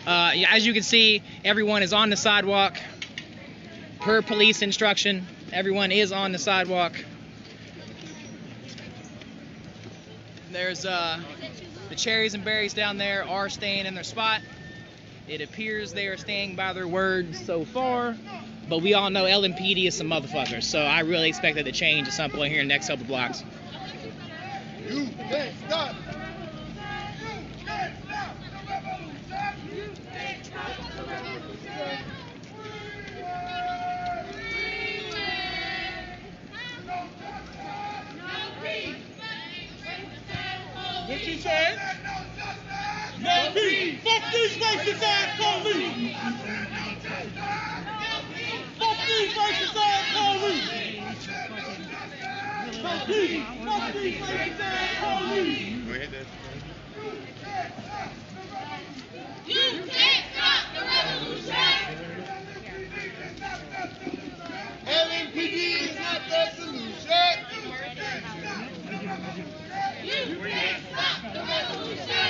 As you can see, everyone is on the sidewalk. Per police instruction, everyone is on the sidewalk. There's the cherries and berries down there are staying in their spot. It appears they are staying by their word so far, but we all know LMPD is some motherfuckers, so I really expect that to change at some point here in the next couple blocks. You can't stop. What she said? No peace. Fuck these racist ass police. Fuck these racist ass police. No peace. Fuck these racist ass police. You can't stop the revolution. LMPD is not the solution. You can't stop the revolution.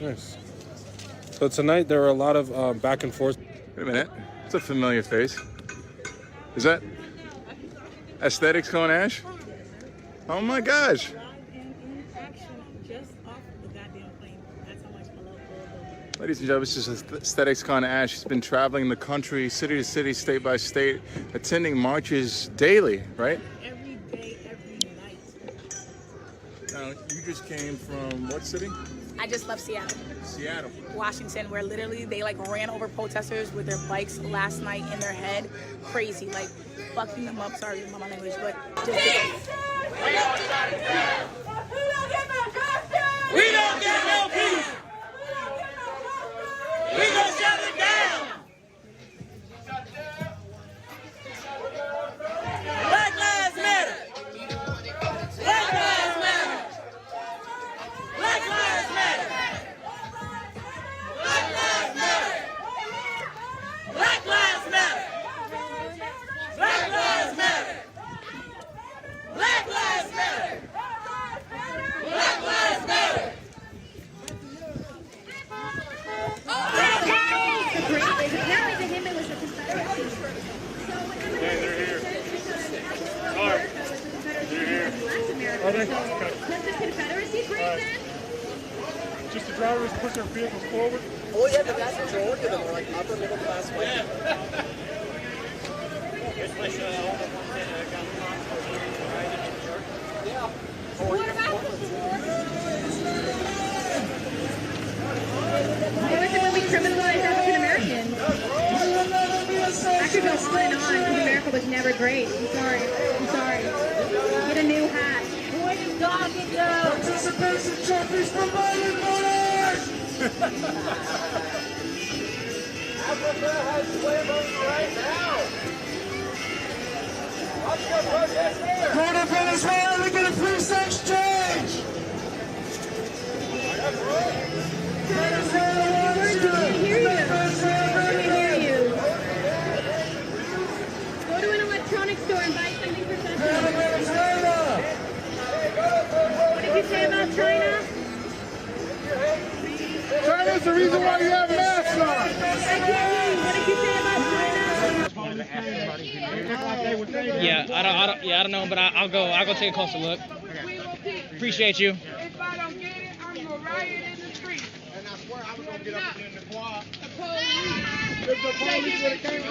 Nice. So tonight there were a lot of back and forth. Wait a minute. It's a familiar face. Is that Aesthetics Cone Ash? Oh my gosh. Ladies and gentlemen, this is Aesthetics Con Ash. She's been traveling the country, city to city, state by state, attending marches daily, right? Every day, every night. Now, you just came from what city? I just left Seattle. Seattle. Washington, where literally they like ran over protesters with their bikes last night in their head. Crazy, like fucking them up. Sorry, my language, but just. We don't get no peace. We gonna shut it down. Black lives matter. Black lives matter. Black lives matter. Black lives matter. Black lives matter. Black lives matter. Black lives matter. Black lives matter. Apparently to him it was the Confederacy. Hey, they're here. Sorry. They're here. Are they? Does the Confederacy bring then? Just the drivers push their vehicles forward. Oh yeah, the vast majority of them are like upper middle class white. Yeah. What about it was when we criminalized African Americans. I could go on and on because America was never great. I'm sorry. Get a new hat. What is talking about? Participation trophies for violent voters! Africa has slavery right now. Let's go protest here. Go to Venezuela to get a free sex change! Venezuela wants you! Go to an electronics store and buy something for Sunday. What did you say about China? China's the reason why you have masks on! I can't hear you. What did you say about China? Yeah, I don't know, but I'll go take a closer look. Appreciate you. If I don't get it, I'm gonna riot in the streets. And I swear I was gonna get up in the If the police would have came.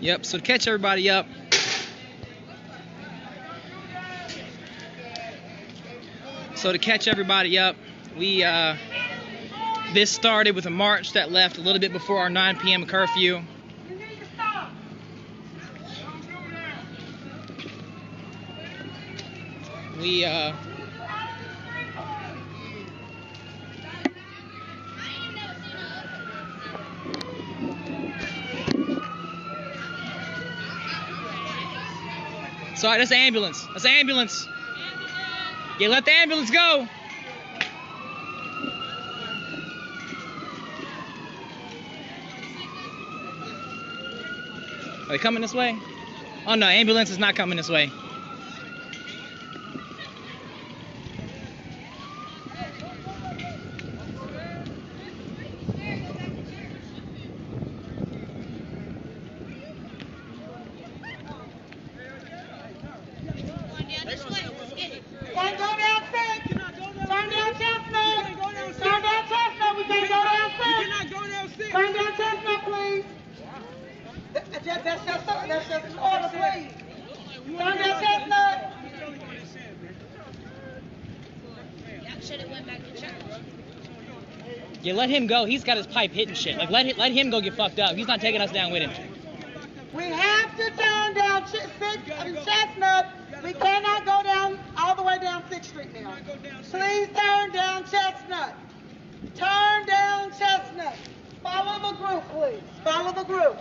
Yep, so to catch everybody up, we this started with a march that left a little bit before our 9 p.m. curfew. We sorry, that's the ambulance. That's the ambulance. Yeah, let the ambulance go. Are they coming this way? Oh no, ambulance is not coming this way. Can't go down 6. Turn down Chestnut. Turn down Chestnut. We can't go down 6. We cannot go down 6. Turn down Chestnut, please. That's just an order, please. Turn down Chestnut. Y'all should have went back to church. Yeah, let him go. He's got his pipe hitting shit. Like let him go get fucked up. He's not taking us down with him. We have to turn down Chestnut. We cannot go down all the way down 6th Street now. Please turn down Chestnut. Turn down Chestnut. Follow the group, please. Follow the group.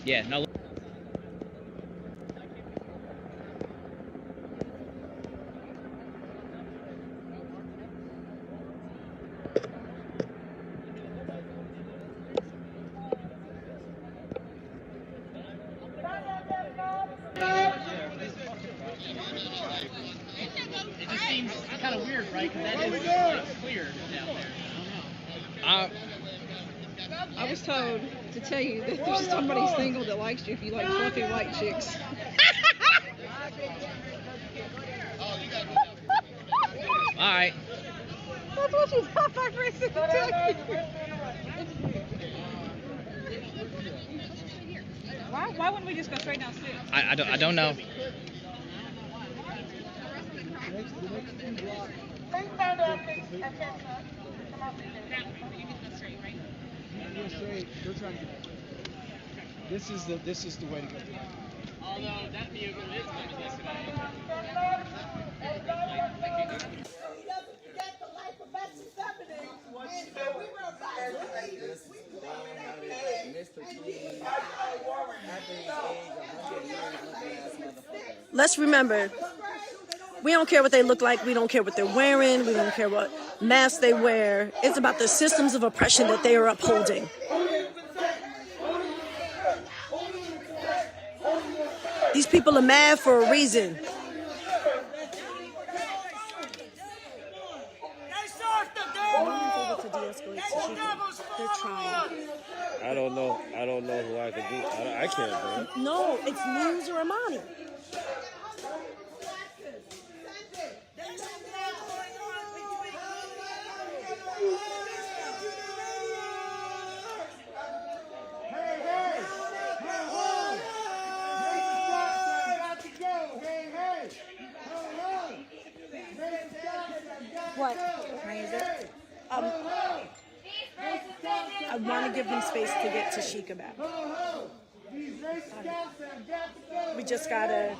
Yeah, no. It just seems kind of weird, right? Because that is clear down there. I was told to tell you that there's somebody single that likes you if you like fluffy white chicks. All right. That's what she's got my friends to tell you. Why wouldn't we just go straight down 6? I don't know. Please turn down 6 at Chestnut. Come on, This is the way to go. Although that vehicle is coming this way. Let's remember, we don't care what they look like, we don't care what they're wearing, we don't care what mask they wear. It's about the systems of oppression that they are upholding. These people are mad for a reason. I don't know who I could be. I can't, bro. No, it's News or Amani. What? I want to give them space to get to Sheikah back. We just gotta.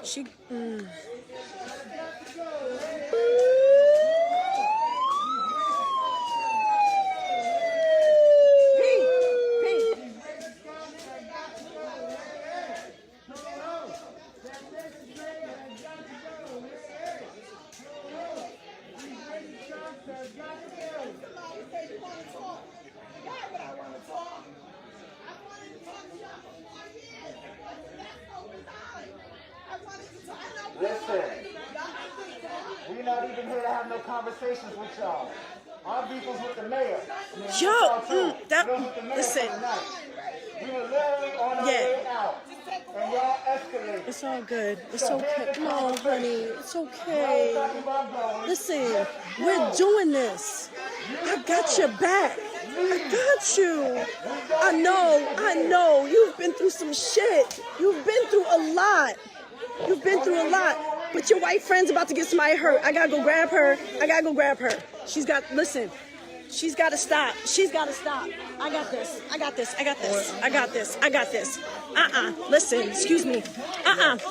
She. Listen, we're not even here to have no conversations with y'all. Our beef was with the mayor. Listen. We were literally on our way out, and y'all escalated. It's all good. It's okay. No, honey, it's okay. Listen, we're doing this. I got your back. I got you. I know. You've been through some shit. You've been through a lot. But your white friend's about to get somebody hurt. I gotta go grab her. She's got to stop. I got this. Listen, excuse me.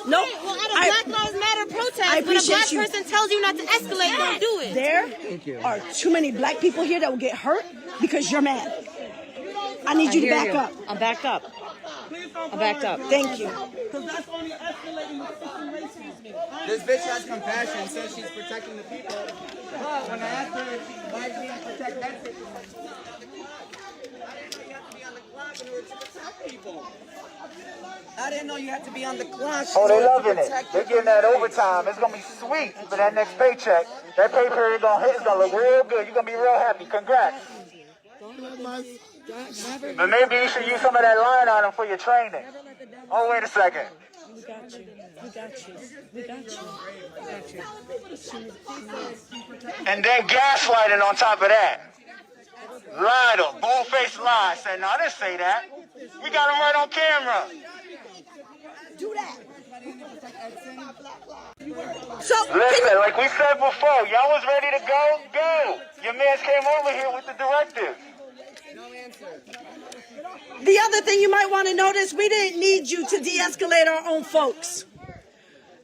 No. Well, at a Black Lives Matter protest, when a black person tells you not to escalate, don't do it. There are too many black people here that will get hurt because you're mad. I need you to back up. I'm backed up. Thank you. Because that's only escalating some racism. This bitch has compassion, says she's protecting the people. But when I asked her why she needs to protect that I didn't know you had to be on the clock. Oh, they loving it. They're getting that overtime. It's gonna be sweet for that next paycheck. That pay period gonna hit. It's gonna look real good. You're gonna be real happy. Congrats. But maybe you should use some of that line on them for your training. Oh, wait a second. We got you. And then gaslighting on top of that. Lied up, bull-faced lie. Said, no, I didn't say that. We got him right on camera. Do that. Listen, like we said before, y'all was ready to go? Go. Your mans came over here with the directive. No answer. The other thing you might want to notice, we didn't need you to de-escalate our own folks.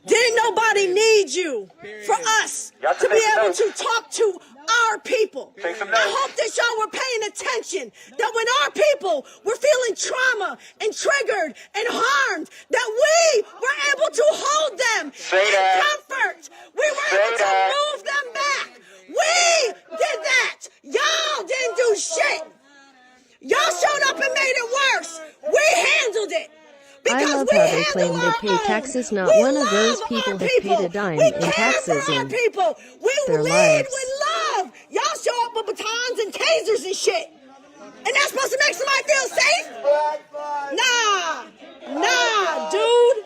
Didn't nobody need you for us to be able to talk to our people. I hope that y'all were paying attention, that when our people were feeling trauma and triggered and harmed, that we were able to hold them in comfort. We were able to move them back. We did that. Y'all didn't do shit. Y'all showed up and made it worse. We handled it. I love how they claim they pay taxes. Not one of those people have paid a dime in taxes in their lives. With love. Y'all show up with batons and tasers and shit. And that's supposed to make somebody feel safe? Nah, dude.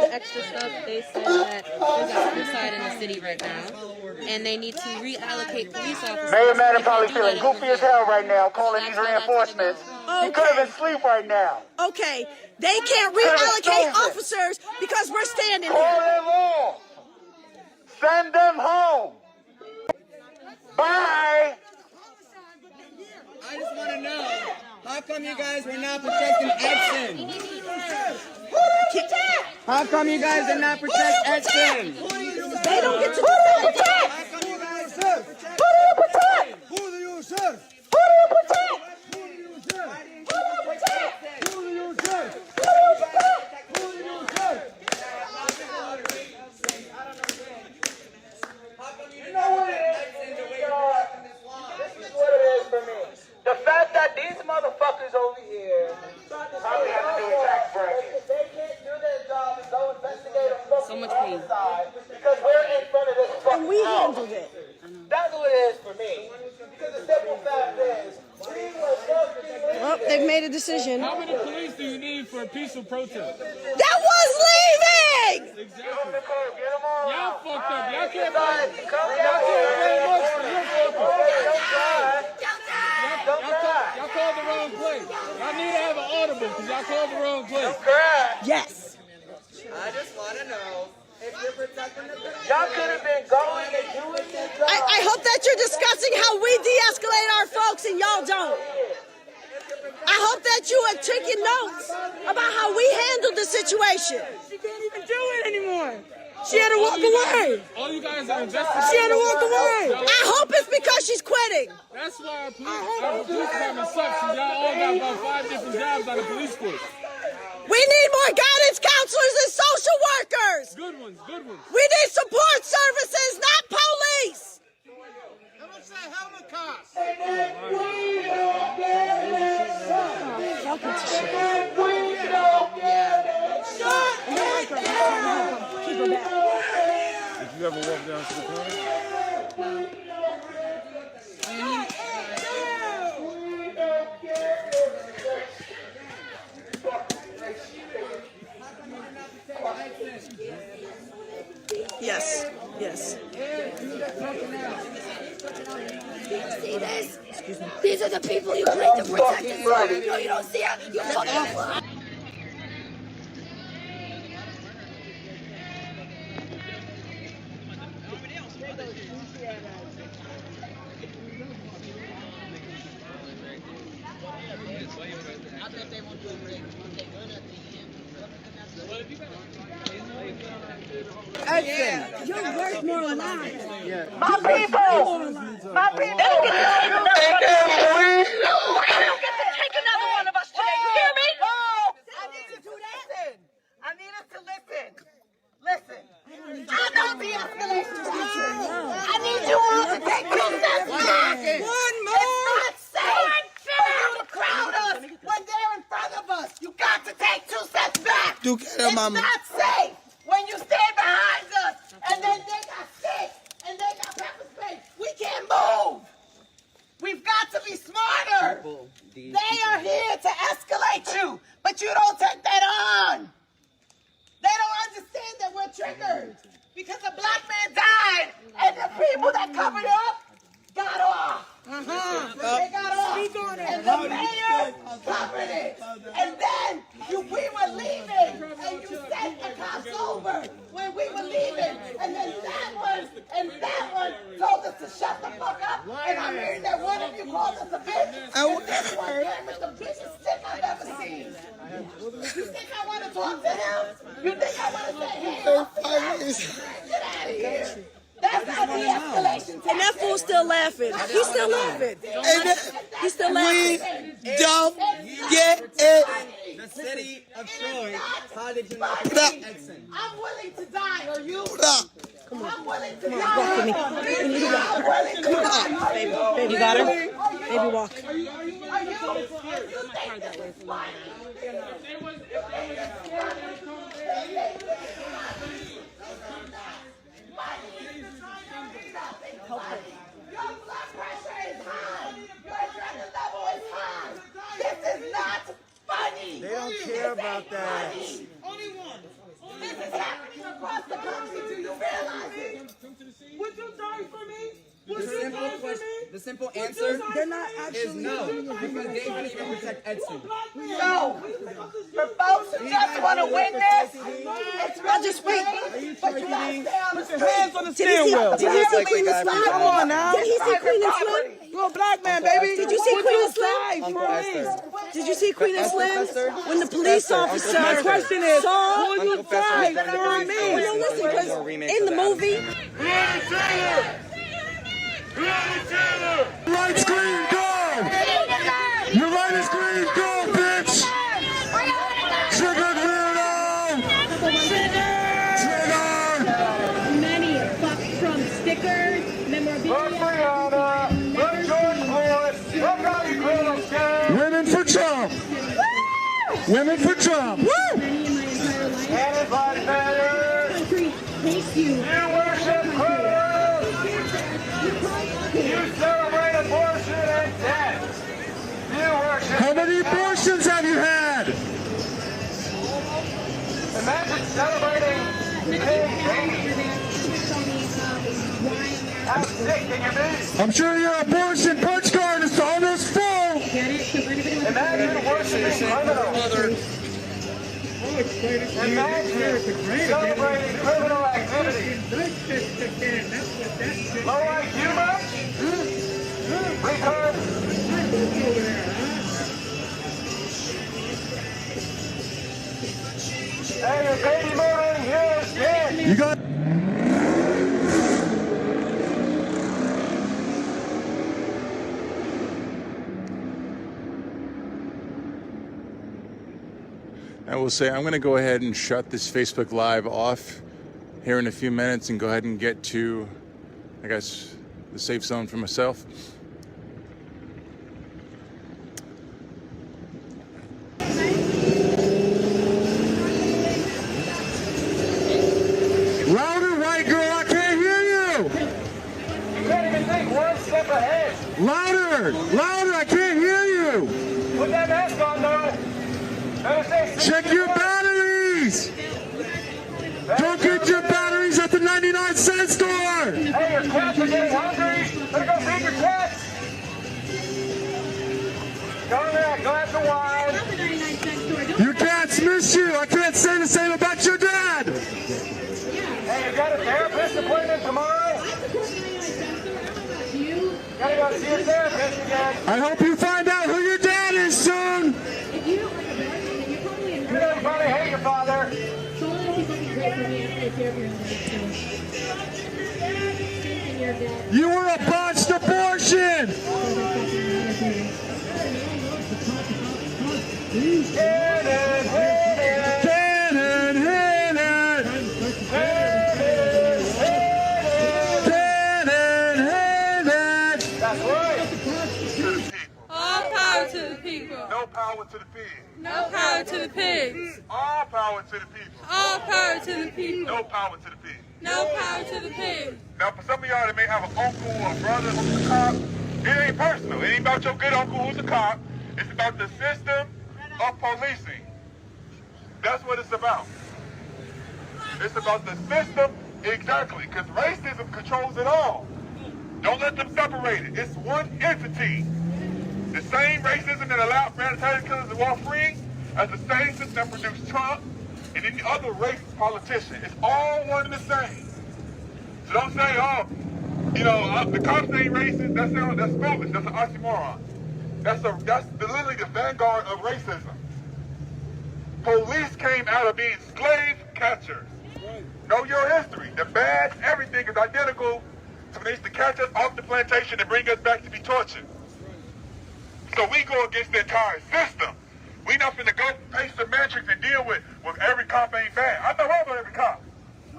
The extra stuff, they said that there's a suicide in the city right now, and they need to reallocate police officers. Mayor Madden probably feeling goofy as hell right now, calling these reinforcements. He could have been asleep right now. Okay, they can't reallocate officers because we're standing here. Call them all. Send them home. Bye. I just want to know, how come you guys were not protecting Edson? How come you guys did not protect Edson? They don't get to protect. How come you guys Who do you protect? Who do you serve? Who do you protect? Who do you serve? Who do you protect? Who do you serve? Who do you protect? Who do you serve? You know what it is? This is what it is for me. The fact that these motherfuckers over here probably have to do a tax bracket. They can't do their job and go investigate a fucking homicide because we're in front of this fucking And we handled it. That's what it is for me. Because the simple fact is, we were fucking Well, they've made a decision. How many police police do you need for a peaceful protest? That was leaving! Exactly. Y'all fucked up. Y'all can't blame us for your fuck. Y'all called the wrong place. Y'all need to have an audible because y'all called the wrong place. Yes. I just want to know if you're protecting the people. Y'all could have been going and doing this. I hope that you're discussing how we de-escalate our folks and y'all don't. I hope that you are taking notes about how we handled the situation. She can't even do it anymore. She had to walk away. All you guys are investigating. She had to walk away. I hope it's because she's quitting. That's why our police department sucks. And y'all all got about 5 different jobs on the police force. We need more guidance counselors and social workers. Good ones, good ones. We need support services, not police. Helmet cops. Did you ever walk down to the corner? Yes, yes. See this? These are the people you claim to protect us. No, you don't see it. You fucking Edson, you're worth more alive. My people! My people! They don't get to take another one of us today. You hear me? I need you to listen. I need us to listen. Listen. I'm not de-escalation. I need you all to take 2 steps back. One more. It's not safe for you to crowd us when they're in front of us. You got to take 2 steps back. It's not safe when you stand behind us and then they got sticks and they got pepper spray. We can't move. We've got to be smarter. They are here to escalate you, but you don't take that on. They don't understand that we're triggered because a black man died and the people that covered up got off. They got off. And the mayor covered it. And then we were leaving and you sent the cops over when we were leaving. And then that one told us to shut the fuck up. And I'm hearing that one of you called us a bitch. And this one came with the biggest stick I've ever seen. You think I want to talk to him? You think I want to say, hey, get out of here. That's not de-escalation. And that fool's still laughing. He's still laughing. He's still laughing. We don't get it. The city of Troy, how did you not protect Edson? I'm willing to die, are you? Come on. I'm willing to die. Walk with me. We need to walk. Come on. Baby, you got her? Baby, walk. Are you think this is funny? Your blood pressure is high. Your adrenaline level is high. This is not funny. They don't care about that. Only one. This is happening across the country. Do you realize it? Would you die for me? The simple answer is no, because they didn't even protect Edson. No. For folks who just want to witness, it's really just wait. But you gotta stay on the Put your hands on the Did steering wheel. you see Queen and Slim? Come on now. Did he see Queen and Slim? You're a black man, baby. Did you see Queen and Slim? Uncle Esther. Did you see Queen and Slim? When the police officer My question is, saw will you fight for me? Well, no, listen, because in the movie, Right screen, go! Your right screen, go, bitch! Trigger weirdo! Trigger! Many fuck from stickers, memorabilia. Women for Trump! Women for Trump! Woo! Country hates you. You worship You celebrate abortion and death. How many abortions have you had? Imagine celebrating big babies. How sick can you be? I'm sure your abortion punch card is almost full. Imagine worshiping criminals. Imagine celebrating criminal activity. Low IQ much? Retard. Hey, your baby motor here is dead. You got. I will say I'm going to go ahead and shut this Facebook Live off here in a few minutes and go ahead and get to, I guess, the safe zone for myself. Louder, white girl, I can't hear you. You can't even think one step ahead. Louder, louder, I can't hear you. Put that mask on, though. Check your batteries. Don't get your batteries at the 99-cent store. Hey, your cats are getting hungry. Better go feed your cats. Go in there, glass of wine. Your cats miss you. I can't say the same about your dad. Hey, you got a therapist appointment tomorrow? You gotta go see your therapist again. I hope you find out who your dad is soon. You don't probably hate your father. You were a botched abortion. Cannon, hit it. Cannon, hit it. Cannon, hit it. That's right. All power to the people. No power to the pigs. No power to the pigs. All power to the people. All power to the people. No power to the pigs. No power to the pigs. Now, for some of y'all that may have an uncle or a brother who's a cop, it ain't personal. It ain't about your good uncle who's a cop. It's about the system of policing. That's what it's about. It's about the system, exactly, because racism controls it all. Don't let them separate it. It's one entity. The same racism that allowed humanitarian killers to walk free as the same system that produced Trump and any other racist politician. It's all one and the same. So don't say, oh, you know, the cops ain't racist. That's foolish. That's an oxymoron. That's literally the vanguard of racism. Police came out of being slave catchers. Know your history. The badge, everything is identical to when they used to catch us off the plantation and bring us back to be tortured. So we go against the entire system. We not finna go pay semantics and deal with every cop ain't bad. I'm not worried about every cop.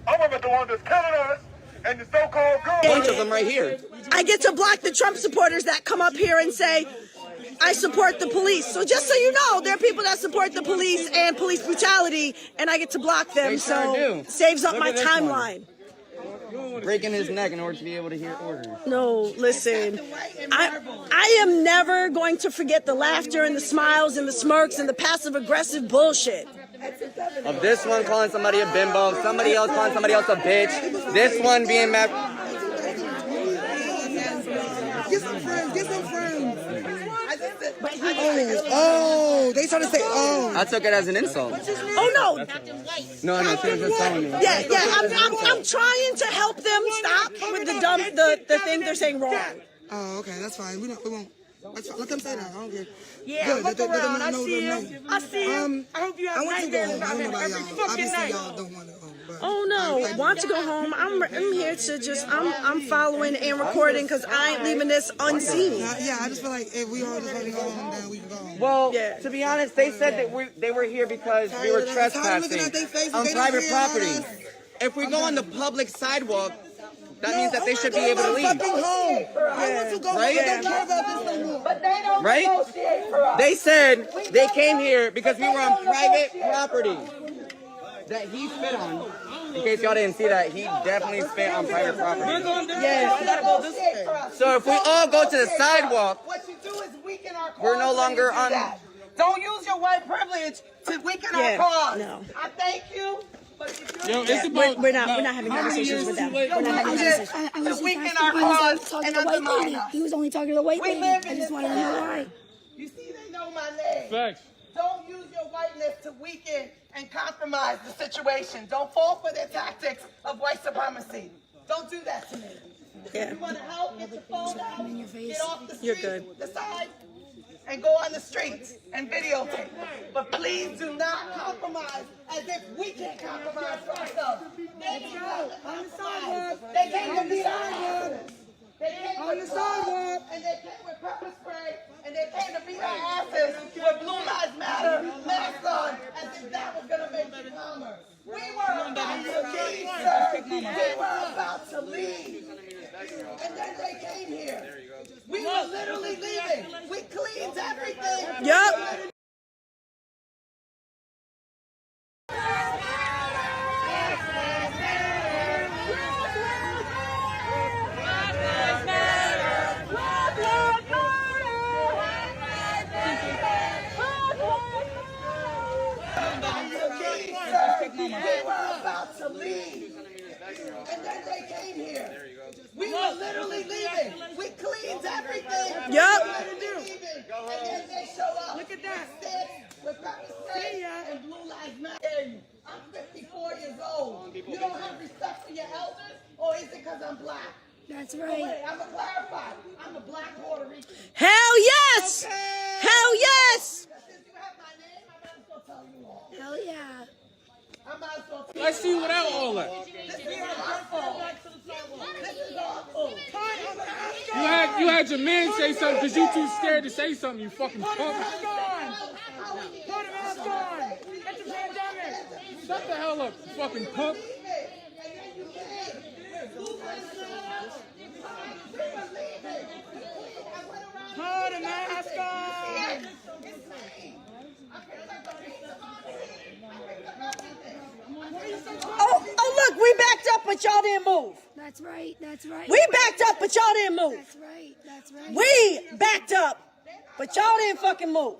I'm about the one that's killing us and the so-called girls. Bunch of them right here. I get to block the Trump supporters that come up here and say, I support the police. So just so you know, there are people that support the police and police brutality, and I get to block them. They sure do. Saves up Look my at this one. timeline. Breaking his neck in order to be able to hear orders. No, listen, I am never going to forget the laughter and the smiles and the smirks and the passive-aggressive bullshit. Of this one calling somebody a bimbo, somebody else calling somebody else a bitch, this one being mad. Get some friends, get some friends. Oh, they trying to say, oh. I took it as an insult. Oh, no. No, she was just telling me. Yeah, I'm trying to help them stop with the thing they're saying wrong. Oh, okay, that's fine. We won't. That's fine. Let them say that. I don't care. Yeah, good. look Let them around. I know see their him. name. I see him. I hope you have I want to go nightmares home. I about don't know him about every y'all. fucking Obviously, night. y'all don't want to go. Oh no, want to go home. I'm here to just, I'm following and recording because I ain't leaving this unseen. Yeah, I just feel like if we all just want to go home, then we can go home. Well, to be honest, they said that they were here because we were trespassing on private property. If we go on the public sidewalk, that means that they should be able to leave. Right? They said they came here because we were on private property that he spit on. In case y'all didn't see that, he definitely spit on private property. So if we all go to the sidewalk, we're no longer on Don't use your white privilege to weaken our cause. No. I thank you. But if Yo, you're it's about, we're not having conversations with them. We're not having conversations. to weaken our cause and undermine us. He was only talking to the white We lady. live I in just this wanted to know time. why. You see, they know my name. Facts. Don't use your whiteness to weaken and compromise the situation. Don't fall for their tactics of white supremacy. Don't do that to me. Yeah. You want to help? Get your phone out. Get off the street. You're good. Decide. And go on the streets and videotape. But please do not compromise as if we can't compromise for ourselves. They can't compromise. They came to beat our asses. They came with drugs, and they came with pepper spray, and they came to beat our asses with Blue Lives Matter masks on, as if that was going to make them calmer. We were about to leave, sir. We were about to leave. And then they came here. We were literally leaving. We cleaned everything. Yep. We were about to leave. And then they came here. We were literally leaving. We cleaned everything. Yep. We were leaving. And then they show up. Look at that. With pepper spray and Blue Lives Matter. I'm 54 years old. You don't have respect for your elders? Or is it because I'm black? That's Oh, right. wait, I'm going to clarify. I'm a black Puerto Rican. Hell yes! Okay. Hell yes! Since you have my name, I might as well tell you all. Hell yeah. I might as well tell Let's see without all that. This is awful. This is awful. You had your man say something because you too scared to say something, you fucking punk. Put a mask on. It's a pandemic. Shut the hell up, you fucking punk. Put a mask on. Oh, look, we backed up, but y'all didn't move. That's right. That's right. We backed up, but y'all didn't move. That's right. That's right. We backed up, but y'all didn't fucking move.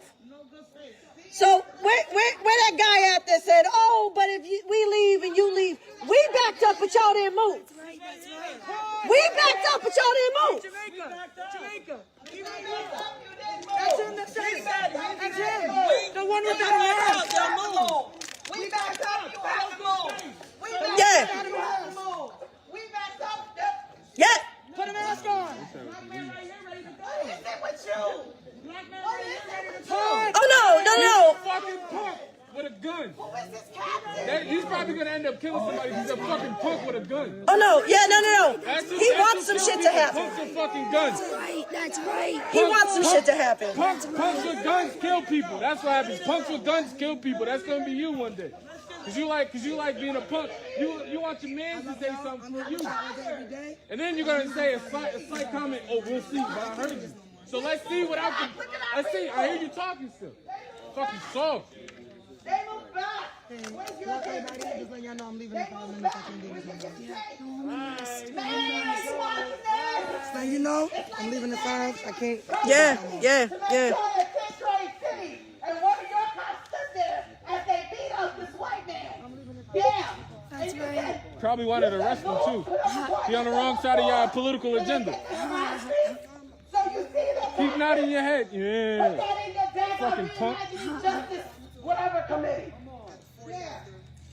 So where that guy out there said, oh, but if we leave and you leave, we backed up, but y'all didn't move. We backed up, but y'all didn't move. Jamaica. That's him that said it. That's him. The one with the mask. We backed up, you have to move. We backed Yeah. up, you have to move. We backed up, Yeah. Put a mask on. What is it with you? What is it with you? Oh, no. Fucking punk with a gun. Who is this captain? He's probably gonna end up killing somebody because he's a fucking punk with a gun. Oh, no. Yeah, no. He That's wants some what shit to kills happen. people. Punks with fucking guns. That's right. That's right. He wants some shit to happen. Punks with guns kill people. That's what happens. Punks with guns kill people. That's gonna be you one day. Cause you like being a punk. You want your man to say something for you. And then you're gonna say a slight comment, oh, we'll see, but I heard you. So let's see without the, let's see, I hear you talking still. Fucking soft. They move back. Where's your baby? Just letting y'all know I'm leaving in 5 minutes. I can't do this no more. Just letting you know, I'm leaving in 5. I can't. Yeah. And one of your cops stood there as they beat up this white man. Yeah. That's right. Probably wanted to arrest him too. He on the wrong side of your political agenda. So you see that? Keep nodding your head. Put Yeah. that in your damn Fucking punk. Justice, whatever committee. Yeah.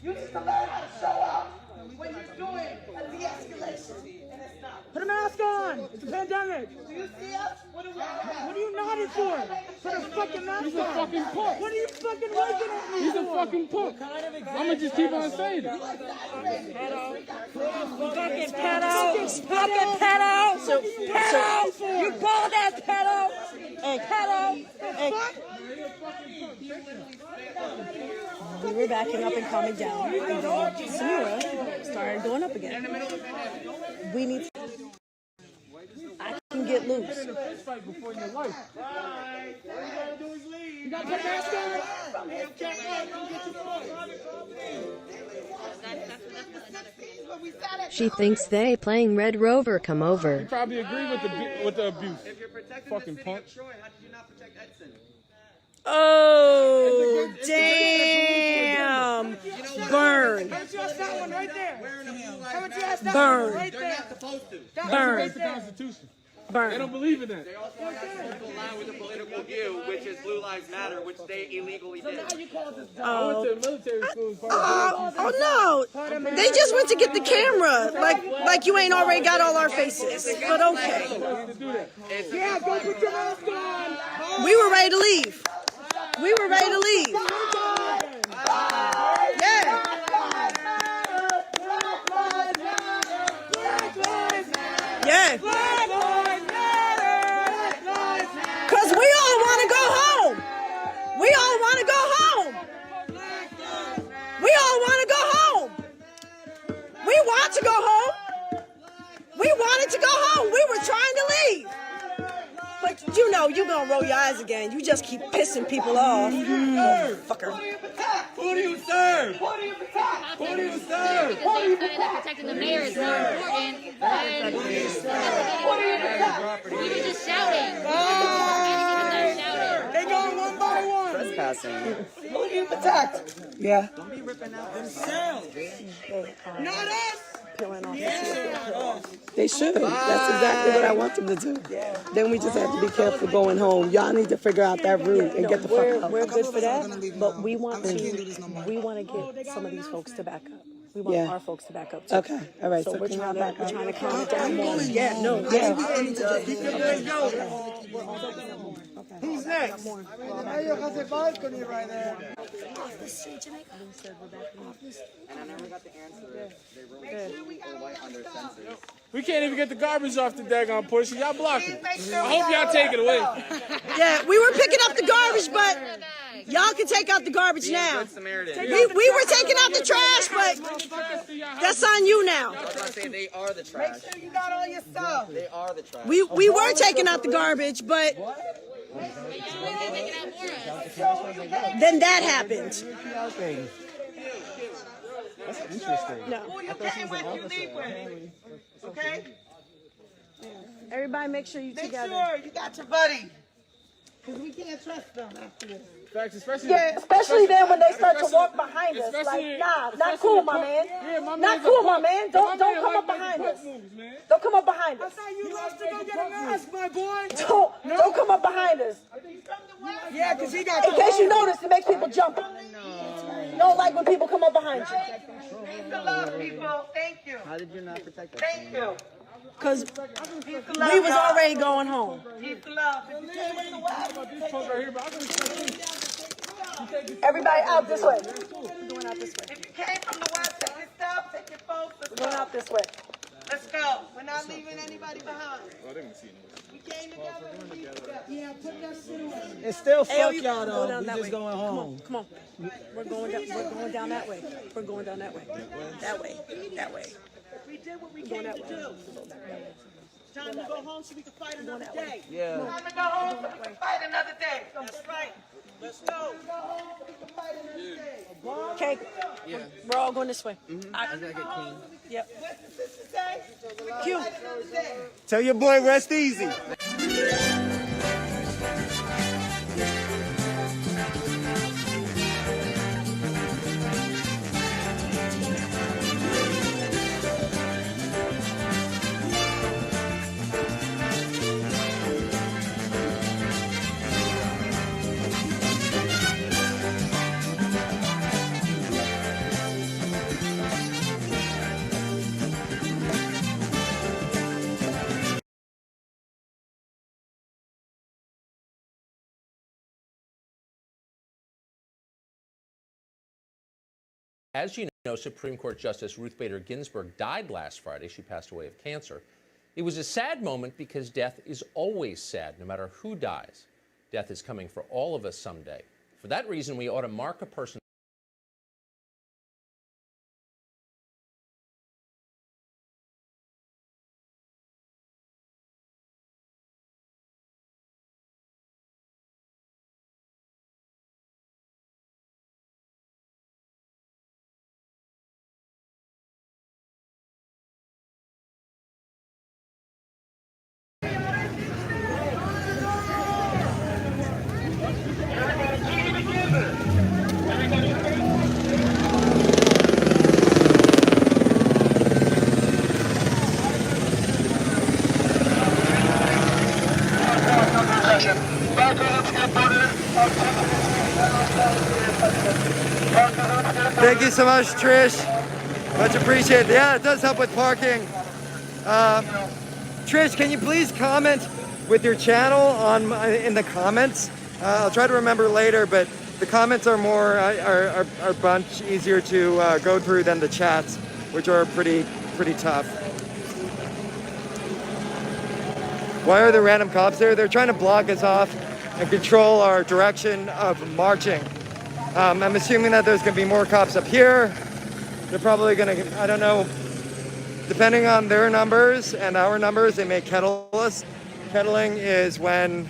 You need to learn how to show up when you're doing a de-escalation. And it's not. Put a mask on. It's a pandemic. Do you see us? What do we have? What are you nodding for? Put a fucking mask on. He's a fucking punk. What are you fucking looking at me He's a for? fucking punk. I'm gonna just keep on saying it. Fucking pedo. Fucking pedo. Pedo. You bald ass pedo. Pedo. We were backing up and calming down. And then Samira started going up again. We need to... I can get loose. In a fist fight before your life. You gotta put a mask on. She thinks they playing Red Rover come over. You probably agree with the abuse. Fucking punk. Oh, damn. Burn. Haven't you asked that one right there? Haven't you asked that Burn. one right there? Burn. That's the Constitution. Burn. They don't believe in that. They also have people line with a political view, which is Blue Lives Matter, which they illegally did. I went to military school as part of Oh no! They just went to get the camera. Like you ain't already got all our faces. But okay. Yeah, go put your mask on. We were ready to leave. We were ready to leave. Yeah. Yeah. Because we all want to go home. We all want to go home. We all want to go home. We want to go home. We wanted to go home. We were trying to leave. But you know, you're going to roll your eyes again. You just keep pissing people off. Oh, fucker. Who do you serve? Who do you protect? Who do you serve? Because they decided that protecting the mayor is more important than we were just shouting. They going one by one. Trespassing. Who do you protect? Yeah. Don't be ripping out themselves. Not us. They should. That's exactly what I want them to do. Then we just have to be careful going home. Y'all need to figure out that route and get the fuck out. We're good for that, but we want to get some of these folks to back up. We want our folks to back up too. Okay, all right. So we're trying to calm it down I'm more. going. Yeah, no, Yeah. Who's next? Balcony right there. We can't even get the garbage off the daggone portion. Y'all blocking it. I hope y'all take it away. Yeah, we were picking up the garbage, but y'all can take out the garbage now. We were taking out the trash, but that's on you now. I was gonna say they are the trash. Make sure you got all your stuff. They are the trash. We were taking out the garbage, but then that happened. That's interesting. No. Who you came with, you leave with. Okay? Everybody make sure you Make together. sure you got your buddy. Because we can't trust them after this. Facts, especially then when they start to walk behind us. Like, especially- not cool, my man. Yeah, my Not man's cool, a my punk. man. My Don't man come like up making behind punk us. moves, man. Don't come up behind us. I saw you lost to go get a mask, my boy. Don't come up behind us. Yeah, because he got In case you notice, it makes people jump. Don't like when people come up behind you. Peace and love, people. Thank you. How did you not protect us? Thank you. Because Peace and we love, was y'all. already going home. Peace and love. If you came with the West, Everybody out this way. If you came from the West, take your stuff, take your folks. Let's go. Going out this way. Let's go. We're not leaving anybody behind. We came together. We leave together. Yeah, put that shit away. It's still Hey, fuck you- y'all go though. down We that just way. going home. Come on. We're going down that way. We're going down that way. That way. That way. We did what we came to do. It's time to go home so we can fight another day. Yeah. Time to go home so we can fight another day. That's right. Let's go. Okay. Yeah. We're all going this way. I gotta get clean. Yep. What's the sister say? Q. Fight another day. Tell your boy rest easy. As you know, Supreme Court Justice Ruth Bader Ginsburg died last Friday. She passed away of cancer. It was a sad moment because death is always sad, no matter who dies. Death is coming for all of us someday. For that reason, we ought to mark a person. Thank you so much, Trish. Much appreciated. Yeah, it does help with parking. Trish, can you please comment with your channel in the comments? I'll try to remember later, but the comments are are a bunch easier to go through than the chats, which are pretty tough. Why are the random cops there? They're trying to block us off and control our direction of marching. I'm assuming that there's going to be more cops up here. They're probably going to, I don't know, depending on their numbers and our numbers, they may kettle us. Kettling is when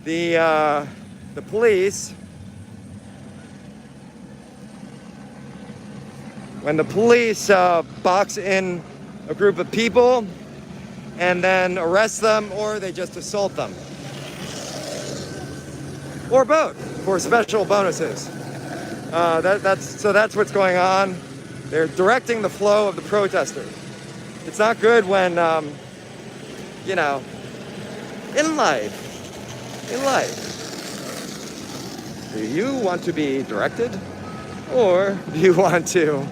the police, box in a group of people and then arrest them, or they just assault them. Or both, for special bonuses. That's what's going on. They're directing the flow of the protesters. It's not good when, you know, in life, do you want to be directed, or do you want to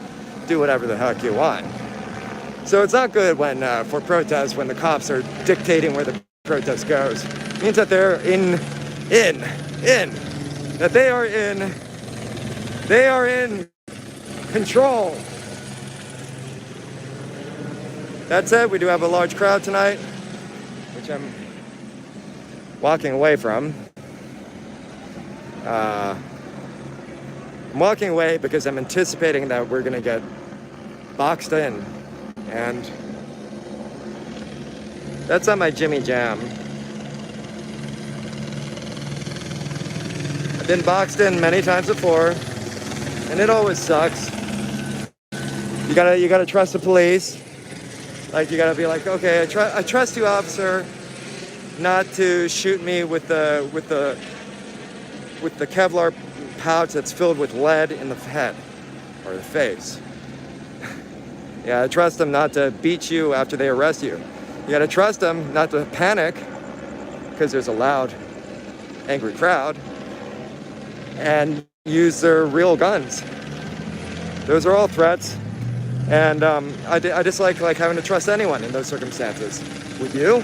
do whatever the heck you want? So it's not good when, for protests, when the cops are dictating where the protest goes. It means that they're that they are in control. That said, we do have a large crowd tonight, which I'm walking away from. I'm walking away because I'm anticipating that we're gonna get boxed in, and that's not my Jimmy Jam. I've been boxed in many times before, and it always sucks. You gotta trust the police. Like, you gotta be like, okay, I trust you, officer, not to shoot me with the Kevlar pouch that's filled with lead in the head or the face. Yeah, I trust them not to beat you after they arrest you. You gotta trust them not to panic because there's a loud, angry crowd, and use their real guns. Those are all threats. And I dislike having to trust anyone in those circumstances. Would you?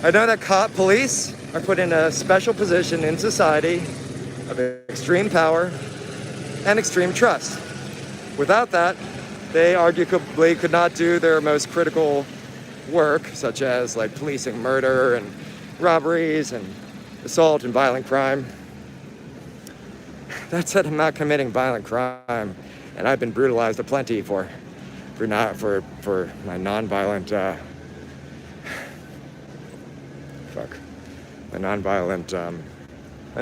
I know that police are put in a special position in society of extreme power and extreme trust. Without that, they arguably could not do their most critical work, such as like policing murder and robberies and assault and violent crime. That said, I'm not committing violent crime. And I've been brutalized aplenty for my nonviolent my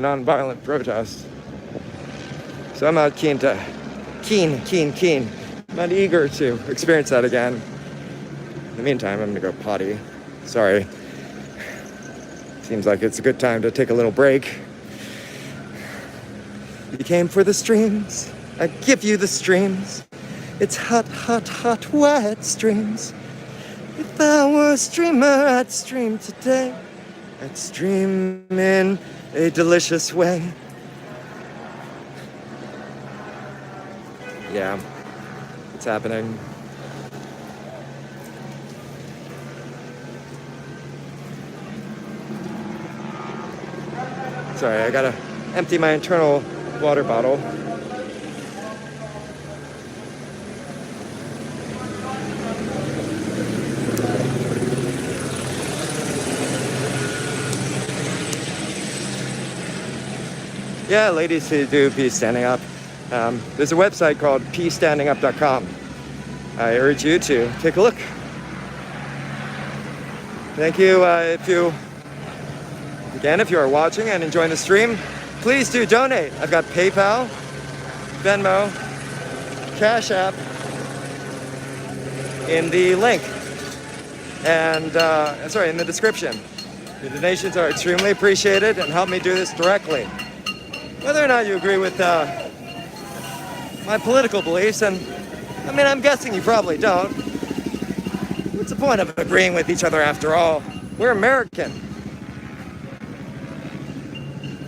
nonviolent protest. So I'm not keen. I'm not eager to experience that again. In the meantime, I'm gonna go potty. Sorry. Seems like it's a good time to take a little break. You came for the streams. I give you the streams. It's hot, hot, hot, wet streams. If I were a streamer, I'd stream today. I'd stream in a delicious way. Yeah, it's happening. Sorry, I gotta empty my internal water bottle. Yeah, ladies who do peace standing up. There's a website called peacestandingup.com. I urge you to take a look. Thank you. If you are watching and enjoying the stream, please do donate. I've got PayPal, Venmo, Cash App in the link, and in the description. The donations are extremely appreciated and help me do this directly. Whether or not you agree with my political beliefs, and I mean, I'm guessing you probably don't. What's the point of agreeing with each other after all? We're American.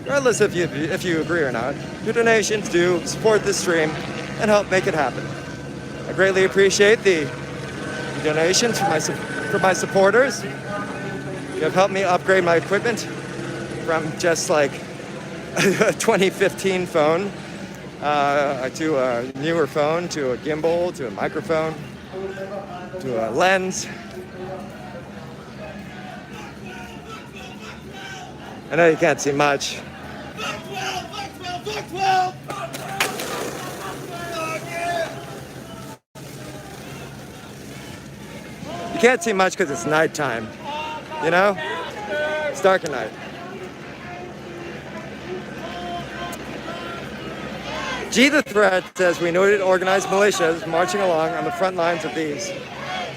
Regardless if you agree or not. your donations to support this stream and help make it happen. I greatly appreciate the donations from my supporters. You have helped me upgrade my equipment from just like a 2015 phone to a newer phone, to a gimbal, to a microphone, to a lens. I know you can't see much. You can't see much because it's nighttime, you know? It's dark at night. G the Threat says we noted organized militias marching along on the front lines of these.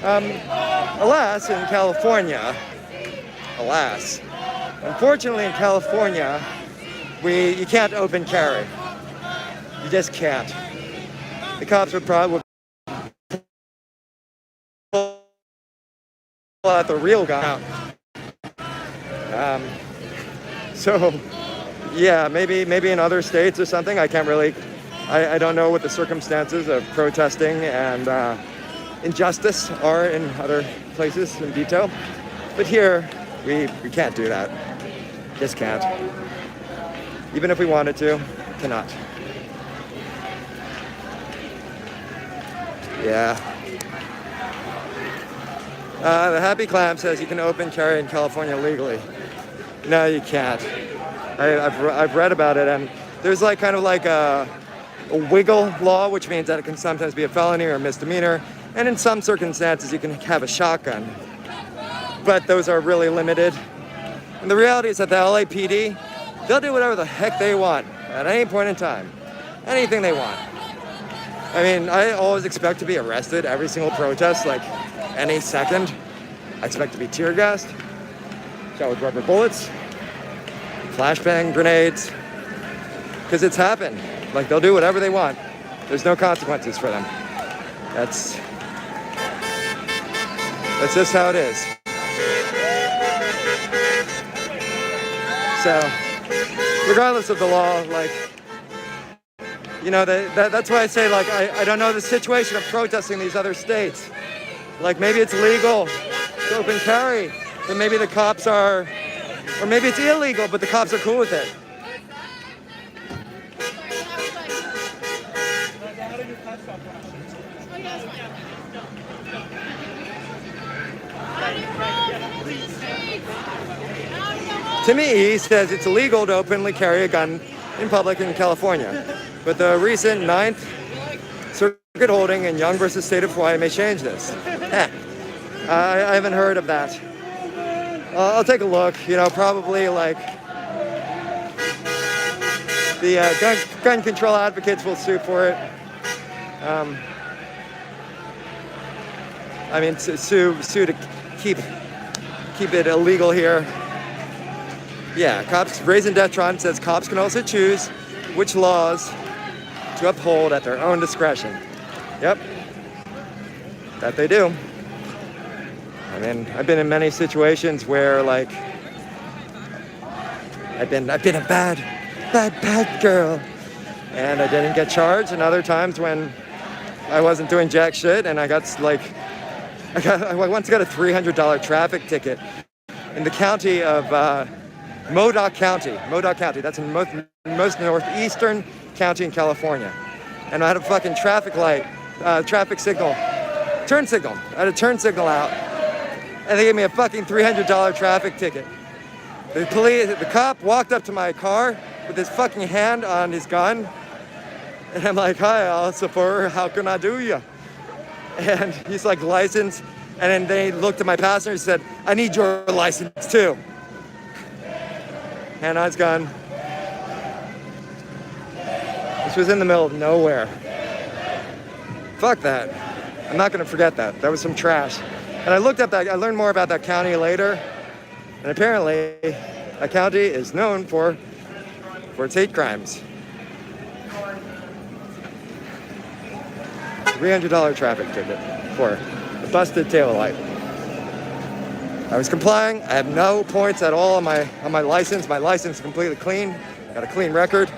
Alas, in California, unfortunately in California, you can't open carry. You just can't. The cops would probably pull out the real gun out. So, yeah, maybe in other states or something. I can't really. I don't know what the circumstances of protesting and injustice are in other places in detail. But here, we can't do that. Just can't. Even if we wanted to, cannot. Yeah. The Happy Clam says you can open carry in California legally. No, you can't. I've read about it, and there's like kind of like a wiggle law, which means that it can sometimes be a felony or a misdemeanor, and in some circumstances you can have a shotgun. But those are really limited. And the reality is that the LAPD, they'll do whatever the heck they want at any point in time. Anything they want. I mean, I always expect to be arrested every single protest, like any second. I expect to be tear gassed, shot with rubber bullets, flashbang grenades, because it's happened. Like, they'll do whatever they want. There's no consequences for them. That's just how it is. So, regardless of the law, like, you know, that's why I say, like, I don't know the situation of protesting in these other states. Like, maybe it's legal to open carry, but maybe the cops are, or maybe it's illegal, but the cops are cool with it. Timmy E says it's illegal to openly carry a gun in public in California, but the recent 9th Circuit holding in Young versus State of Hawaii may change this. I haven't heard of that. I'll take a look. You know, probably like the gun control advocates will sue for it. I mean, sue to keep it illegal here. Yeah, cops. Raisin Detron says cops can also choose which laws to uphold at their own discretion. Yep, that they do. I mean, I've been in many situations where, like, I've been a bad girl, and I didn't get charged. And other times when I wasn't doing jack shit, and I once got a $300 traffic ticket in the county of Modoc County. That's in most northeastern county in California. And I had a fucking traffic signal. I had a turn signal out, and they gave me a fucking $300 traffic ticket. The cop walked up to my car with his fucking hand on his gun, and I'm like, "Hi, officer, how can I do you?" And he's like, "License," and then they looked at my passenger and said, "I need your license too." Hand on his gun. This was in the middle of nowhere. Fuck that. I'm not gonna forget that. That was some trash. And I learned more about that county later. And apparently, that county is known for its hate crimes. $300 traffic ticket for a busted taillight. I was complying. I have no points at all on my license. My license is completely clean. Got a clean record.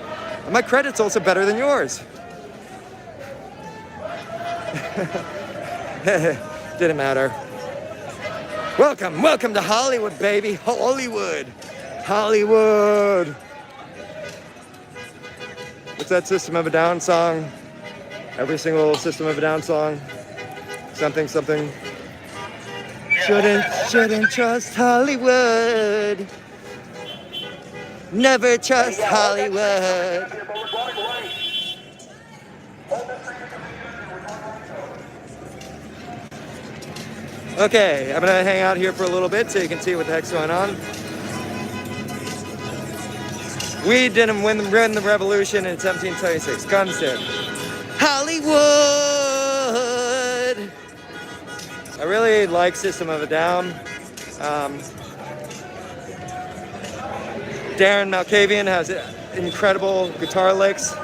And my credit's also better than yours. Didn't matter. Welcome to Hollywood, baby. Hollywood. What's that System of a Down song? Every single System of a Down song. Something. Shouldn't trust Hollywood. Never trust Hollywood. Okay, I'm gonna hang out here for a little bit so you can see what the heck's going on. We didn't win the revolution in 1776. Guns did. Hollywood! I really like System of a Down. Darren Malkavian has incredible guitar licks.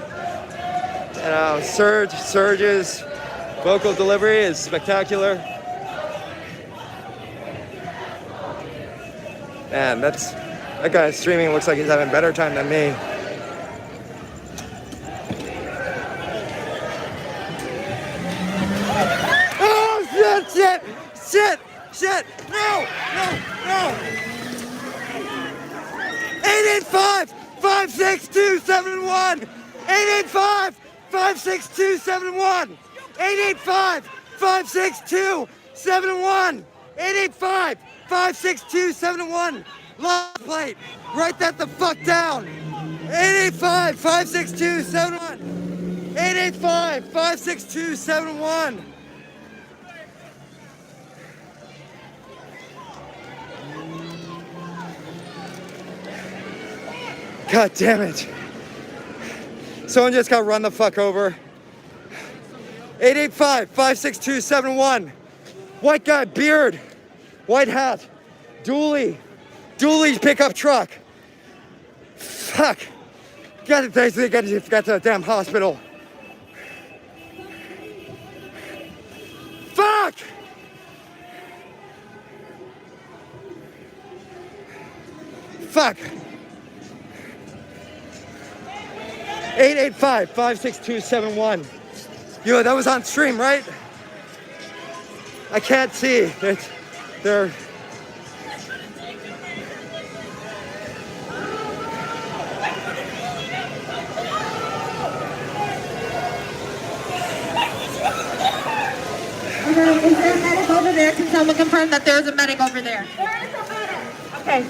And Serge's vocal delivery is spectacular. Man, that guy streaming looks like he's having a better time than me. Oh, shit! No! 885-562-71! 885-562-71! 885-562-71! 885-562-71! Live plate! Write that the fuck down! 885-562-71! 885-562-71! God damn it. Someone just got run the fuck over. 885-562-71. White guy, beard, white hat, dually pickup truck. Fuck. Got to get to the damn hospital. Fuck! Fuck. 885-562-71. Yo, that was on stream, right? I can't see. They're... Is there a medic over there? Can someone confirm that there's a medic over there? There is a medic. Okay.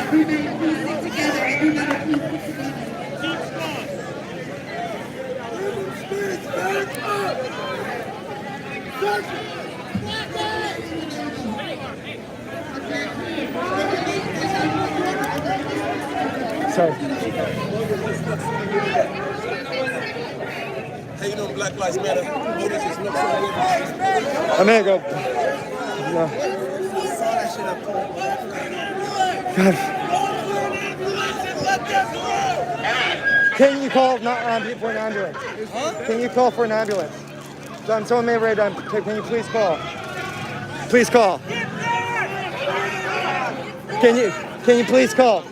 Everybody please stick together. Everybody please stick together. Sorry. How you doing, Black Lives Matter? I'm gonna go. No. God. Can you call for an ambulance? Can you call for an ambulance? Someone may have read on. Can you please call? Please call. Can you please call?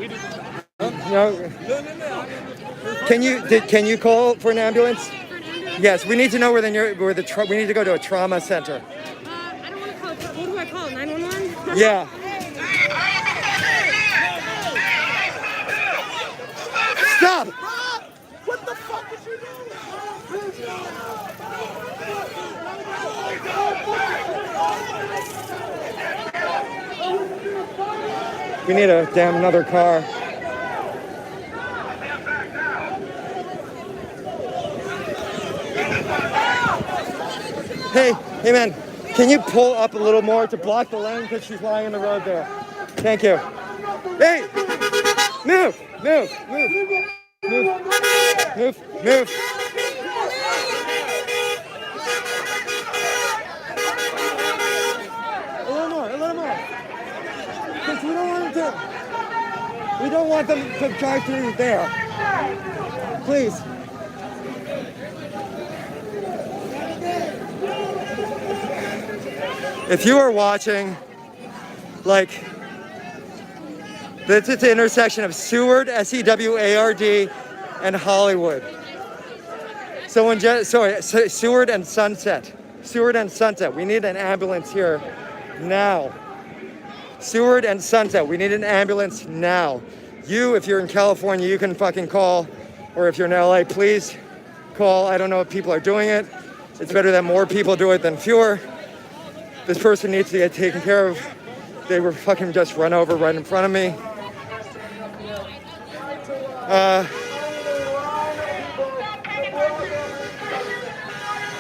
No. Can you call for an ambulance? Yes, we need to know we need to go to a trauma center. I don't want to call. What do I call? 911? Yeah. Stop! What the fuck is you doing? We need another car. Hey man, can you pull up a little more to block the lane because she's lying in the road there? Thank you. Hey! Move! A little more. Because we don't want them to drive through there. Please. if you are watching, like, it's at the intersection of Seward, S-E-W-A-R-D, and Hollywood. Someone just, sorry, Seward and Sunset. Seward and Sunset. We need an ambulance here now. Seward and Sunset. We need an ambulance now. You, if you're in California, you can fucking call. Or if you're in LA, please call. I don't know if people are doing it. It's better that more people do it than fewer. This person needs to get taken care of. They were fucking just run over right in front of me.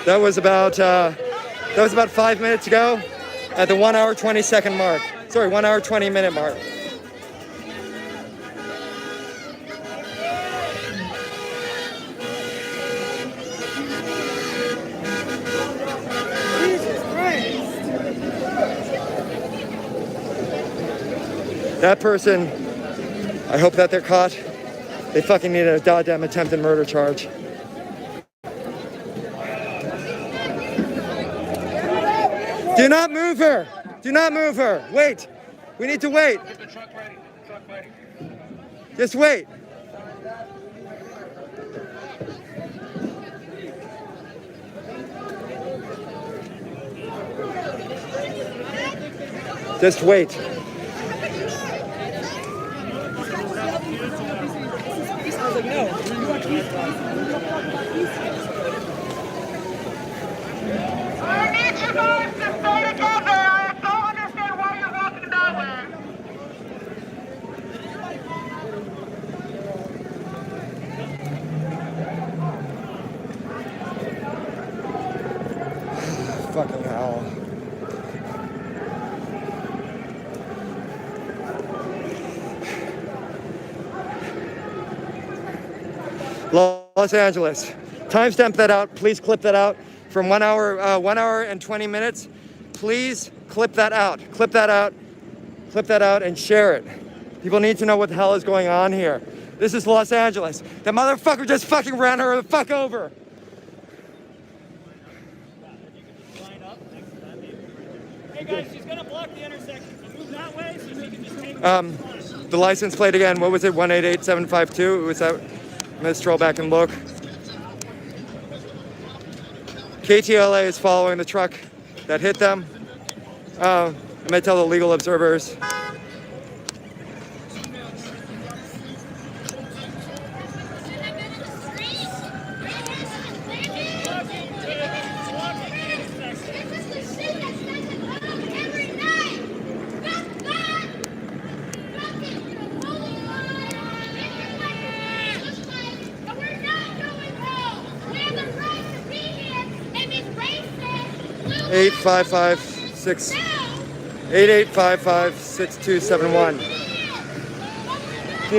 That was about 5 minutes ago at the 1 hour 20 second mark. Sorry, 1 hour 20 minute mark. That person, I hope that they're caught. They fucking need a goddamn attempted murder charge. Do not move her. Do not move her. Wait. We need to wait. Just wait. Just wait. Fucking hell. Los Angeles. Timestamp that out. Please clip that out from 1 hour, 1 hour and 20 minutes. Please clip that out. Clip that out. Clip that out and share it. People need to know what the hell is going on here. This is Los Angeles. The motherfucker just fucking ran her the fuck over. Hey guys, she's gonna block the intersection. So move that way so she can just take The license plate again, what was it? 188752? It was that. I'm gonna stroll back and look. KTLA is following the truck that hit them. I'm gonna tell the legal observers. Eight five five six 8855-6271. Do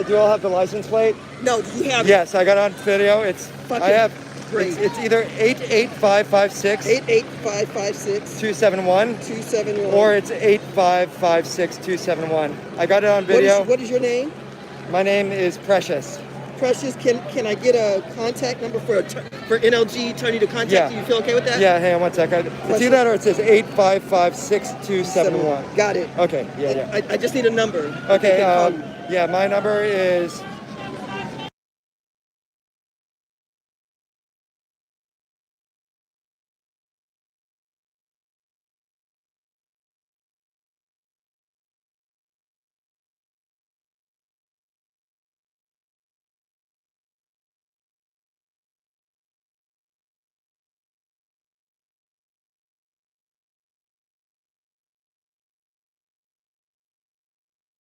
you all have the license plate? No, do you have it? Yes, I got it on video. It's Fucking I have great. It's either 88556 271 or it's 8556271. I got it on video. What is your name? My name is Precious. Precious, can I get a contact number for NLG attorney to contact you? You feel okay with that? Yeah, hang on one second. It's either that or it says 855-6271. Got it. Okay, yeah. I just need a number. Okay, yeah, my number is...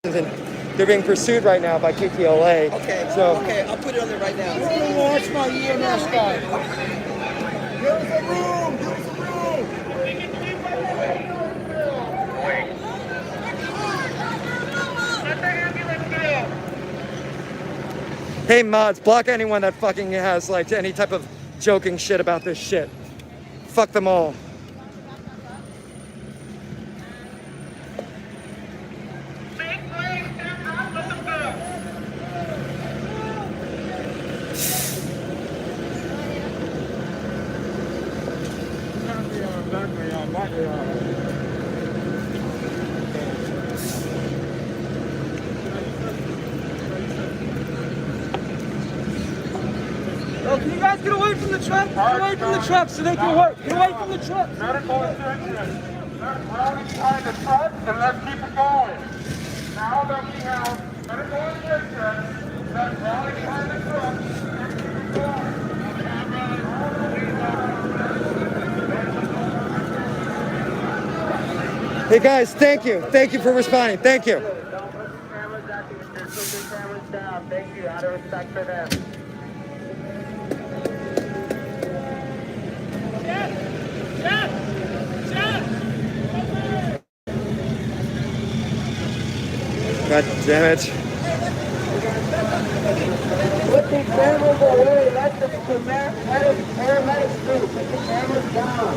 They're being pursued right now by KTLA. Okay, so okay, I'll put it on there right now. Watch my EMS guy. Give us a room! Give us a room! Hey mods, block anyone that fucking has like any type of joking shit about this shit. Fuck them all. Can you guys get away from the truck? Get away from the truck so they can work. Get away from the truck. Medical attention. Let's rally behind the truck and let's keep it going. Now that we have medical attention, let's rally behind the truck and keep it going. Hey guys, thank you. Thank you for responding. Thank you. Thank you, out of respect for them. God damn it. Put these cameras away. Let the paramedics through. Put the cameras down.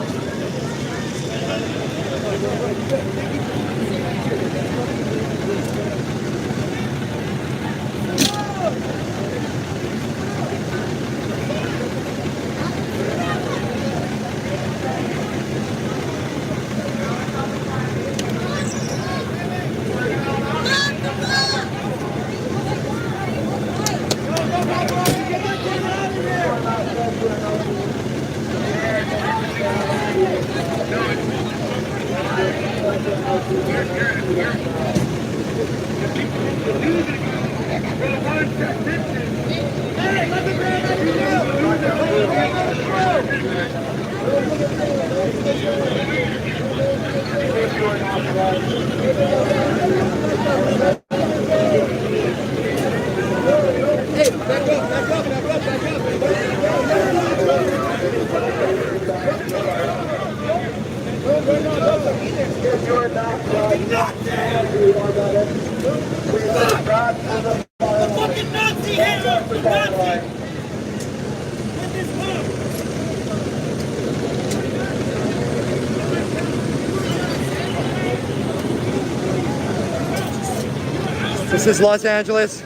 This is Los Angeles,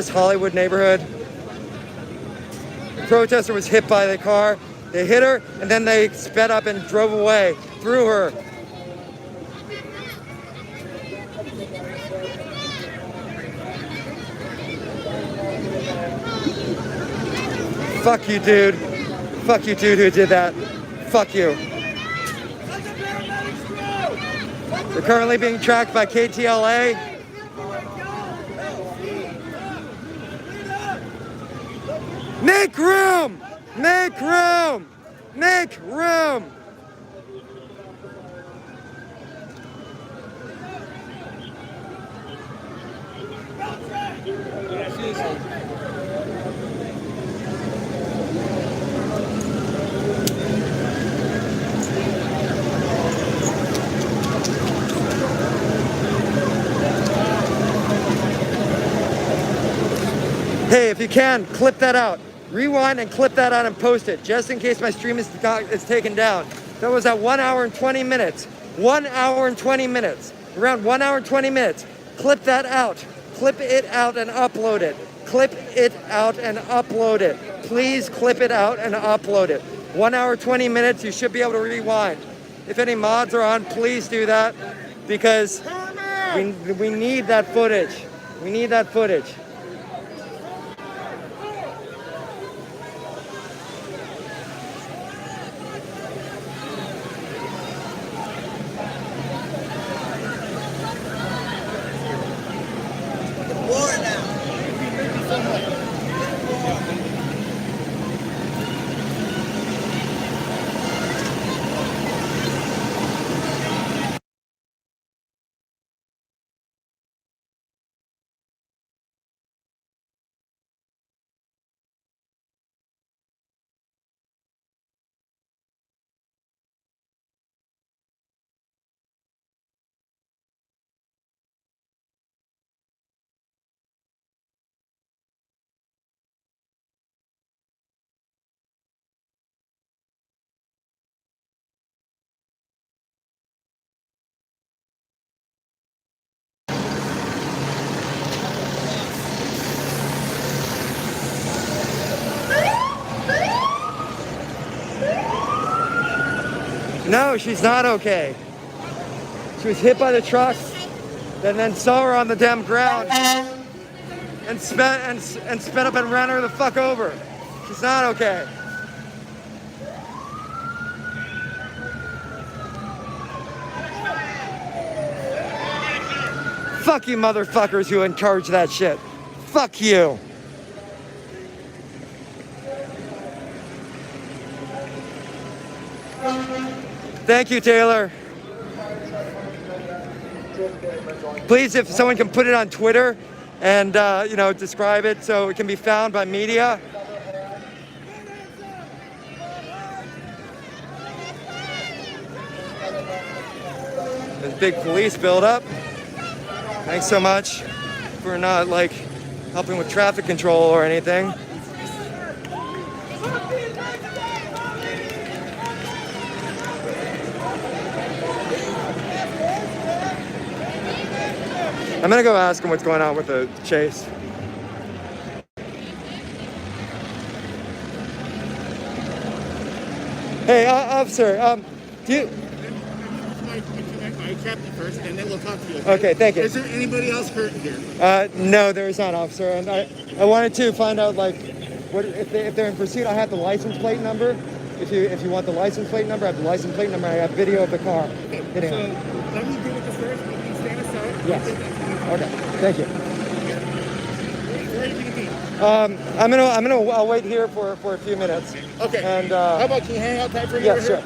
Hollywood neighborhood. The protester was hit by the car. They hit her, and then they sped up and drove away through her. Fuck you, dude. Fuck you, dude, who did that. Fuck you. They're currently being tracked by KTLA. Make room! Make room! Make room! Hey, if you can, clip that out. Rewind and clip that out and post it, just in case my stream is taken down. That was at 1 hour and 20 minutes. 1 hour and 20 minutes. Around 1 hour and 20 minutes. Clip that out. Clip it out and upload it. Clip it out and upload it. Please clip it out and upload it. 1 hour, 20 minutes, you should be able to rewind. If any mods are on, please do that, because we need that footage. We need that footage. No, she's not okay. She was hit by the truck, and then saw her on the damn ground, and sped up and ran her the fuck over. It's not okay. Fuck you motherfuckers who encourage that shit. Fuck you. Thank you, Taylor. Please, if someone can put it on Twitter and, you know, describe it so it can be found by media. There's big police buildup. Thanks so much for not, like, helping with traffic control or anything. I'm gonna go ask him what's going on with the chase. Hey, officer, do you... I trapped you first, and then we'll talk to you. Okay, thank you. Is there anybody else hurt here? No, there is not, officer. And I wanted to find out, like, what if they're in pursuit. I have the license plate number. If you want the license plate number, I have the license plate number. I have video of the car. Okay, so let me deal with this first. You can stand aside. Yes. Okay. Thank you. Where are you going to be? I'll wait here for a few minutes. Okay. And how about, can you hang out tight for me? Yes, sure.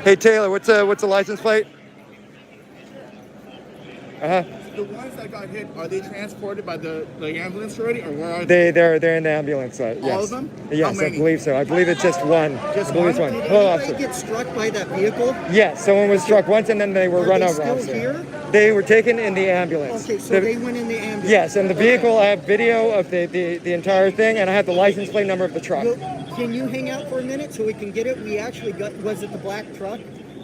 Hey Taylor, what's the license plate? The ones that got hit, are they transported by the ambulance already, or where are they? They're in the ambulance. Yes. All of them? Yes, I believe so. I believe it's just one. Just I believe it's one. Did Hello, anybody officer. get struck by that vehicle? Yes, someone was struck once and then they were run they over. still Officer. here? They were taken in the ambulance. Okay, so they went in the ambulance. Yes, and the vehicle, I have video of the entire thing, and I have the license plate number of the truck. Can you hang out for a minute so we can get it? We actually got, was it the black truck?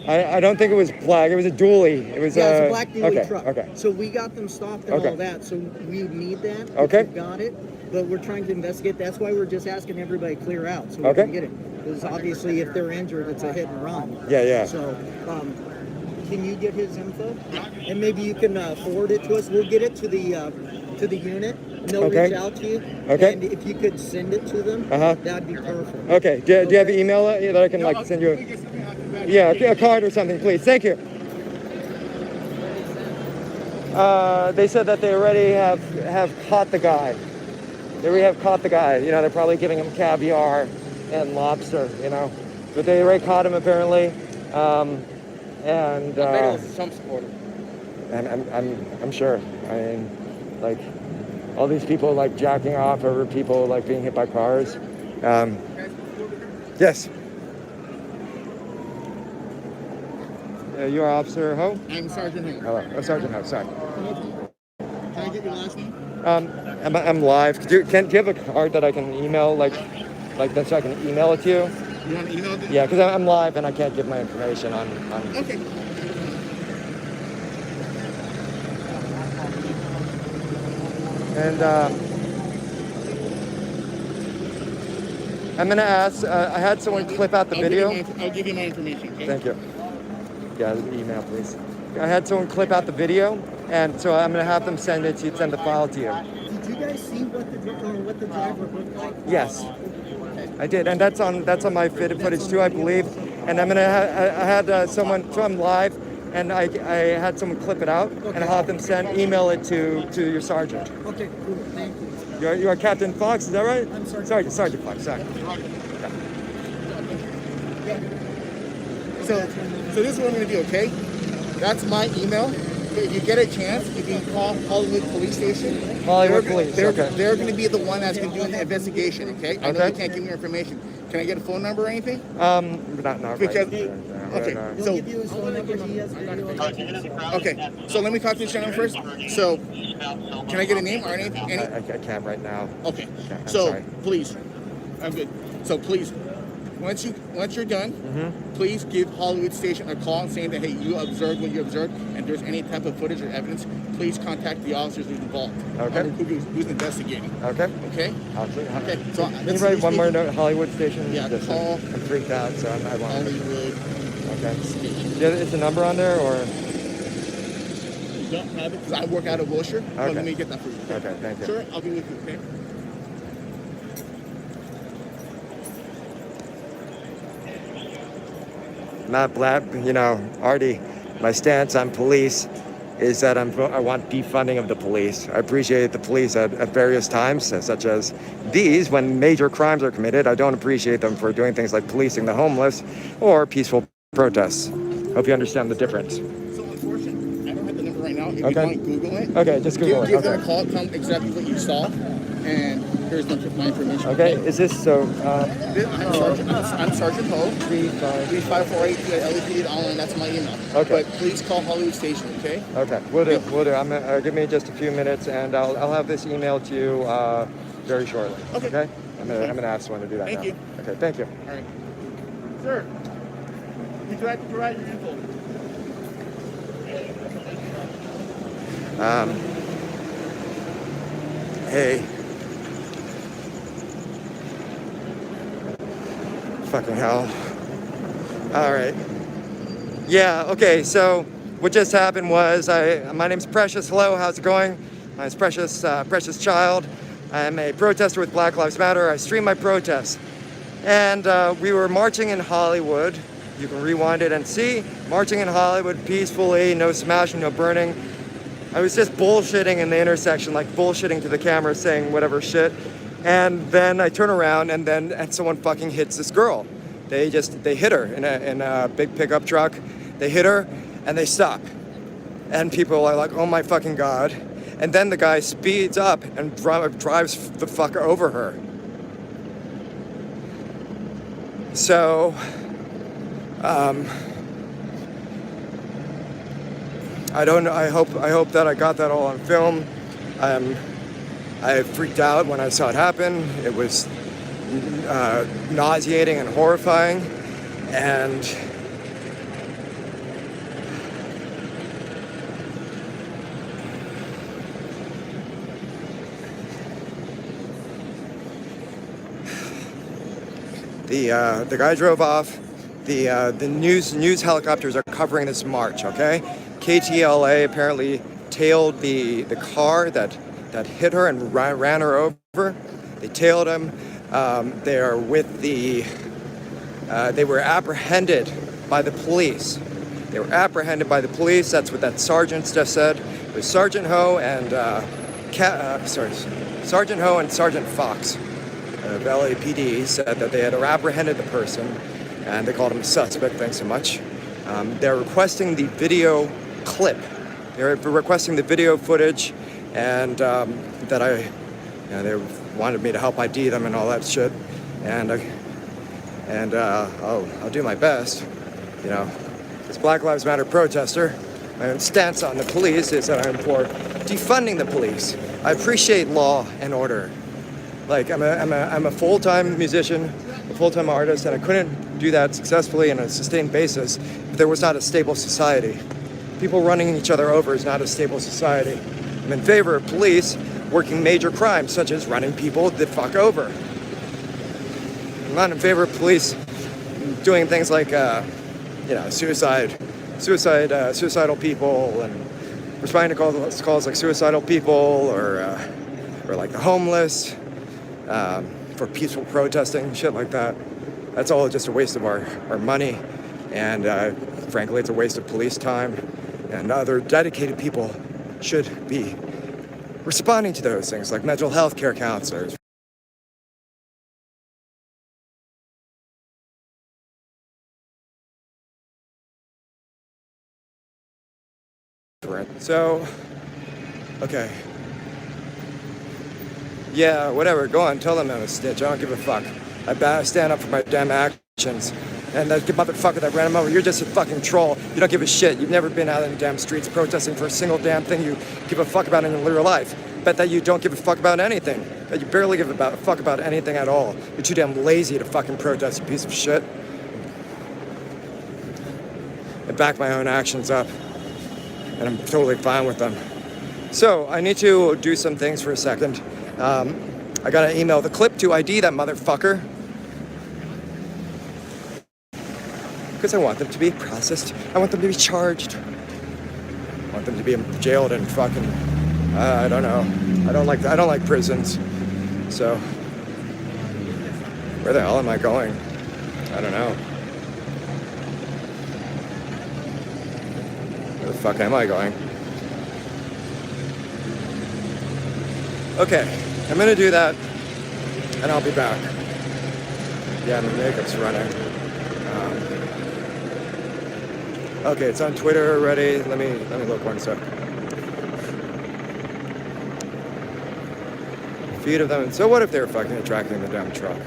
I don't think it was black. It was a dually. It was a black dually truck. Okay. So we got them stopped and all that. So we need that. Okay. We got it, but we're trying to investigate. That's why we're just asking everybody to clear out so we can get it. Because obviously, if they're injured, it's a hit and run. Yeah. So, can you get his info? And maybe you can forward it to us. We'll get it to the unit, and they'll reach out to you. Okay. And if you could send it to them, that'd be perfect. Okay. Do you have an email that I can like send you? Yeah, a card or something, please. Thank you. They said that they already have caught the guy. They already have caught the guy. You know, they're probably giving him caviar and lobster. You know, but they already caught him apparently. And I bet it was a Trump supporter. And I'm sure. I mean, like all these people like jacking off over people like being hit by cars. Yes. You are Officer Ho? I'm Sergeant Ho. Hello. Oh, Sergeant Ho, sorry. Can I get your last name? I'm live. Do you have a card that I can email, like that so I can email it to you? You want to email it? Yeah, because I'm live and I can't give my information on... Okay. And I'm going to ask, I had someone clip out the video. I'll give you my information, okay? Thank you. Yeah, email, please. I had someone clip out the video, and so I'm going to have them send the file to you. Did you guys see what the driver looked like? Yes, I did, and that's on my footage too, I believe. And I'm going to I had someone, so I'm live, and I had someone clip it out, and I'll have them email it to your sergeant. Okay, cool. Thank you. You are Captain Fox, is that right? I'm Sergeant Fox. Sorry. So this is what I'm going to do, okay? That's my email. If you get a chance, you can call Hollywood Police Station. Hollywood Police, okay. They're going to be the one that's going to do the investigation, okay? I know you can't give me your information. Can I get a phone number or anything? Not because, right. Okay, so... Okay, so let me talk to this gentleman first. So, can I get a name or anything? I can't right now. Okay, I'm so sorry. please, I'm good. So please, once you're done, please give Hollywood Station a call saying that, hey, you observed what you observed, and there's any type of footage or evidence, please contact the officers who's involved. Okay. Who's investigating. Okay. Okay? Okay. So Can you write one more note? Hollywood Station? Yeah, Just, call I'm freaked out, so I want Hollywood. Okay. Is the number on there, or? You don't have it, because I work out of Wilshire. Okay. So let me get that for you. Okay, thank you. Sure, I'll be with you, okay? Matt Blatt, you know, Artie, my stance on police is that I want defunding of the police. I appreciate the police at various times, such as these, when major crimes are committed. I don't appreciate them for doing things like policing the homeless or peaceful protests. Hope you understand the difference. So unfortunately, I don't have the number right now. If you Okay. want to Google it. Okay, just Google it. Give them Okay. a call, tell them exactly what you saw, and here's my information. Okay, is this so? I'm Sergeant Ho. 3548 LEP online. That's my email. Okay. But please call Hollywood Station, okay? Okay, we'll do. We'll do. Give me just a few minutes, and I'll have this emailed to you very shortly. Okay. I'm gonna ask someone to do that Thank now. you. Okay. Thank you. All right. Sir, would you like to provide your info? Hey. Fucking hell. All right. Yeah, okay, so what just happened was my name's Precious. Hello, how's it going? My name's Precious, Precious Child. I'm a protester with Black Lives Matter. I stream my protest. And we were marching in Hollywood. You can rewind it and see. Marching in Hollywood peacefully, no smashing, no burning. I was just bullshitting in the intersection, like bullshitting to the camera, saying whatever shit. And then I turn around and someone fucking hits this girl. They hit her in a big pickup truck. They hit her and they stop. And people are like, oh my fucking God. And then the guy speeds up and drives the fuck over her. So, I don't know. I hope that I got that all on film. I freaked out when I saw it happen. It was nauseating and horrifying, and the guy drove off. The news helicopters are covering this march. Okay, KTLA apparently tailed the car that hit her and ran her over. They tailed him. They were apprehended by the police. They were apprehended by the police. That's what that sergeant just said. It was Sergeant Ho and Sergeant Ho and Sergeant Fox of LAPD said that they had apprehended the person, and they called him a suspect. Thanks so much. They're requesting the video clip. They're requesting the video footage, and they wanted me to help ID them and all that shit. And I'll do my best. You know, as Black Lives Matter protester, my stance on the police is that I'm for defunding the police. I appreciate law and order. Like I'm a full-time musician, a full-time artist, and I couldn't do that successfully on a sustained basis if there was not a stable society. People running each other over is not a stable society. I'm in favor of police working major crimes, such as running people the fuck over. I'm not in favor of police doing things like, suicidal people, and responding to calls like suicidal people, or like the homeless, for peaceful protesting, shit like that. That's all just a waste of our money, and frankly, it's a waste of police time, and other dedicated people should be responding to those things, like mental health care counselors. So, okay. Yeah, whatever, go on, tell them I'm a snitch, I don't give a fuck. I stand up for my damn actions. And that motherfucker that ran him over, you're just a fucking troll. You don't give a shit. You've never been out in the damn streets protesting for a single damn thing you give a fuck about in your life. Bet that you don't give a fuck about anything. that you barely give a fuck about anything at all. You're too damn lazy to fucking protest, you piece of shit. I back my own actions up, and I'm totally fine with them. So I need to do some things for a second. I gotta email the clip to ID that motherfucker, because I want them to be processed. I want them to be charged. I want them to be jailed and fucking, I don't know. I don't like prisons. So where the hell am I going? I don't know. Where the fuck am I going? Okay, I'm gonna do that, and I'll be back. Yeah, my makeup's running. Okay, it's on Twitter already. Let me look one sec. Feed of them. So what if they're fucking attracting the damn truck?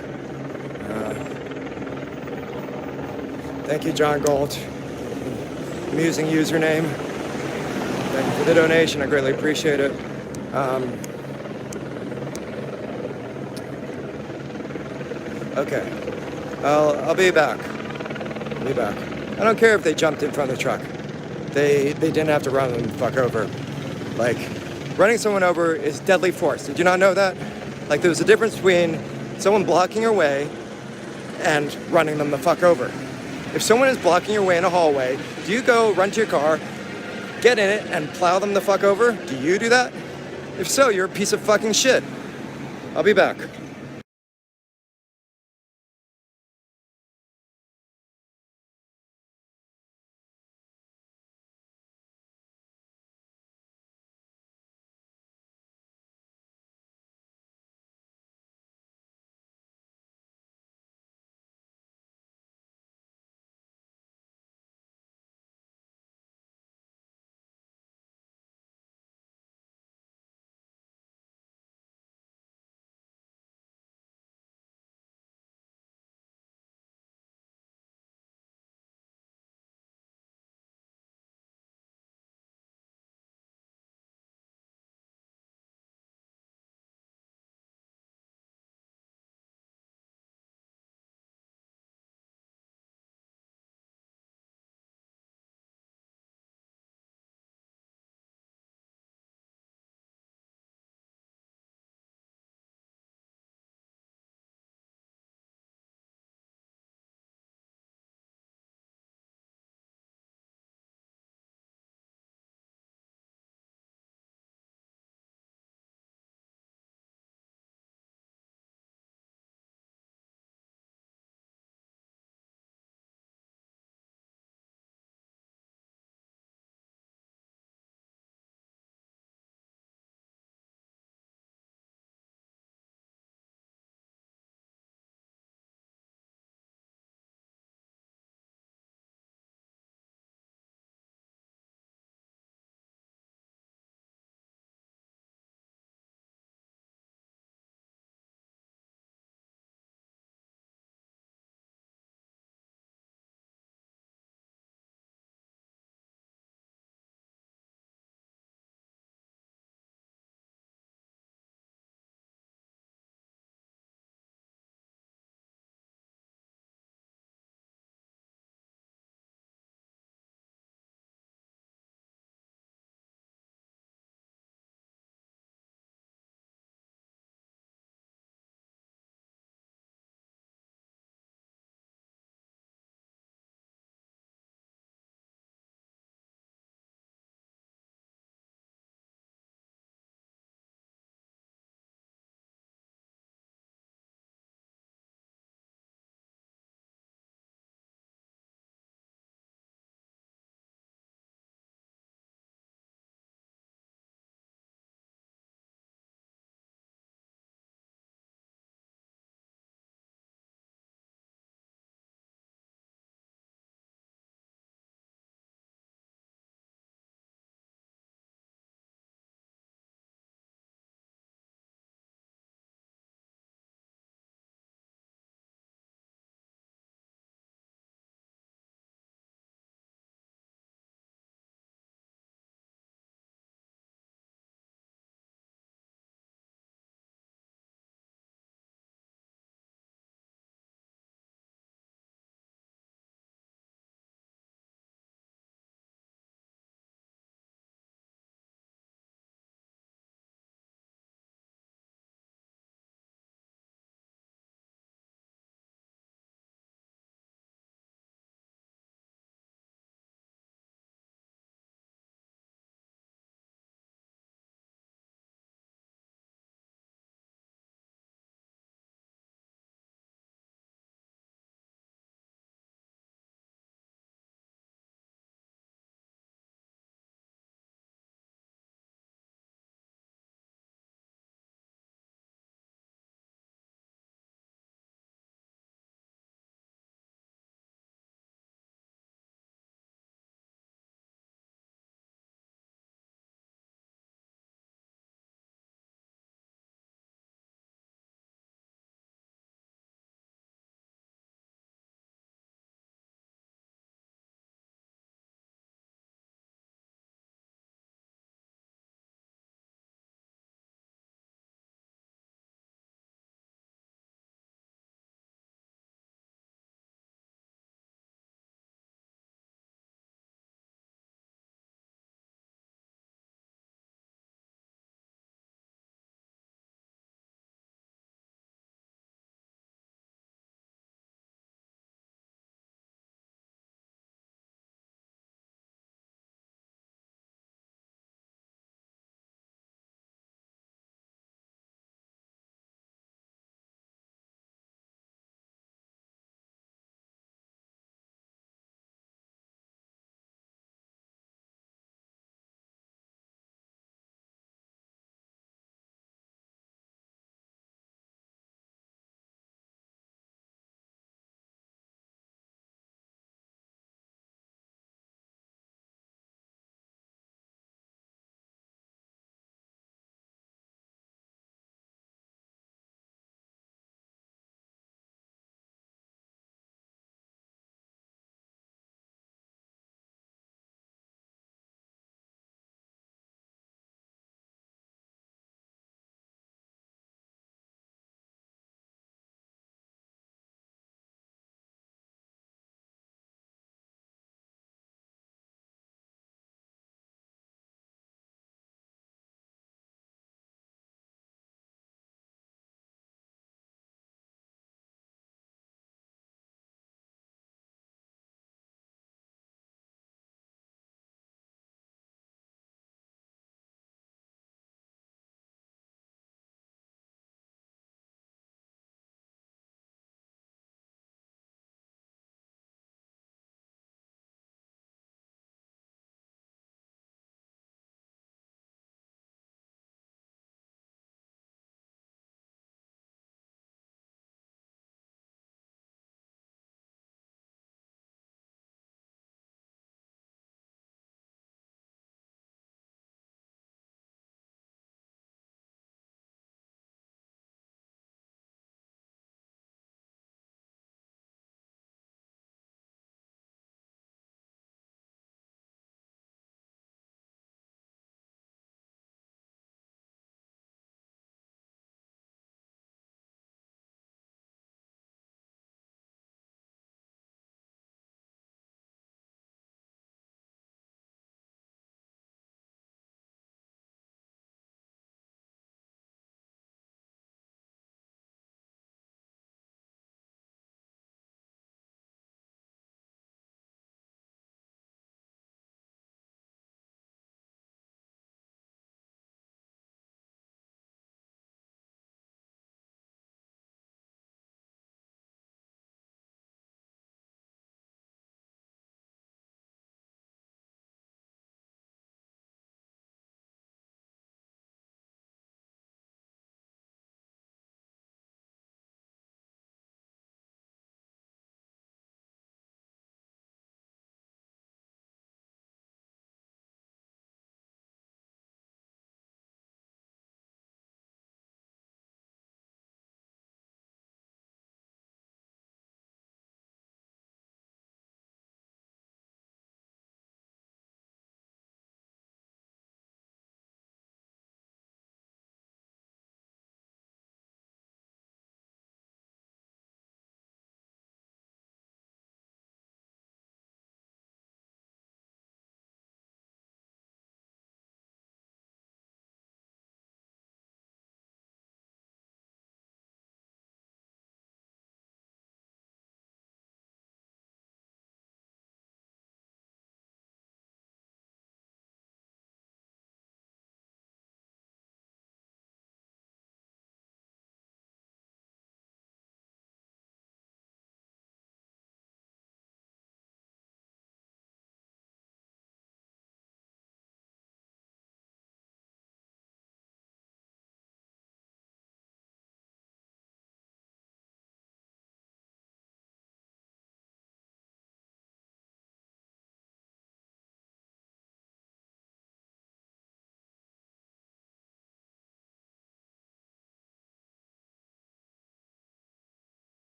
Thank you, John Galt. Amusing username. Thank you for the donation. I greatly appreciate it. Okay. I'll be back. I'll be back. I don't care if they jumped in front of the truck. They didn't have to run them the fuck over. Like, running someone over is deadly force. Did you not know that? Like, there's a difference between someone blocking your way and running them the fuck over. If someone is blocking your way in a hallway, do you go run to your car, get in it, and plow them the fuck over? Do you do that? If so, you're a piece of fucking shit. I'll be back.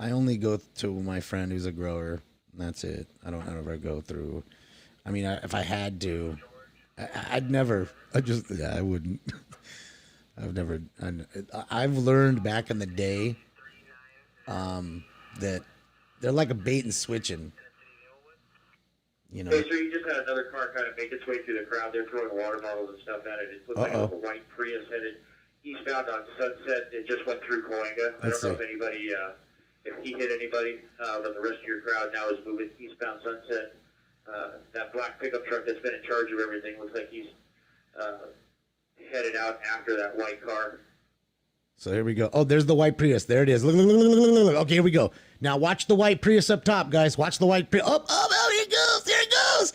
I only go to my friend who's a grower. And that's it. I don't ever go through. I mean, if I had to, I'd never. I wouldn't. I've learned back in the day that they're like a bait and switching. You know. Hey, sir, you just had another car kind of make its way through the crowd. They're throwing water bottles and stuff at it. It looks like a white Prius headed eastbound on Sunset. It just went through Coanga. I don't know if anybody, if he hit anybody, but the rest of your crowd now is moving eastbound Sunset. That black pickup truck that's been in charge of everything looks like he's headed out after that white car. So here we go. Oh, there's the white Prius. There it is. Look, look, look, look, look, look. Okay, here we go. Now watch the white Prius up top, guys. Watch the white Prius. Oh, here it goes. There it goes.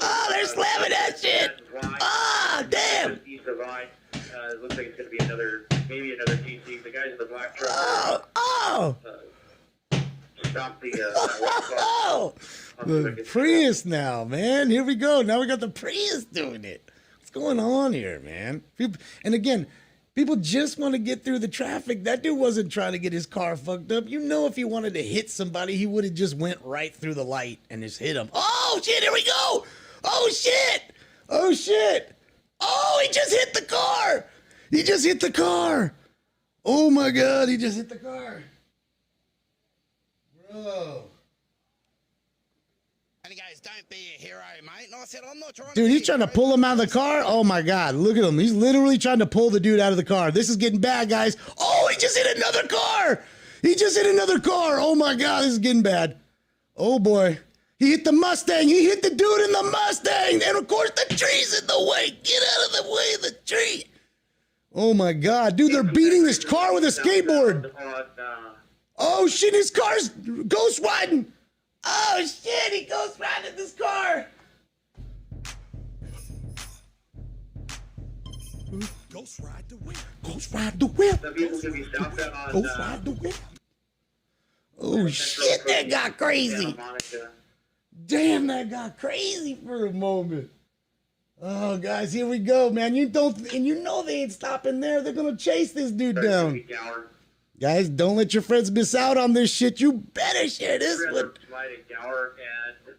Oh, they're slamming that shit. Ah, damn. East of Vine. It looks like it's going to be maybe another TC. The guys in the black truck. Stop the white car. The Prius now, man. Here we go. Now we got the Prius doing it. What's going on here, man? And again, people just want to get through the traffic. That dude wasn't trying to get his car fucked up. You know, if he wanted to hit somebody, he would have just went right through the light and just hit him. Oh, shit, here we go. Oh, shit. Oh, shit. Oh, he just hit the car. He just hit the car. Oh, my God, he just hit the car. Bro. Dude, he's trying to pull him out of the car. Oh my God, look at him. He's literally trying to pull the dude out of the car. This is getting bad, guys. Oh, he just hit another car. He just hit another car. Oh my God, this is getting bad. Oh boy. He hit the Mustang. He hit the dude in the Mustang. And of course, the tree's in the way. Get out of the way of the tree. Oh my God, dude, they're beating this car with a skateboard. Oh shit, his car's ghost riding. Oh shit, he ghost riding this car. Ghost ride the whip. Ghost ride the whip. Ghost ride the whip. Oh shit, that got crazy. Damn, that got crazy for a moment. Oh guys, here we go, man. You know they ain't stopping there. They're gonna chase this dude down. Guys, don't let your friends miss out on this shit. You better share this one. Gower and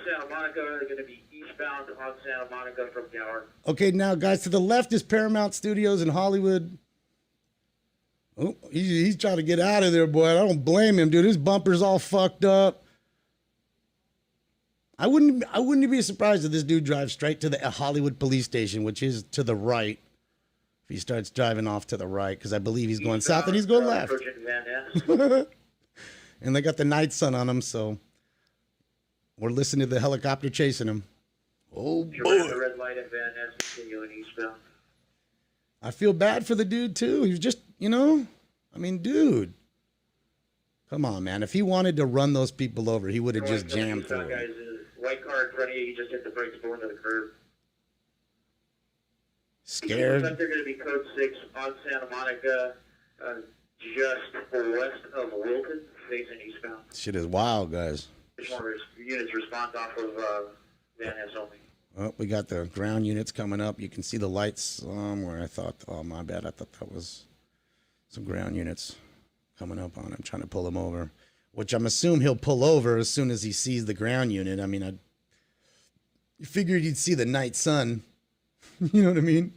Santa Monica are going to be eastbound on Santa Monica from Gower. Okay, now guys, to the left is Paramount Studios in Hollywood. Oh, he's trying to get out of there, boy. I don't blame him, dude. His bumper's all fucked up. I wouldn't be surprised if this dude drives straight to the Hollywood police station, which is to the right. If he starts driving off to the right, because I believe he's going south and he's going left. And they got the night sun on him, so we're listening to the helicopter chasing him. Oh, boy. The red light at Van Ness, continuing eastbound. I feel bad for the dude, too. He was just, I mean, dude. Come on, man. If he wanted to run those people over, he would have just jammed through. Guys, white car in front of you, you just hit the brakes going to the curb. Scared. Looks like they're going to be code 6 on Santa Monica, just west of Wilton, facing eastbound. Shit is wild, guys. Just want units respond off of Van Ness only. Oh, we got the ground units coming up. You can see the lights somewhere. I thought, oh, my bad. I thought that was some ground units coming up on him, trying to pull him over, which I'm assuming he'll pull over as soon as he sees the ground unit. I mean, I figured you'd see the night sun. You know what I mean?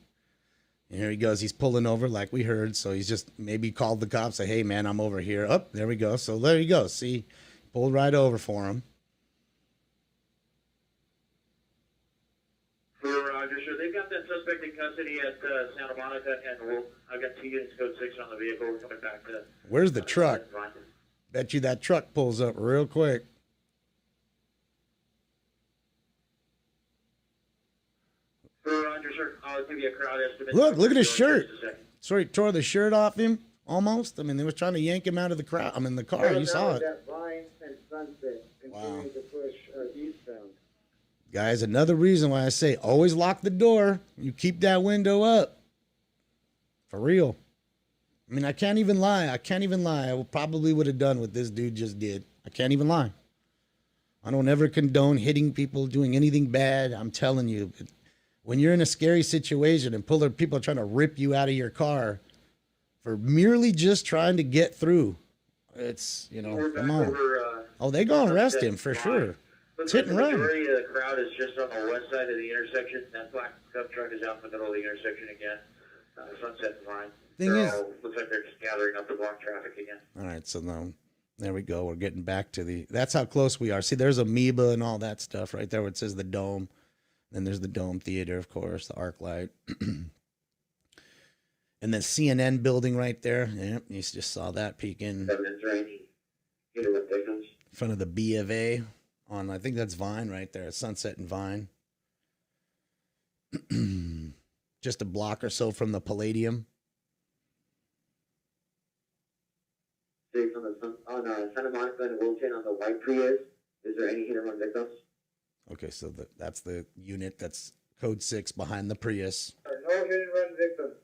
And here he goes. He's pulling over like we heard. So he's just maybe called the cops. Say, hey, man, I'm over here. Oh, there we go. So there you go. See, pulled right over for him. Roger, sure. They've got that suspect in custody at Santa Monica, and I've got 2 units code 6 on the vehicle. We're coming back to. Where's the truck? Bet you that truck pulls up real quick. Roger, sir. I'll give you a crowd estimate. Look at his shirt. Sorry, tore the shirt off him almost. I mean, they were trying to yank him out of the crowd. I mean, the car. You saw it. Wow. Guys, another reason why I say always lock the door. You keep that window up. For real. I mean, I can't even lie. I probably would have done what this dude just did. I can't even lie. I don't ever condone hitting people, doing anything bad. I'm telling you, when you're in a scary situation and people are trying to rip you out of your car for merely just trying to get through, It's, you know, come on. Oh, they gonna arrest him for sure. It's hit and The run. majority of the crowd is just on the west side of the intersection. That black pickup truck is out in the middle of the intersection again. Sunset and Vine. Thing is, looks like they're just gathering up the block traffic again. all right, so now there we go. We're getting back to the. That's how close we are. See, there's Amoeba and all that stuff right there where it says the Dome. Then there's the Dome Theater, of course, the ArcLight. And then CNN building right there. Yep, you just saw that peeking. In front of the B of A on, I think that's Vine right there, Sunset and Vine. Just a block or so from the Palladium. On Santa Monica and Wilton on the white Prius, is there any hit and run victims? Okay, so that's the unit that's code 6 behind the Prius. No hit and run victims.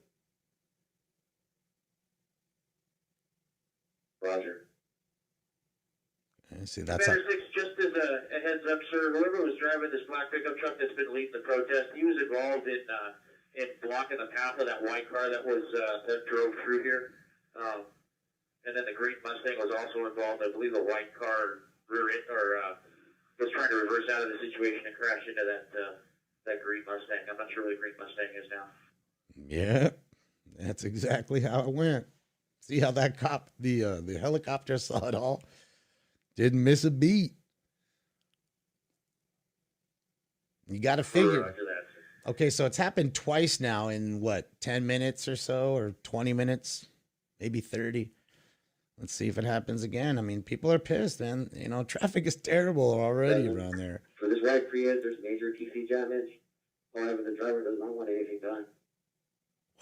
Roger. Okay, see, that's Commander 6, just as a heads up, sir, whoever was driving this black pickup truck that's been leading the protest, he was involved in blocking the path of that white car that was that drove through here. And then the green Mustang was also involved. I believe the white car was trying to reverse out of the situation and crash into that green Mustang. I'm not sure where the green Mustang is now. Yeah, that's exactly how it went. See how that cop, the helicopter saw it all? Didn't miss a beat. You got to figure. Okay, so it's happened twice now in what, 10 minutes or so, or 20 minutes, maybe 30. Let's see if it happens again. I mean, people are pissed, man. You know, traffic is terrible already around there. For this white Prius, there's major TC damage. However, the driver does not want anything done.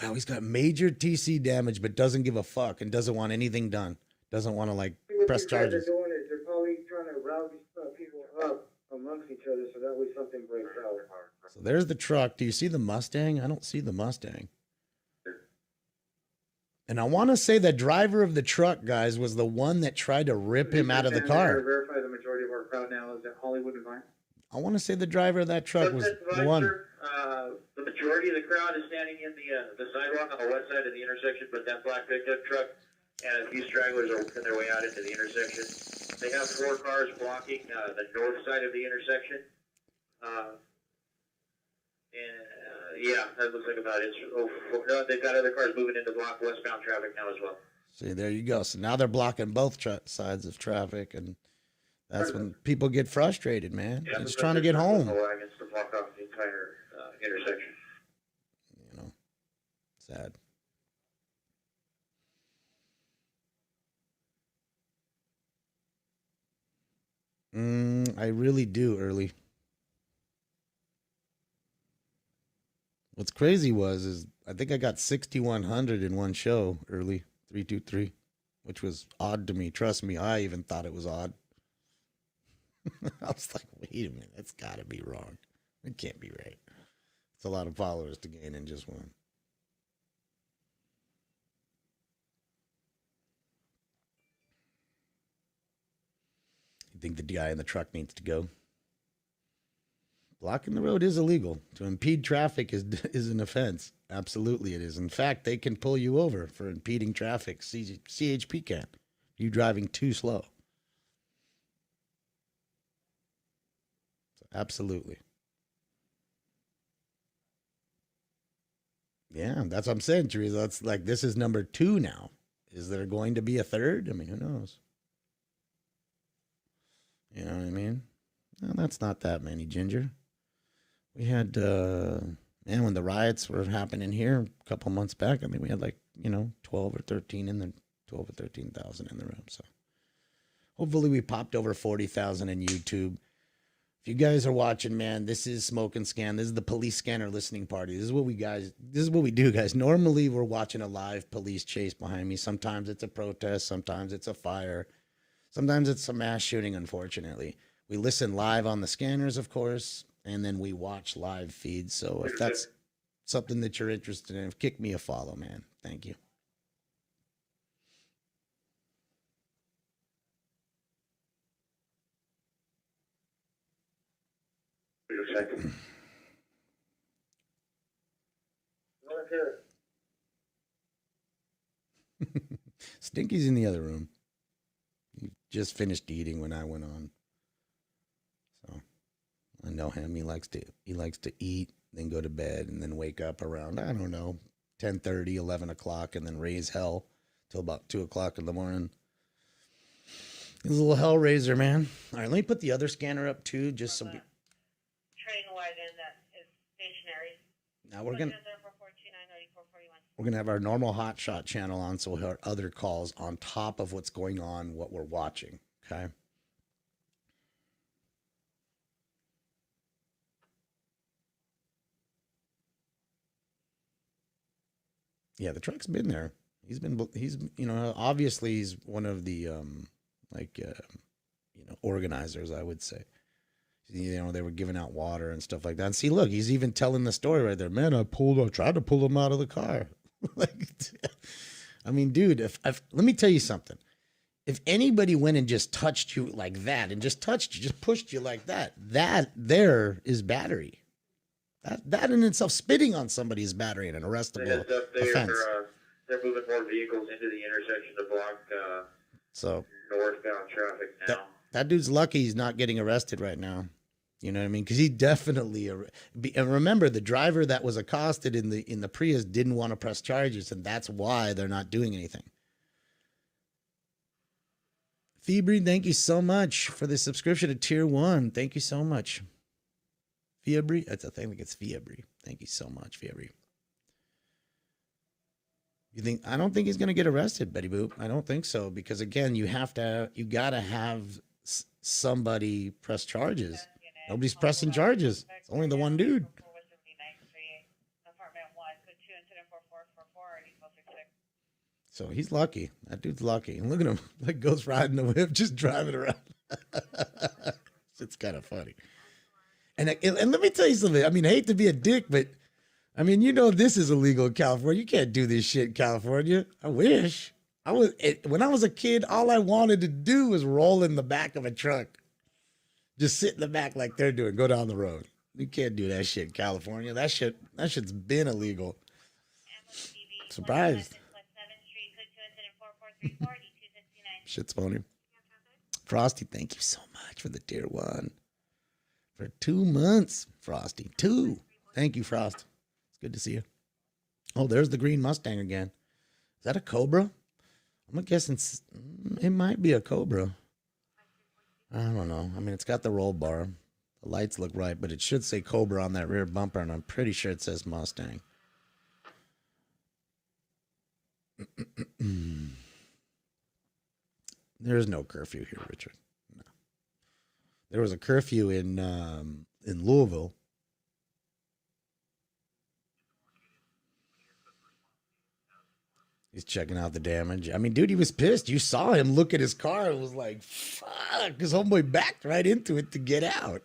Wow, he's got major TC damage, but doesn't give a fuck and doesn't want anything done. Doesn't want to, like, press charges. What they're doing is they're probably trying to route these people up amongst each other so that way something breaks out. So there's the truck. Do you see the Mustang? I don't see the Mustang. And I want to say the driver of the truck, guys, was the one that tried to rip him out of the car. Verify the majority of our crowd now is at Hollywood and Vine. I want to say the driver of that truck was the one. The majority of the crowd is standing in the sidewalk on the west side of the intersection, but that black pickup truck and a few stragglers are working their way out into the intersection. They have 4 cars blocking the north side of the intersection. Yeah, that looks like about it. They've got other cars moving into block westbound traffic now as well. See, there you go. So now they're blocking both sides of traffic, and that's when people get frustrated, man. Yeah, They're just trying to get home. Wagons to block off the entire intersection. You know, sad. I really do, Early. What's crazy is I think I got 6,100 in one show, Early, 323, which was odd to me. Trust me, I even thought it was odd. I was like, wait a minute, that's got to be wrong. It can't be right. It's a lot of followers to gain in just one. You think the guy in the truck needs to go? Blocking the road is illegal. To impede traffic is an offense. Absolutely it is. In fact, they can pull you over for impeding traffic. CHP can. You driving too slow. So absolutely. Yeah, that's what I'm saying, Teresa. That's like, this is number 2 now. Is there going to be a third? I mean, who knows? You know what I mean? No, that's not that many, Ginger. We had, when the riots were happening here a couple months back, I mean, we had 12 or 13 in the 12 or 13,000 in the room. So hopefully we popped over 40,000 in YouTube. If you guys are watching, man, this is Smoke and Scan. This is the police scanner listening party. This is what we do, guys. Normally we're watching a live police chase behind me. Sometimes it's a protest. Sometimes it's a fire. Sometimes it's a mass shooting, unfortunately. We listen live on the scanners, of course, and then we watch live feeds. So if that's something that you're interested in, kick me a follow, man. Thank you. Stinky's in the other room. just finished eating when I went on. So I know him. He likes to eat, then go to bed, and then wake up around, I don't know, 10:30, 11 o'clock, and then raise hell till about 2 o'clock in the morning. He's a little hell raiser, man. All right, let me put the other scanner up too, just so. Train wagon that is stationary. Now we're gonna have our normal hot shot channel on, so we'll hear other calls on top of what's going on, what we're watching. Okay. Yeah, the truck's been there. He's obviously he's one of the organizers, I would say. They were giving out water and stuff like that. And see, look, he's even telling the story right there. Man, I tried to pull him out of the car. I mean, dude, let me tell you something. If anybody went and just touched you like that and just pushed you like that, that there is battery. That in itself, spitting on somebody is battery and an arrestable offense. They're moving more vehicles into the intersection to block so northbound traffic now. That dude's lucky he's not getting arrested right now. You know what I mean? Because he definitely. And remember, the driver that was accosted in the Prius didn't want to press charges, and that's why they're not doing anything. Febri, thank you so much for the subscription to Tier 1. Thank you so much. Febri, I think it's Febri. Thank you so much, Febri. I don't think he's going to get arrested, Betty Boop. I don't think so, because again, you gotta have somebody press charges. Nobody's pressing charges. It's only the one dude. So he's lucky. That dude's lucky. And look at him, like Ghost riding the whip, just driving around. It's kind of funny. And let me tell you something. I mean, I hate to be a dick, but I mean, this is illegal in California. You can't do this shit in California. I wish. When I was a kid, all I wanted to do was roll in the back of a truck. Just sit in the back like they're doing. Go down the road. You can't do that shit in California. That shit's been illegal. Surprised. Shit's funny. Frosty, thank you so much for the Tier 1. For 2 months, Frosty. 2. Thank you, Frost. It's good to see you. Oh, there's the green Mustang again. Is that a Cobra? I'm guessing it might be a Cobra. I don't know. I mean, it's got the roll bar. The lights look right, but it should say Cobra on that rear bumper, and I'm pretty sure it says Mustang. There's no curfew here, Richard. No. There was a curfew in Louisville. He's checking out the damage. I mean, dude, he was pissed. You saw him look at his car and was like, fuck. His homeboy backed right into it to get out.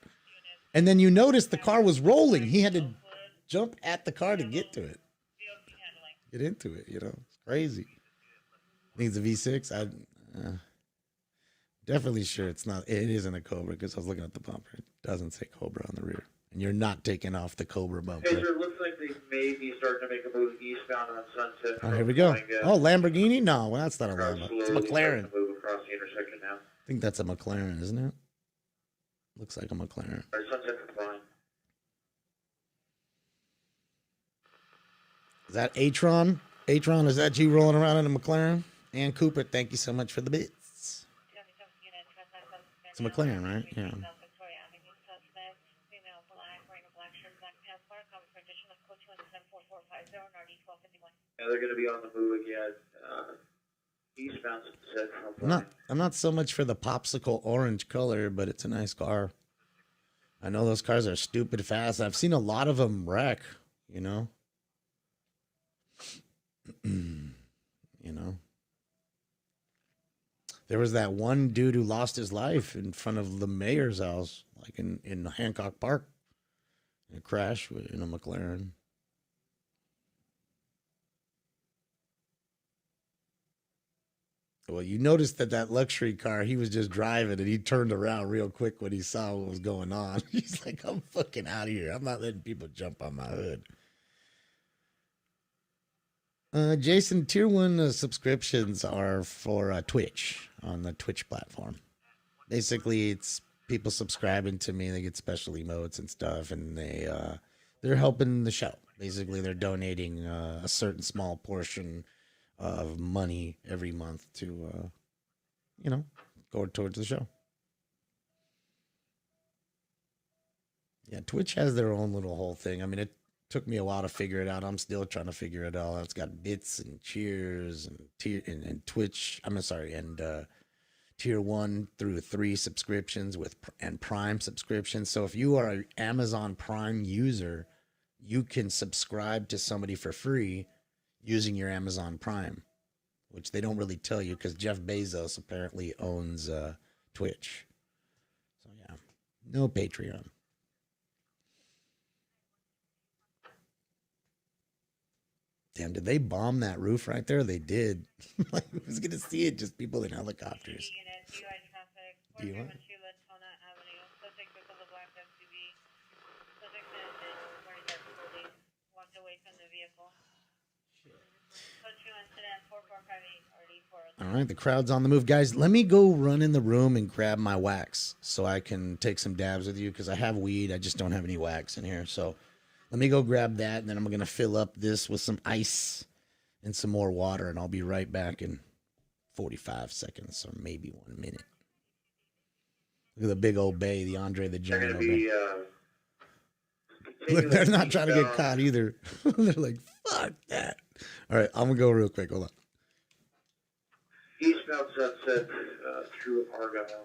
And then you noticed the car was rolling. He had to jump at the car to get to it. Get into it, It's crazy. Needs a V6. Definitely sure it's not. It isn't a Cobra because I was looking at the bumper. It doesn't say Cobra on the rear. And you're not taking off the Cobra bumper. Hey, it looks like they may be starting to make a move eastbound on Sunset. Oh, here we go. Oh, Lamborghini? No, well, that's not a Lamborghini. It's a McLaren. Move across the intersection now. I think that's a McLaren, isn't it? Looks like a McLaren. Or Sunset compliant. Is that Atron? Atron, is that you rolling around in a McLaren? Ann Cooper, thank you so much for the bits. It's a McLaren, right? Yeah. Yeah, they're going to be on the move again. Eastbound Sunset. I'm not so much for the popsicle orange color, but it's a nice car. I know those cars are stupid fast. I've seen a lot of them wreck, There was that one dude who lost his life in front of the mayor's house, like in Hancock Park. In a crash in a McLaren. Well, you noticed that luxury car, he was just driving and he turned around real quick when he saw what was going on. He's like, I'm fucking out of here. I'm not letting people jump on my hood. Jason, tier 1 subscriptions are for Twitch, on the Twitch platform. Basically, it's people subscribing to me. They get special emotes and stuff, and they're helping the show. Basically, they're donating a certain small portion of money every month to, go towards the show. Yeah, Twitch has their own little whole thing. I mean, it took me a while to figure it out. I'm still trying to figure it all out. It's got bits and cheers and Twitch. Tier 1 through 3 subscriptions and Prime subscriptions. So if you are an Amazon Prime user, you can subscribe to somebody for free using your Amazon Prime, which they don't really tell you because Jeff Bezos apparently owns Twitch. So yeah, no Patreon. Damn, did they bomb that roof right there? They did. Like, I was going to see it, just people in helicopters. Do you want? All right, the crowd's on the move. Guys, let me go run in the room and grab my wax so I can take some dabs with you because I have weed. I just don't have any wax in here. So let me go grab that, and then I'm going to fill up this with some ice and some more water, and I'll be right back in 45 seconds or maybe 1 minute. Look at the big old bay, the Andre the Giant. Look, they're not trying to get caught either. They're like, fuck that. All right, I'm going to go real quick. Hold on. Eastbound Sunset through Argyle.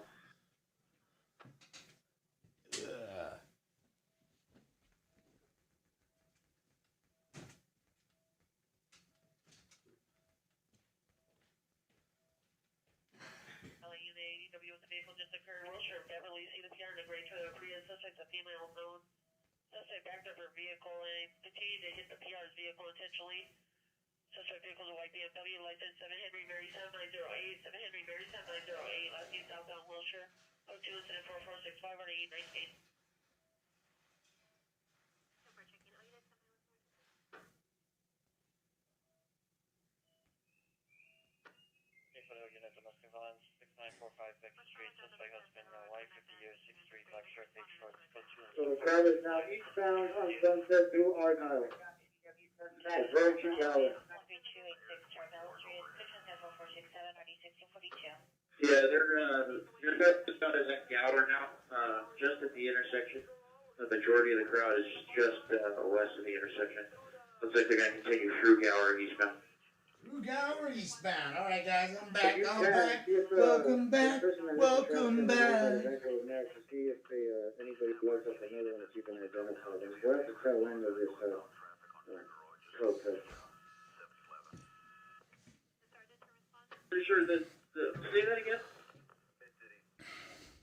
Suspect backed up her vehicle and continued to hit the PR's vehicle intentionally. Suspect vehicle is a white BMW, license 7 Henry Mary 7908, 7 Henry Mary 7908, last name southbound Wilshire, 02 incident 4465 on 819. Domestic violence, 6945 Becky Street, suspect husband, wife, 50 years, 6'3", black shirt, beige shorts, code 2. So the crowd is now eastbound on Sunset through Argyle. It's very true, Galloway. Yeah, you're just about as at Gower now, just at the intersection. The majority of the crowd is just west of the intersection. Looks like they're going to continue through Gower eastbound. Through Gower eastbound. All right, guys, I'm back. Welcome back. Welcome back. See if anybody blows up another one, if you can identify them. We're at the tail end of this protest. Pretty sure that. Say that again?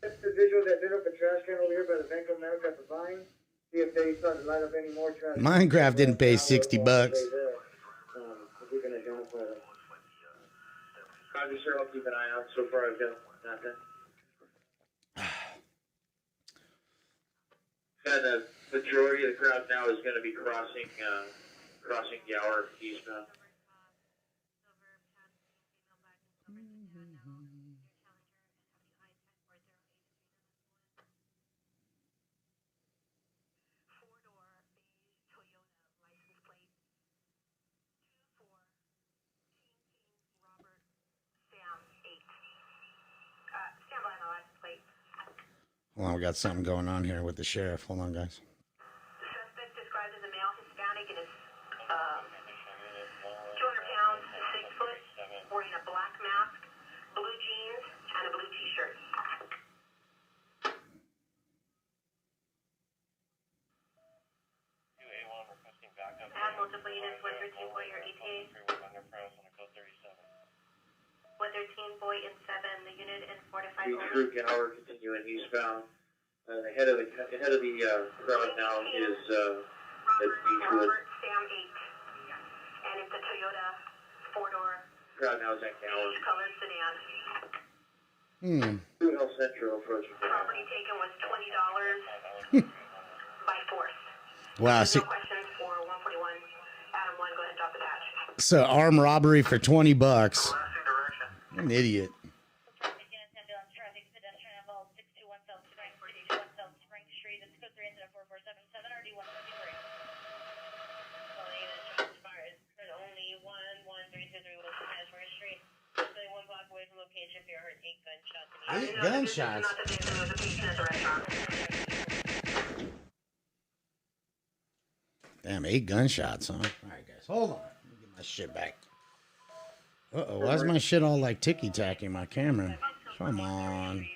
That's the visual that lit up a trash can over here by the Bank of America at the Vine. See if they start to light up any more trash. Minecraft didn't pay $60. If we can identify them. Roger, sir, I'll keep an eye out. So far, I've got nothing. And the majority of the crowd now is going to be crossing Gower eastbound. Hold on, we got something going on here with the sheriff. Hold on, guys. The suspect described as a male Hispanic and is 200 pounds, 6 foot, wearing a black mask, blue jeans, and a blue t-shirt. Add multiple units, 113 boy or ETA. 113 boy in 7, the unit in 4 to 5 Be through Gower, continuing eastbound. The head of the crowd now is Robert Sam 8, and it's a Toyota 4-door. Crowd now is at Gower. Beige colored sedan. Through El Centro approaching. Property taken was $20 by force. Wow. No questions for 141. Adam 1, go ahead and drop the dash. So armed robbery for $20. You're an idiot. Eight gunshots. Damn, 8 gunshots, huh? All right, guys, hold on. Let me get my shit back. Uh-oh, why's my shit all like ticky-tacky, my camera? Come on.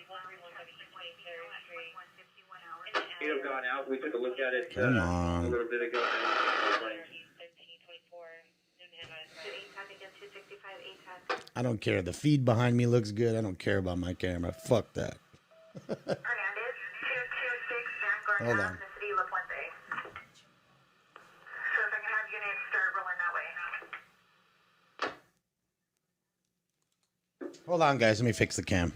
It have gone out. We took a look at it Come on. a little bit ago. I don't care. The feed behind me looks good. I don't care about my camera. Fuck that. Hold on. Hold on, guys. Let me fix the cam.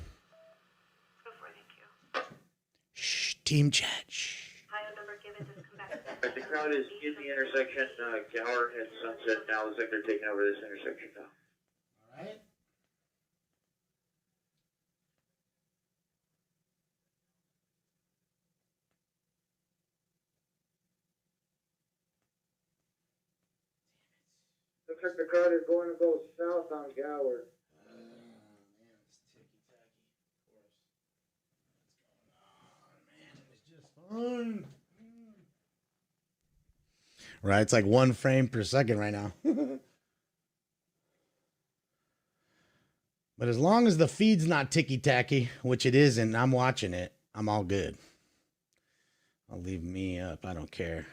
Shh, team chat. Shh. The crowd is in the intersection. Gower and Sunset now. Looks like they're taking over this intersection now. All right. Looks like the crowd is going to go south on Gower. Right, it's like 1 frame per second right now. But as long as the feed's not ticky-tacky, which it isn't, I'm watching it, I'm all good. I'll leave me up. I don't care.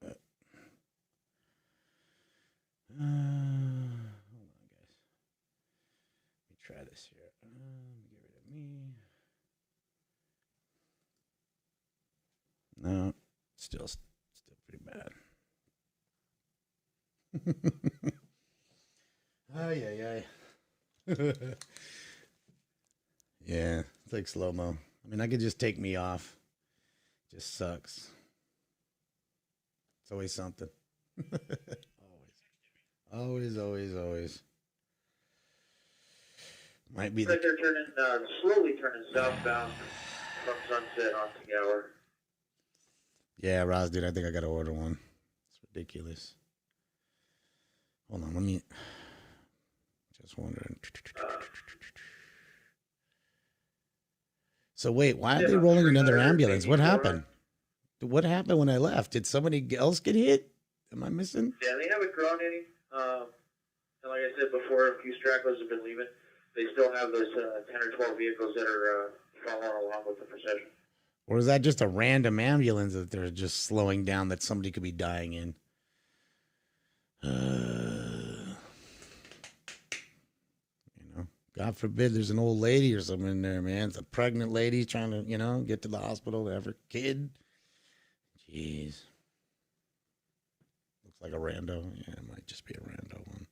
Hold on, guys. Let me try this here. Get rid of me. No, still pretty bad. Ay. Yeah, it's like slow-mo. I mean, I could just take me off. Just sucks. It's always something. Always. Might be They're turning, slowly turning southbound from Sunset onto Gower. Yeah, Roz, dude, I think I gotta order one. It's ridiculous. Hold on, let me. Just wondering. So wait, why are they rolling another ambulance? What happened? What happened when I left? Did somebody else get hit? Am I missing? Yeah, they haven't grown any. And like I said before, a few stragglers have been leaving. They still have those 10 or 12 vehicles that are following along with the procession. Or is that just a random ambulance that they're just slowing down that somebody could be dying in? God forbid there's an old lady or something in there, man. It's a pregnant lady trying to, get to the hospital to have her kid. Jeez. Looks like a rando. Yeah, it might just be a rando one.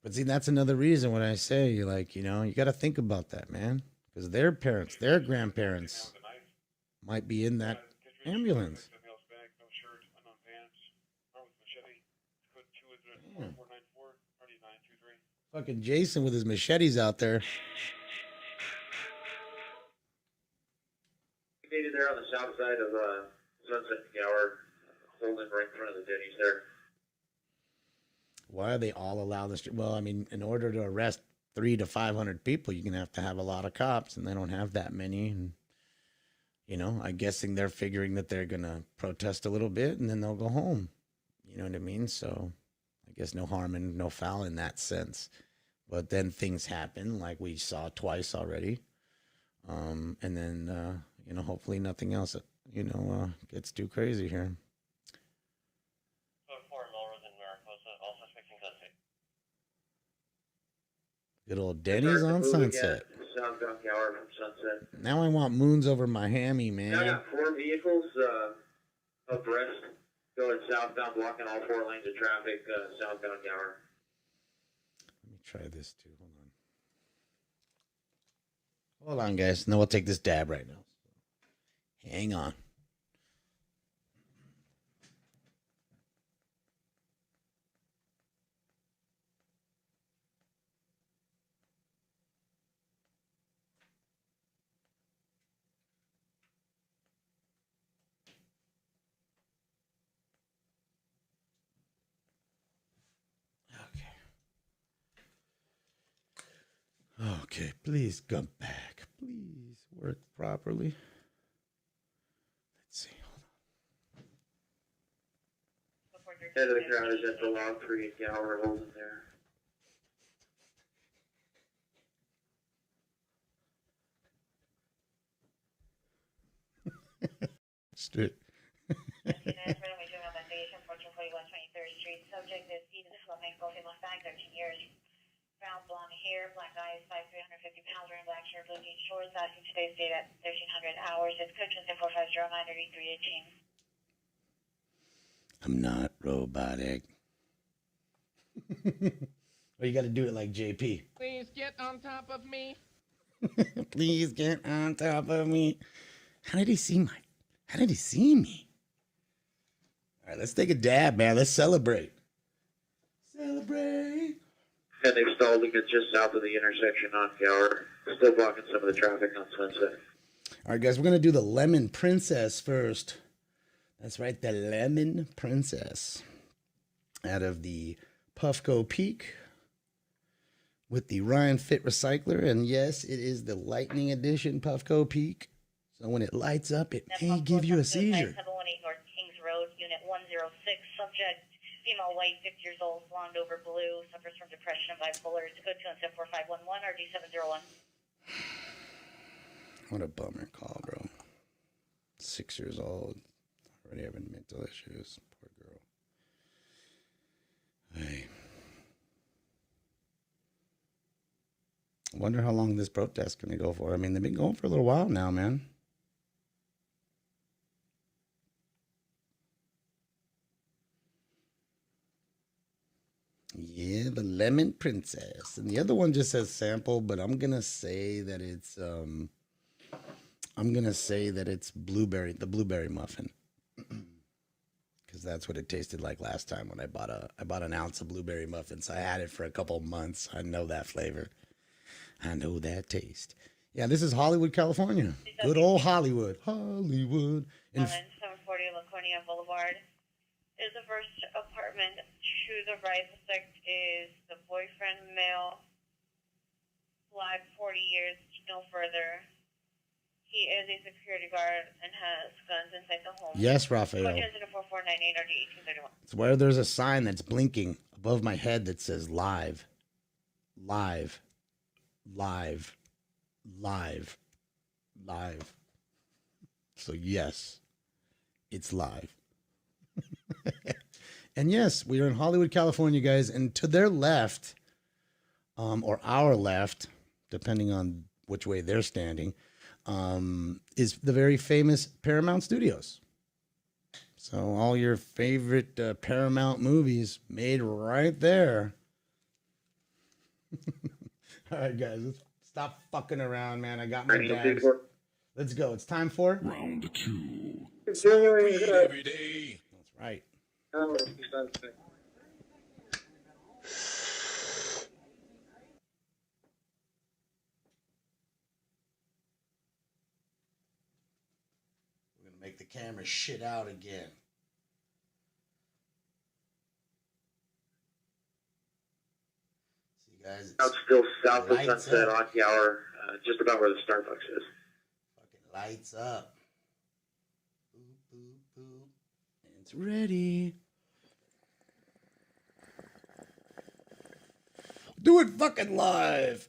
But see, that's another reason when I say, you got to think about that, man. Because their parents, their grandparents might be in that ambulance. Damn. Fucking Jason with his machetes out there. We made it there on the south side of Sunset and Gower, holding right in front of the Denny's there. Why are they all allowed this? Well, I mean, in order to arrest 300 to 500 people, you're going to have a lot of cops, and they don't have that many. And, I'm guessing they're figuring that they're going to protest a little bit, and then they'll go home. You know what I mean? So I guess no harm and no foul in that sense. But then things happen, like we saw twice already. And then, hopefully nothing else, gets too crazy here. Good old Denny's on Sunset. Southbound Gower from Sunset. Now I want moons over my hammy, man. Now I got 4 vehicles abreast going southbound, blocking all 4 lanes of traffic southbound Gower. Let me try this too. Hold on, guys. No, we'll take this dab right now. Hang on. Okay, please come back. Please work properly. Let's see. Head of the crowd is at the long 3 at Gower holding there. Straight. Subject is Stephen Fleming, both in Mustang, 13 years. Brown blonde hair, black eyes, 5'350 pounds, wearing black shirt, blue jeans, shorts. Asking today's date at 1300 hours. It's code 450-93318. I'm not robotic. Or you got to do it like JP. Please get on top of me. Please get on top of me. How did he see me? All right, let's take a dab, man. Let's celebrate. Celebrate. And they've stalled to get just south of the intersection on Gower. Still blocking some of the traffic on Sunset. All right, guys, we're going to do the Lemon Princess first. That's right, the Lemon Princess. Out of the Puffco Peak with the Ryan Fit Recycler. And yes, it is the Lightning Edition Puffco Peak. So when it lights up, it may give you a seizure. 718 North Kings Road, Unit 106. Subject, female, white, 50 years old, blonde over blue, suffers from depression and bipolar. It's code 2174511 RD701. What a bummer call, bro. 6 years old. Already having mental issues. Poor girl. Hey. I wonder how long this protest is going to go for. I mean, they've been going for a little while now, man. Yeah, the Lemon Princess. And the other one just says sample, but I'm going to say that it's blueberry, the blueberry muffin. Cuz that's what it tasted like last time when I bought an ounce of blueberry muffins. I had it for a couple months. I know that flavor. I know that taste. Yeah, this is Hollywood, California. Good old Hollywood. Hollywood. 740 Laconia Boulevard is the first apartment to the right. Suspect is the boyfriend, male, black, 40 years, no further. He is a security guard and has guns inside the home. Yes, Raphael. It's where there's a sign that's blinking above my head that says live. Live. Live. Live. Live. So yes, it's live. And yes, we are in Hollywood, California, guys. And to their left, or our left, depending on which way they're standing, is the very famous Paramount Studios. So all your favorite Paramount movies made right there. All right, guys, let's stop fucking around, man. I got my bags. Let's go. It's time for round 2. Every day. That's right. We're gonna make the camera shit out again. See, guys. It's still south of Sunset on Gower, just about where the Starbucks is. Fucking lights up. Boop, boop, boop. It's ready. Do it fucking live.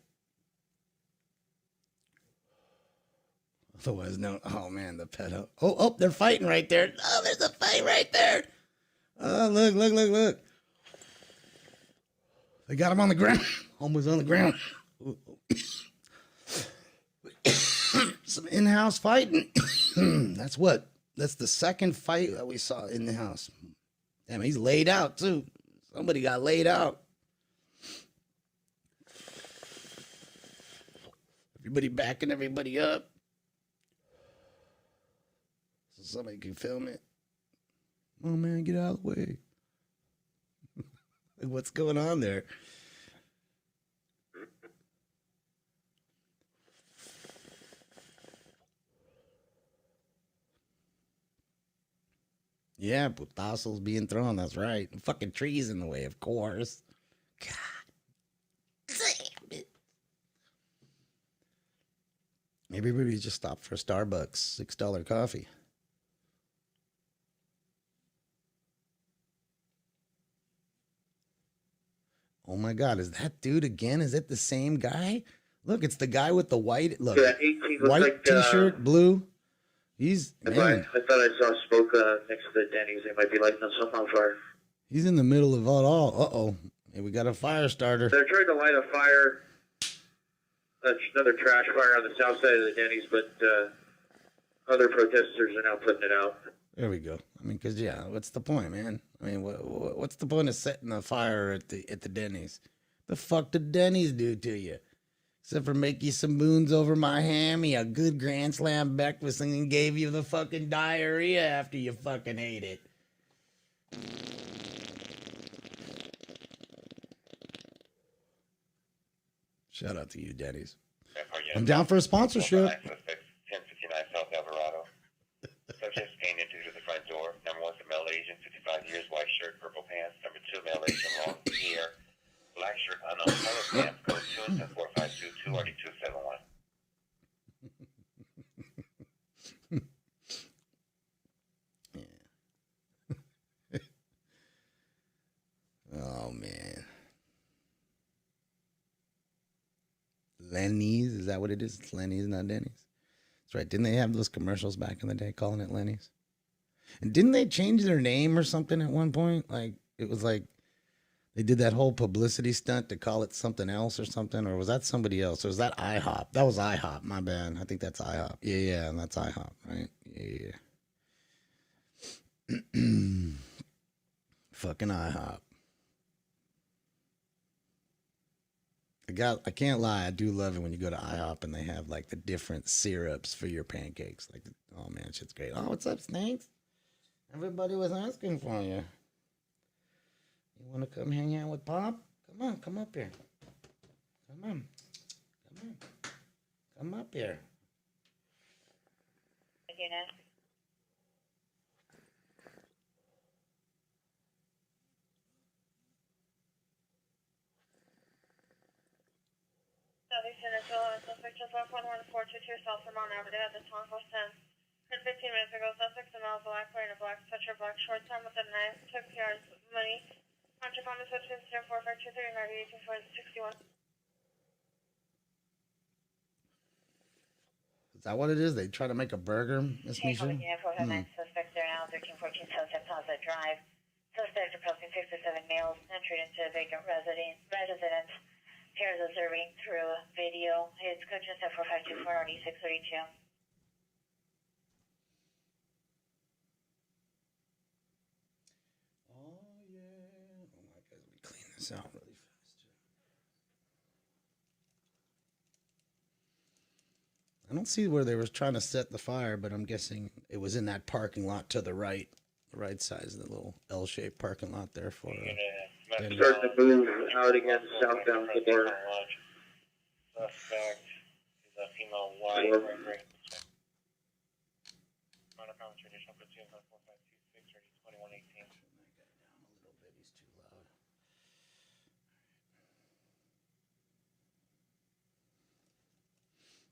Otherwise known. Oh man, the pedo. Oh, they're fighting right there. Oh, there's a fight right there. Oh, look. They got him on the ground. Almost on the ground. Some in-house fighting. That's the second fight that we saw in the house. Damn, he's laid out too. Somebody got laid out. Everybody backing everybody up. So somebody can film it. Oh man, get out of the way. What's going on there? Yeah, putazos being thrown. That's right. Fucking trees in the way, of course. God damn it. Maybe we just stop for a Starbucks $6 coffee. Oh my God, is that dude again? Is it the same guy? Look, it's the guy with the white, look, Yeah, 18 looks white like, t-shirt, blue. He's, man, I thought I saw smoke next to the Denny's. They might be lighting us up on fire. he's in the middle of it all. Uh-oh. Hey, we got a fire starter. They're trying to light a fire, another trash fire on the south side of the Denny's, but other protesters are now putting it out. There we go. I mean, because, yeah, what's the point, man? I mean, what's the point of setting a fire at the Denny's? The fuck did Denny's do to you? Except for make you some moons over my hammy, a good Grand Slam breakfast, and then gave you the fucking diarrhea after you fucking ate it. Shout out to you, Denny's. I'm down for a sponsorship. 1059 South Alvarado. Subject painted due to the front door. Number 1 is a male Asian, 55 years, white shirt, purple pants. Number 2, male Asian, long hair, black shirt, unknown color pants. Code 24522 RD271. Oh, man. Lenny's, is that what it is? It's Lenny's, not Denny's. That's right. Didn't they have those commercials back in the day calling it Lenny's? And didn't they change their name or something at one point? Like, it was like they did that whole publicity stunt to call it something else or something. Or was that somebody else? Or was that IHOP? That was IHOP. My bad. I think that's IHOP. Yeah, that's IHOP, right? Yeah. Fucking IHOP. I can't lie, I do love it when you go to IHOP and they have like the different syrups for your pancakes. Like, oh man, shit's great. Oh, what's up, Snakes? Everybody was asking for you. You want to come hang out with Pop? Come on, come up here. Come on. Come up here. Southeastern Israel, suspect just left 11422 South Vermont Avenue at the time of 10. 15 minutes ago, suspect in a black wearing a black sweatshirt, black shorts, armed with a knife, took PR's money. Contract on the substance 4523 982461. Is that what it is? They try to make a burger, Miss Misha? Suspects are now 1314 Sunset Plaza Drive. Suspects approaching 6 or 7 males entered into a vacant residence. Pairs observing through video. It's code just at 4524 RD632. Oh, yeah. Oh, my God. Let me clean this out really fast. I don't see where they were trying to set the fire, but I'm guessing it was in that parking lot to the right side of the little L-shaped parking lot there for Starting to move out again southbound the border. Suspect is a female white. Traditional platoon 4526 2118.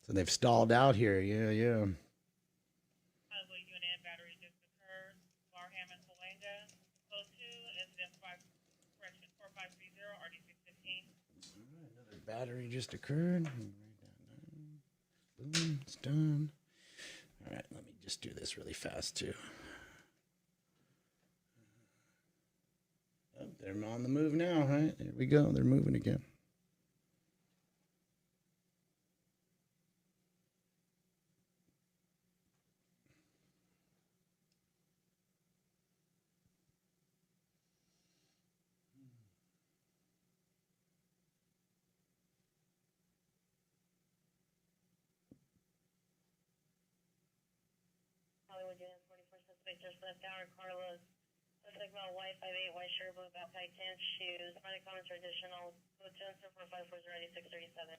So they've stalled out here. Yeah. Another battery just occurred. Boom, it's done. All right, let me just do this really fast too. Oh, they're on the move now, right? There we go. They're moving again. Just left down Carlos. Looks like about white 5'8", white shirt, blue backpack, tan shoes. Friday common traditional. Blue Johnson 454 ready 637.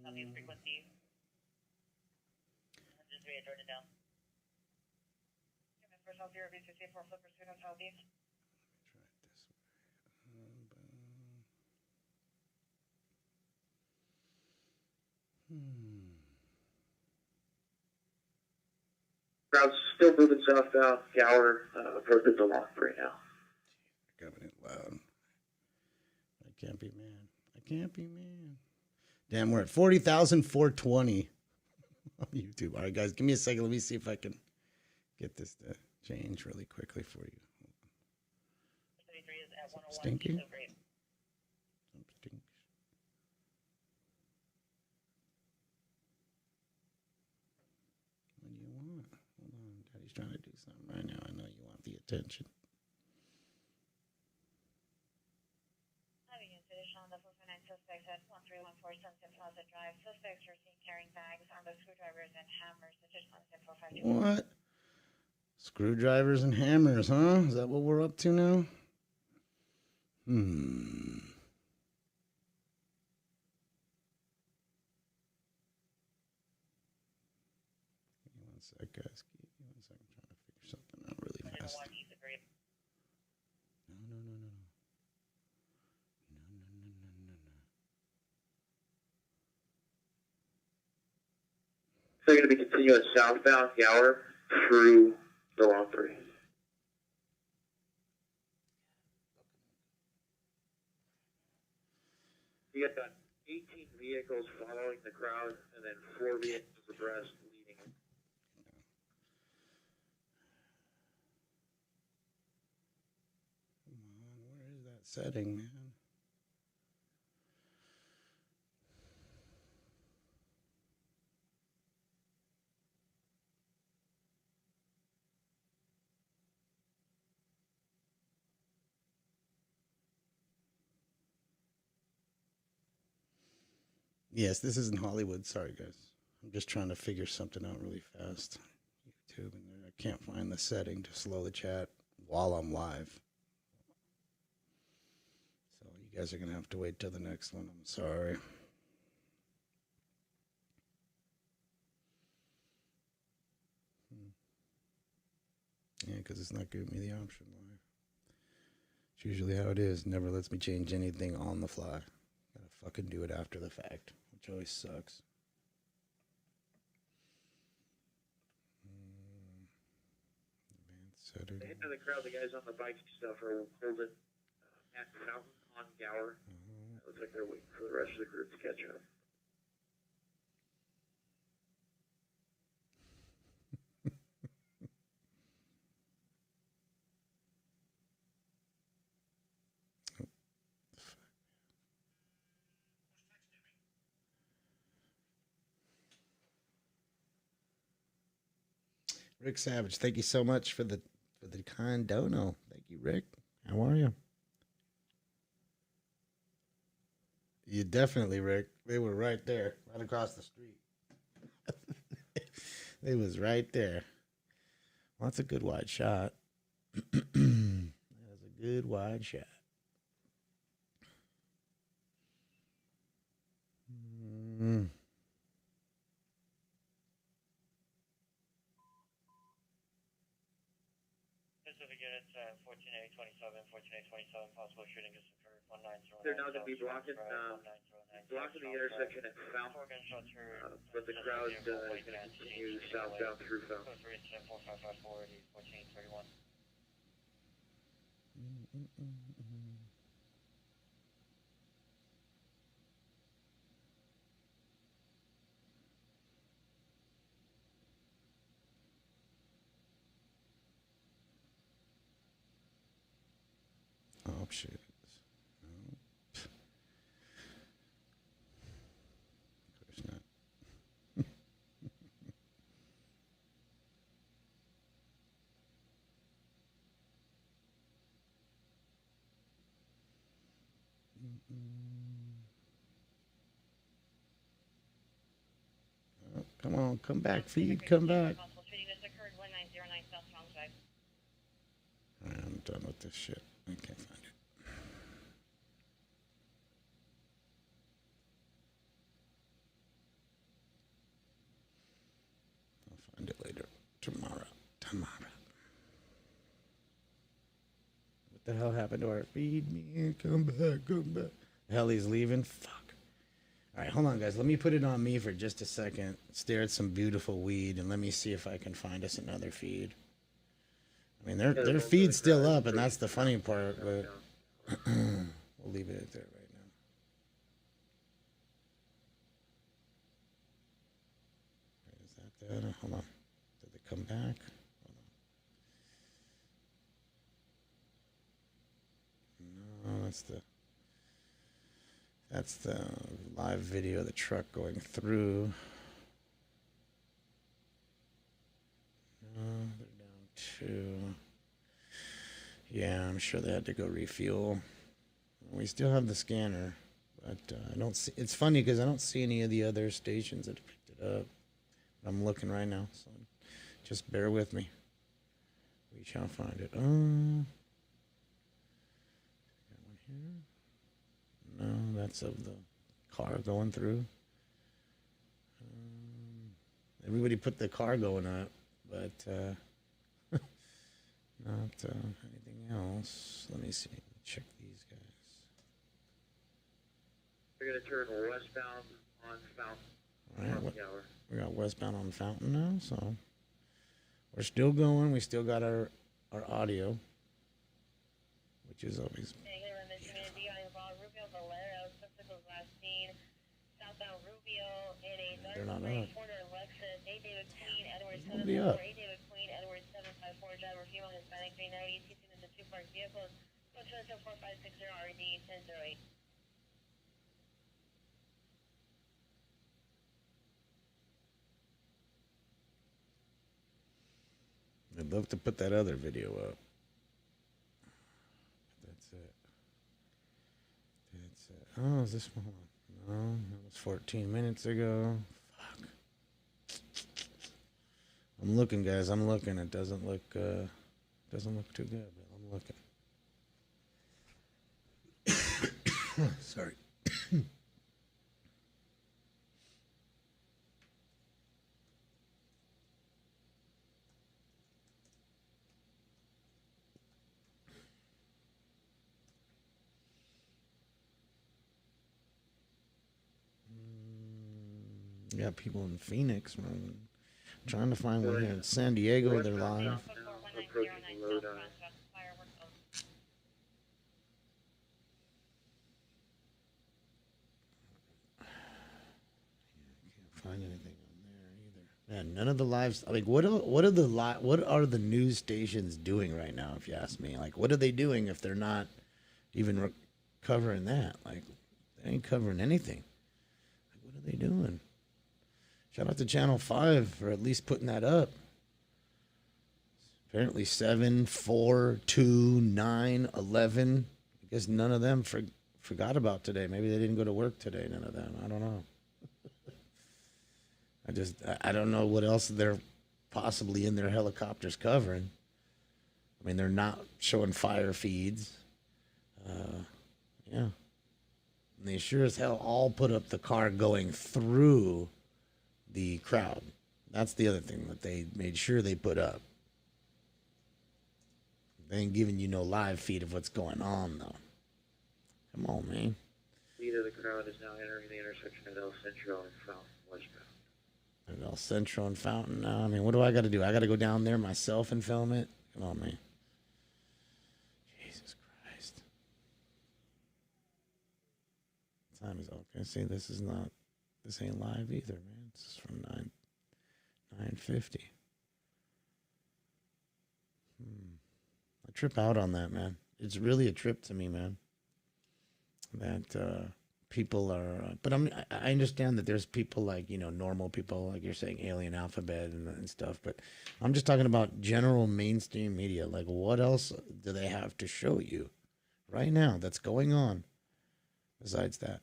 Southeast frequency. 103 at Jordan down. First off, 0B64 flipper, student southeast. Crowd's still moving southbound. Gower approaching the lock right now. Coming in loud. I can't be mad. I can't be mad. Damn, we're at 40,420 on YouTube. All right, guys, give me a second. Let me see if I can get this to change really quickly for you. Stinky? Some stinks. What do you want? Hold on. Daddy's trying to do something right now. I know you want the attention. On the 449 suspects at 1314 Sunset Plaza Drive. Suspects were seen carrying bags, armed with screwdrivers and hammers. What? Screwdrivers and hammers, huh? Is that what we're up to now? One sec, guys. Give me 1 second. I'm trying to figure something out really fast. No. They're going to be continuing southbound Gower through the Long 3. You got 18 vehicles following the crowd, and then 4 vehicles abreast leading it. Come on, where is that setting, man? Yes, this isn't Hollywood. Sorry, guys. I'm just trying to figure something out really fast. YouTube, and I can't find the setting to slow the chat while I'm live. So you guys are going to have to wait till the next one. I'm sorry. Yeah, because it's not giving me the option live. It's usually how it is. Never lets me change anything on the fly. Gotta fucking do it after the fact, which always sucks. Advanced setting. The head of the crowd, the guys on the bikes and stuff are holding at Fountain on Gower. It looks like they're waiting for the rest of the group to catch up. Rick Savage, thank you so much for the kind dono. Thank you, Rick. How are you? You definitely, Rick. They were right there, right across the street. They was right there. Well, that's a good wide shot. That was a good wide shot. Possible shooting has occurred. 190. They're now going to be blocking the intersection at Fountain, but the crowd is going to continue southbound through Fountain. Oh, shit. Of course not. Oh, come on, come back, feed, come back. I'm done with this shit. I can't find it. I'll find it later. Tomorrow. What the hell happened to our feed? Me, come back. Hell, he's leaving? Fuck. All right, hold on, guys. Let me put it on me for just a second. Stare at some beautiful weed, and let me see if I can find us another feed. I mean, their feed's still up, and that's the funny part, but we'll leave it at that right now. Is that that? Hold on. Did they come back? Hold on. No, that's the live video of the truck going through. No, they're down 2. Yeah, I'm sure they had to go refuel. We still have the scanner, but I don't see. It's funny because I don't see any of the other stations that picked it up. I'm looking right now, so just bear with me. We shall find it. Got one here. No, that's of the car going through. Everybody put the car going up, but not anything else. Let me see. Check these guys. We're going to turn westbound on Fountain. All right, we got westbound on Fountain now, so we're still going. We still got our audio, which is always. They're not up. Nobody up. I'd love to put that other video up. That's it. That's it. Oh, is this one? No, that was 14 minutes ago. Fuck. I'm looking, guys. I'm looking. It doesn't look too good, but I'm looking. Sorry. You got people in Phoenix, man. I'm trying to find one here in San Diego. They're live. Find anything on there either. Man, none of the lives. Like, what are the news stations doing right now? If you ask me, like, what are they doing if they're not even covering that? Like, they ain't covering anything. Like, what are they doing? Shout out to Channel 5 for at least putting that up. Apparently 7, 4, 2, 9, 11. I guess none of them forgot about today. Maybe they didn't go to work today. None of them. I don't know. I don't know what else they're possibly in their helicopters covering. I mean, they're not showing fire feeds. Yeah. And they sure as hell all put up the car going through the crowd. That's the other thing that they made sure they put up. They ain't giving you no live feed of what's going on, though. Come on, man. Lead of the crowd is now entering the intersection of El Centro and Fountain westbound. At El Centro and Fountain now. I mean, what do I got to do? I got to go down there myself and film it? Come on, man. Jesus Christ. What time is it? Okay, see, this ain't live either, man. This is from 9:50. I trip out on that, man. It's really a trip to me, man. That people are, but I understand that there's people like, normal people, like you're saying, Alien Alphabet and stuff. But I'm just talking about general mainstream media. Like, what else do they have to show you right now that's going on besides that?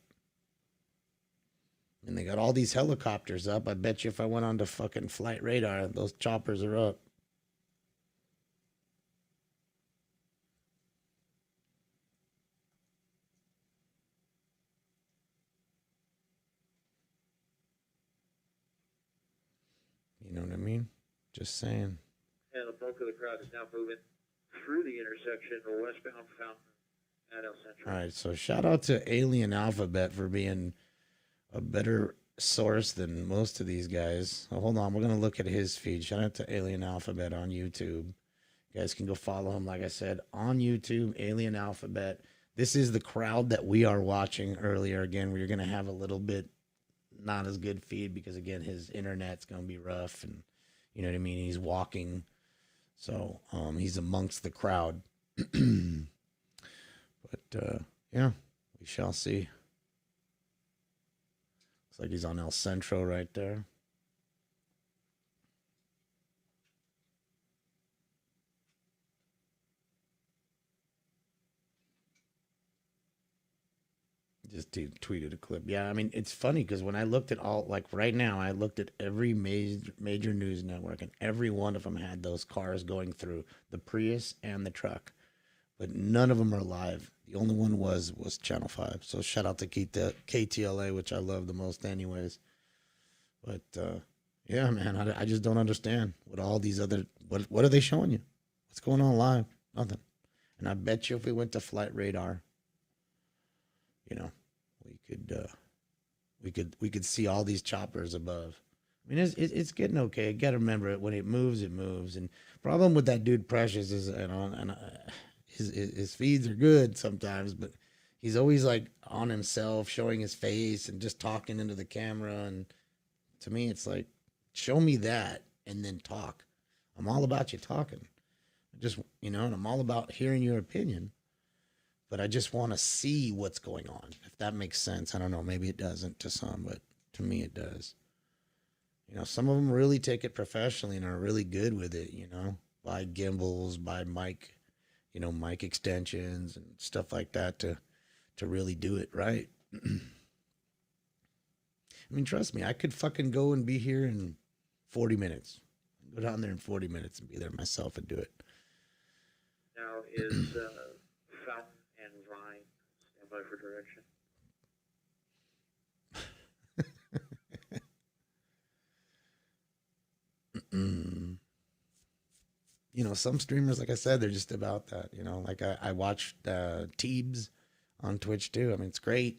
And they got all these helicopters up. I bet you if I went on to fucking Flight Radar, those choppers are up. You know what I mean? Just saying. And the bulk of the crowd is now moving through the intersection of westbound Fountain at El Centro. All right, so shout out to Alien Alphabet for being a better source than most of these guys. Oh, hold on, we're gonna look at his feed. Shout out to Alien Alphabet on YouTube. You guys can go follow him, like I said, on YouTube, Alien Alphabet. This is the crowd that we are watching earlier. Again, we're gonna have a little bit not as good feed because again his internet's gonna be rough, and you know what I mean. He's walking, so he's amongst the crowd. But yeah, we shall see. Looks like he's on El Centro right there. Just tweeted a clip. Yeah, I mean, it's funny because when I looked at all, like right now, I looked at every major news network, and every one of them had those cars going through, the Prius and the truck, but none of them are live. The only one was Channel 5. So shout out to KTLA, which I love the most anyways. But yeah, man, I just don't understand what all these other, what are they showing you? What's going on live? Nothing. And I bet you if we went to Flight Radar, you know, we could see all these choppers above. I mean, it's getting okay. You got to remember it when it moves, it moves. And problem with that dude Precious is, his feeds are good sometimes, but he's always like on himself, showing his face and just talking into the camera. And to me, it's like, show me that and then talk. I'm all about you talking. Just, you know, and I'm all about hearing your opinion. But I just want to see what's going on, if that makes sense. I don't know. Maybe it doesn't to some, but to me it does. You know, some of them really take it professionally and are really good with it, you know, buy gimbals, buy mic, you know, mic extensions and stuff like that to really do it right. I mean, trust me, I could fucking go and be here in 40 minutes. Go down there in 40 minutes and be there myself and do it. Now is Fountain and Vine stand by for direction. You know, some streamers, like I said, they're just about that. You know, like I watched Teebs on Twitch too. I mean, it's great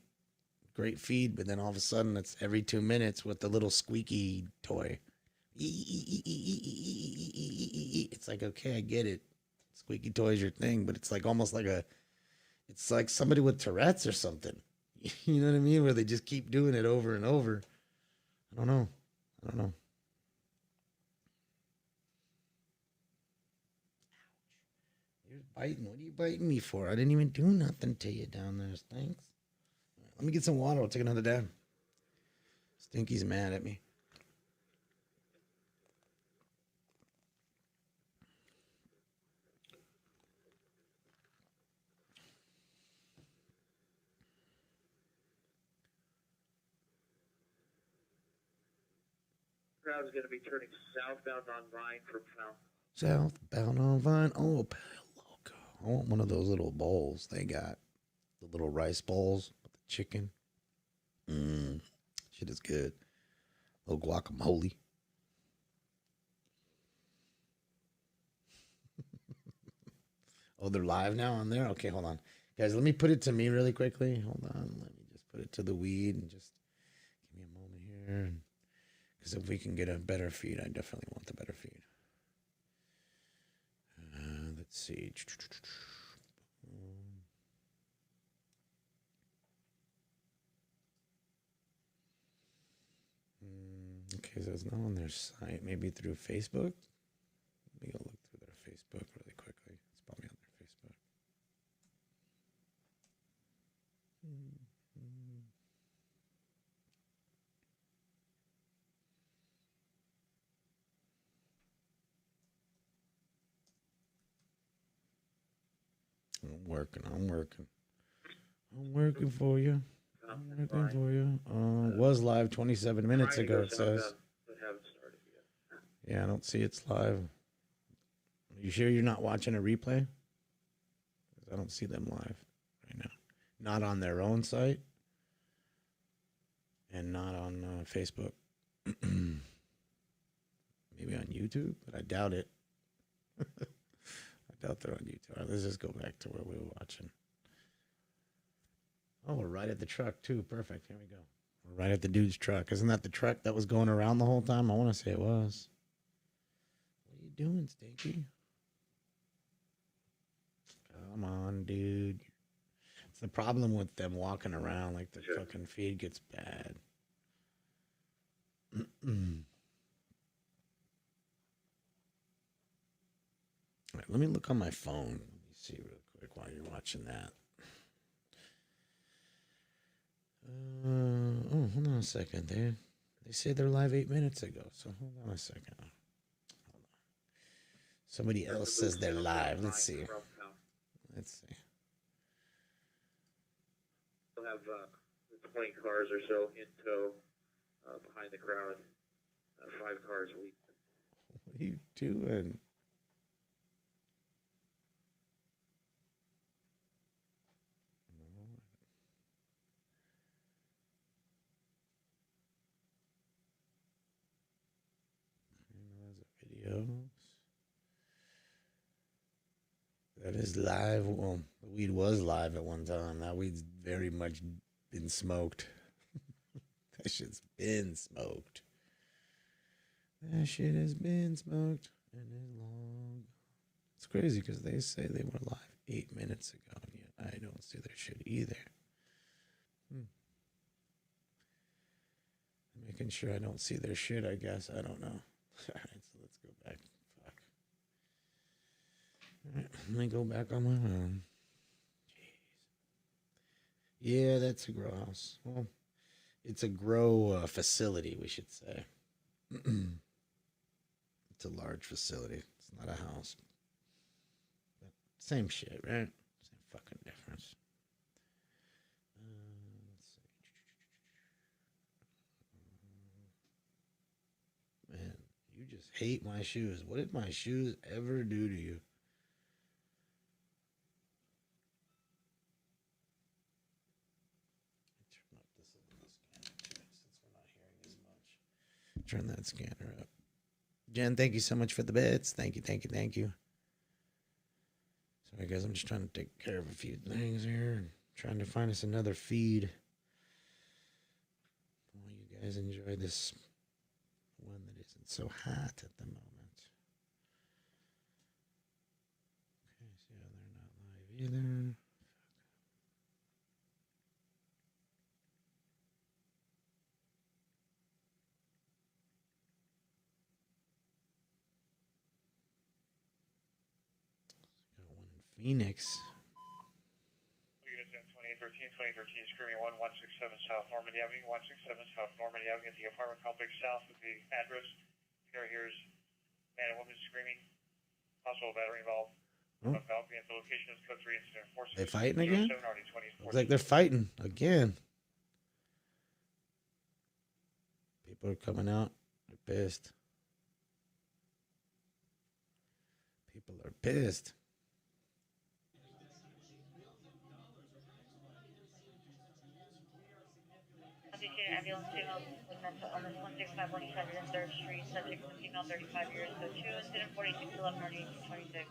feed, but then all of a sudden it's every 2 minutes with the little squeaky toy. It's like, okay, I get it. Squeaky toy is your thing, but it's like almost like it's like somebody with Tourette's or something. You know what I mean? Where they just keep doing it over and over. I don't know. You're biting. What are you biting me for? I didn't even do nothing to you down there. Thanks. Let me get some water. I'll take another dab. Stinky's mad at me. Crowd is going to be turning southbound on Vine from Fountain. Southbound on Vine. Oh, loco. I want one of those little bowls they got. The little rice bowls with the chicken. Shit is good. Little guacamole. Oh, they're live now on there? Okay, hold on. Guys, let me put it to me really quickly. Hold on. Let me just put it to the weed and just give me a moment here. Because if we can get a better feed, I definitely want the better feed. Let's see. Okay, so it's not on their site. Maybe through Facebook? Let me go look through their Facebook really quickly. It's probably on their Facebook. I'm working for you. Was live 27 minutes ago, it says. Yeah, I don't see it's live. You sure you're not watching a replay? I don't see them live right now. Not on their own site. And not on Facebook. Maybe on YouTube, but I doubt it. I doubt they're on YouTube. All right, let's just go back to where we were watching. Oh, we're right at the truck too. Perfect. Here we go. Right at the dude's truck. Isn't that the truck that was going around the whole time? I want to say it was. What are you doing, Stinky? Come on, dude. It's the problem with them walking around. Like, the fucking feed gets bad. All right, let me look on my phone. Let me see real quick while you're watching that. Oh, hold on a second. They say they're live 8 minutes ago, so hold on a second. Hold on. Somebody else says they're live. Let's see. Let's see. We'll have 20 cars or so in tow behind the crowd. 5 cars a week. What are you doing? Videos. That is live. Well, the weed was live at one time. That weed's very much been smoked. That shit's been smoked. That shit has been smoked and is long. It's crazy because they say they were live 8 minutes ago, and yet I don't see their shit either. Making sure I don't see their shit, I guess. I don't know. All right, so let's go back. Fuck. All right, let me go back on my own. Jeez. Yeah, that's a grow house. Well, it's a grow facility, we should say. It's a large facility. It's not a house. But same shit, right? Same fucking difference. Let's see. Man, you just hate my shoes. What did my shoes ever do to you? Turn up this little scanner too, since we're not hearing as much. Turn that scanner up. Jen, thank you so much for the bits. Thank you, thank you, thank you. Sorry, guys, I'm just trying to take care of a few things here. Trying to find us another feed. While you guys enjoy this one that isn't so hot at the moment. Okay, so yeah, they're not live either. Got one in Phoenix. 2013 Screaming 1167 South Normandy Avenue, 167 South Normandy Avenue at the apartment complex south with the address. Here's man and woman screaming. Possible battery involved. Oh. The location is code 3 incident 46. They fighting again? Looks like they're fighting again. People are coming out. They're pissed. People are pissed. Ambulance signal on this 165 103rd Street, subject female 35 years, so 2 incident 46 11 26.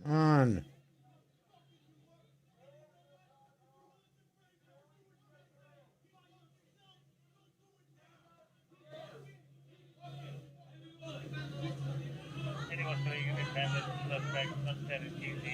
On. Anyone so you can advance suspect Sunset and QC.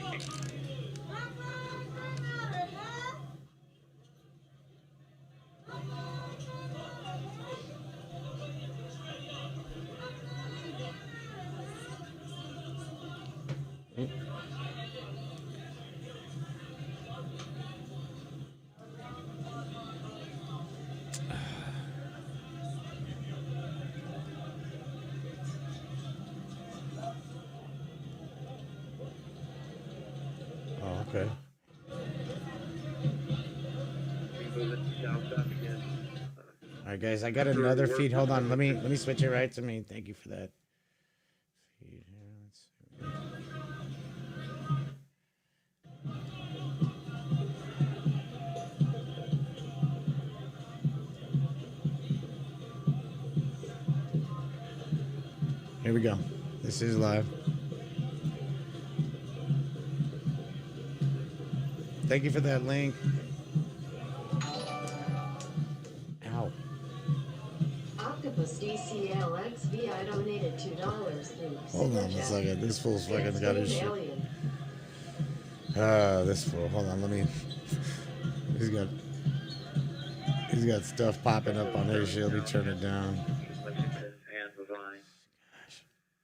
Oh, okay. All right, guys, I got another feed. Hold on, let me switch it right to me. Thank you for that. Feed here. Let's see. Here we go. This is live. Thank you for that link. Ow. Octopus DCLXVI donated $2 through Hold on Super a Chat. second. This fool's fucking got his shit. Alien. This fool. Hold on. Let me. He's got stuff popping up on his shit. Let me turn it down. Lexington and Vine.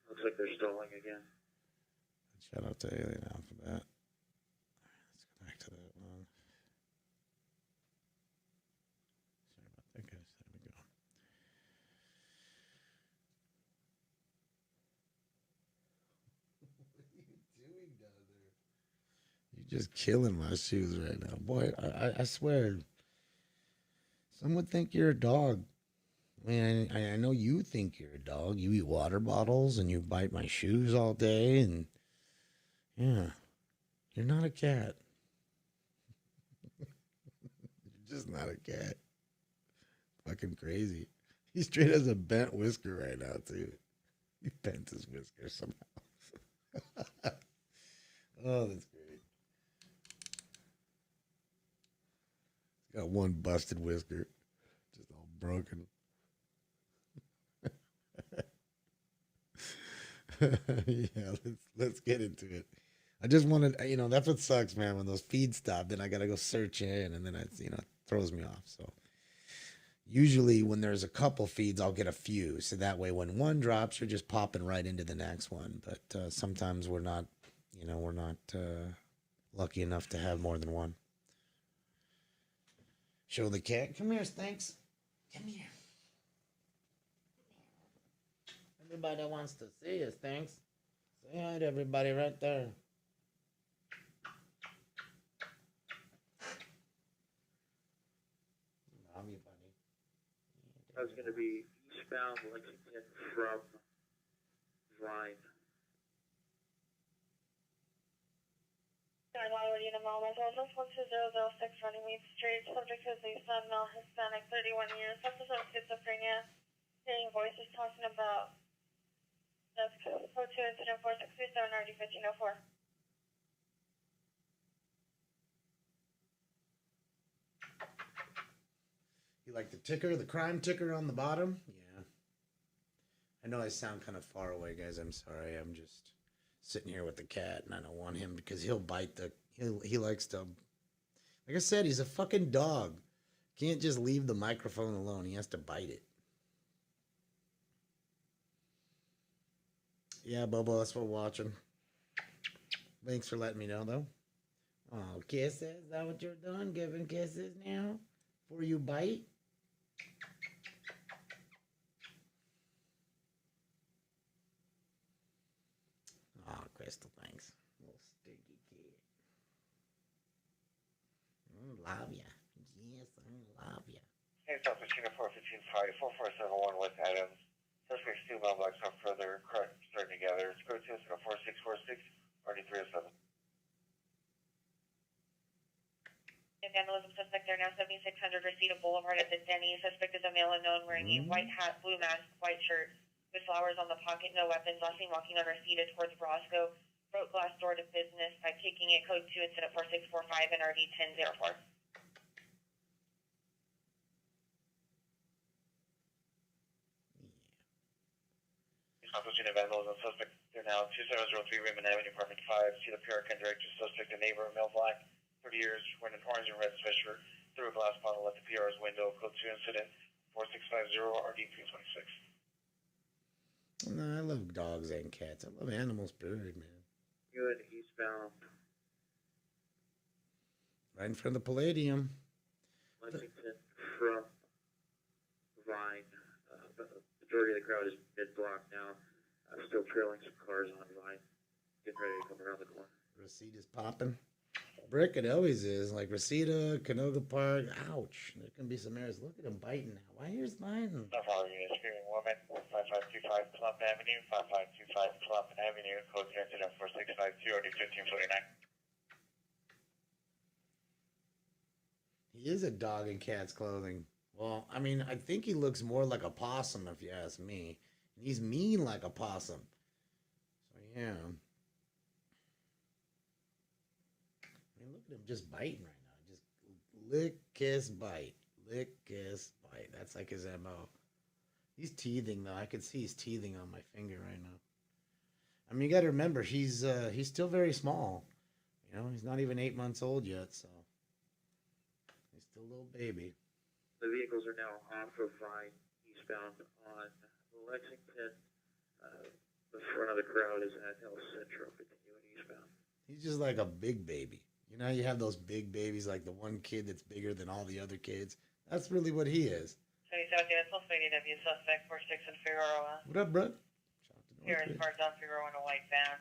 Looks like they're stalling again. Shout out to Alien Alphabet. Let's go back to that one. Sorry about that, guys. There we go. What are you doing down there? You're just killing my shoes right now. Boy, I swear. Some would think you're a dog. I mean, I know you think you're a dog. You eat water bottles and you bite my shoes all day. And yeah, you're not a cat. You're just not a cat. Fucking crazy. He straight has a bent whisker right now, too. He bent his whisker somehow. Oh, that's great. He's got one busted whisker. Just all broken. Yeah, let's get into it. I just wanted, that's what sucks, man. When those feeds stop, then I gotta go search in, and then it throws me off. So usually when there's a couple feeds, I'll get a few, so that way when one drops, you're just popping right into the next one. But sometimes we're not lucky enough to have more than one. Show the cat. Come here, Stinks. Come here. Everybody wants to see us, Stinks. Say hi to everybody right there. Love you, buddy. That's going to be eastbound Lexington from Vine. 911 Unit Mall, Los 12006 Running Mead Street. Subject is a son, male, Hispanic, 31 years, suffers from schizophrenia. Hearing voices talking about desk code 2 incident 4637 RD 1504. You like the ticker, the crime ticker on the bottom? Yeah. I know I sound kind of far away, guys. I'm sorry. I'm just sitting here with the cat, and I don't want him because he'll bite he likes to. Like I said, he's a fucking dog. Can't just leave the microphone alone. He has to bite it. Yeah, Bobo, that's what we're watching. Thanks for letting me know, though. Oh, kisses? Is that what you're doing? Giving kisses now? Before you bite? Oh, Crystal, thanks. Little stinky kid. Love ya. Yes, I love ya. Hey, South Virginia 415 4471 West Adams. Suspects 2 mile blocks off further. Correct, starting together. It's code 2 4646 RD307. Vandalism suspect there now 7600 Reseda Boulevard at the Denny. Suspect is a male unknown wearing a white hat, blue mask, white shirt with flowers on the pocket, no weapons. Last seen walking on Reseda towards Roscoe. Broke glass door to business by kicking it. Code 2 incident 4645 and RD 1004. South Virginia vandalism suspect there now 2703 Raymond Avenue, apartment 5. See the PR can direct to suspect, a neighbor, male black, 30 years, wearing an orange and red sweatshirt, threw a glass bottle at the PR's window. Code 2 incident 4650 RD 326. No, I love dogs and cats. I love animals, period, man. Good, eastbound. Right in front of the Palladium. Lexington from Vine. The majority of the crowd is mid-block now. Still trailing some cars on Vine. Getting ready to come around the corner. Resita's popping. Brick, it always is. Like Reseda, Canoga Park. Ouch. There can be some areas. Look at him biting now. Why here's biting? No following unit, screaming woman, 5525 Plump Avenue, 5525 Plump Avenue, code 2 incident 4652 RD 1549. He is a dog in cat's clothing. Well, I mean, I think he looks more like a possum, if you ask me. And he's mean like a possum. Yeah. I mean, look at him just biting right now. Just lick, kiss, bite. Lick, kiss, bite. That's like his MO. He's teething though. I can see he's teething on my finger right now. I mean, you got to remember he's still very small. You know, he's not even 8 months old yet, so he's still a little baby. The vehicles are now off of Vine eastbound on Lexington. The front of the crowd is at El Centro, continuing eastbound. He's just like a big baby. You know, you have those big babies, like the one kid that's bigger than all the other kids. That's really what he is. 77 units, also ADW suspect 46 in Figueroa. What up, bro? Here is parked on Figueroa in a white van.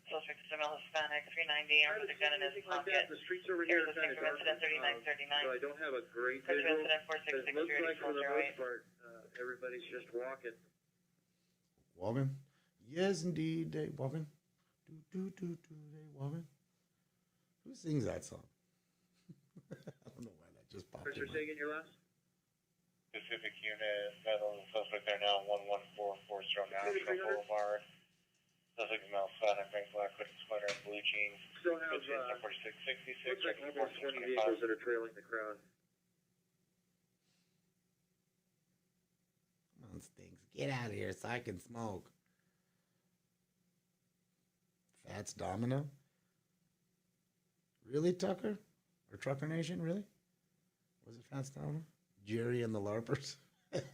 Suspect is a male Hispanic, 390, armed with a gun in his pocket. The streets over Here's here a thing from incident 3939. So I don't have a great From visual. incident But it looks like for the most part, everybody's just walking. Walking? Yes, indeed, they walking. They walking. Who sings that song? I don't know why that just popped in. Richard, say again your last? Pacific unit, metal suspect there now, 11440 National Boulevard. Suspect is male Hispanic, wearing black hooded sweater and blue jeans. Still have, 4666, looks like almost 20 vehicles that are trailing the crowd. Come on, Stinks. Get out of here so I can smoke. Fats Domino? Really, Tucker? Or Trucker Nation, really? Was it Fats Domino? Jerry and the LARPers? That's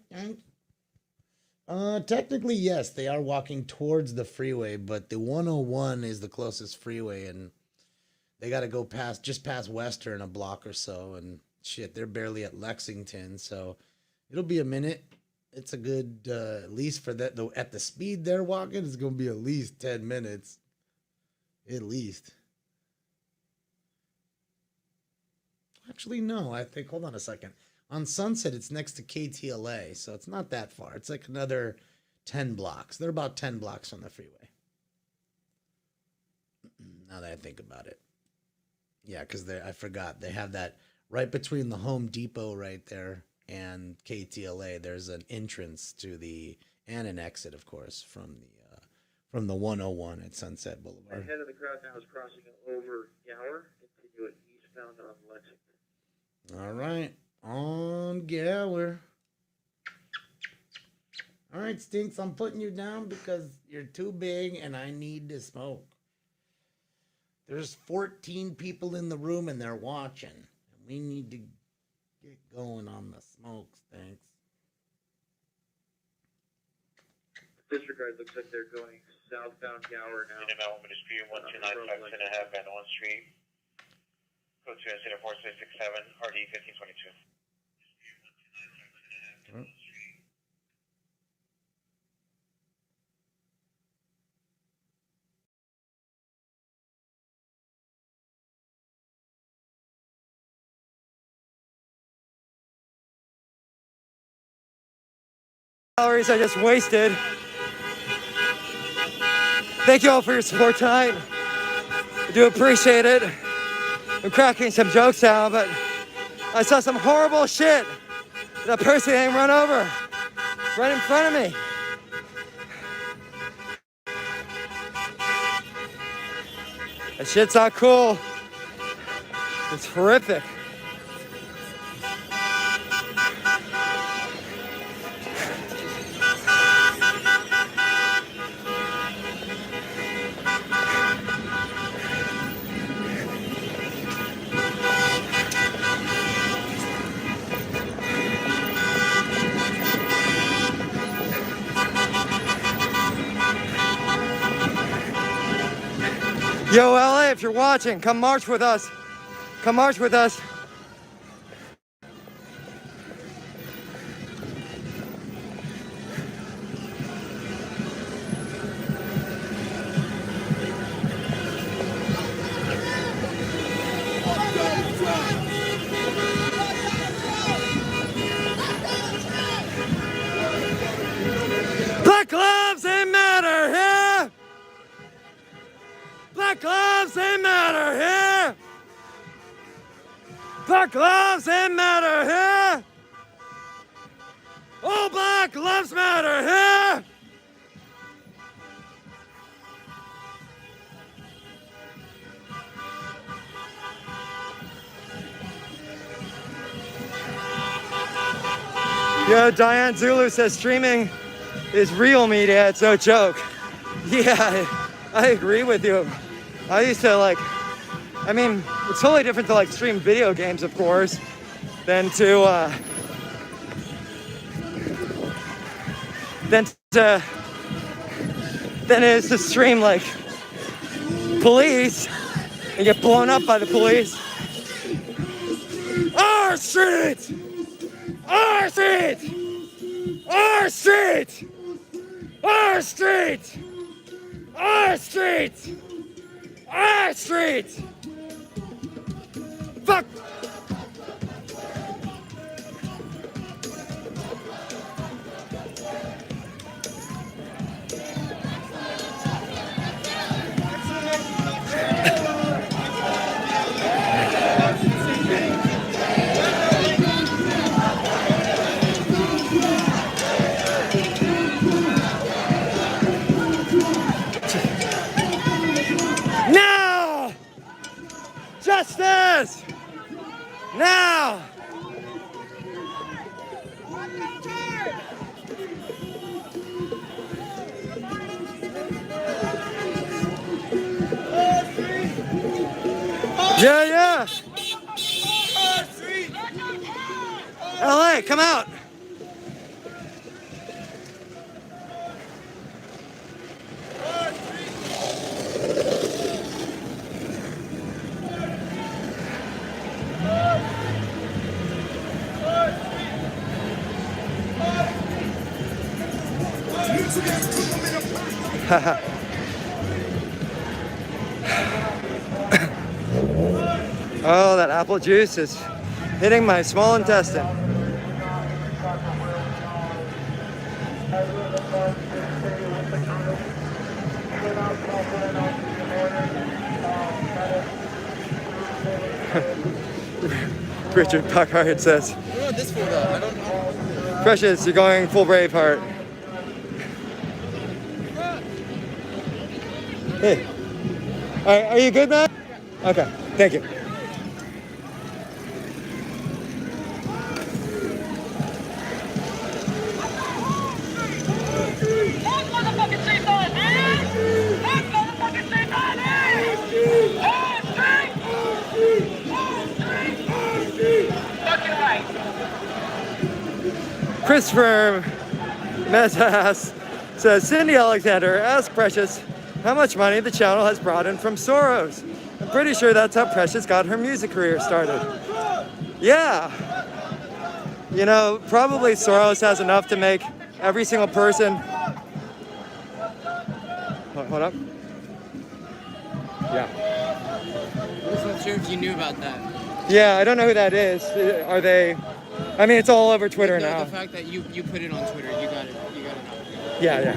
funny. Technically, yes, they are walking towards the freeway, but the 101 is the closest freeway, and they got to go just past Western a block or so, and shit, they're barely at Lexington, so it'll be a minute. It's a good, at least for that, though, at the speed they're walking, it's going to be at least 10 minutes. At least. Actually, no, I think, hold on a second. On Sunset, it's next to KTLA, so it's not that far. It's like another 10 blocks. They're about 10 blocks from the freeway. Now that I think about it. Yeah, because I forgot. They have that right between the Home Depot right there and KTLA. There's an entrance to and an exit, of course, from the 101 at Sunset Boulevard. The head of the crowd now is crossing over Gower, continuing eastbound on Lexington. All right, on Gower. All right, Stinks, I'm putting you down because you're too big and I need to smoke. There's 14 people in the room and they're watching. And we need to get going on the smoke, Stinks. Disregard looks like they're going southbound Gower now. In development dispute 12956 and a half and 1 Street. Code 2 incident 4667, RD 1522. Calories I just wasted. Thank you all for your support tonight. I do appreciate it. I'm cracking some jokes now, but I saw some horrible shit. That person came run over right in front of me. That shit's not cool. It's horrific. Yo, LA, if you're watching, come march with us. Come march with us. Black lives, they matter here. Black lives, they matter here. Black lives, they matter here. All Black Lives Matter, here! Yo, Diane Zulu says streaming is real media, it's no joke. Yeah, I agree with you. I used to like, I mean, it's totally different to like stream video games, of course, than to, than it is to stream like police and get blown up by the police. Our street! Our street! Our street! Our street! Our street! Our street! Fuck! Now! Justice! Now! Yeah, yeah! LA, come out! Oh, that apple juice is hitting my small intestine. Richard Puckard says, What about this for though? I don't know. Precious, you're going full Braveheart. Hey, are you good, man? Okay, thank you. Christopher Mezas says, Cindy Alexander, ask Precious how much money the channel has brought in from Soros. I'm pretty sure that's how Precious got her music career started. Yeah. You know, probably Soros has enough to make every single person... Hold up. Yeah. I wasn't sure if you knew about that. Yeah, I don't know who that is. Are they... I mean, it's all over Twitter now. The fact that you put it on Twitter, you got it out. Yeah, yeah.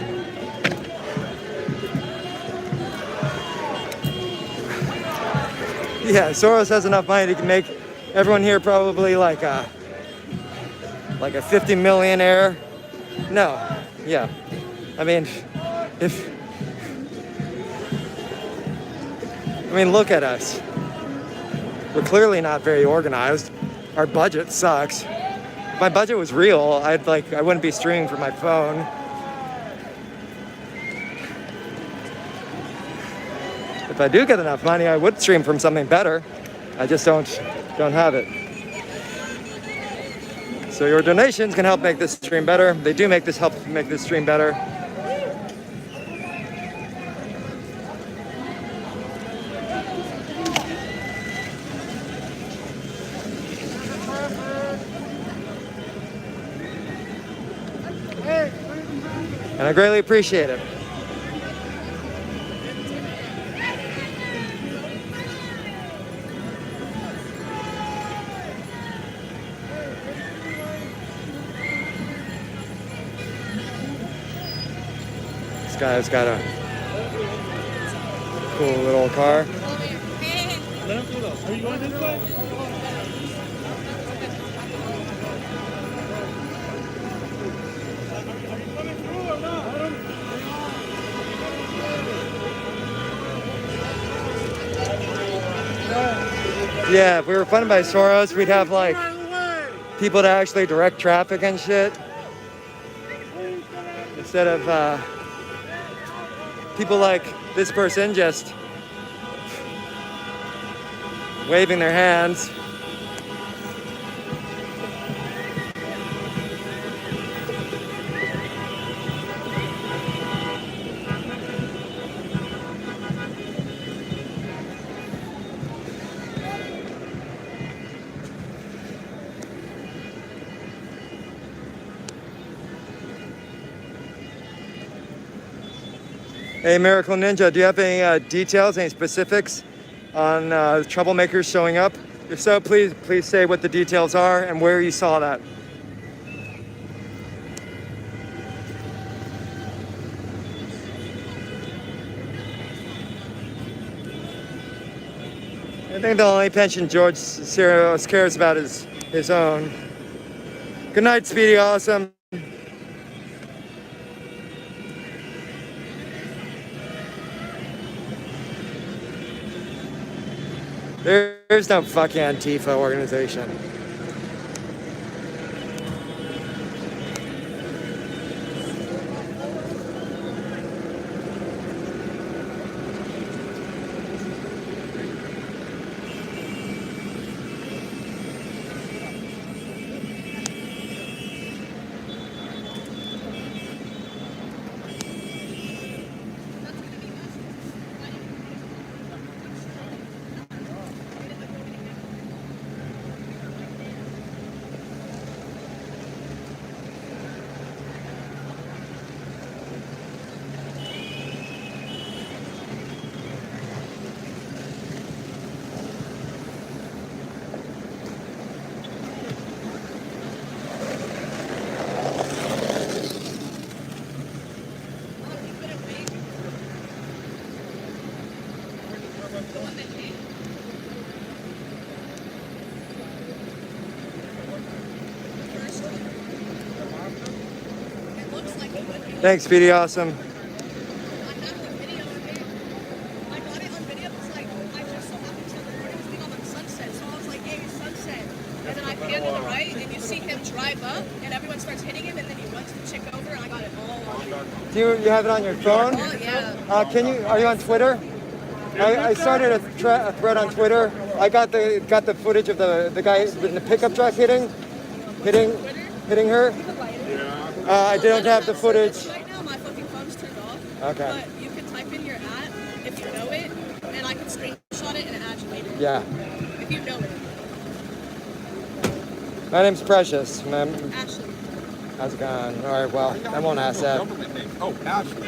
Yeah, Soros has enough money to make everyone here probably like a 50 millionaire. No, yeah. I mean, look at us. We're clearly not very organized. Our budget sucks. If my budget was real, I wouldn't be streaming from my phone. If I do get enough money, I would stream from something better. I just don't have it. So your donations can help make this stream better. They do help make this stream better. And I greatly appreciate it. This guy's got a cool little car. Are you going this way? Yeah, if we were funded by Soros, we'd have like people to actually direct traffic and shit. Instead of people like this person just waving their hands. Hey, Miracle Ninja, do you have any details, any specifics on troublemakers showing up? If so, please say what the details are and where you saw that. I think the only pension George Soros cares about is his own. Good night, Speedy Awesome. There's no fucking Antifa organization. Thanks, Speedy Awesome. Do you have it on your phone? Oh, yeah. Are you on Twitter? I started a thread on Twitter. I got the footage of the guy in the pickup truck hitting her. I don't have the footage. Right now, my fucking phone's turned off. Okay. But you can type in your ad if you know it, and I can screenshot it and add you later. Yeah. If you know it. My name's Precious. Ashley. How's it going? All right, well, I won't ask that. Oh, Ashley,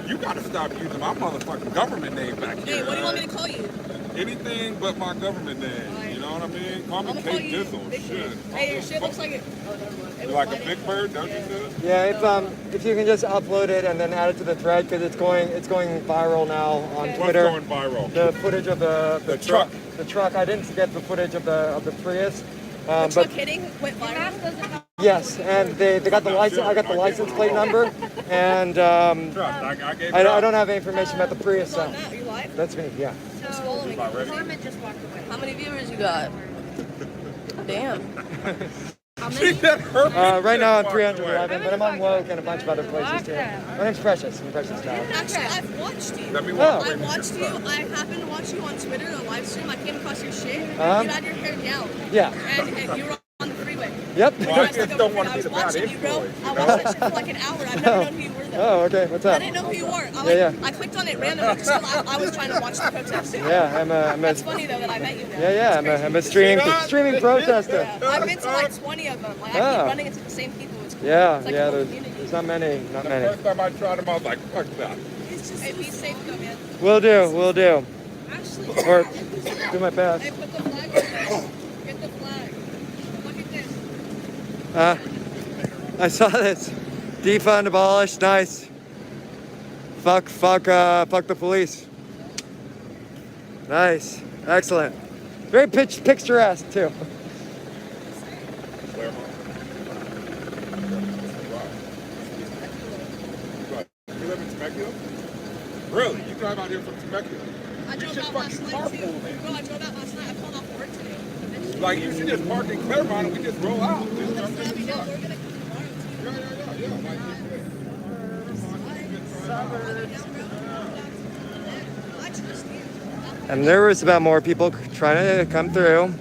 you gotta stop using my motherfucking government name back here. Hey, what do you want me to call you? Anything but my government name. You know what I mean? Call me Kate Dizzle. Shit. Hey, your shit looks like it. You're like a big bird, don't you say? Yeah, if you can just upload it and then add it to the thread because it's going viral now on Twitter. What's going viral? The footage of the truck. The truck. I didn't get the footage of the Prius. The truck hitting went viral. Yes, and they got the license. I got the license plate number, and I don't have any information about the Prius. So that's me. Yeah. Just following it. How many viewers you got? Damn. Right now I'm 311, but I'm on Woke and a bunch of other places too. My name's Precious. I'm Precious Child. Actually, I've watched you. I watched you. I happened to watch you on Twitter, the live stream. I came across your shit. You had your hair down. Yeah. And you were on the freeway. Yep. Well, I just don't want to be the bad watching you, bro. influence. I watched that shit for like an hour. I've never known who you were though. Oh, okay. What's up? I didn't know who you were. I clicked on it randomly because I was trying to watch the protest. Yeah, That's funny though that I met you now. Yeah, I'm a streaming protester. Yeah, I've been to like 20 of them. Like I keep running into the same people. It's cool. Yeah, it's like yeah. a whole There's community. not many. The first time I tried them, I was like, fuck that. Hey, be safe though, man. Will do. Actually, Or do my best. hey, put the flag on this. Get the flag. Look at this. I saw this. Defund, abolish, nice. Fuck the police. Nice, excellent. Very picturesque too. You live in Temecula? Really? You drive out here from Temecula? I drove out fucking carpool, man. Like, you should just park in Claremont and we just roll out. Just jump in the truck. Yeah. Like, I'm nervous about more people trying to come through.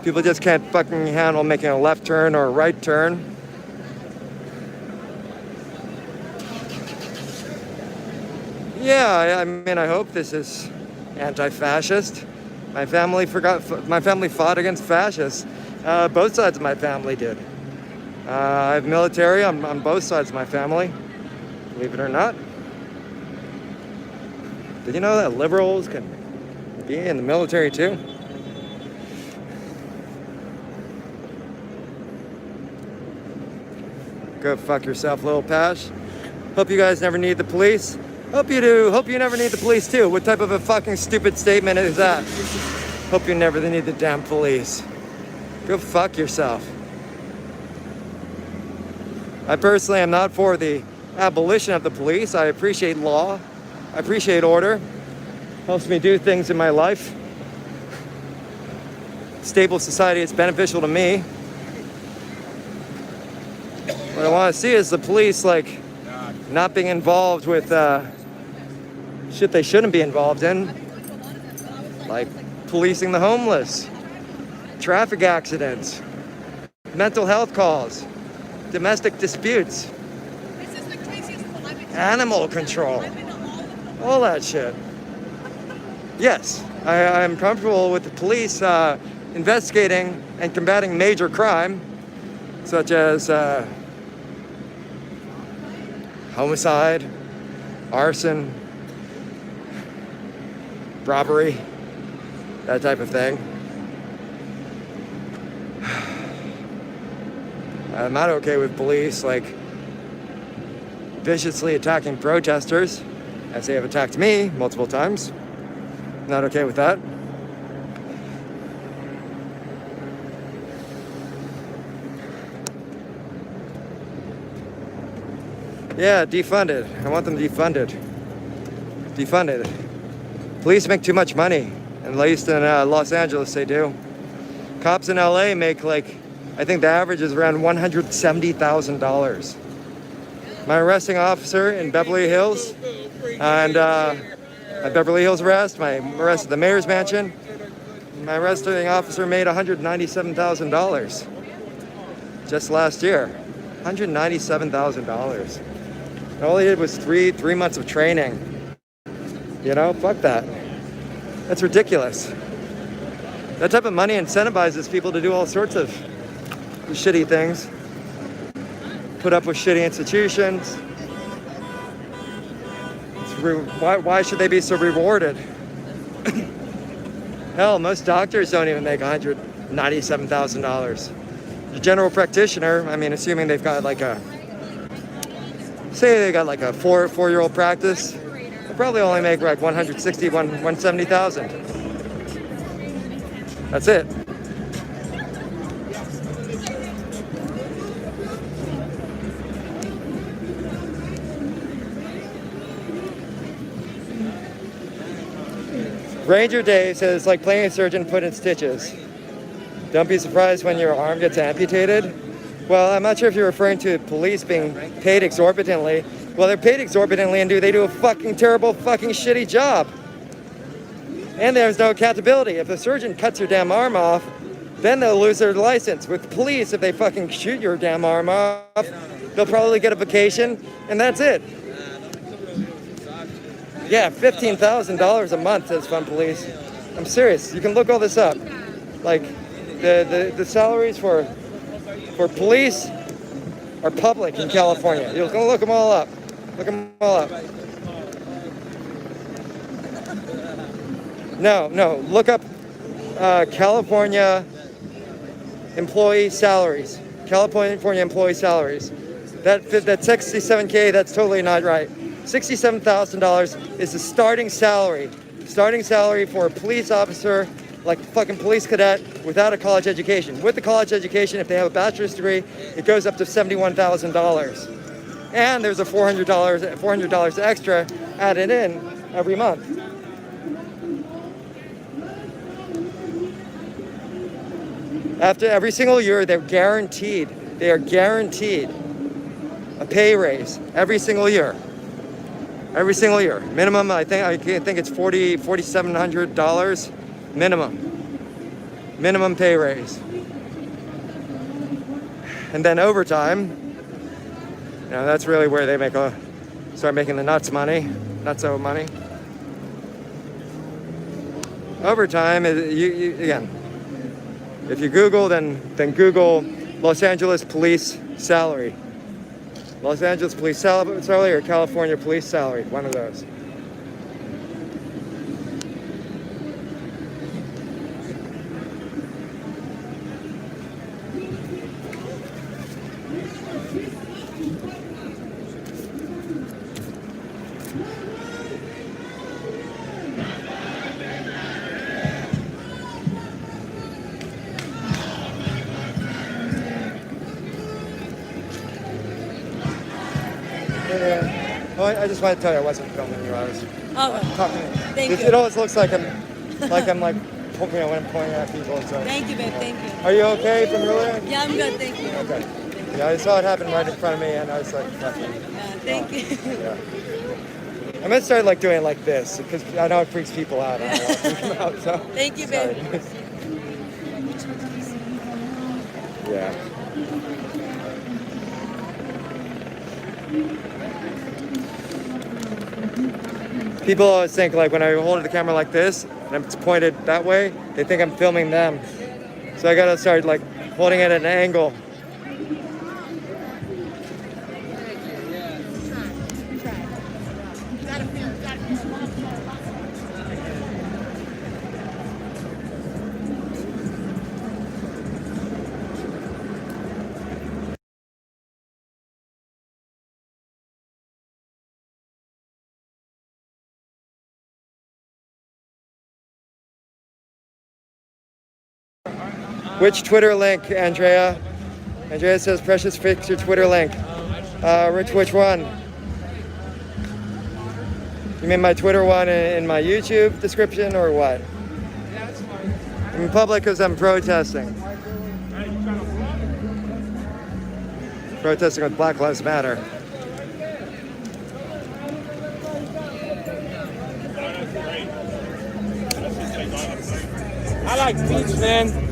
People just can't fucking handle making a left turn or a right turn. Yeah, I mean, I hope this is anti-fascist. My family fought against fascists. Both sides of my family did. I have military on both sides of my family, believe it or not. Did you know that liberals can be in the military too? Go fuck yourself, little Pash. Hope you guys never need the police. Hope you do. Hope you never need the police too. What type of a fucking stupid statement is that? Hope you never need the damn police. Go fuck yourself. I personally am not for the abolition of the police. I appreciate law. I appreciate order. Helps me do things in my life. Stable society is beneficial to me. What I want to see is the police, like, not being involved with shit they shouldn't be involved in, like policing the homeless, traffic accidents, mental health calls, domestic disputes, animal control, all that shit. Yes, I'm comfortable with the police investigating and combating major crime, such as homicide, arson, robbery, that type of thing. I'm not okay with police like viciously attacking protesters, as they have attacked me multiple times. Not okay with that. Yeah, defunded. I want them defunded. Defunded. Police make too much money. At least in Los Angeles they do. Cops in LA make like, I think the average is around $170,000. My arresting officer in Beverly Hills, and my Beverly Hills arrest, my arrest at the mayor's mansion, my arresting officer made $197,000 just last year. $197,000. All he did was three months of training. You know, fuck that. That's ridiculous. That type of money incentivizes people to do all sorts of shitty things. Put up with shitty institutions. Why should they be so rewarded? Hell, most doctors don't even make $197,000. The general practitioner, I mean, assuming they've got like a, say they got like a four-year-old practice, they'll probably only make like $170,000. That's it. Ranger Dave says, like playing a surgeon put in stitches. Don't be surprised when your arm gets amputated. Well, I'm not sure if you're referring to police being paid exorbitantly. Well, they're paid exorbitantly and they do a fucking terrible, fucking shitty job. And there's no accountability. If the surgeon cuts your damn arm off, then they'll lose their license. With police, if they fucking shoot your damn arm off, they'll probably get a vacation, and that's it. Yeah, $15,000 a month says Fun Police. I'm serious. You can look all this up. Like, the salaries for police are public in California. You're gonna look them all up. Look them all up. No. Look up California employee salaries. California employee salaries. That $67K. That's totally not right. $67,000 is the starting salary. Starting salary for a police officer, like a fucking police cadet, without a college education. With the college education, if they have a bachelor's degree, it goes up to $71,000. And there's a $400 extra added in every month. After every single year, they are guaranteed a pay raise every single year. Every single year. Minimum, I think it's $4,700 minimum. Minimum pay raise. And then overtime, you know, that's really where they start making the nutso money. Overtime is again. If you Google, then Google Los Angeles police salary. Los Angeles police salary or California police salary, one of those. Well, I just wanted to tell you I wasn't filming you. I was talking. Thank you. It always looks like I'm when I'm pointing at people. So. Thank you, babe. Thank you. Are you okay from earlier? Yeah, I'm good. Thank you. Okay. Yeah, I saw it happen right in front of me, and I was like, thank you. Yeah. I'm gonna start doing it like this because I know it freaks people out. I don't want to freak them out. So. Thank you, babe. Yeah. People always think when I hold the camera like this and it's pointed that way, they think I'm filming them. So I gotta start holding it at an angle. Which Twitter link, Andrea? Andrea says, Precious, fix your Twitter link. Rich, which one? You mean my Twitter one in my YouTube description or what? I'm in public because I'm protesting. Protesting with Black Lives Matter. I like beach, man.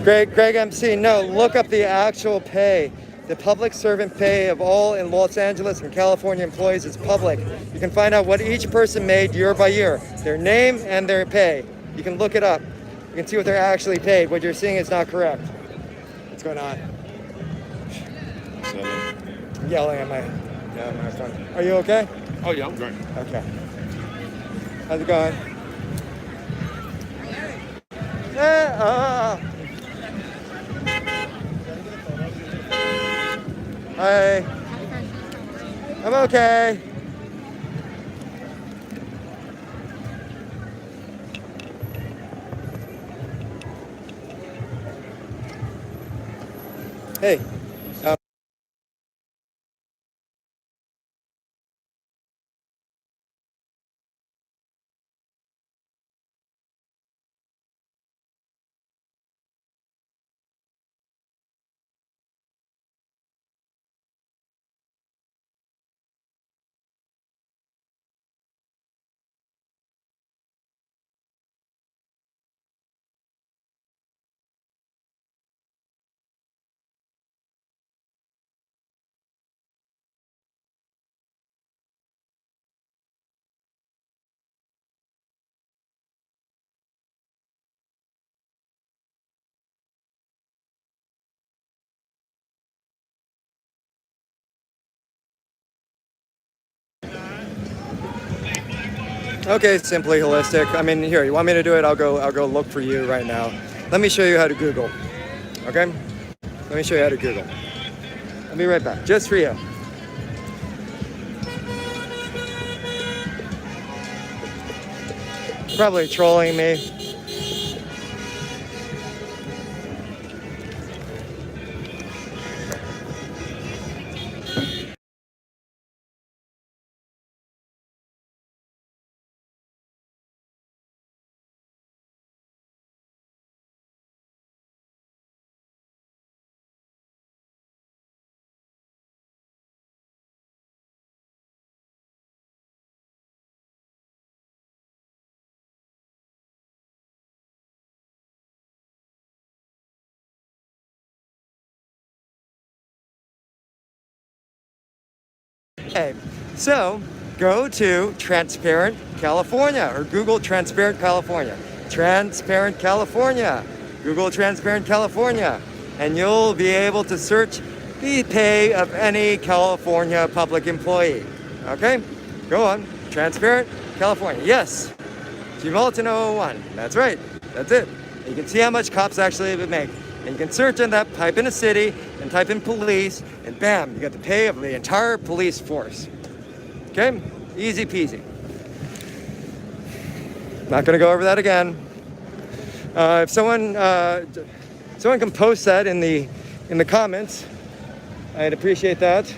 Greg MC, no, look up the actual pay. The public servant pay of all in Los Angeles and California employees is public. You can find out what each person made year by year, their name and their pay. You can look it up. You can see what they're actually paid. What you're seeing is not correct. What's going on? I'm yelling at my phone. Are you okay? Oh yeah, I'm great. Okay. How's it going? Hi. I'm okay. Hey. Okay, simply holistic. I mean, here, you want me to do it? I'll go look for you right now. Let me show you how to Google. Okay? Let me show you how to Google. I'll be right back, just for you. Probably trolling me. Okay, so go to Transparent California or Google Transparent California. Transparent California. Google Transparent California. And you'll be able to search the pay of any California public employee. Okay? Go on. Transparent California. Yes. G-Mulliton 001. That's right. That's it. You can see how much cops actually make. And you can search in that, type in a city, and type in police, and bam, you get the pay of the entire police force. Okay? Easy peasy. Not gonna go over that again. If someone can post that in the comments, I'd appreciate that.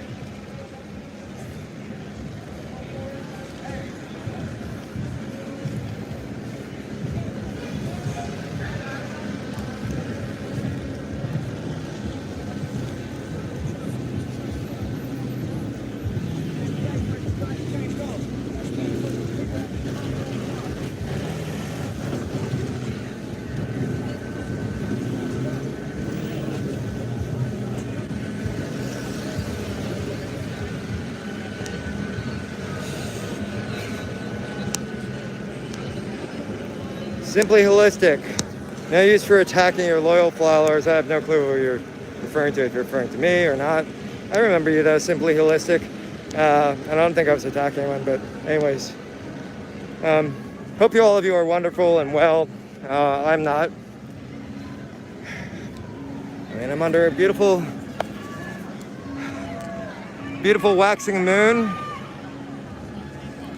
Simply Holistic. No use for attacking your loyal followers. I have no clue who you're referring to, if you're referring to me or not. I remember you though, Simply Holistic. I don't think I was attacking anyone, but anyways. Hope all of you are wonderful and well. I'm not. I mean, I'm under a beautiful waxing moon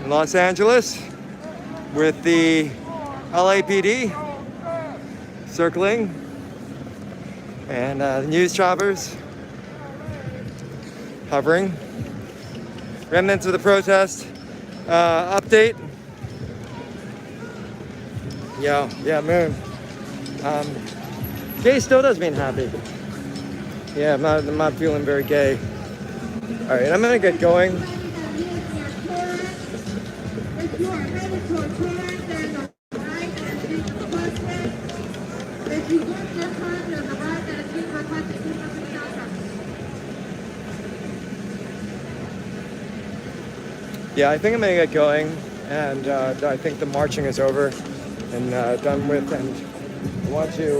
in Los Angeles with the LAPD circling and the news choppers hovering. Remnants of the protest update. Yeah, moon. Gay still does mean happy. Yeah, I'm not feeling very gay. All right, I'm gonna get going. Yeah, I think I'm gonna get going, and I think the marching is over and done with, and I want to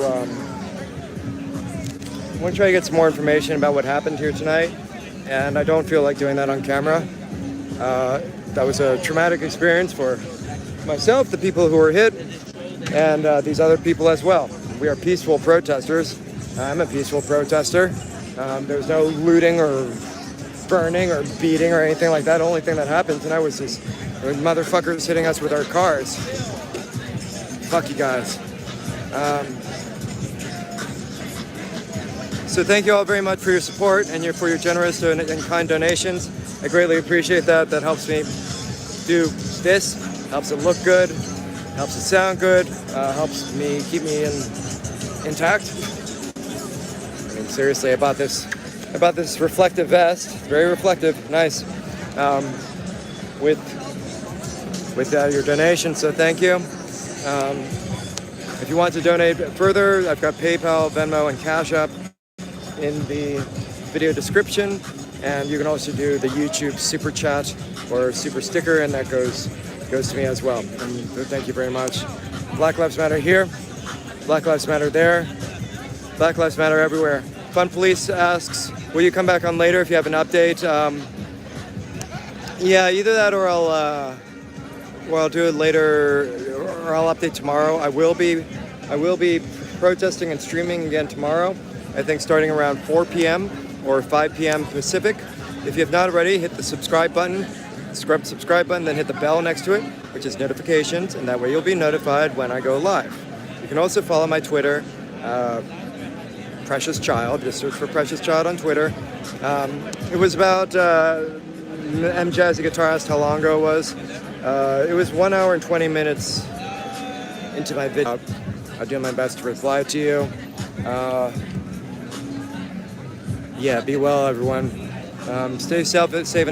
try to get some more information about what happened here tonight, and I don't feel like doing that on camera. That was a traumatic experience for myself, the people who were hit, and these other people as well. We are peaceful protesters. I'm a peaceful protester. There's no looting or burning or beating or anything like that. The only thing that happened tonight was this motherfuckers hitting us with our cars. Fuck you guys. So thank you all very much for your support and for your generous and kind donations. I greatly appreciate that. That helps me do this, helps it look good, helps it sound good, helps me keep me intact. I mean, seriously, I bought this reflective vest, very reflective, nice, with your donation, so thank you. If you want to donate further, I've got PayPal, Venmo, and Cash App in the video description, and you can also do the YouTube super chat or super sticker, and that goes to me as well. And thank you very much. Black Lives Matter here, Black Lives Matter there, Black Lives Matter everywhere. Fun Police asks, will you come back on later if you have an update? Yeah, either that or I'll do it later, or I'll update tomorrow. I will be protesting and streaming again tomorrow. I think starting around 4 p.m. or 5 p.m. Pacific. If you have not already, hit the subscribe button, then hit the bell next to it, which is notifications, and that way you'll be notified when I go live. You can also follow my Twitter. Precious Child. Just search for Precious Child on Twitter. It was about M Jazzy Guitar asked how long ago it was. It was 1 hour and 20 minutes into my video. I'll do my best to reply to you. Yeah, be well, everyone. Stay safe